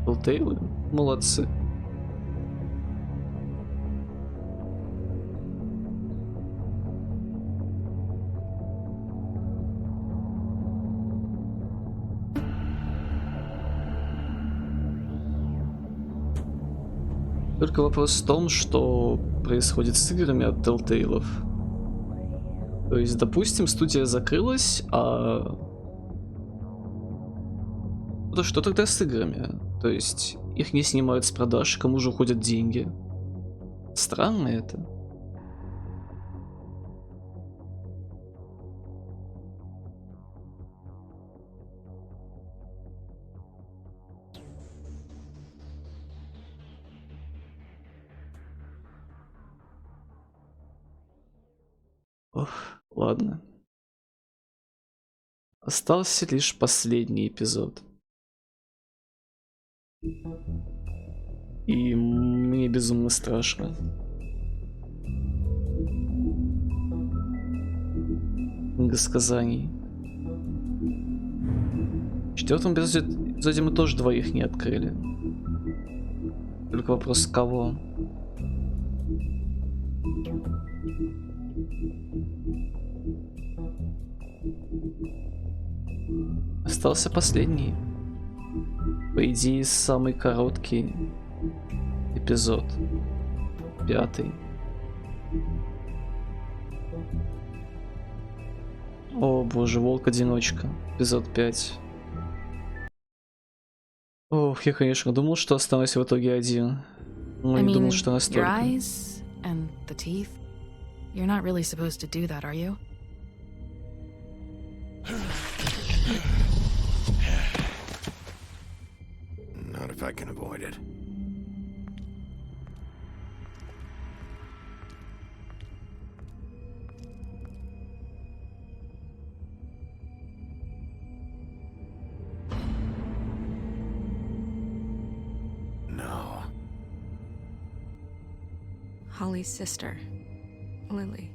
Speaker 1: Telltale, молодцы. Только вопрос в том, что происходит с играми от Telltale. То есть, допустим, студия закрылась, а что тогда с играми? То есть, их не снимают с продаж, кому же уходят деньги? Странно это. Ох, ладно. Остался лишь последний эпизод. И мне безумно страшно. Иносказаний. В четвертом эпизоде мы тоже двоих не открыли. Только вопрос, кого. Остался последний. По идее, самый короткий эпизод. 5. О боже, волк-одиночка. Эпизод 5. Ох, я, конечно, думал, что останусь в итоге один. Но не думал, что настолько.
Speaker 4: Your eyes and the teeth. You're not really supposed to do that, are you?
Speaker 7: Not if I can avoid it. No.
Speaker 4: Holly's sister, Lily.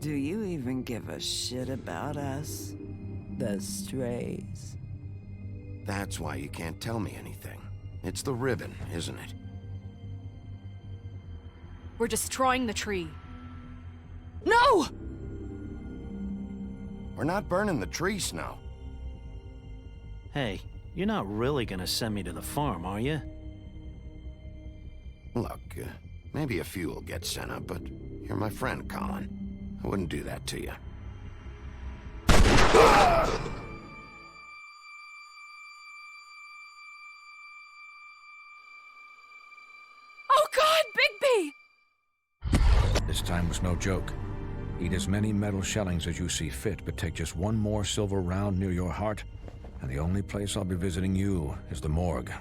Speaker 18: Do you even give a shit about us? The strays?
Speaker 7: That's why you can't tell me anything. It's the ribbon, isn't it?
Speaker 4: We're destroying the tree. No!
Speaker 7: We're not burning the tree, Snow.
Speaker 6: Hey, you're not really gonna send me to the farm, are you?
Speaker 7: Look, maybe a few will get sent up, but you're my friend, Colin. I wouldn't do that to you.
Speaker 4: Oh God, Bigby!
Speaker 22: This time was no joke. Eat as many metal shellings as you see fit, but take just one more silver round near your heart, and the only place I'll be visiting you is the morgue.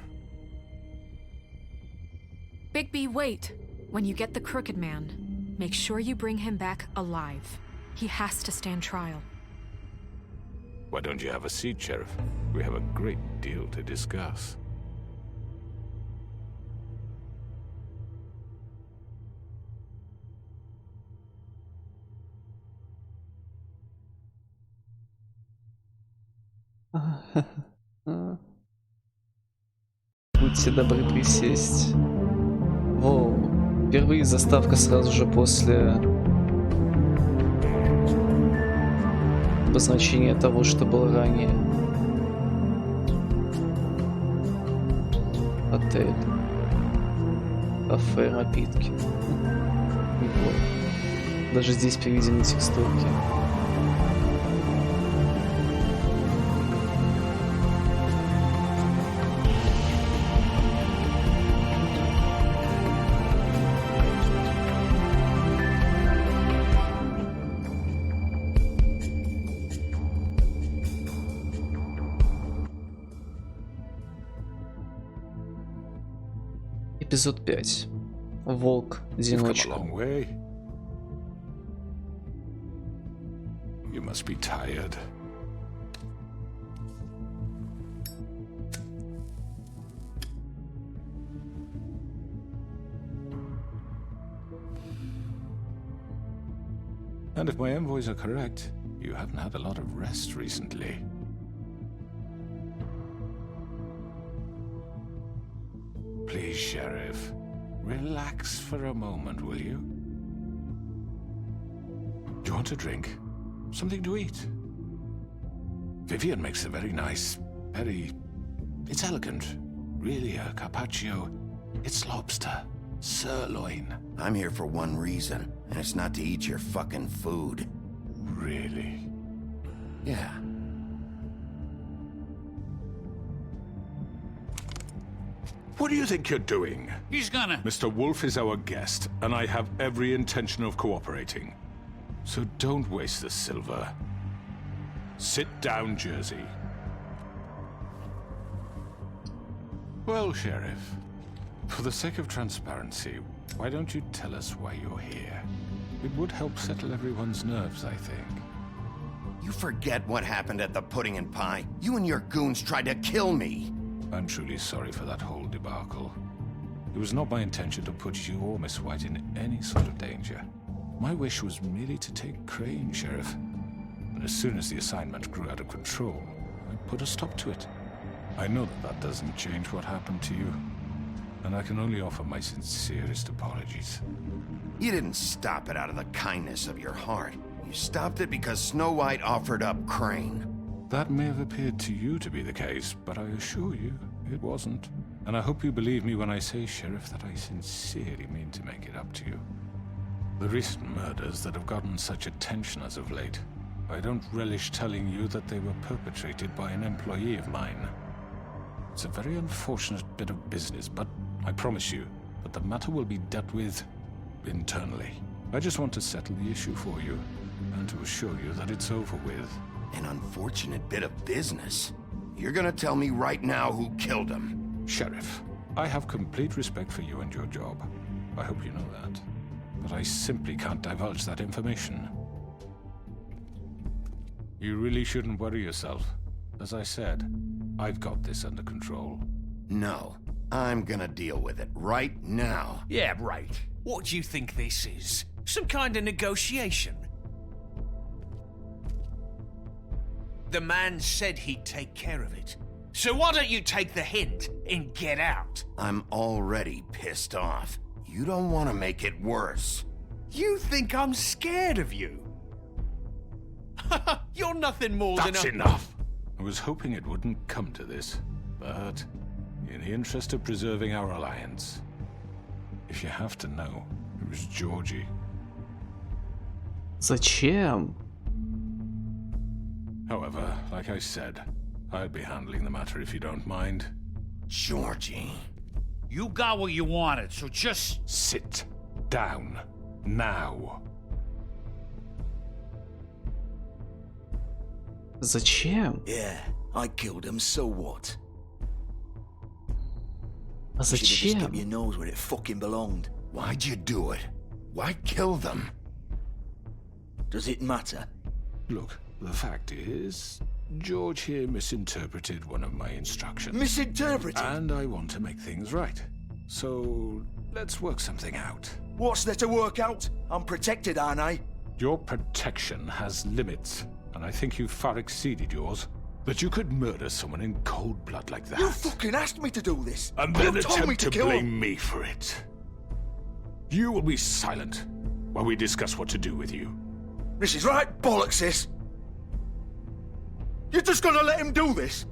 Speaker 4: Bigby, wait. When you get the Crooked Man, make sure you bring him back alive. He has to stand trial.
Speaker 19: Why don't you have a seat, Sheriff? We have a great deal to discuss.
Speaker 1: Будьте добры присесть. Воу. Впервые заставка сразу же после обозначения того, что было ранее. Отель. Кафе, напитки. Неплохо. Даже здесь переведены текстурки. Эпизод 5. Волк-одиночка.
Speaker 19: You must be tired. And if my envoys are correct, you haven't had a lot of rest recently. Please, Sheriff, relax for a moment, will you? Do you want a drink? Something to eat? Vivian makes a very nice, it's elegant. Really, a carpaccio. It's lobster. Sirloin.
Speaker 7: I'm here for one reason, and it's not to eat your fucking food.
Speaker 19: Really?
Speaker 7: Yeah.
Speaker 19: What do you think you're doing?
Speaker 10: He's gonna...
Speaker 19: Mr. Wolf is our guest, and I have every intention of cooperating. So don't waste the silver. Sit down, Jersey. Well, Sheriff, for the sake of transparency, why don't you tell us why you're here? It would help settle everyone's nerves, I think.
Speaker 7: You forget what happened at the Pudding and Pie. You and your goons tried to kill me.
Speaker 19: I'm truly sorry for that whole debacle. It was not my intention to put you or Miss White in any sort of danger. My wish was merely to take Crane, Sheriff. And as soon as the assignment grew out of control, I put a stop to it. I know that doesn't change what happened to you, and I can only offer my sincerest apologies.
Speaker 7: You didn't stop it out of the kindness of your heart. You stopped it because Snow White offered up Crane.
Speaker 19: That may have appeared to you to be the case, but I assure you, it wasn't. And I hope you believe me when I say, Sheriff, that I sincerely mean to make it up to you. The recent murders that have gotten such attention as of late, I don't relish telling you that they were perpetrated by an employee of mine. It's a very unfortunate bit of business, but I promise you that the matter will be dealt with internally. I just want to settle the issue for you, and to assure you that it's over with.
Speaker 7: An unfortunate bit of business? You're gonna tell me right now who killed him?
Speaker 19: Sheriff, I have complete respect for you and your job. I hope you know that. But I simply can't divulge that information. You really shouldn't worry yourself. As I said, I've got this under control.
Speaker 7: No, I'm gonna deal with it right now.
Speaker 3: Yeah, right. What do you think this is? Some kind of negotiation? The man said he'd take care of it. So why don't you take the hint and get out?
Speaker 7: I'm already pissed off. You don't want to make it worse.
Speaker 3: You think I'm scared of you? You're nothing more than a...
Speaker 19: That's enough! I was hoping it wouldn't come to this, but in the interest of preserving our alliance, if you have to know, it was Georgie.
Speaker 1: Зачем?
Speaker 19: However, like I said, I'll be handling the matter if you don't mind.
Speaker 7: Georgie.
Speaker 10: You got what you wanted, so just...
Speaker 19: Sit down. Now.
Speaker 1: Зачем?
Speaker 8: Yeah, I killed him, so what?
Speaker 1: А
Speaker 8: You should've just kept
Speaker 1: зачем?
Speaker 8: your nose where it fucking belonged.
Speaker 7: Why'd you do it? Why kill them?
Speaker 8: Does it matter?
Speaker 19: Look, the fact is, George here misinterpreted one of my instructions.
Speaker 8: Misinterpreted?
Speaker 19: And I want to make things right. So, let's work something out.
Speaker 8: What's there to work out? I'm protected, aren't I?
Speaker 19: Your protection has limits, and I think you've far exceeded yours. That you could murder someone in cold blood like that.
Speaker 8: You fucking asked me to do this.
Speaker 19: And then
Speaker 8: you told me
Speaker 19: attempt
Speaker 8: to
Speaker 19: to
Speaker 8: kill
Speaker 19: blame
Speaker 8: him.
Speaker 19: me for it. You will be silent while we discuss what to do with you.
Speaker 8: This is right bollocks, this. You're just gonna let him do this?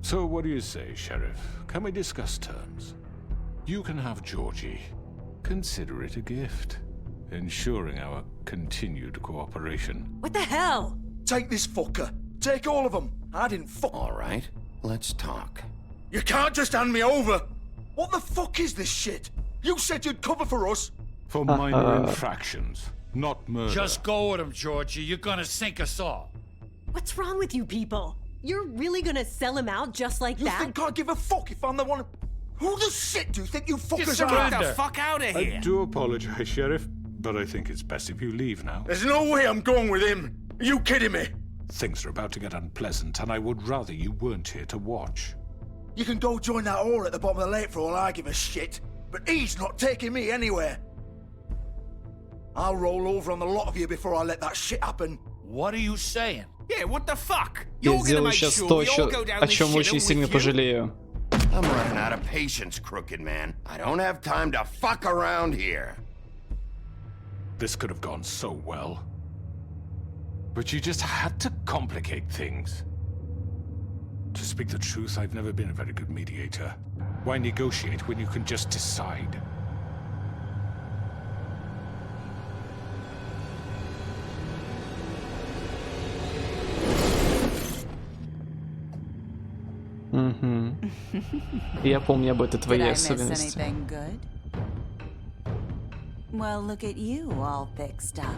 Speaker 19: So what do you say, Sheriff? Can we discuss terms? You can have Georgie. Consider it a gift, ensuring our continued cooperation.
Speaker 8: What the hell? Take this fucker. Take all of them. I didn't fuck.
Speaker 7: All right, let's talk.
Speaker 8: You can't just hand me over. What the fuck is this shit? You said you'd cover for us.
Speaker 19: For minor infractions, not murder.
Speaker 10: Just go with him, Georgie. You're gonna sink us all.
Speaker 9: What's wrong with you people? You're really gonna sell him out just like that?
Speaker 8: You think I give a fuck if I'm the one... Who the shit do you think you fuckers are?
Speaker 3: Get the fuck out of here!
Speaker 19: I do apologize, Sheriff, but I think it's best if you leave now.
Speaker 8: There's no way I'm going with him. Are you kidding me?
Speaker 19: Things are about to get unpleasant, and I would rather you weren't here to watch.
Speaker 8: You can go join that whore at the bottom of the lake for all I give a shit. But he's not taking me anywhere. I'll roll over on the lot of you before I let that shit happen.
Speaker 10: What are you saying?
Speaker 3: Yeah, what the fuck?
Speaker 1: Я
Speaker 3: You're gonna
Speaker 1: сделаю
Speaker 3: make
Speaker 1: сейчас
Speaker 3: sure
Speaker 1: то,
Speaker 3: we all go down
Speaker 1: о
Speaker 3: this
Speaker 1: чем
Speaker 3: shit
Speaker 1: очень сильно
Speaker 3: with you?
Speaker 1: пожалею.
Speaker 7: I'm running out of patience, crooked man. I don't have time to fuck around here.
Speaker 19: This could have gone so well. But you just had to complicate things. To speak the truth, I've never been a very good mediator. Why negotiate when you can just decide?
Speaker 1: Угу. Я помню об этой твоей
Speaker 17: Did I miss
Speaker 1: особенности.
Speaker 17: anything good? Well, look at you, all fixed up.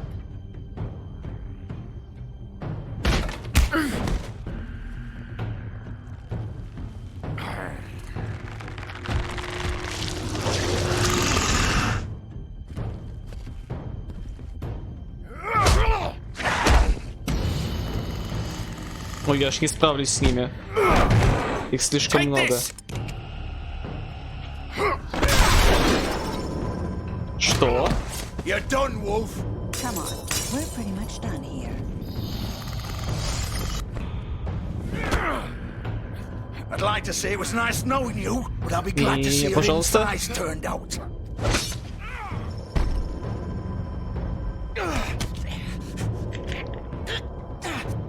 Speaker 1: Ой, я ж не справлюсь с ними. Их слишком много. Что?
Speaker 8: You're done, Wolf.
Speaker 17: Come on, we're pretty much done here.
Speaker 8: I'd like to say it was nice knowing you, but I'll be glad to see how your insides turned out.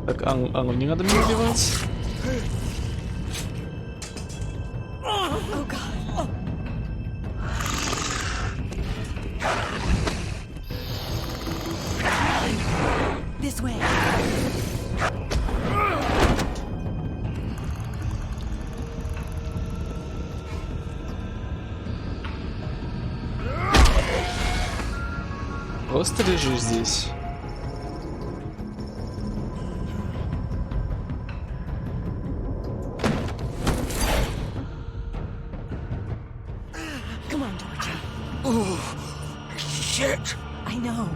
Speaker 1: Так, а ну не надо меня убивать.
Speaker 9: Oh God.
Speaker 17: This way.
Speaker 1: Просто лежишь здесь.
Speaker 17: Come on, Georgia.
Speaker 8: Oh, shit.
Speaker 17: I know.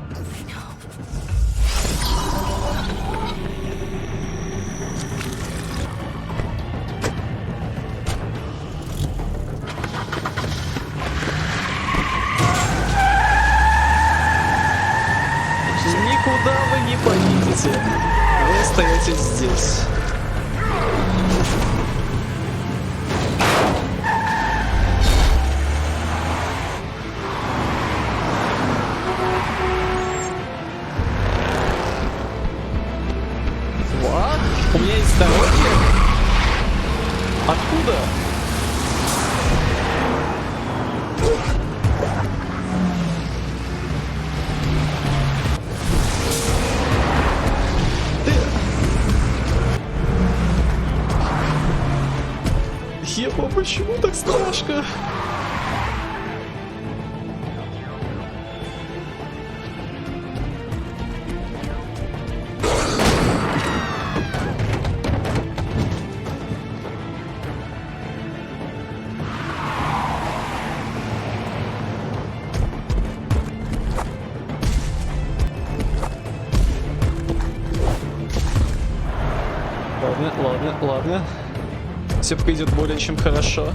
Speaker 1: Никуда вы не поедете. Вы остаетесь здесь. Вот. У меня есть здоровье. Откуда? Ева, почему так страшно? Ладно. Все пойдет более чем хорошо.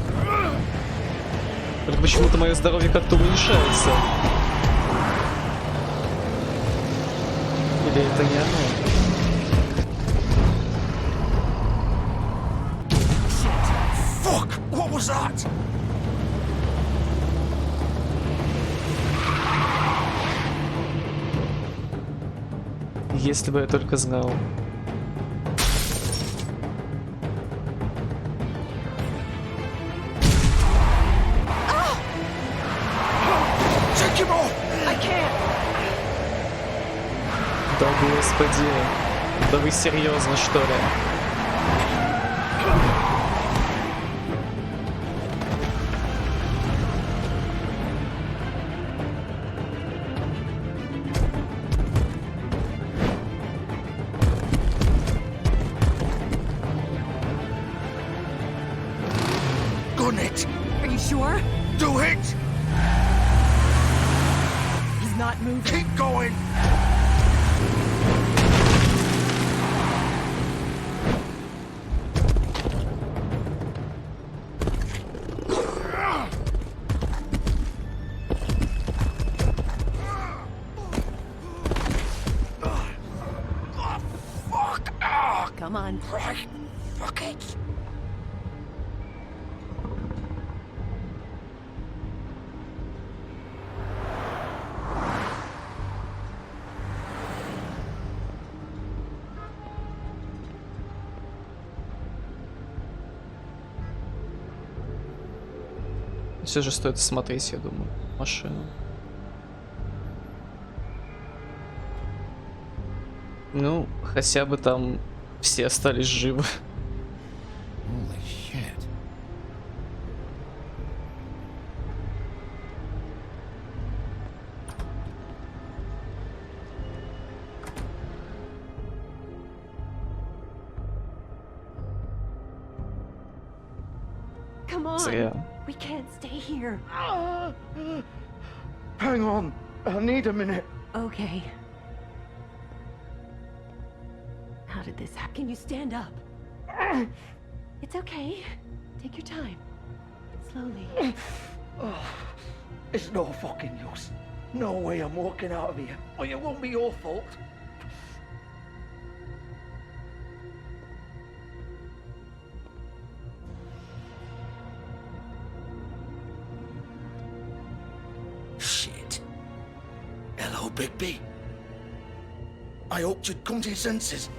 Speaker 1: Только почему-то мое здоровье как-то уменьшается. Или это не оно?
Speaker 8: Fuck! What was that?
Speaker 1: Если бы я только знал. Да господи, да вы серьезно, что ли?
Speaker 8: Gun it!
Speaker 9: Are you sure?
Speaker 8: Do it!
Speaker 9: He's not moving.
Speaker 8: Keep going!
Speaker 9: Come on.
Speaker 8: Right. Fuck it.
Speaker 1: Все же стоит смотреть, я думаю, машину. Ну, хотя бы там все остались живы.
Speaker 7: Holy shit.
Speaker 9: Come on.
Speaker 1: Зря.
Speaker 9: We can't stay here.
Speaker 8: Hang on. I need a minute.
Speaker 9: Okay. How did this happen? Can you stand up? It's okay. Take your time. Slowly.
Speaker 8: Oh, it's no fucking use. No way I'm walking out of here. Or it won't be your fault. Shit. Hello, Bigby. I hoped you'd come to your senses.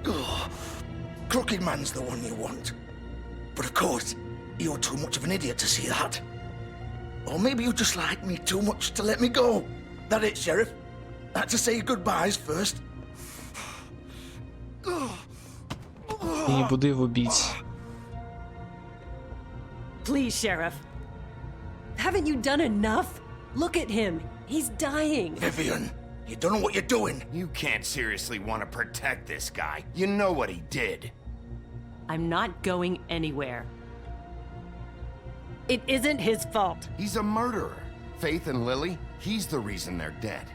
Speaker 8: Oh, Crooked Man's the one you want. But of course, you're too much of an idiot to see that. Or maybe you just like me too much to let me go. That it, Sheriff? I had to say goodbyes first.
Speaker 1: Я не буду его бить.
Speaker 9: Please, Sheriff. Haven't you done enough? Look at him. He's dying.
Speaker 7: Vivian, you don't know what you're doing. You can't seriously want to protect this guy. You know what he did.
Speaker 9: I'm not going anywhere. It isn't his fault.
Speaker 7: He's a murderer. Faith and Lily, he's the reason they're dead.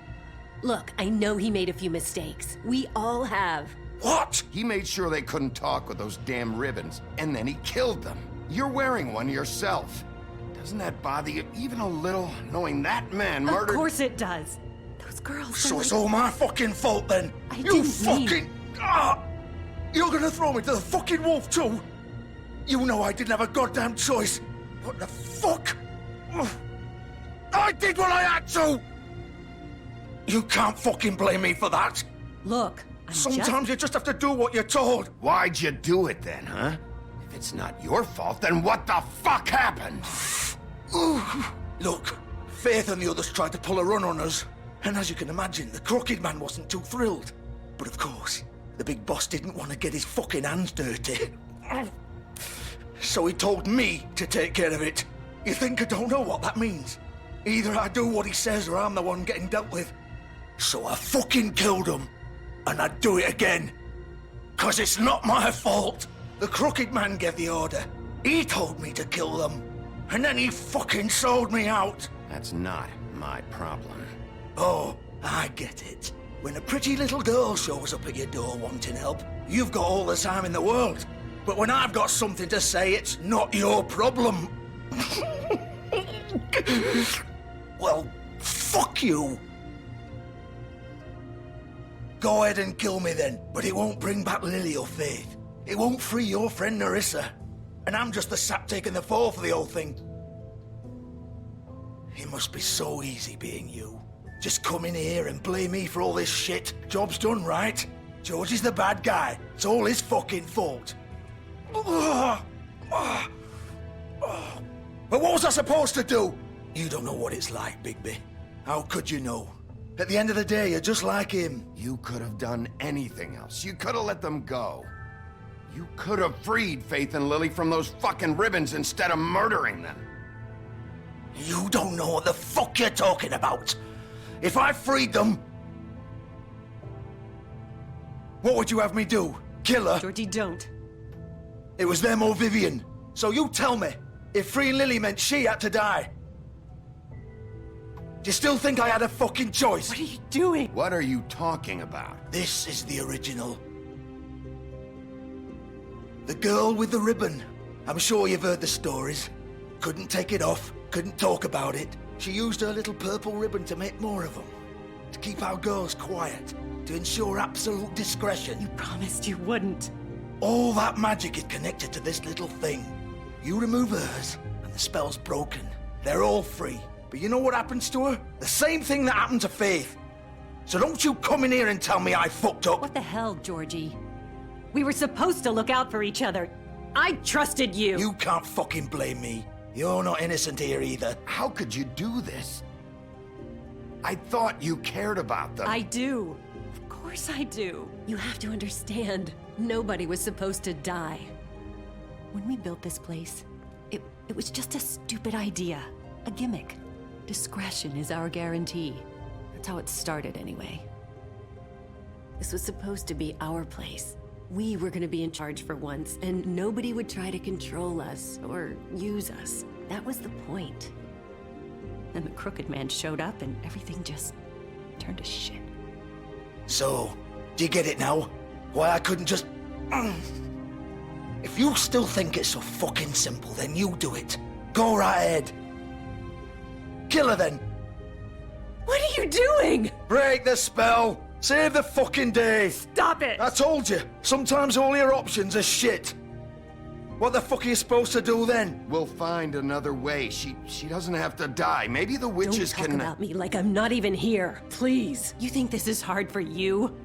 Speaker 9: Look, I know he made a few mistakes. We all have.
Speaker 7: What? He made sure they couldn't talk with those damn ribbons, and then he killed them. You're wearing one yourself. Doesn't that bother you even a little, knowing that man murdered—
Speaker 9: Of course it does. Those girls—
Speaker 8: So it's all my fucking fault then?
Speaker 9: You
Speaker 8: fucking— You're gonna throw me to the fucking wolf too? You know I didn't have a goddamn choice. What the fuck? I did what I had to! You can't fucking blame me for that.
Speaker 9: Look,
Speaker 8: sometimes you just have to do what you're told.
Speaker 7: Why'd you do it then, huh? If it's not your fault, then what the fuck happened?
Speaker 8: Look, Faith and the others tried to pull a run on us. And as you can imagine, the Crooked Man wasn't too thrilled. But of course, the big boss didn't want to get his fucking hands dirty. So he told me to take care of it. You think I don't know what that means? Either I do what he says or I'm the one getting dealt with. So I fucking killed him. And I'd do it again. 'Cause it's not my fault. The Crooked Man gave the order. He told me to kill them. And then he fucking sold me out.
Speaker 7: That's not my problem.
Speaker 8: Oh, I get it. When a pretty little girl shows up at your door wanting help, you've got all the time in the world. But when I've got something to say, it's not your problem. Well, fuck you. Go ahead and kill me then, but it won't bring back Lily or Faith. It won't free your friend Nerissa. And I'm just the sap taking the fall for the whole thing. It must be so easy being you. Just come in here and blame me for all this shit. Job's done, right? George is the bad guy. It's all his fucking fault. But what was I supposed to do? You don't know what it's like, Bigby. How could you know? At the end of the day, you're just like him.
Speaker 7: You could have done anything else. You could have let them go. You could have freed Faith and Lily from those fucking ribbons instead of murdering them.
Speaker 8: You don't know what the fuck you're talking about. If I freed them, what would you have me do? Kill her?
Speaker 9: Georgie, don't.
Speaker 8: It was them or Vivian. So you tell me, if freeing Lily meant she had to die, do you still think I had a fucking choice?
Speaker 9: What are you doing?
Speaker 7: What are you talking about?
Speaker 8: This is the original. The girl with the ribbon. I'm sure you've heard the stories. Couldn't take it off, couldn't talk about it. She used her little purple ribbon to make more of them. To keep our girls quiet. To ensure absolute discretion.
Speaker 9: You promised you wouldn't.
Speaker 8: All that magic is connected to this little thing. You remove hers, and the spell's broken. They're all free. But you know what happens to her? The same thing that happened to Faith. So don't you come in here and tell me I fucked up.
Speaker 9: What the hell, Georgie? We were supposed to look out for each other. I trusted you.
Speaker 8: You can't fucking blame me. You're not innocent here either.
Speaker 7: How could you do this? I thought you cared about them.
Speaker 9: I do. Of course I do. You have to understand. Nobody was supposed to die. When we built this place, it was just a stupid idea. A gimmick. Discretion is our guarantee. That's how it started anyway. This was supposed to be our place. We were gonna be in charge for once, and nobody would try to control us or use us. That was the point. Then the Crooked Man showed up and everything just turned to shit.
Speaker 8: So, do you get it now? Why I couldn't just... If you still think it's so fucking simple, then you do it. Go right ahead. Kill her then.
Speaker 9: What are you doing?
Speaker 8: Break the spell. Save the fucking day.
Speaker 9: Stop it.
Speaker 8: I told you, sometimes all your options are shit. What the fuck are you supposed to do then?
Speaker 7: We'll find another way. She doesn't have to die. Maybe the witches
Speaker 9: Don't talk about me like I'm not even here. Please. You think this is hard for you?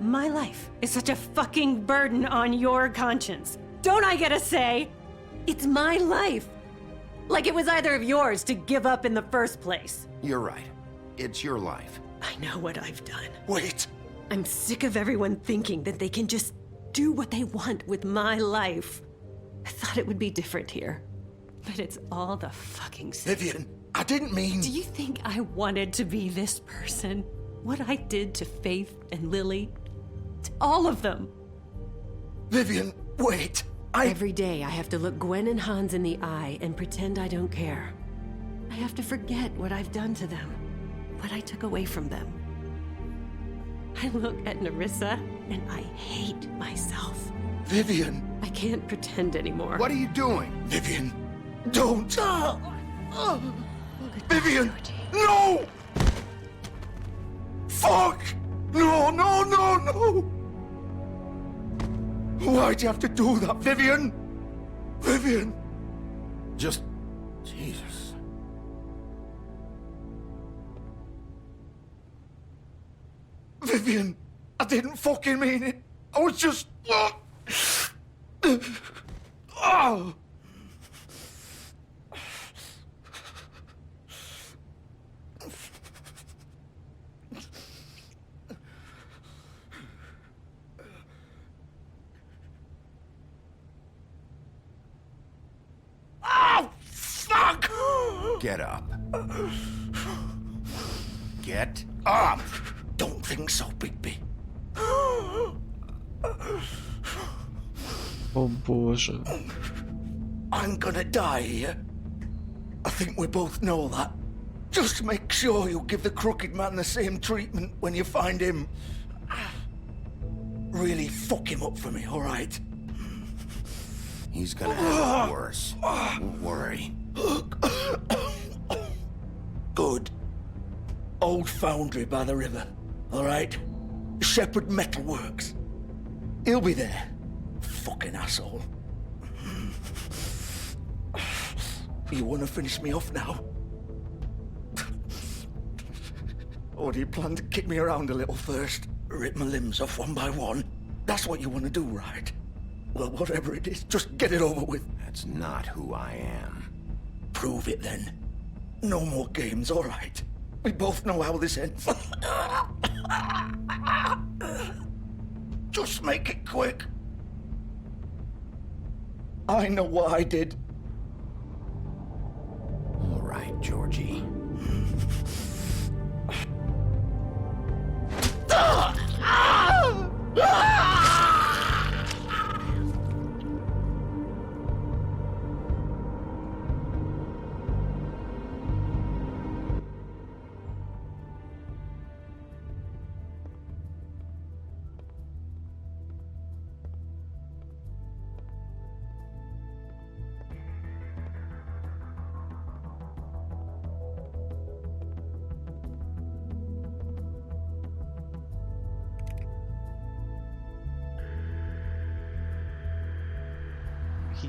Speaker 9: My life is such a fucking burden on your conscience. Don't I get a say? It's my life. Like it was either of yours to give up in the first place.
Speaker 7: You're right. It's your life.
Speaker 9: I know what I've done.
Speaker 8: Wait.
Speaker 9: I'm sick of everyone thinking that they can just do what they want with my life. I thought it would be different here. But it's all the fucking same.
Speaker 8: Vivian, I didn't mean...
Speaker 9: Do you think I wanted to be this person? What I did to Faith and Lily? To all of them.
Speaker 8: Vivian, wait.
Speaker 9: Every day I have to look Gwen and Hans in the eye and pretend I don't care. I have to forget what I've done to them. What I took away from them. I look at Nerissa and I hate myself.
Speaker 8: Vivian.
Speaker 9: I can't pretend anymore.
Speaker 7: What are you doing?
Speaker 8: Vivian, don't. Vivian, no! Fuck! No, no, no, no! Why'd you have to do that, Vivian? Vivian!
Speaker 7: Just... Jesus.
Speaker 8: Vivian, I didn't fucking mean it. I was just... Oh! Oh, fuck!
Speaker 7: Get up. Get up!
Speaker 8: Don't think so, Bigby.
Speaker 1: О боже.
Speaker 8: I'm gonna die here. I think we both know that. Just make sure you give the crooked man the same treatment when you find him. Really fuck him up for me, alright?
Speaker 7: He's gonna have it worse. Don't worry.
Speaker 8: Good. Old foundry by the river, alright? Shepherd Metalworks. He'll be there. Fucking asshole. You wanna finish me off now? Or do you plan to kick me around a little first? Rip my limbs off one by one? That's what you wanna do, right? Well, whatever it is, just get it over with.
Speaker 7: That's not who I am.
Speaker 8: Prove it then. No more games, alright? We both know how this ends. Just make it quick. I know what I did.
Speaker 7: All right, Georgie.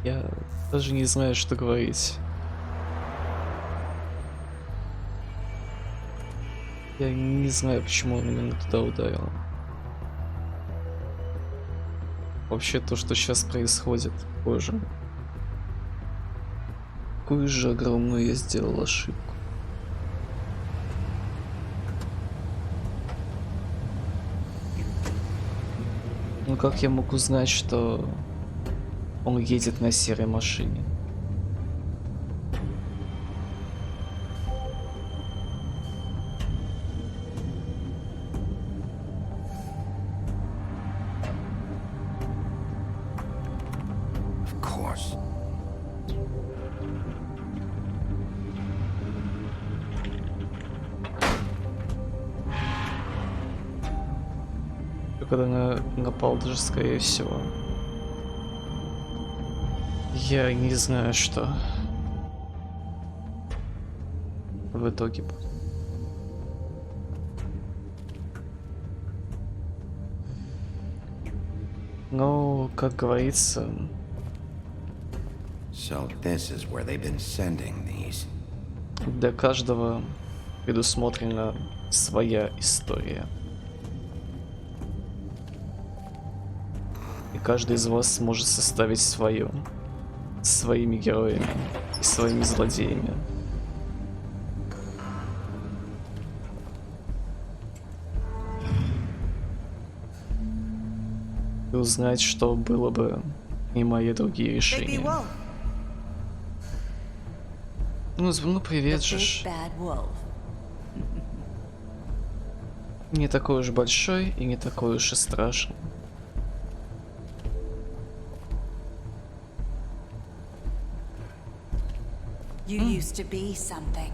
Speaker 1: Я даже не знаю, что говорить. Я не знаю, почему он именно туда ударил. Вообще то, что сейчас происходит, боже. Какую же огромную я сделал ошибку. Ну как я мог узнать, что он едет на серой машине?
Speaker 7: Of course.
Speaker 1: когда напал даже скорее всего. Я не знаю, что в итоге будет. Но, как говорится...
Speaker 7: So this is where they've been sending these.
Speaker 1: Для каждого предусмотрена своя история. И каждый из вас сможет составить свою. Своими героями и своими злодеями. И узнать, что было бы и мои другие решения. Ну привет же. Не такой уж большой и не такой уж и страшный.
Speaker 17: You used to be something.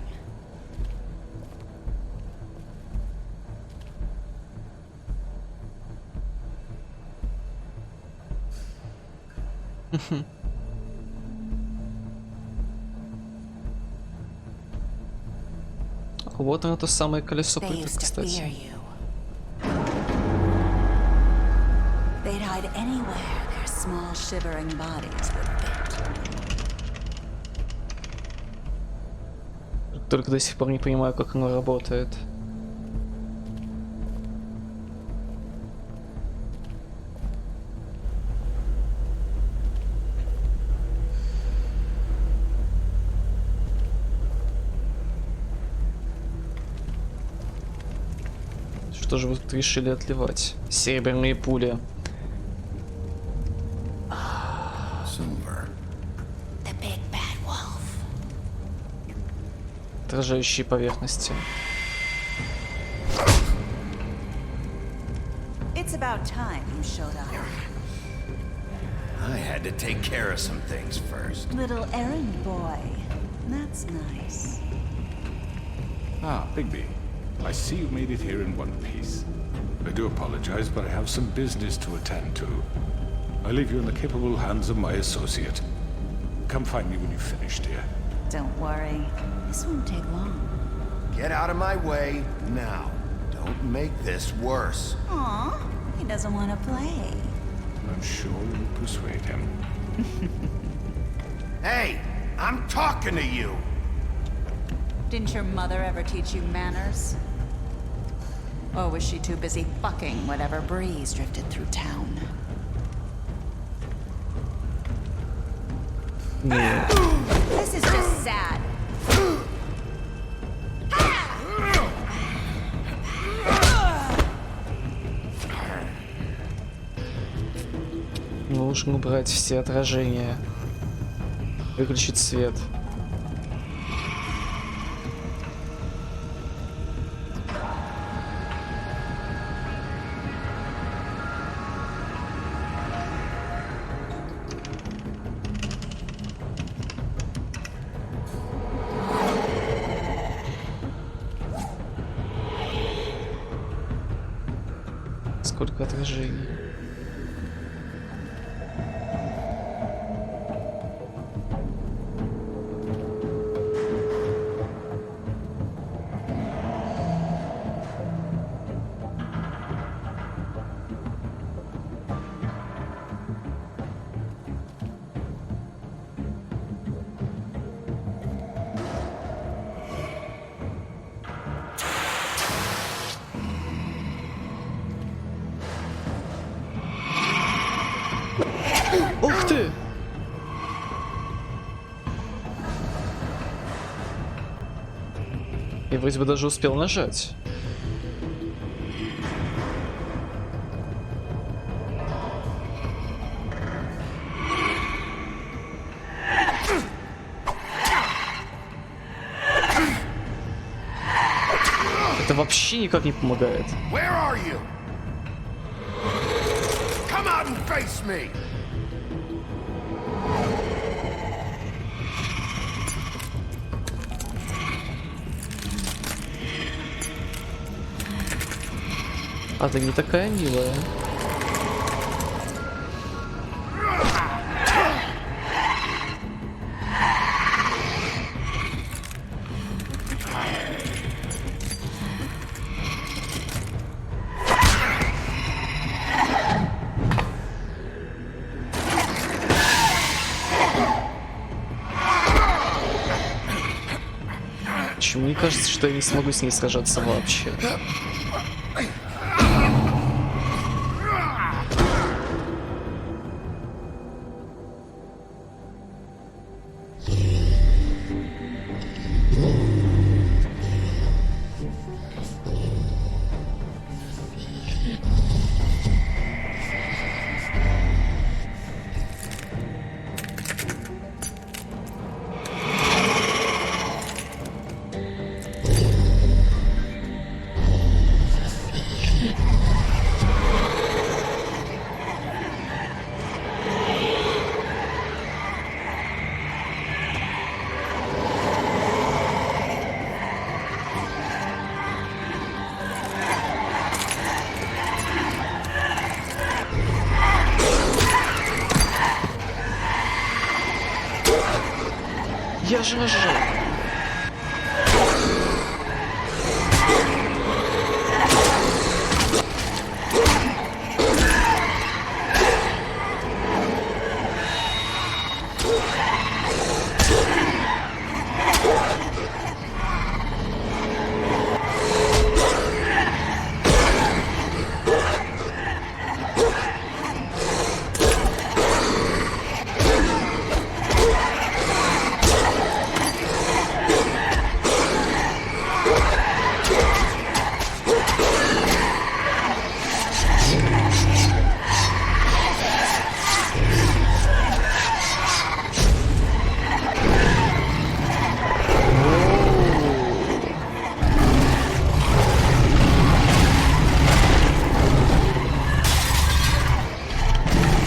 Speaker 1: Вот оно, то самое колесо пыток, кстати.
Speaker 17: They'd hide anywhere their small shivering bodies would fit.
Speaker 1: Только до сих пор не понимаю, как оно работает. Что же вы тут решили отливать? Серебряные пули. Отражающие поверхности.
Speaker 17: It's about time you showed up.
Speaker 7: I had to take care of some things first.
Speaker 17: Little errand boy. That's nice.
Speaker 19: Ah, Bigby. I see you made it here in one piece. I do apologize, but I have some business to attend to. I leave you in the capable hands of my associate. Come find me when you've finished here.
Speaker 17: Don't worry. This won't take long.
Speaker 7: Get out of my way now. Don't make this worse.
Speaker 17: Aw, he doesn't want to play.
Speaker 19: I'm sure you'll persuade him.
Speaker 7: Hey, I'm talking to you.
Speaker 17: Didn't your mother ever teach you manners? Or was she too busy fucking whatever breeze drifted through town?
Speaker 1: Yeah.
Speaker 17: This is just sad.
Speaker 1: Нужно убрать все отражения. Выключить свет. Сколько отражений? Ух ты! И вроде бы даже успел нажать. Это вообще никак не помогает.
Speaker 7: Where are you? Come out and face me.
Speaker 1: А ты не такая милая. Мне кажется, что я не смогу с ней сражаться вообще. Я же нажал.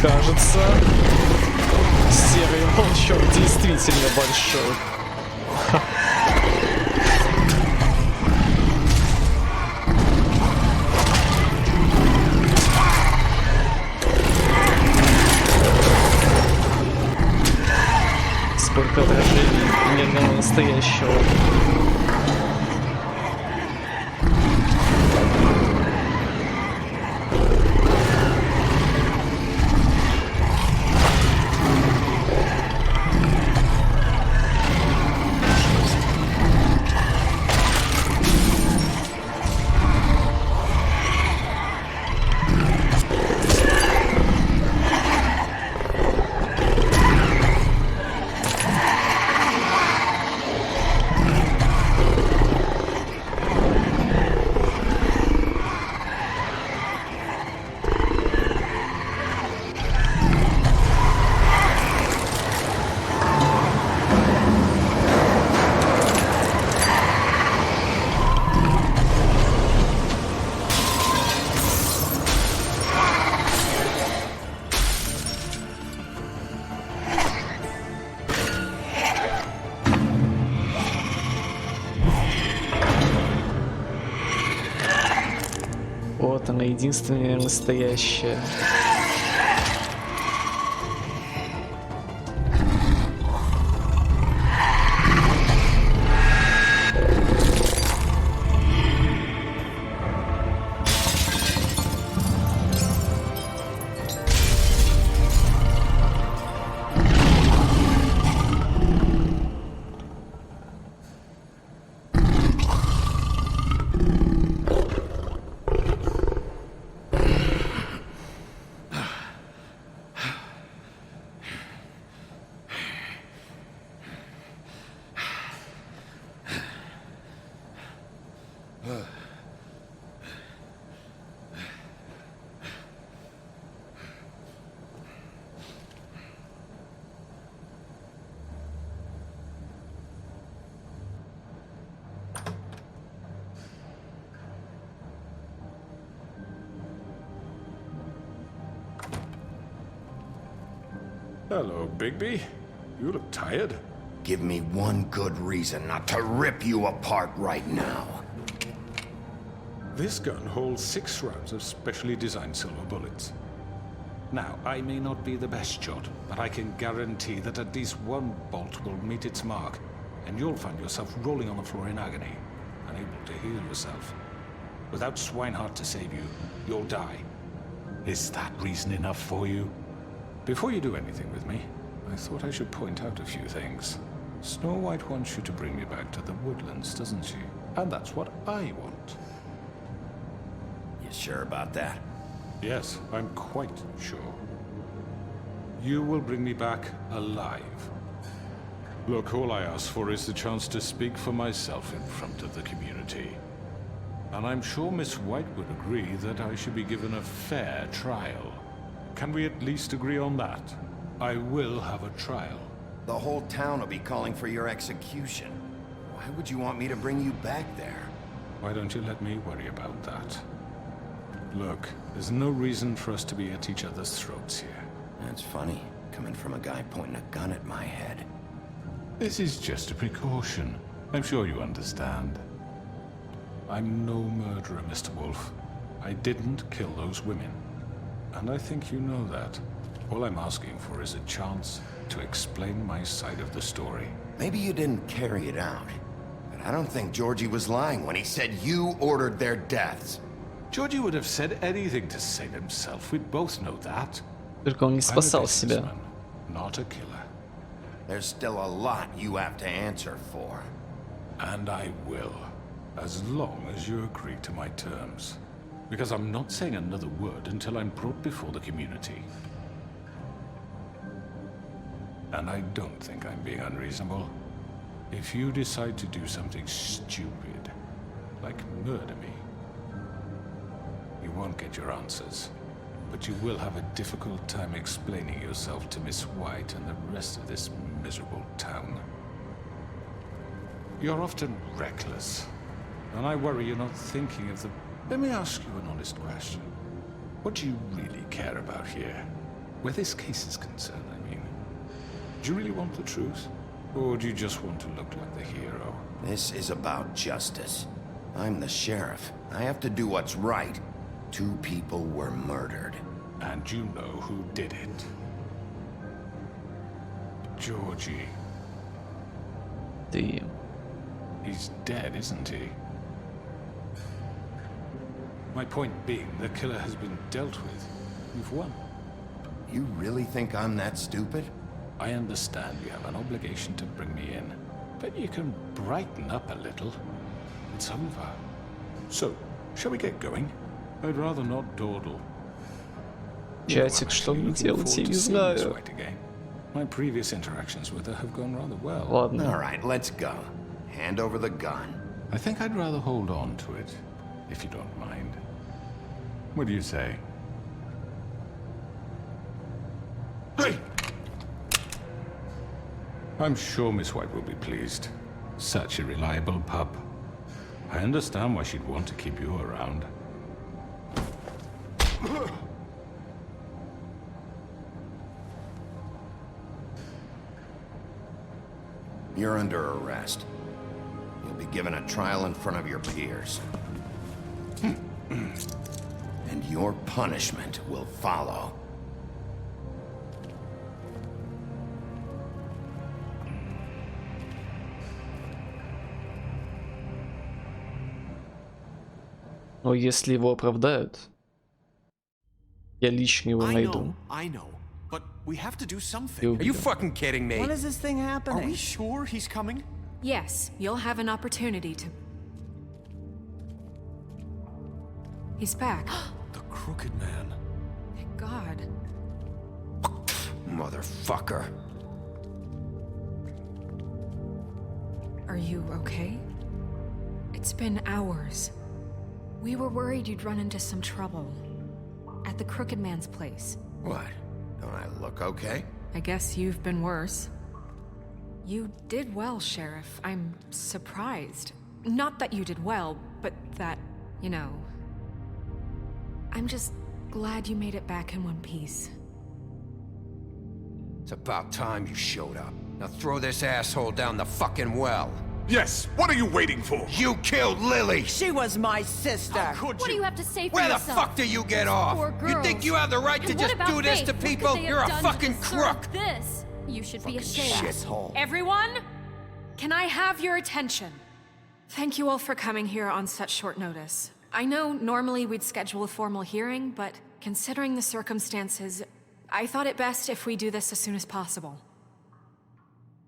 Speaker 1: Кажется, серый волчок действительно большой. Сколько отражений мирного настоящего. Вот она, единственная настоящая.
Speaker 19: Hello, Bigby. You look tired.
Speaker 7: Give me one good reason not to rip you apart right now.
Speaker 19: This gun holds 6 rounds of specially designed silver bullets. Now, I may not be the best shot, but I can guarantee that at least one bolt will meet its mark, and you'll find yourself rolling on the floor in agony, unable to heal yourself. Without Swinehart to save you, you'll die. Is that reason enough for you? Before you do anything with me, I thought I should point out a few things. Snow White wants you to bring me back to the woodlands, doesn't she? And that's what I want.
Speaker 7: You sure about that?
Speaker 19: Yes, I'm quite sure. You will bring me back alive. Look, all I ask for is the chance to speak for myself in front of the community. And I'm sure Miss White would agree that I should be given a fair trial. Can we at least agree on that? I will have a trial.
Speaker 7: The whole town will be calling for your execution. Why would you want me to bring you back there?
Speaker 19: Why don't you let me worry about that? Look, there's no reason for us to be at each other's throats here.
Speaker 7: That's funny, coming from a guy pointing a gun at my head.
Speaker 19: This is just a precaution. I'm sure you understand. I'm no murderer, Mr. Wolf. I didn't kill those women. And I think you know that. All I'm asking for is a chance to explain my side of the story.
Speaker 7: Maybe you didn't carry it out, but I don't think Georgie was lying when he said you ordered their deaths.
Speaker 19: Georgie would have said anything to save himself. We both know that.
Speaker 1: Только он не спасал себя.
Speaker 19: Not a killer.
Speaker 7: There's still a lot you have to answer for.
Speaker 19: And I will, as long as you agree to my terms. Because I'm not saying another word until I'm brought before the community. And I don't think I'm being unreasonable. If you decide to do something stupid, like murder me, you won't get your answers. But you will have a difficult time explaining yourself to Miss White and the rest of this miserable town. You're often reckless, and I worry you're not thinking of the... Let me ask you an honest question. What do you really care about here? Where this case is concerned, I mean. Do you really want the truth? Or do you just want to look like the hero?
Speaker 7: This is about justice. I'm the sheriff. I have to do what's right. 2 people were murdered.
Speaker 19: And you know who did it. Georgie.
Speaker 1: Damn.
Speaker 19: He's dead, isn't he? My point being, the killer has been dealt with. You've won.
Speaker 7: You really think I'm that stupid?
Speaker 19: I understand you have an obligation to bring me in, but you can brighten up a little. It's over. So, shall we get going? I'd rather not dawdle.
Speaker 1: Чатик, что вы делаете? Не знаю.
Speaker 19: My previous interactions with her have gone rather well.
Speaker 1: Ладно.
Speaker 7: All right, let's go. Hand over the gun.
Speaker 19: I think I'd rather hold on to it, if you don't mind. What do you say? Hey! I'm sure Miss White will be pleased. Such a reliable pup. I understand why she'd want to keep you around.
Speaker 7: You're under arrest. You'll be given a trial in front of your peers. And your punishment will follow.
Speaker 1: Но если его оправдают, я лично его найду.
Speaker 2: I know, but we have to do
Speaker 1: И
Speaker 2: something.
Speaker 1: убью.
Speaker 6: fucking kidding me?
Speaker 11: When is this thing happening?
Speaker 2: Are we sure he's coming?
Speaker 4: Yes, you'll have an opportunity to... He's back.
Speaker 19: The Crooked Man.
Speaker 4: Thank God.
Speaker 7: Motherfucker.
Speaker 4: Are you okay? It's been hours. We were worried you'd run into some trouble. At the Crooked Man's place.
Speaker 7: What? Don't I look okay?
Speaker 4: I guess you've been worse. You did well, Sheriff. I'm surprised. Not that you did well, but that, you know... I'm just glad you made it back in one piece.
Speaker 13: It's about time you showed up. Now throw this asshole down the fucking well.
Speaker 14: Yes, what are you waiting for?
Speaker 7: You killed Lily!
Speaker 18: She was my sister.
Speaker 2: Could
Speaker 4: What do
Speaker 2: you?
Speaker 4: you have to say for
Speaker 7: Where the
Speaker 4: yourself?
Speaker 7: fuck do you get off?
Speaker 4: Poor
Speaker 7: You think
Speaker 4: girls.
Speaker 7: you have the right to
Speaker 4: And
Speaker 7: just
Speaker 4: what about
Speaker 7: do this
Speaker 4: Faith?
Speaker 7: to
Speaker 4: What could
Speaker 7: people?
Speaker 4: they have
Speaker 7: You're a
Speaker 4: done to
Speaker 7: fucking
Speaker 4: deserve
Speaker 7: crook!
Speaker 4: This. You should be ashamed.
Speaker 7: Shithole.
Speaker 4: Everyone, can I have your attention? Thank you all for coming here on such short notice. I know normally we'd schedule a formal hearing, but considering the circumstances, I thought it best if we do this as soon as possible.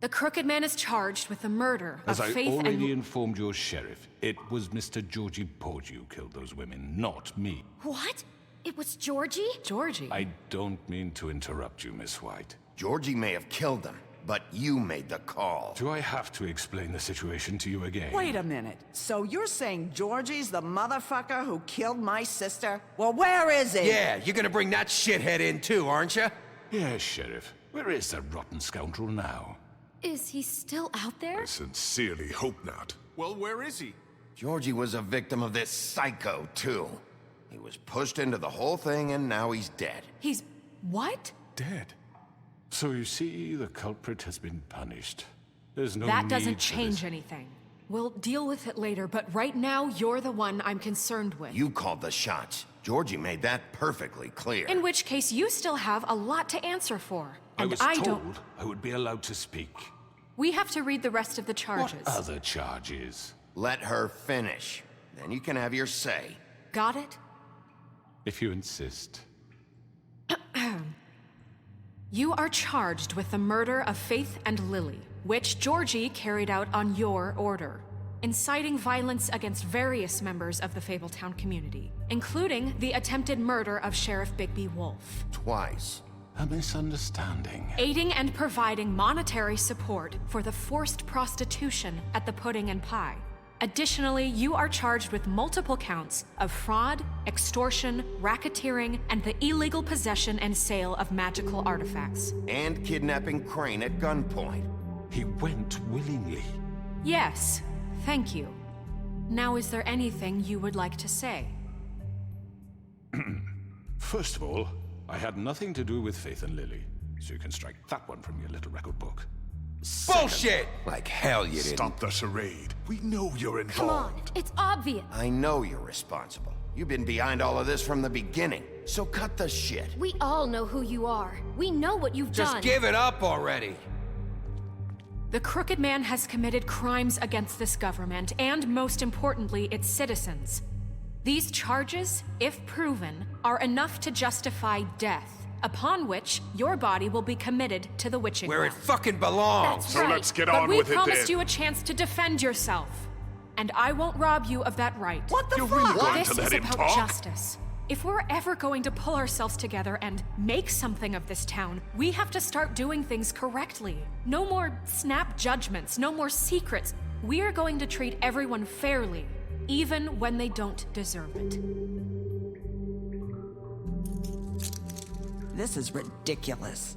Speaker 4: The Crooked Man is charged with the murder
Speaker 19: As
Speaker 4: of
Speaker 19: I
Speaker 4: Faith
Speaker 19: already
Speaker 4: and...
Speaker 19: informed your sheriff, it was Mr. Georgie Porgy who killed those women, not me.
Speaker 4: What? It was Georgie? Georgie?
Speaker 19: I don't mean to interrupt you, Miss White.
Speaker 7: Georgie may have killed them, but you made the call.
Speaker 19: Do I have to explain the situation to you again?
Speaker 18: Wait a minute. So you're saying Georgie's the motherfucker who killed my sister? Well, where is he?
Speaker 7: Yeah, you're gonna bring that shithead in too, aren't you?
Speaker 19: Yes, Sheriff. Where is that rotten scoundrel now?
Speaker 4: Is he still out there?
Speaker 14: I sincerely hope not.
Speaker 20: Well, where is he?
Speaker 7: Georgie was a victim of this psycho, too. He was pushed into the whole thing, and now he's dead.
Speaker 4: He's... what?
Speaker 19: Dead. So you see, the culprit has been punished. There's no
Speaker 4: That
Speaker 19: need
Speaker 4: doesn't
Speaker 19: for
Speaker 4: change
Speaker 19: this.
Speaker 4: anything. We'll deal with it later, but right now, you're the one I'm concerned with.
Speaker 7: You called the shots. Georgie made that perfectly clear.
Speaker 4: In which case, you still have a lot to answer for.
Speaker 19: I
Speaker 4: And
Speaker 19: was
Speaker 4: I
Speaker 19: told
Speaker 4: don't...
Speaker 19: I would be allowed to speak.
Speaker 4: We have to read the rest of the charges.
Speaker 19: What other charges?
Speaker 7: Let her finish. Then you can have your say.
Speaker 4: Got it?
Speaker 19: If you insist.
Speaker 4: You are charged with the murder of Faith and Lily, which Georgie carried out on your order, inciting violence against various members of the Fabletown community, including the attempted murder of Sheriff Bigby Wolf.
Speaker 7: Twice.
Speaker 19: A misunderstanding.
Speaker 4: Aiding and providing monetary support for the forced prostitution at the Pudding and Pie. Additionally, you are charged with multiple counts of fraud, extortion, racketeering, and the illegal possession and sale of magical artifacts.
Speaker 7: And kidnapping Crane at gunpoint.
Speaker 19: He went willingly.
Speaker 4: Yes, thank you. Now, is there anything you would like to say?
Speaker 19: First of all, I had nothing to do with Faith and Lily, so you can strike that one from your little record book.
Speaker 7: Bullshit! Like hell you didn't.
Speaker 14: Stop the charade. We know you're involved.
Speaker 4: Come on, it's obvious.
Speaker 7: I know you're responsible. You've been behind all of this from the beginning. So cut the shit.
Speaker 21: We all know who you are. We know what you've done.
Speaker 7: Just give it up already.
Speaker 4: The Crooked Man has committed crimes against this government and, most importantly, its citizens. These charges, if proven, are enough to justify death, upon which your body will be committed to the witching
Speaker 7: Where it
Speaker 4: well.
Speaker 7: fucking belongs.
Speaker 4: That's
Speaker 14: So
Speaker 4: right.
Speaker 14: let's get
Speaker 4: but
Speaker 14: on
Speaker 4: we
Speaker 14: with it
Speaker 4: promised
Speaker 14: then.
Speaker 4: you a chance to defend yourself, and I won't rob you of that right.
Speaker 18: What the
Speaker 14: You're
Speaker 18: fuck?
Speaker 14: really going
Speaker 4: This
Speaker 14: to let
Speaker 4: is
Speaker 14: him
Speaker 4: about
Speaker 14: talk?
Speaker 4: justice. If we're ever going to pull ourselves together and make something of this town, we have to start doing things correctly. No more snap judgments, no more secrets. We are going to treat everyone fairly, even when they don't deserve it.
Speaker 18: This is ridiculous.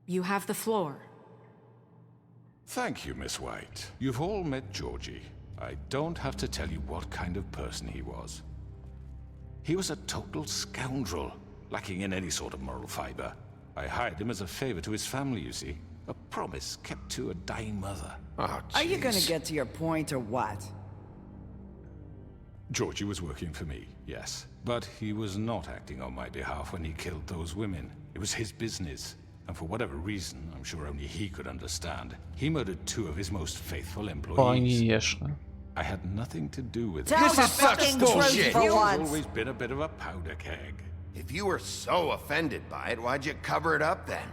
Speaker 4: You have the floor.
Speaker 19: Thank you, Miss White. You've all met Georgie. I don't have to tell you what kind of person he was. He was a total scoundrel, lacking in any sort of moral fiber. I hired him as a favor to his family, you see. A promise kept to a dying mother.
Speaker 7: Oh,
Speaker 18: Are you gonna get to your point or what?
Speaker 19: Georgie was working for me, yes. But he was not acting on my behalf when he killed those women. It was his business. And for whatever reason, I'm sure only he could understand, he murdered 2 of his most faithful employees.
Speaker 1: Конечно.
Speaker 19: I had nothing to do with
Speaker 18: Tell
Speaker 19: it.
Speaker 18: the fucking truth for
Speaker 19: He's
Speaker 18: once.
Speaker 19: always been a bit of a powder keg.
Speaker 7: If you were so offended by it, why'd you cover it up then?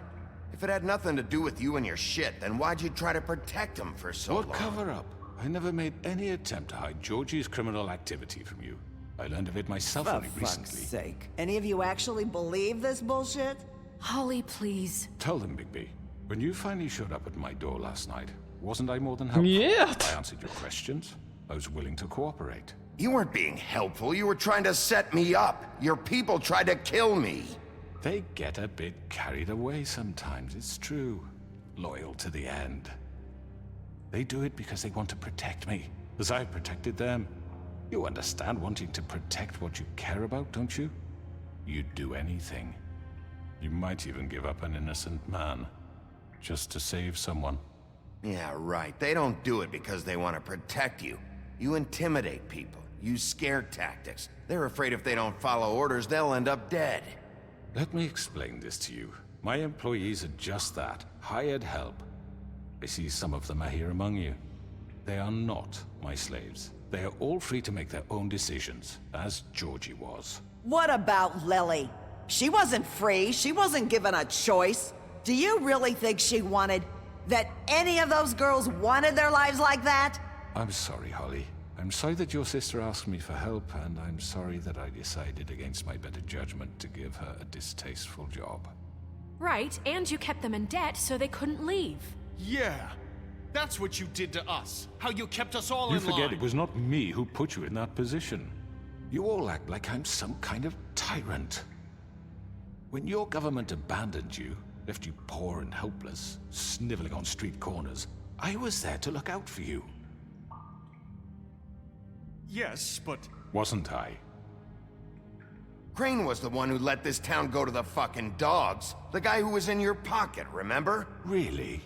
Speaker 7: If it had nothing to do with you and your shit, then why'd you try to protect him for so long?
Speaker 19: What cover up? I never made any attempt to hide Georgie's criminal activity from you. I learned of it myself
Speaker 18: For
Speaker 19: only
Speaker 18: fuck's
Speaker 19: recently.
Speaker 18: sake. Any of you actually believe this bullshit?
Speaker 4: Holly, please.
Speaker 19: Tell them, Bigby. When you finally showed up at my door last night, wasn't I more than helpful?
Speaker 1: Нет.
Speaker 19: I answered your questions. I was willing to cooperate.
Speaker 7: You weren't being helpful, you were trying to set me up. Your people tried to kill me.
Speaker 19: They get a bit carried away sometimes, it's true. Loyal to the end. They do it because they want to protect me, as I've protected them. You understand wanting to protect what you care about, don't you? You'd do anything. You might even give up an innocent man. just to save someone.
Speaker 7: Yeah, right. They don't do it because they want to protect you. You intimidate people, use scare tactics. They're afraid if they don't follow orders, they'll end up dead.
Speaker 19: Let me explain this to you. My employees are just that, hired help. I see some of them are here among you. They are not my slaves. They are all free to make their own decisions, as Georgie was.
Speaker 18: What about Lily? She wasn't free. She wasn't given a choice. Do you really think she wanted... that any of those girls wanted their lives like that?
Speaker 19: I'm sorry, Holly. I'm sorry that your sister asked me for help, and I'm sorry that I decided against my better judgment to give her a distasteful job.
Speaker 4: Right, and you kept them in debt so they couldn't leave.
Speaker 2: Yeah, that's what you did to us. How you kept us all
Speaker 19: You
Speaker 2: in line.
Speaker 19: forget it was not me who put you in that position. You all act like I'm some kind of tyrant. When your government abandoned you, left you poor and helpless, sniveling on street corners, I was there to look out for you.
Speaker 2: Yes, but...
Speaker 19: Wasn't I?
Speaker 7: Crane was the one who let this town go to the fucking dogs. The guy who was in your pocket, remember?
Speaker 19: Really?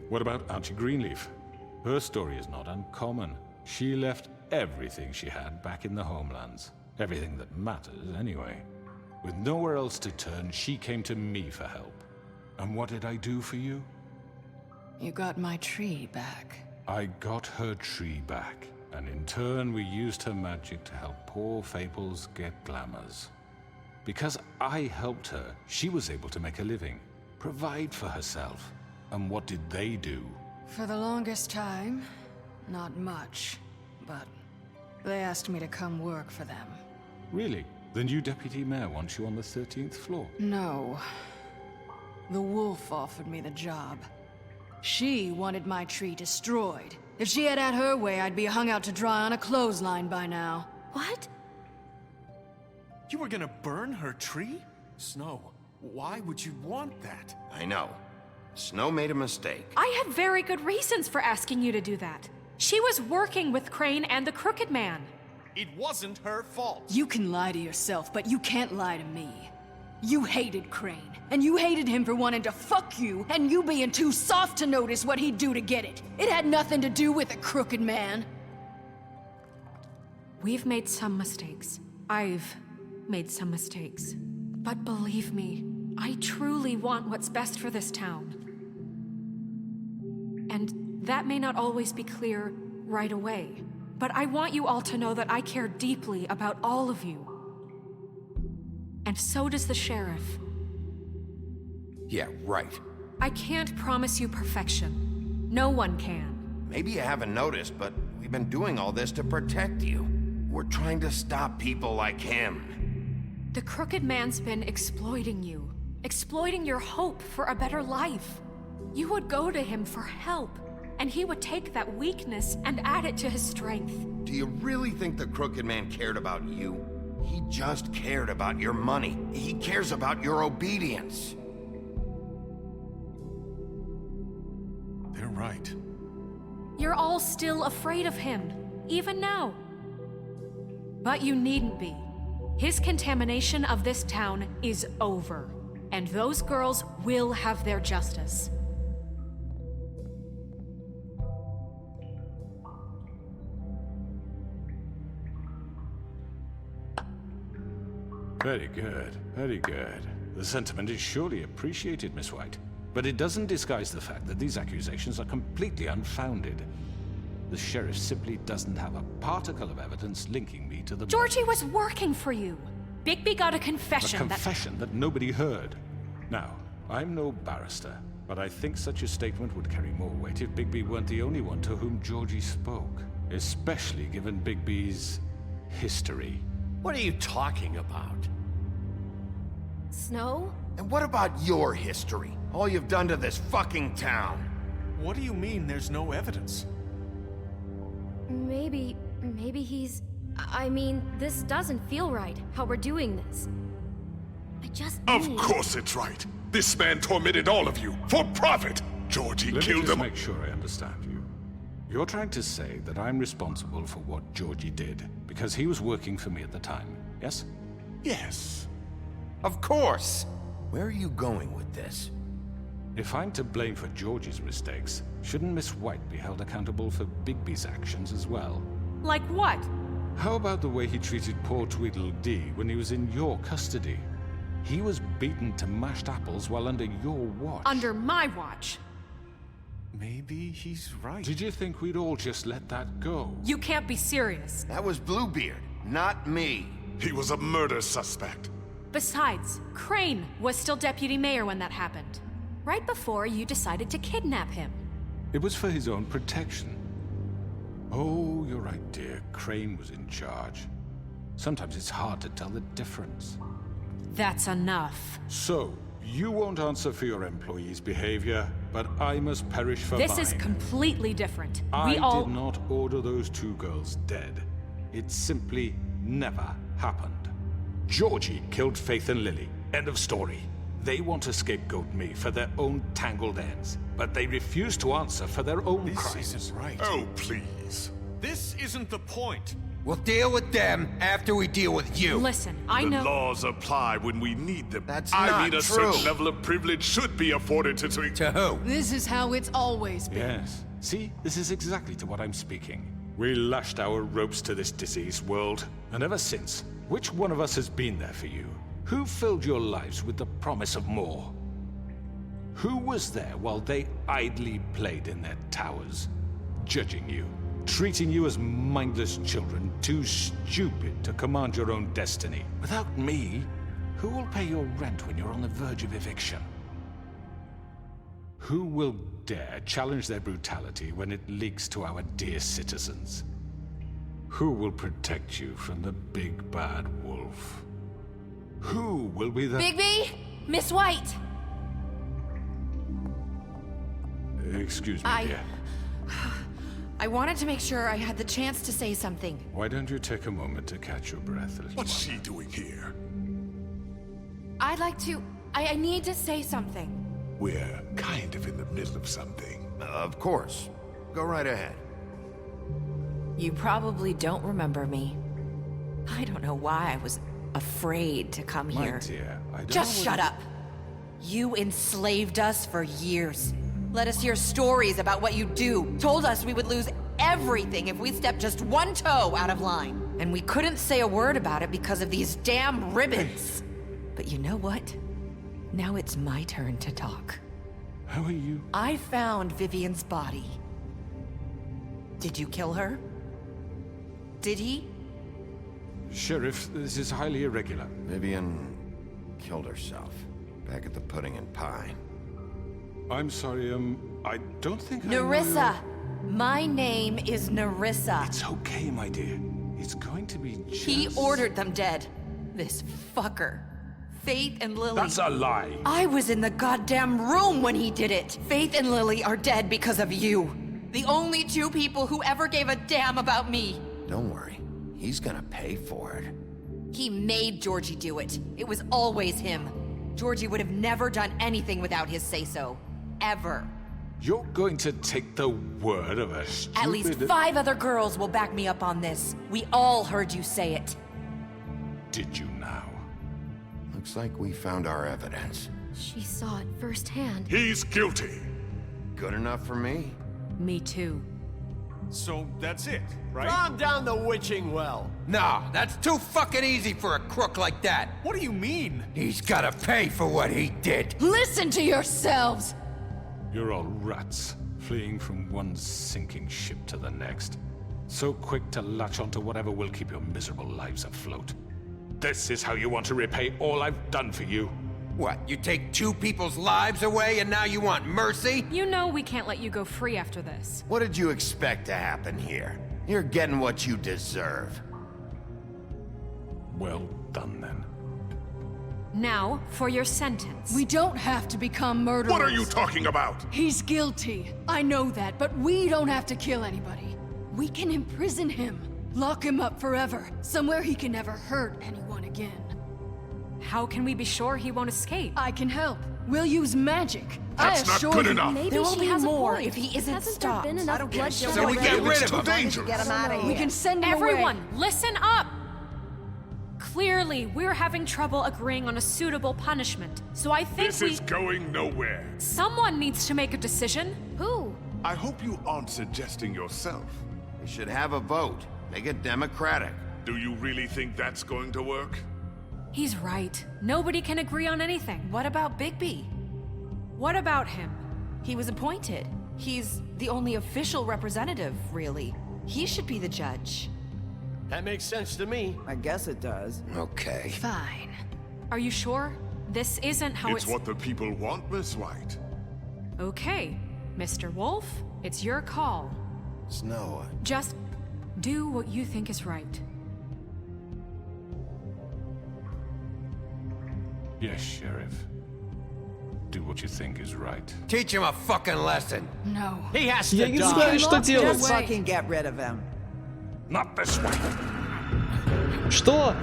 Speaker 19: What about Auntie Greenleaf? Her story is not uncommon. She left everything she had back in the homelands. Everything that matters, anyway. With nowhere else to turn, she came to me for help. And what did I do for you?
Speaker 13: You got my tree back.
Speaker 19: I got her tree back, and in turn we used her magic to help poor Fables get glamours. Because I helped her, she was able to make a living, provide for herself. And what did they do?
Speaker 13: For the longest time, not much, but they asked me to come work for them.
Speaker 19: Really? The new deputy mayor wants you on the 13th floor?
Speaker 13: No. The wolf offered me the job. She wanted my tree destroyed. If she had her way, I'd be hung out to dry on a clothesline by now.
Speaker 4: What?
Speaker 2: You were gonna burn her tree? Snow, why would you want that?
Speaker 7: I know. Snow made a mistake.
Speaker 4: I have very good reasons for asking you to do that. She was working with Crane and the Crooked Man.
Speaker 2: It wasn't her fault.
Speaker 13: You can lie to yourself, but you can't lie to me. You hated Crane, and you hated him for wanting to fuck you, and you being too soft to notice what he'd do to get it. It had nothing to do with the Crooked Man.
Speaker 4: We've made some mistakes. I've made some mistakes. But believe me, I truly want what's best for this town. And that may not always be clear right away. But I want you all to know that I care deeply about all of you. And so does the sheriff.
Speaker 7: Yeah, right.
Speaker 4: I can't promise you perfection. No one can.
Speaker 7: Maybe you haven't noticed, but we've been doing all this to protect you. We're trying to stop people like him.
Speaker 4: The Crooked Man's been exploiting you. Exploiting your hope for a better life. You would go to him for help. And he would take that weakness and add it to his strength.
Speaker 7: Do you really think the Crooked Man cared about you? He just cared about your money. He cares about your obedience.
Speaker 2: They're right.
Speaker 4: You're all still afraid of him, even now. But you needn't be. His contamination of this town is over. And those girls will have their justice.
Speaker 19: Very good, very good. The sentiment is surely appreciated, Miss White. But it doesn't disguise the fact that these accusations are completely unfounded. The sheriff simply doesn't have a particle of evidence linking me to the...
Speaker 4: Georgie was working for you. Bigby got a confession
Speaker 19: A confession that nobody heard. Now, I'm no barrister, but I think such a statement would carry more weight if Bigby weren't the only one to whom Georgie spoke. Especially given Bigby's history.
Speaker 2: What are you talking about?
Speaker 21: Snow?
Speaker 7: And what about your history? All you've done to this fucking town.
Speaker 2: What do you mean there's no evidence?
Speaker 21: Maybe he's... I mean, this doesn't feel right, how we're doing this. I just
Speaker 14: Of
Speaker 21: need...
Speaker 14: course it's right. This man tormented all of you, for profit. Georgie killed them.
Speaker 19: Let me just make sure I understand you. You're trying to say that I'm responsible for what Georgie did, because he was working for me at the time, yes?
Speaker 2: Yes.
Speaker 7: Of course. Where are you going with this?
Speaker 19: If I'm to blame for Georgie's mistakes, shouldn't Miss White be held accountable for Bigby's actions as well?
Speaker 15: Like what?
Speaker 19: How about the way he treated poor Tweedledee when he was in your custody? He was beaten to mashed apples while under your watch.
Speaker 15: Under my watch.
Speaker 19: Maybe he's right. Did you think we'd all just let that go?
Speaker 15: You can't be serious.
Speaker 7: That was Bluebeard, not me.
Speaker 14: He was a murder suspect.
Speaker 15: Besides, Crane was still deputy mayor when that happened. Right before you decided to kidnap him.
Speaker 19: It was for his own protection. Oh, you're right, dear. Crane was in charge. Sometimes it's hard to tell the difference.
Speaker 15: That's enough.
Speaker 19: So, you won't answer for your employees' behavior, but I must perish for mine.
Speaker 15: This is completely different.
Speaker 19: I did not order those two girls dead. It simply never happened. Georgie killed Faith and Lily. End of story. They want to scapegoat me for their own tangled ends, but they refuse to answer for their own crimes.
Speaker 14: This isn't right. Oh, please. This isn't the point.
Speaker 7: We'll deal with them after we deal with you.
Speaker 15: Listen, I know...
Speaker 14: The laws apply when we need them.
Speaker 7: That's
Speaker 14: I
Speaker 7: not
Speaker 14: mean, a
Speaker 7: true.
Speaker 14: certain level of privilege should be afforded to...
Speaker 7: To who?
Speaker 13: This is how it's always been.
Speaker 19: Yes. See, this is exactly to what I'm speaking. We lashed our ropes to this diseased world, and ever since, which one of us has been there for you? Who filled your lives with the promise of more? Who was there while they idly played in their towers, judging you, treating you as mindless children, too stupid to command your own destiny? Without me, who will pay your rent when you're on the verge of eviction? Who will dare challenge their brutality when it leaks to our dear citizens? Who will protect you from the big bad wolf? Who will be the...
Speaker 15: Bigby! Miss White!
Speaker 19: Excuse me, dear.
Speaker 15: I wanted to make sure I had the chance to say something.
Speaker 19: Why don't you take a moment to catch your breath, little
Speaker 14: What's
Speaker 19: one?
Speaker 14: she doing here?
Speaker 15: I'd like to... I need to say something.
Speaker 14: We're kind of in the middle of something.
Speaker 7: Of course. Go right ahead.
Speaker 16: You probably don't remember me. I don't know why I was afraid to come
Speaker 19: My
Speaker 16: here.
Speaker 19: dear, I don't
Speaker 16: Just
Speaker 19: know
Speaker 16: shut up. You enslaved us for years. Let us hear stories about what you do. Told us we would lose everything if we stepped just one toe out of line. And we couldn't say a word about it because of these damn ribbons. But you know what? Now it's my turn to talk.
Speaker 19: How are you?
Speaker 16: I found Vivian's body. Did you kill her? Did he?
Speaker 19: Sheriff, this is highly irregular.
Speaker 7: Vivian killed herself back at the Pudding and Pie.
Speaker 19: I'm sorry, I don't think
Speaker 16: Nerissa! My name is Nerissa.
Speaker 19: It's okay, my dear. It's going to be just...
Speaker 16: He ordered them dead. This fucker. Faith and Lily.
Speaker 19: That's a lie.
Speaker 16: I was in the goddamn room when he did it. Faith and Lily are dead because of you. The only two people who ever gave a damn about me.
Speaker 7: Don't worry. He's gonna pay for it.
Speaker 16: He made Georgie do it. It was always him. Georgie would have never done anything without his say-so. Ever.
Speaker 19: You're going to take the word of a stupid...
Speaker 16: At least 5 other girls will back me up on this. We all heard you say it.
Speaker 19: Did you now?
Speaker 7: Looks like we found our evidence.
Speaker 21: She saw it firsthand.
Speaker 14: He's guilty.
Speaker 7: Good enough for me?
Speaker 15: Me too.
Speaker 6: So that's it, right?
Speaker 2: Calm down the witching well.
Speaker 7: No, that's too fucking easy for a crook like that.
Speaker 6: What do you mean?
Speaker 7: He's gotta pay for what he did.
Speaker 13: Listen to yourselves!
Speaker 19: You're all rats, fleeing from one sinking ship to the next. So quick to latch onto whatever will keep your miserable lives afloat. This is how you want to repay all I've done for you?
Speaker 7: What, you take 2 people's lives away and now you want mercy?
Speaker 15: You know we can't let you go free after this.
Speaker 7: What did you expect to happen here? You're getting what you deserve.
Speaker 19: Well done, then.
Speaker 15: Now, for your sentence.
Speaker 13: We don't have to become murderers.
Speaker 14: What are you talking about?
Speaker 13: He's guilty. I know that, but we don't have to kill anybody. We can imprison him. Lock him up forever. Somewhere he can never hurt anyone again.
Speaker 15: How can we be sure he won't escape?
Speaker 13: I can help. We'll use magic.
Speaker 14: That's not good enough.
Speaker 21: Maybe
Speaker 16: There will
Speaker 21: she
Speaker 16: be
Speaker 21: has
Speaker 16: more
Speaker 21: a point.
Speaker 16: if he isn't
Speaker 21: Hasn't
Speaker 16: stopped.
Speaker 21: there been enough bloodshed
Speaker 7: So we get
Speaker 21: already?
Speaker 7: rid
Speaker 14: It's
Speaker 7: of
Speaker 14: too
Speaker 7: him.
Speaker 14: dangerous.
Speaker 18: Get him out of here.
Speaker 13: We can send him
Speaker 15: Everyone,
Speaker 13: away.
Speaker 15: listen up! Clearly, we're having trouble agreeing on a suitable punishment. So I think
Speaker 14: This is going nowhere.
Speaker 15: Someone needs to make a decision. Who?
Speaker 14: I hope you aren't suggesting yourself.
Speaker 7: We should have a vote. Make it democratic.
Speaker 14: Do you really think that's going to work?
Speaker 15: He's right. Nobody can agree on anything.
Speaker 16: What about Bigby?
Speaker 15: What about him?
Speaker 16: He was appointed. He's the only official representative, really. He should be the judge.
Speaker 2: That makes sense to me.
Speaker 6: I guess it does.
Speaker 7: Okay.
Speaker 15: Fine. Are you sure? This isn't how
Speaker 14: It's what the people want, Miss White.
Speaker 15: Okay, Mr. Wolf, it's your call.
Speaker 7: Snow.
Speaker 15: Just do what you think is right.
Speaker 19: Yes, Sheriff. Do what you think is right.
Speaker 7: Teach him a fucking lesson.
Speaker 13: No.
Speaker 2: He has to
Speaker 1: Я не
Speaker 2: die.
Speaker 1: знаю, что делать.
Speaker 18: Just fucking get rid of him.
Speaker 10: Not this way.
Speaker 1: Что?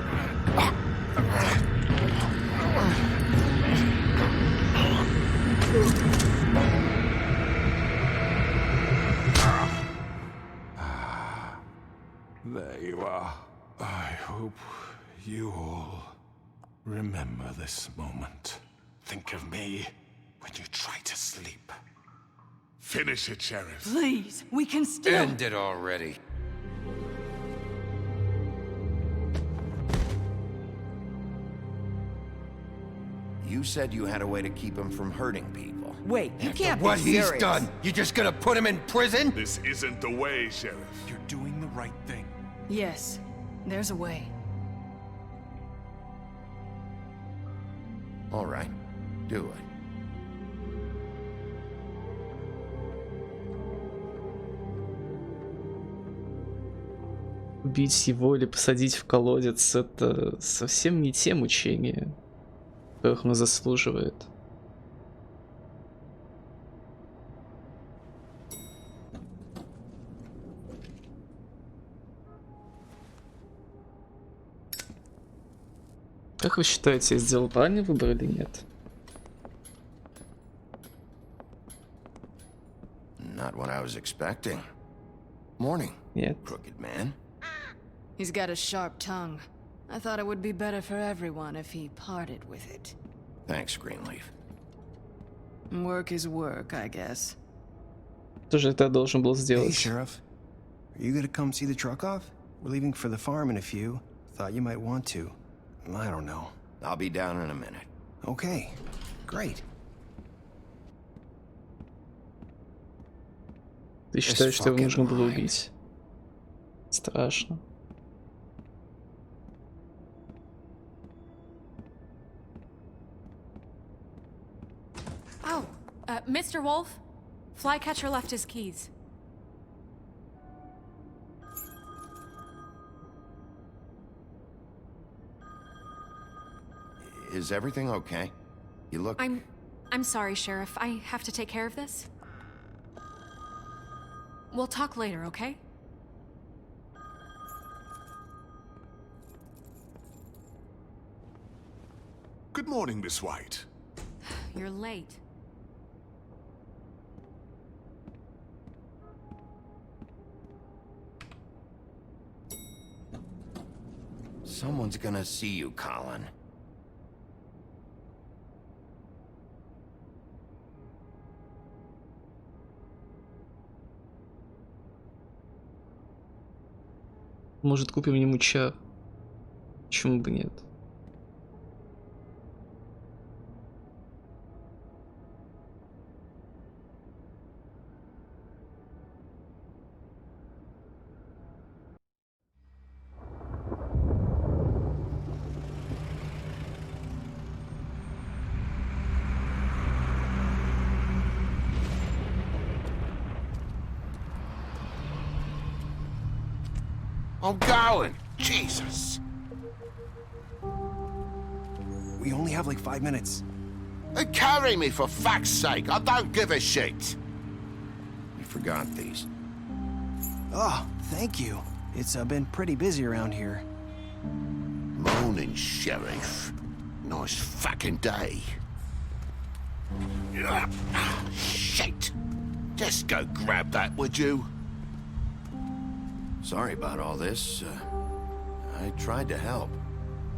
Speaker 19: There you are. I hope you all remember this moment. Think of me when you try to sleep.
Speaker 14: Finish it, Sheriff.
Speaker 13: Please, we can still.
Speaker 7: End it already. You said you had a way to keep him from hurting people.
Speaker 18: Wait, you
Speaker 7: After
Speaker 18: can't
Speaker 7: what
Speaker 18: be
Speaker 7: he's
Speaker 18: serious.
Speaker 7: done, you just gonna put him in prison?
Speaker 14: This isn't the way, Sheriff.
Speaker 10: You're doing the right thing.
Speaker 13: Yes, there's a way.
Speaker 7: All right, do it.
Speaker 1: Убить его или посадить в колодец — это совсем не те мучения, которых он заслуживает. Как вы считаете, я сделал правильный выбор или нет?
Speaker 7: Not what I was expecting. Morning.
Speaker 1: Нет.
Speaker 7: Crooked man.
Speaker 13: He's got a sharp tongue. I thought it would be better for everyone if he parted with it.
Speaker 7: Thanks, Greenleaf.
Speaker 13: Work is work, I guess.
Speaker 1: Что же это я должен был
Speaker 5: Hey,
Speaker 1: сделать?
Speaker 5: Sheriff. Are you gonna come see the truck off? We're leaving for the farm in a few. Thought you might want to. I don't know.
Speaker 7: I'll be down in a minute.
Speaker 5: Okay. Great.
Speaker 1: Ты считаешь, что его нужно было убить? Страшно.
Speaker 15: Oh, Mr. Wolf, Flycatcher left his keys.
Speaker 7: Is everything okay? You look...
Speaker 15: I'm sorry, Sheriff. I have to take care of this. We'll talk later, okay?
Speaker 14: Good morning, Miss White.
Speaker 15: You're late.
Speaker 7: Someone's gonna see you, Colin.
Speaker 1: Может, купим ему чар? Почему бы нет?
Speaker 7: I'm going! Jesus!
Speaker 5: We only have like 5 minutes.
Speaker 7: Then carry me, for fuck's sake! I don't give a shit! You forgot these.
Speaker 5: Oh, thank you. It's been pretty busy around here.
Speaker 7: Morning, Sheriff. Nice fucking day. Shit! Just go grab that, would you? Sorry about all this. I tried to help.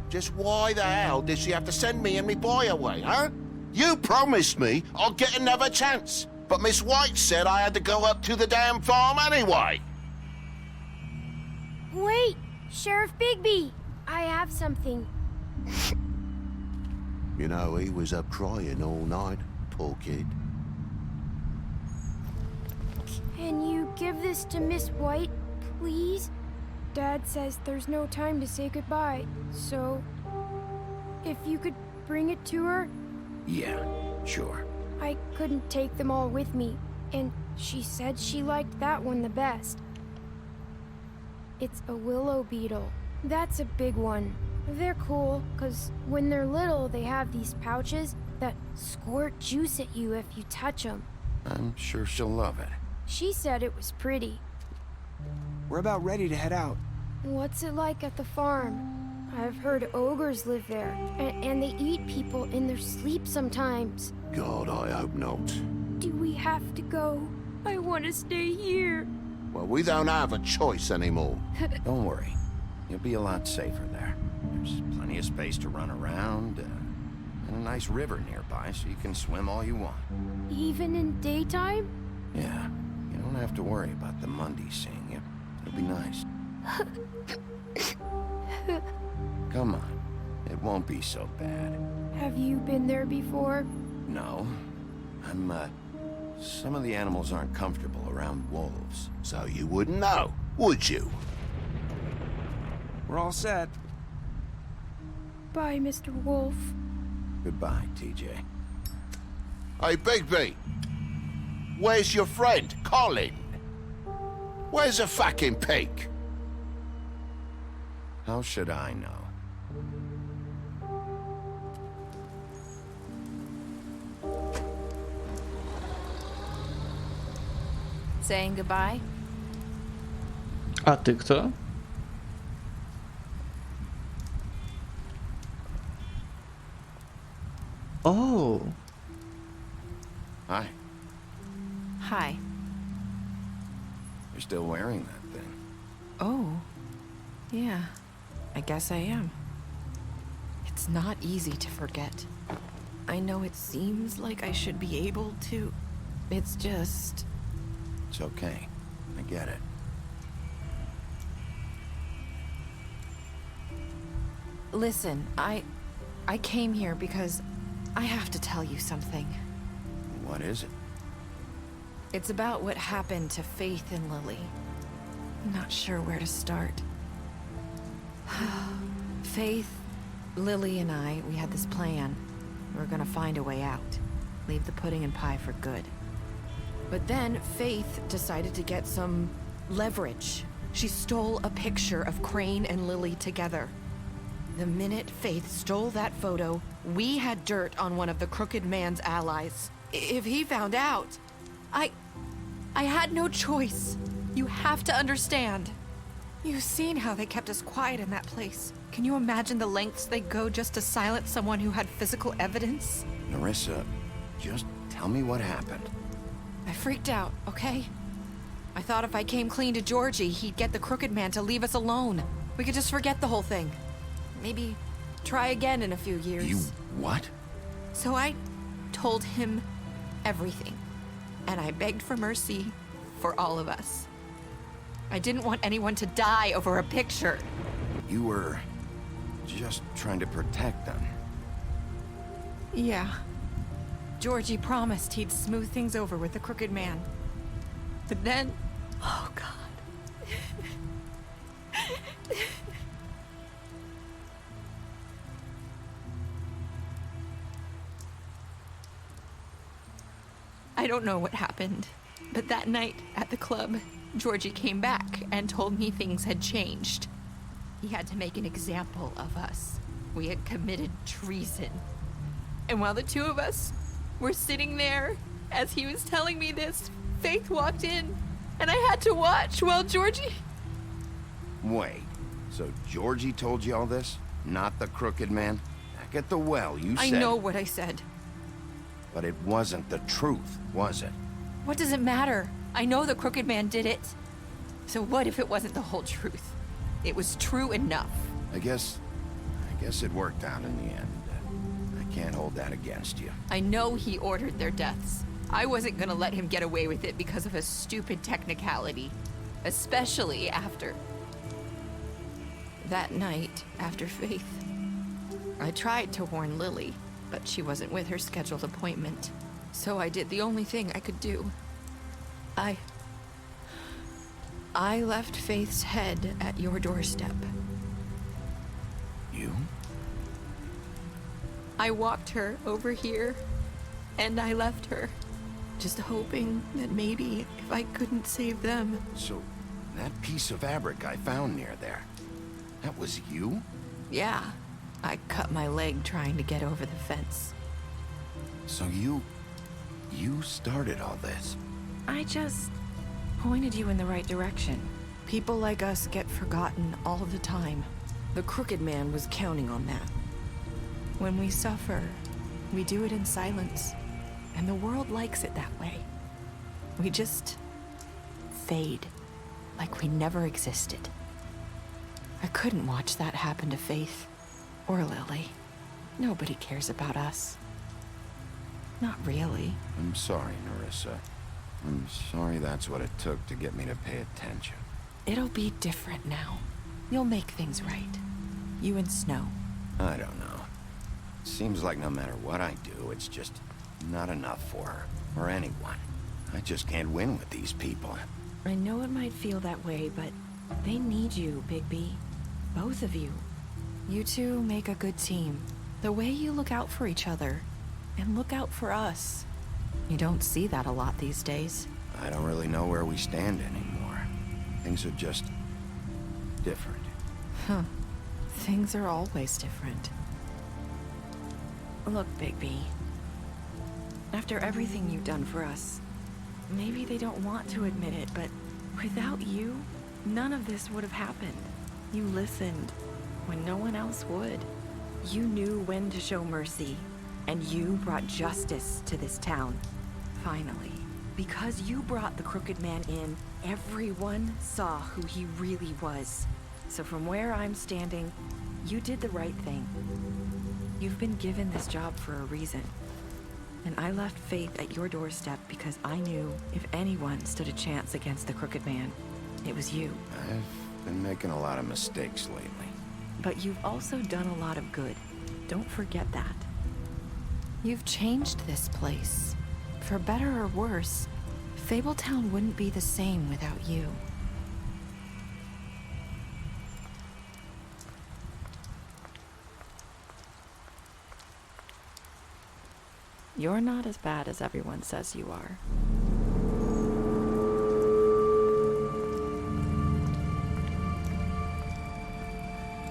Speaker 7: Just why the hell did she have to send me and me boy away, huh? You promised me I'll get another chance, but Miss White said I had to go up to the damn farm anyway.
Speaker 12: Wait, Sheriff Bigby, I have something.
Speaker 7: You know, he was up crying all night, poor kid.
Speaker 12: Can you give this to Miss White, please? Dad says there's no time to say goodbye, so if you could bring it to her?
Speaker 7: Yeah, sure.
Speaker 12: I couldn't take them all with me, and she said she liked that one the best. It's a willow beetle. That's a big one. They're cool, because when they're little, they have these pouches that squirt juice at you if you touch them.
Speaker 7: I'm sure she'll love it.
Speaker 12: She said it was pretty.
Speaker 5: We're about ready to head out.
Speaker 12: What's it like at the farm? I've heard ogres live there, and they eat people in their sleep sometimes.
Speaker 7: God, I hope not.
Speaker 12: Do we have to go? I want to stay here.
Speaker 7: Well, we don't have a choice anymore. Don't worry. You'll be a lot safer there. There's plenty of space to run around, and a nice river nearby so you can swim all you want.
Speaker 12: Even in daytime?
Speaker 7: Yeah, you don't have to worry about the Mundy seeing you. It'll be nice. Come on. It won't be so bad.
Speaker 12: Have you been there before?
Speaker 7: No. Some of the animals aren't comfortable around wolves, so you wouldn't know, would you?
Speaker 5: We're all set.
Speaker 12: Bye, Mr. Wolf.
Speaker 7: Goodbye, TJ. Hey, Bigby! Where's your friend, Colin? Where's the fucking pig? How should I know?
Speaker 16: Saying goodbye?
Speaker 1: А ты кто? Oh.
Speaker 7: Hi.
Speaker 16: Hi.
Speaker 7: You're still wearing that thing.
Speaker 16: Oh. Yeah. I guess I am. It's not easy to forget. I know it seems like I should be able to. It's just...
Speaker 7: It's okay. I get it.
Speaker 16: Listen, I came here because I have to tell you something.
Speaker 7: What is it?
Speaker 16: It's about what happened to Faith and Lily. I'm not sure where to start. Faith, Lily, and I, we had this plan. We were gonna find a way out. Leave the pudding and pie for good. But then Faith decided to get some leverage. She stole a picture of Crane and Lily together. The minute Faith stole that photo, we had dirt on one of the Crooked Man's allies. If he found out, I had no choice. You have to understand. You've seen how they kept us quiet in that place. Can you imagine the lengths they go just to silence someone who had physical evidence?
Speaker 7: Nerissa, just tell me what happened.
Speaker 16: I freaked out, okay? I thought if I came clean to Georgie, he'd get the Crooked Man to leave us alone. We could just forget the whole thing. Maybe try again in a few years.
Speaker 7: You what?
Speaker 16: So I told him everything. And I begged for mercy for all of us. I didn't want anyone to die over a picture.
Speaker 7: You were just trying to protect them.
Speaker 16: Yeah. Georgie promised he'd smooth things over with the Crooked Man. But then... Oh, God. I don't know what happened, but that night at the club, Georgie came back and told me things had changed. He had to make an example of us. We had committed treason. And while the two of us were sitting there, as he was telling me this, Faith walked in, and I had to watch while Georgie...
Speaker 7: Wait, so Georgie told you all this? Not the Crooked Man? Back at the well, you said...
Speaker 16: I know what I said.
Speaker 7: But it wasn't the truth, was it?
Speaker 16: What does it matter? I know the Crooked Man did it. So what if it wasn't the whole truth? It was true enough.
Speaker 7: I guess I guess it worked out in the end. I can't hold that against you.
Speaker 16: I know he ordered their deaths. I wasn't gonna let him get away with it because of a stupid technicality. Especially after... that night, after Faith. I tried to warn Lily, but she wasn't with her scheduled appointment. So I did the only thing I could do. I left Faith's head at your doorstep.
Speaker 7: You?
Speaker 16: I walked her over here, and I left her. Just hoping that maybe if I couldn't save them.
Speaker 7: So, that piece of fabric I found near there, that was you?
Speaker 16: Yeah, I cut my leg trying to get over the fence.
Speaker 7: So you started all this?
Speaker 16: I just pointed you in the right direction. People like us get forgotten all the time. The Crooked Man was counting on that. When we suffer, we do it in silence, and the world likes it that way. We just fade, like we never existed. I couldn't watch that happen to Faith, or Lily. Nobody cares about us. Not really.
Speaker 7: I'm sorry, Nerissa. I'm sorry that's what it took to get me to pay attention.
Speaker 16: It'll be different now. You'll make things right. You and Snow.
Speaker 7: I don't know. Seems like no matter what I do, it's just not enough for her, or anyone. I just can't win with these people.
Speaker 16: I know it might feel that way, but they need you, Bigby. Both of you. You two make a good team. The way you look out for each other, and look out for us. You don't see that a lot these days.
Speaker 7: I don't really know where we stand anymore. Things are just different.
Speaker 16: Huh. Things are always different. Look, Bigby. After everything you've done for us, maybe they don't want to admit it, but without you, none of this would have happened. You listened when no one else would. You knew when to show mercy, and you brought justice to this town. Finally. Because you brought the Crooked Man in, everyone saw who he really was. So from where I'm standing, you did the right thing. You've been given this job for a reason. And I left Faith at your doorstep because I knew if anyone stood a chance against the Crooked Man, it was you.
Speaker 7: I've been making a lot of mistakes lately.
Speaker 16: But you've also done a lot of good. Don't forget that. You've changed this place. For better or worse, Fabletown wouldn't be the same without you. You're not as bad as everyone says you are.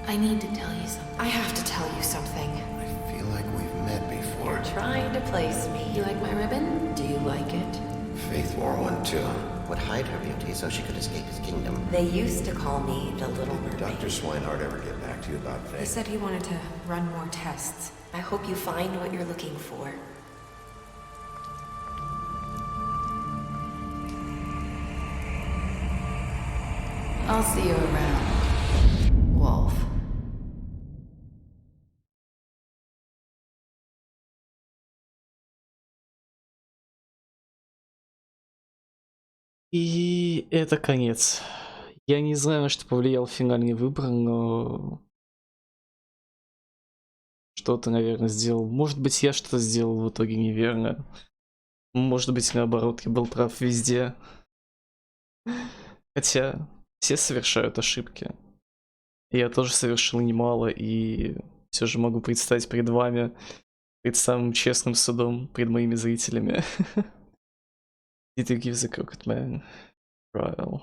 Speaker 4: I need to tell you something.
Speaker 16: I have to tell you something.
Speaker 7: I feel like we've met before.
Speaker 4: You're trying to place me. You like my ribbon? Do you like it?
Speaker 7: Faith wore one too.
Speaker 3: Would hide her beauty so she could escape his kingdom.
Speaker 4: They used to call me the Little Mermaid.
Speaker 7: Dr. Swinehart ever get back to you about Faith?
Speaker 4: He said he wanted to run more tests. I hope you find what you're looking for. I'll see you around, Wolf.
Speaker 1: И это конец. Я не знаю, на что повлиял финальный выбор, но что-то, наверное, сделал. Может быть, я что-то сделал в итоге неверно. Может быть, наоборот, я был прав везде. Хотя все совершают ошибки. Я тоже совершил немало, и все же могу предстать перед вами, перед самым честным судом, перед моими зрителями. Did you give the Crooked Man trial?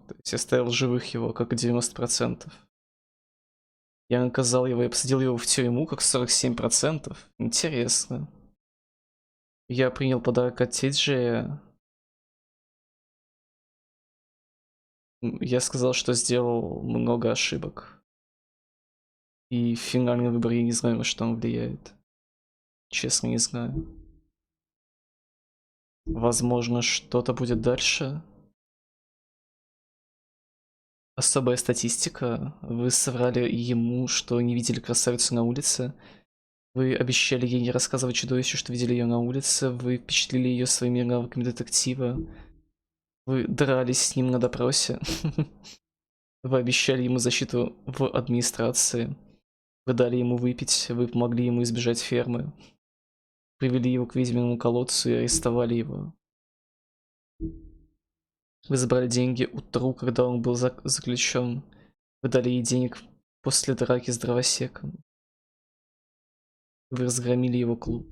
Speaker 1: То есть я оставил живых его как 90%. Я наказал его, я посадил его в тюрьму как 47%. Интересно. Я принял подарок от Тиджея. Я сказал, что сделал много ошибок. И финальный выбор, я не знаю, на что он влияет. Честно, не знаю. Возможно, что-то будет дальше. особая статистика. Вы соврали ему, что не видели красавицу на улице. Вы обещали ей не рассказывать чудовищу, что видели ее на улице. Вы впечатлили ее своими навыками детектива. Вы дрались с ним на допросе. Вы обещали ему защиту в администрации. Вы дали ему выпить. Вы помогли ему избежать фермы. Привели его к ведьминому колодцу и арестовали его. Вы забрали деньги утру, когда он был заключен. Вы дали ей денег после драки с дровосеком. Вы разгромили его клуб.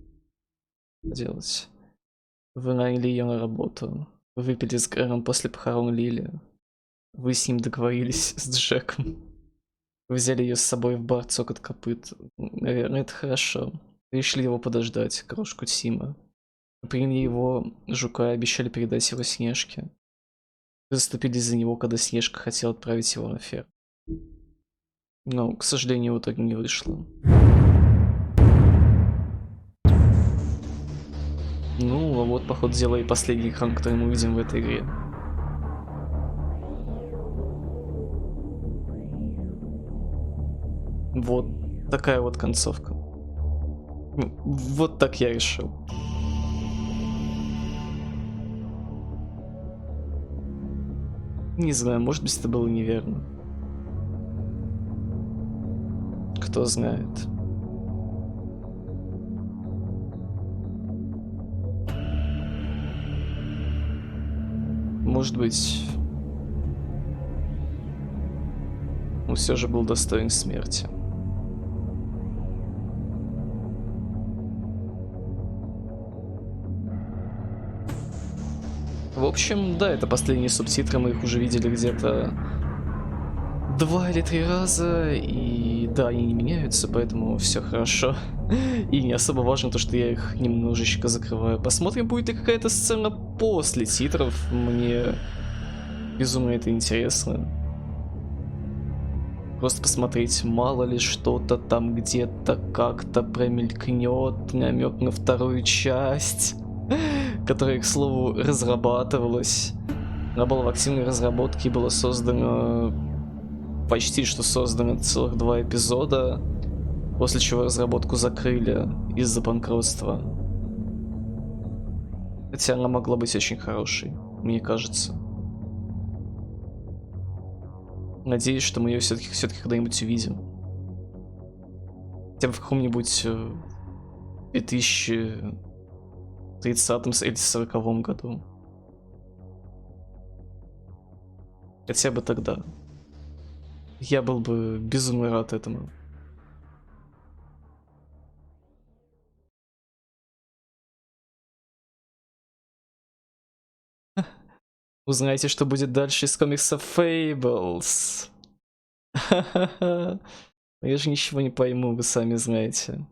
Speaker 1: Что делать? Вы наняли ее на работу. Вы выпили с Гэром после похорон Лили. Вы с ним договорились с Джеком. Вы взяли ее с собой в бар «Цокот копыт». Наверное, это хорошо. Вы решили его подождать, крошку Тима. Вы приняли его жука и обещали передать его Снежке. Вы заступились за него, когда Снежка хотела отправить его на ферму. Но, к сожалению, в итоге не вышло. Ну, а вот, походу, дела и последний экран, который мы увидим в этой игре. Вот такая вот концовка. Вот так я решил. Не знаю, может быть, это было неверно. Кто знает. Может быть, он все же был достоин смерти. В общем, да, это последние субтитры, мы их уже видели где-то 2 или 3 раза, и да, они не меняются, поэтому все хорошо. И не особо важно то, что я их немножечко закрываю. Посмотрим, будет ли какая-то сцена после титров, мне безумно это интересно. Просто посмотреть, мало ли что-то там где-то как-то промелькнет, намек на вторую часть, которая, к слову, разрабатывалась. Она была в активной разработке и была создана, почти что создана целых 2 эпизода, после чего разработку закрыли из-за банкротства. Хотя она могла быть очень хорошей, мне кажется. Надеюсь, что мы ее все-таки когда-нибудь увидим. Хотя бы в каком-нибудь 2030 или 40 году. Хотя бы тогда. Я был бы безумно рад этому. Узнайте, что будет дальше из комикса Fables. Я же ничего не пойму, вы сами знаете.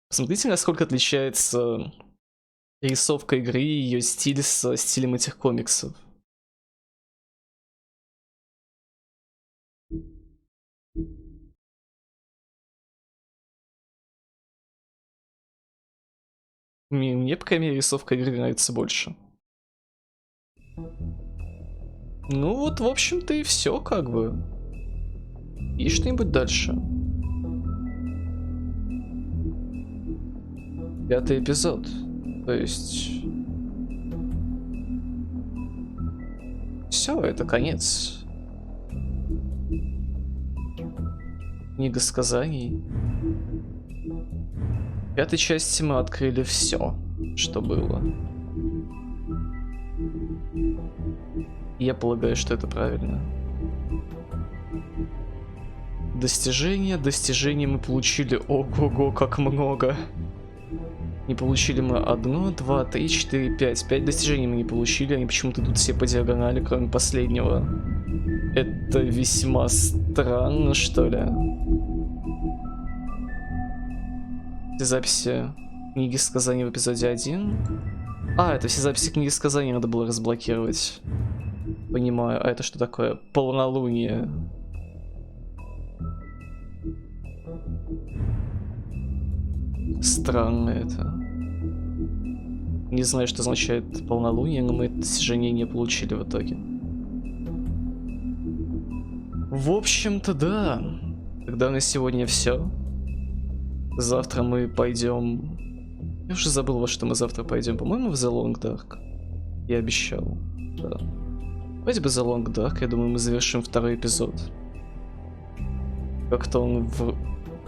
Speaker 1: Посмотрите, насколько отличается рисовка игры и ее стиль со стилем этих комиксов. Мне, по крайней мере, рисовка игры нравится больше. Ну вот, в общем-то, и все, как бы. И что-нибудь дальше. 5-й эпизод. То есть... Все, это конец. Книга сказаний. В 5-й части мы открыли все, что было. Я полагаю, что это правильно. Достижения мы получили ого-го, как много. Не получили мы 1, 2, 3, 4, 5. 5 достижений мы не получили, они почему-то идут все по диагонали, кроме последнего. Это весьма странно, что ли. Все записи книги сказаний в эпизоде 1. А, это все записи книги сказаний надо было разблокировать. Понимаю, а это что такое? Полнолуние. Странно это. Не знаю, что означает полнолуние, но мы это достижение не получили в итоге. В общем-то, да. Тогда на сегодня все. Завтра мы пойдем. Я уже забыл, во что мы завтра пойдем. По-моему, в The Long Dark. Я обещал. Да. Вроде бы The Long Dark. Я думаю, мы завершим второй эпизод. Как-то он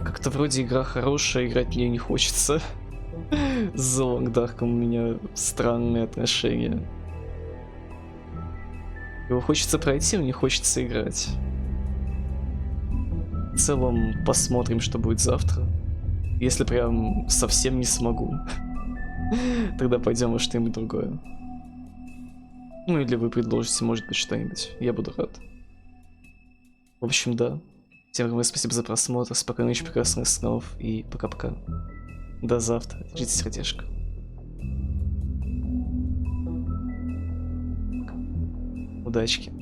Speaker 1: как-то вроде игра хорошая, играть мне не хочется. С The Long Dark у меня странные отношения. Его хочется пройти, но не хочется играть. В целом, посмотрим, что будет завтра. Если прям совсем не смогу, тогда пойдем во что-нибудь другое. Ну или вы предложите, может быть, что-нибудь. Я буду рад. В общем, да. Всем спасибо за просмотр. Спокойной ночи, прекрасных снов. И пока-пока. До завтра. Держите сердечко. Удачки.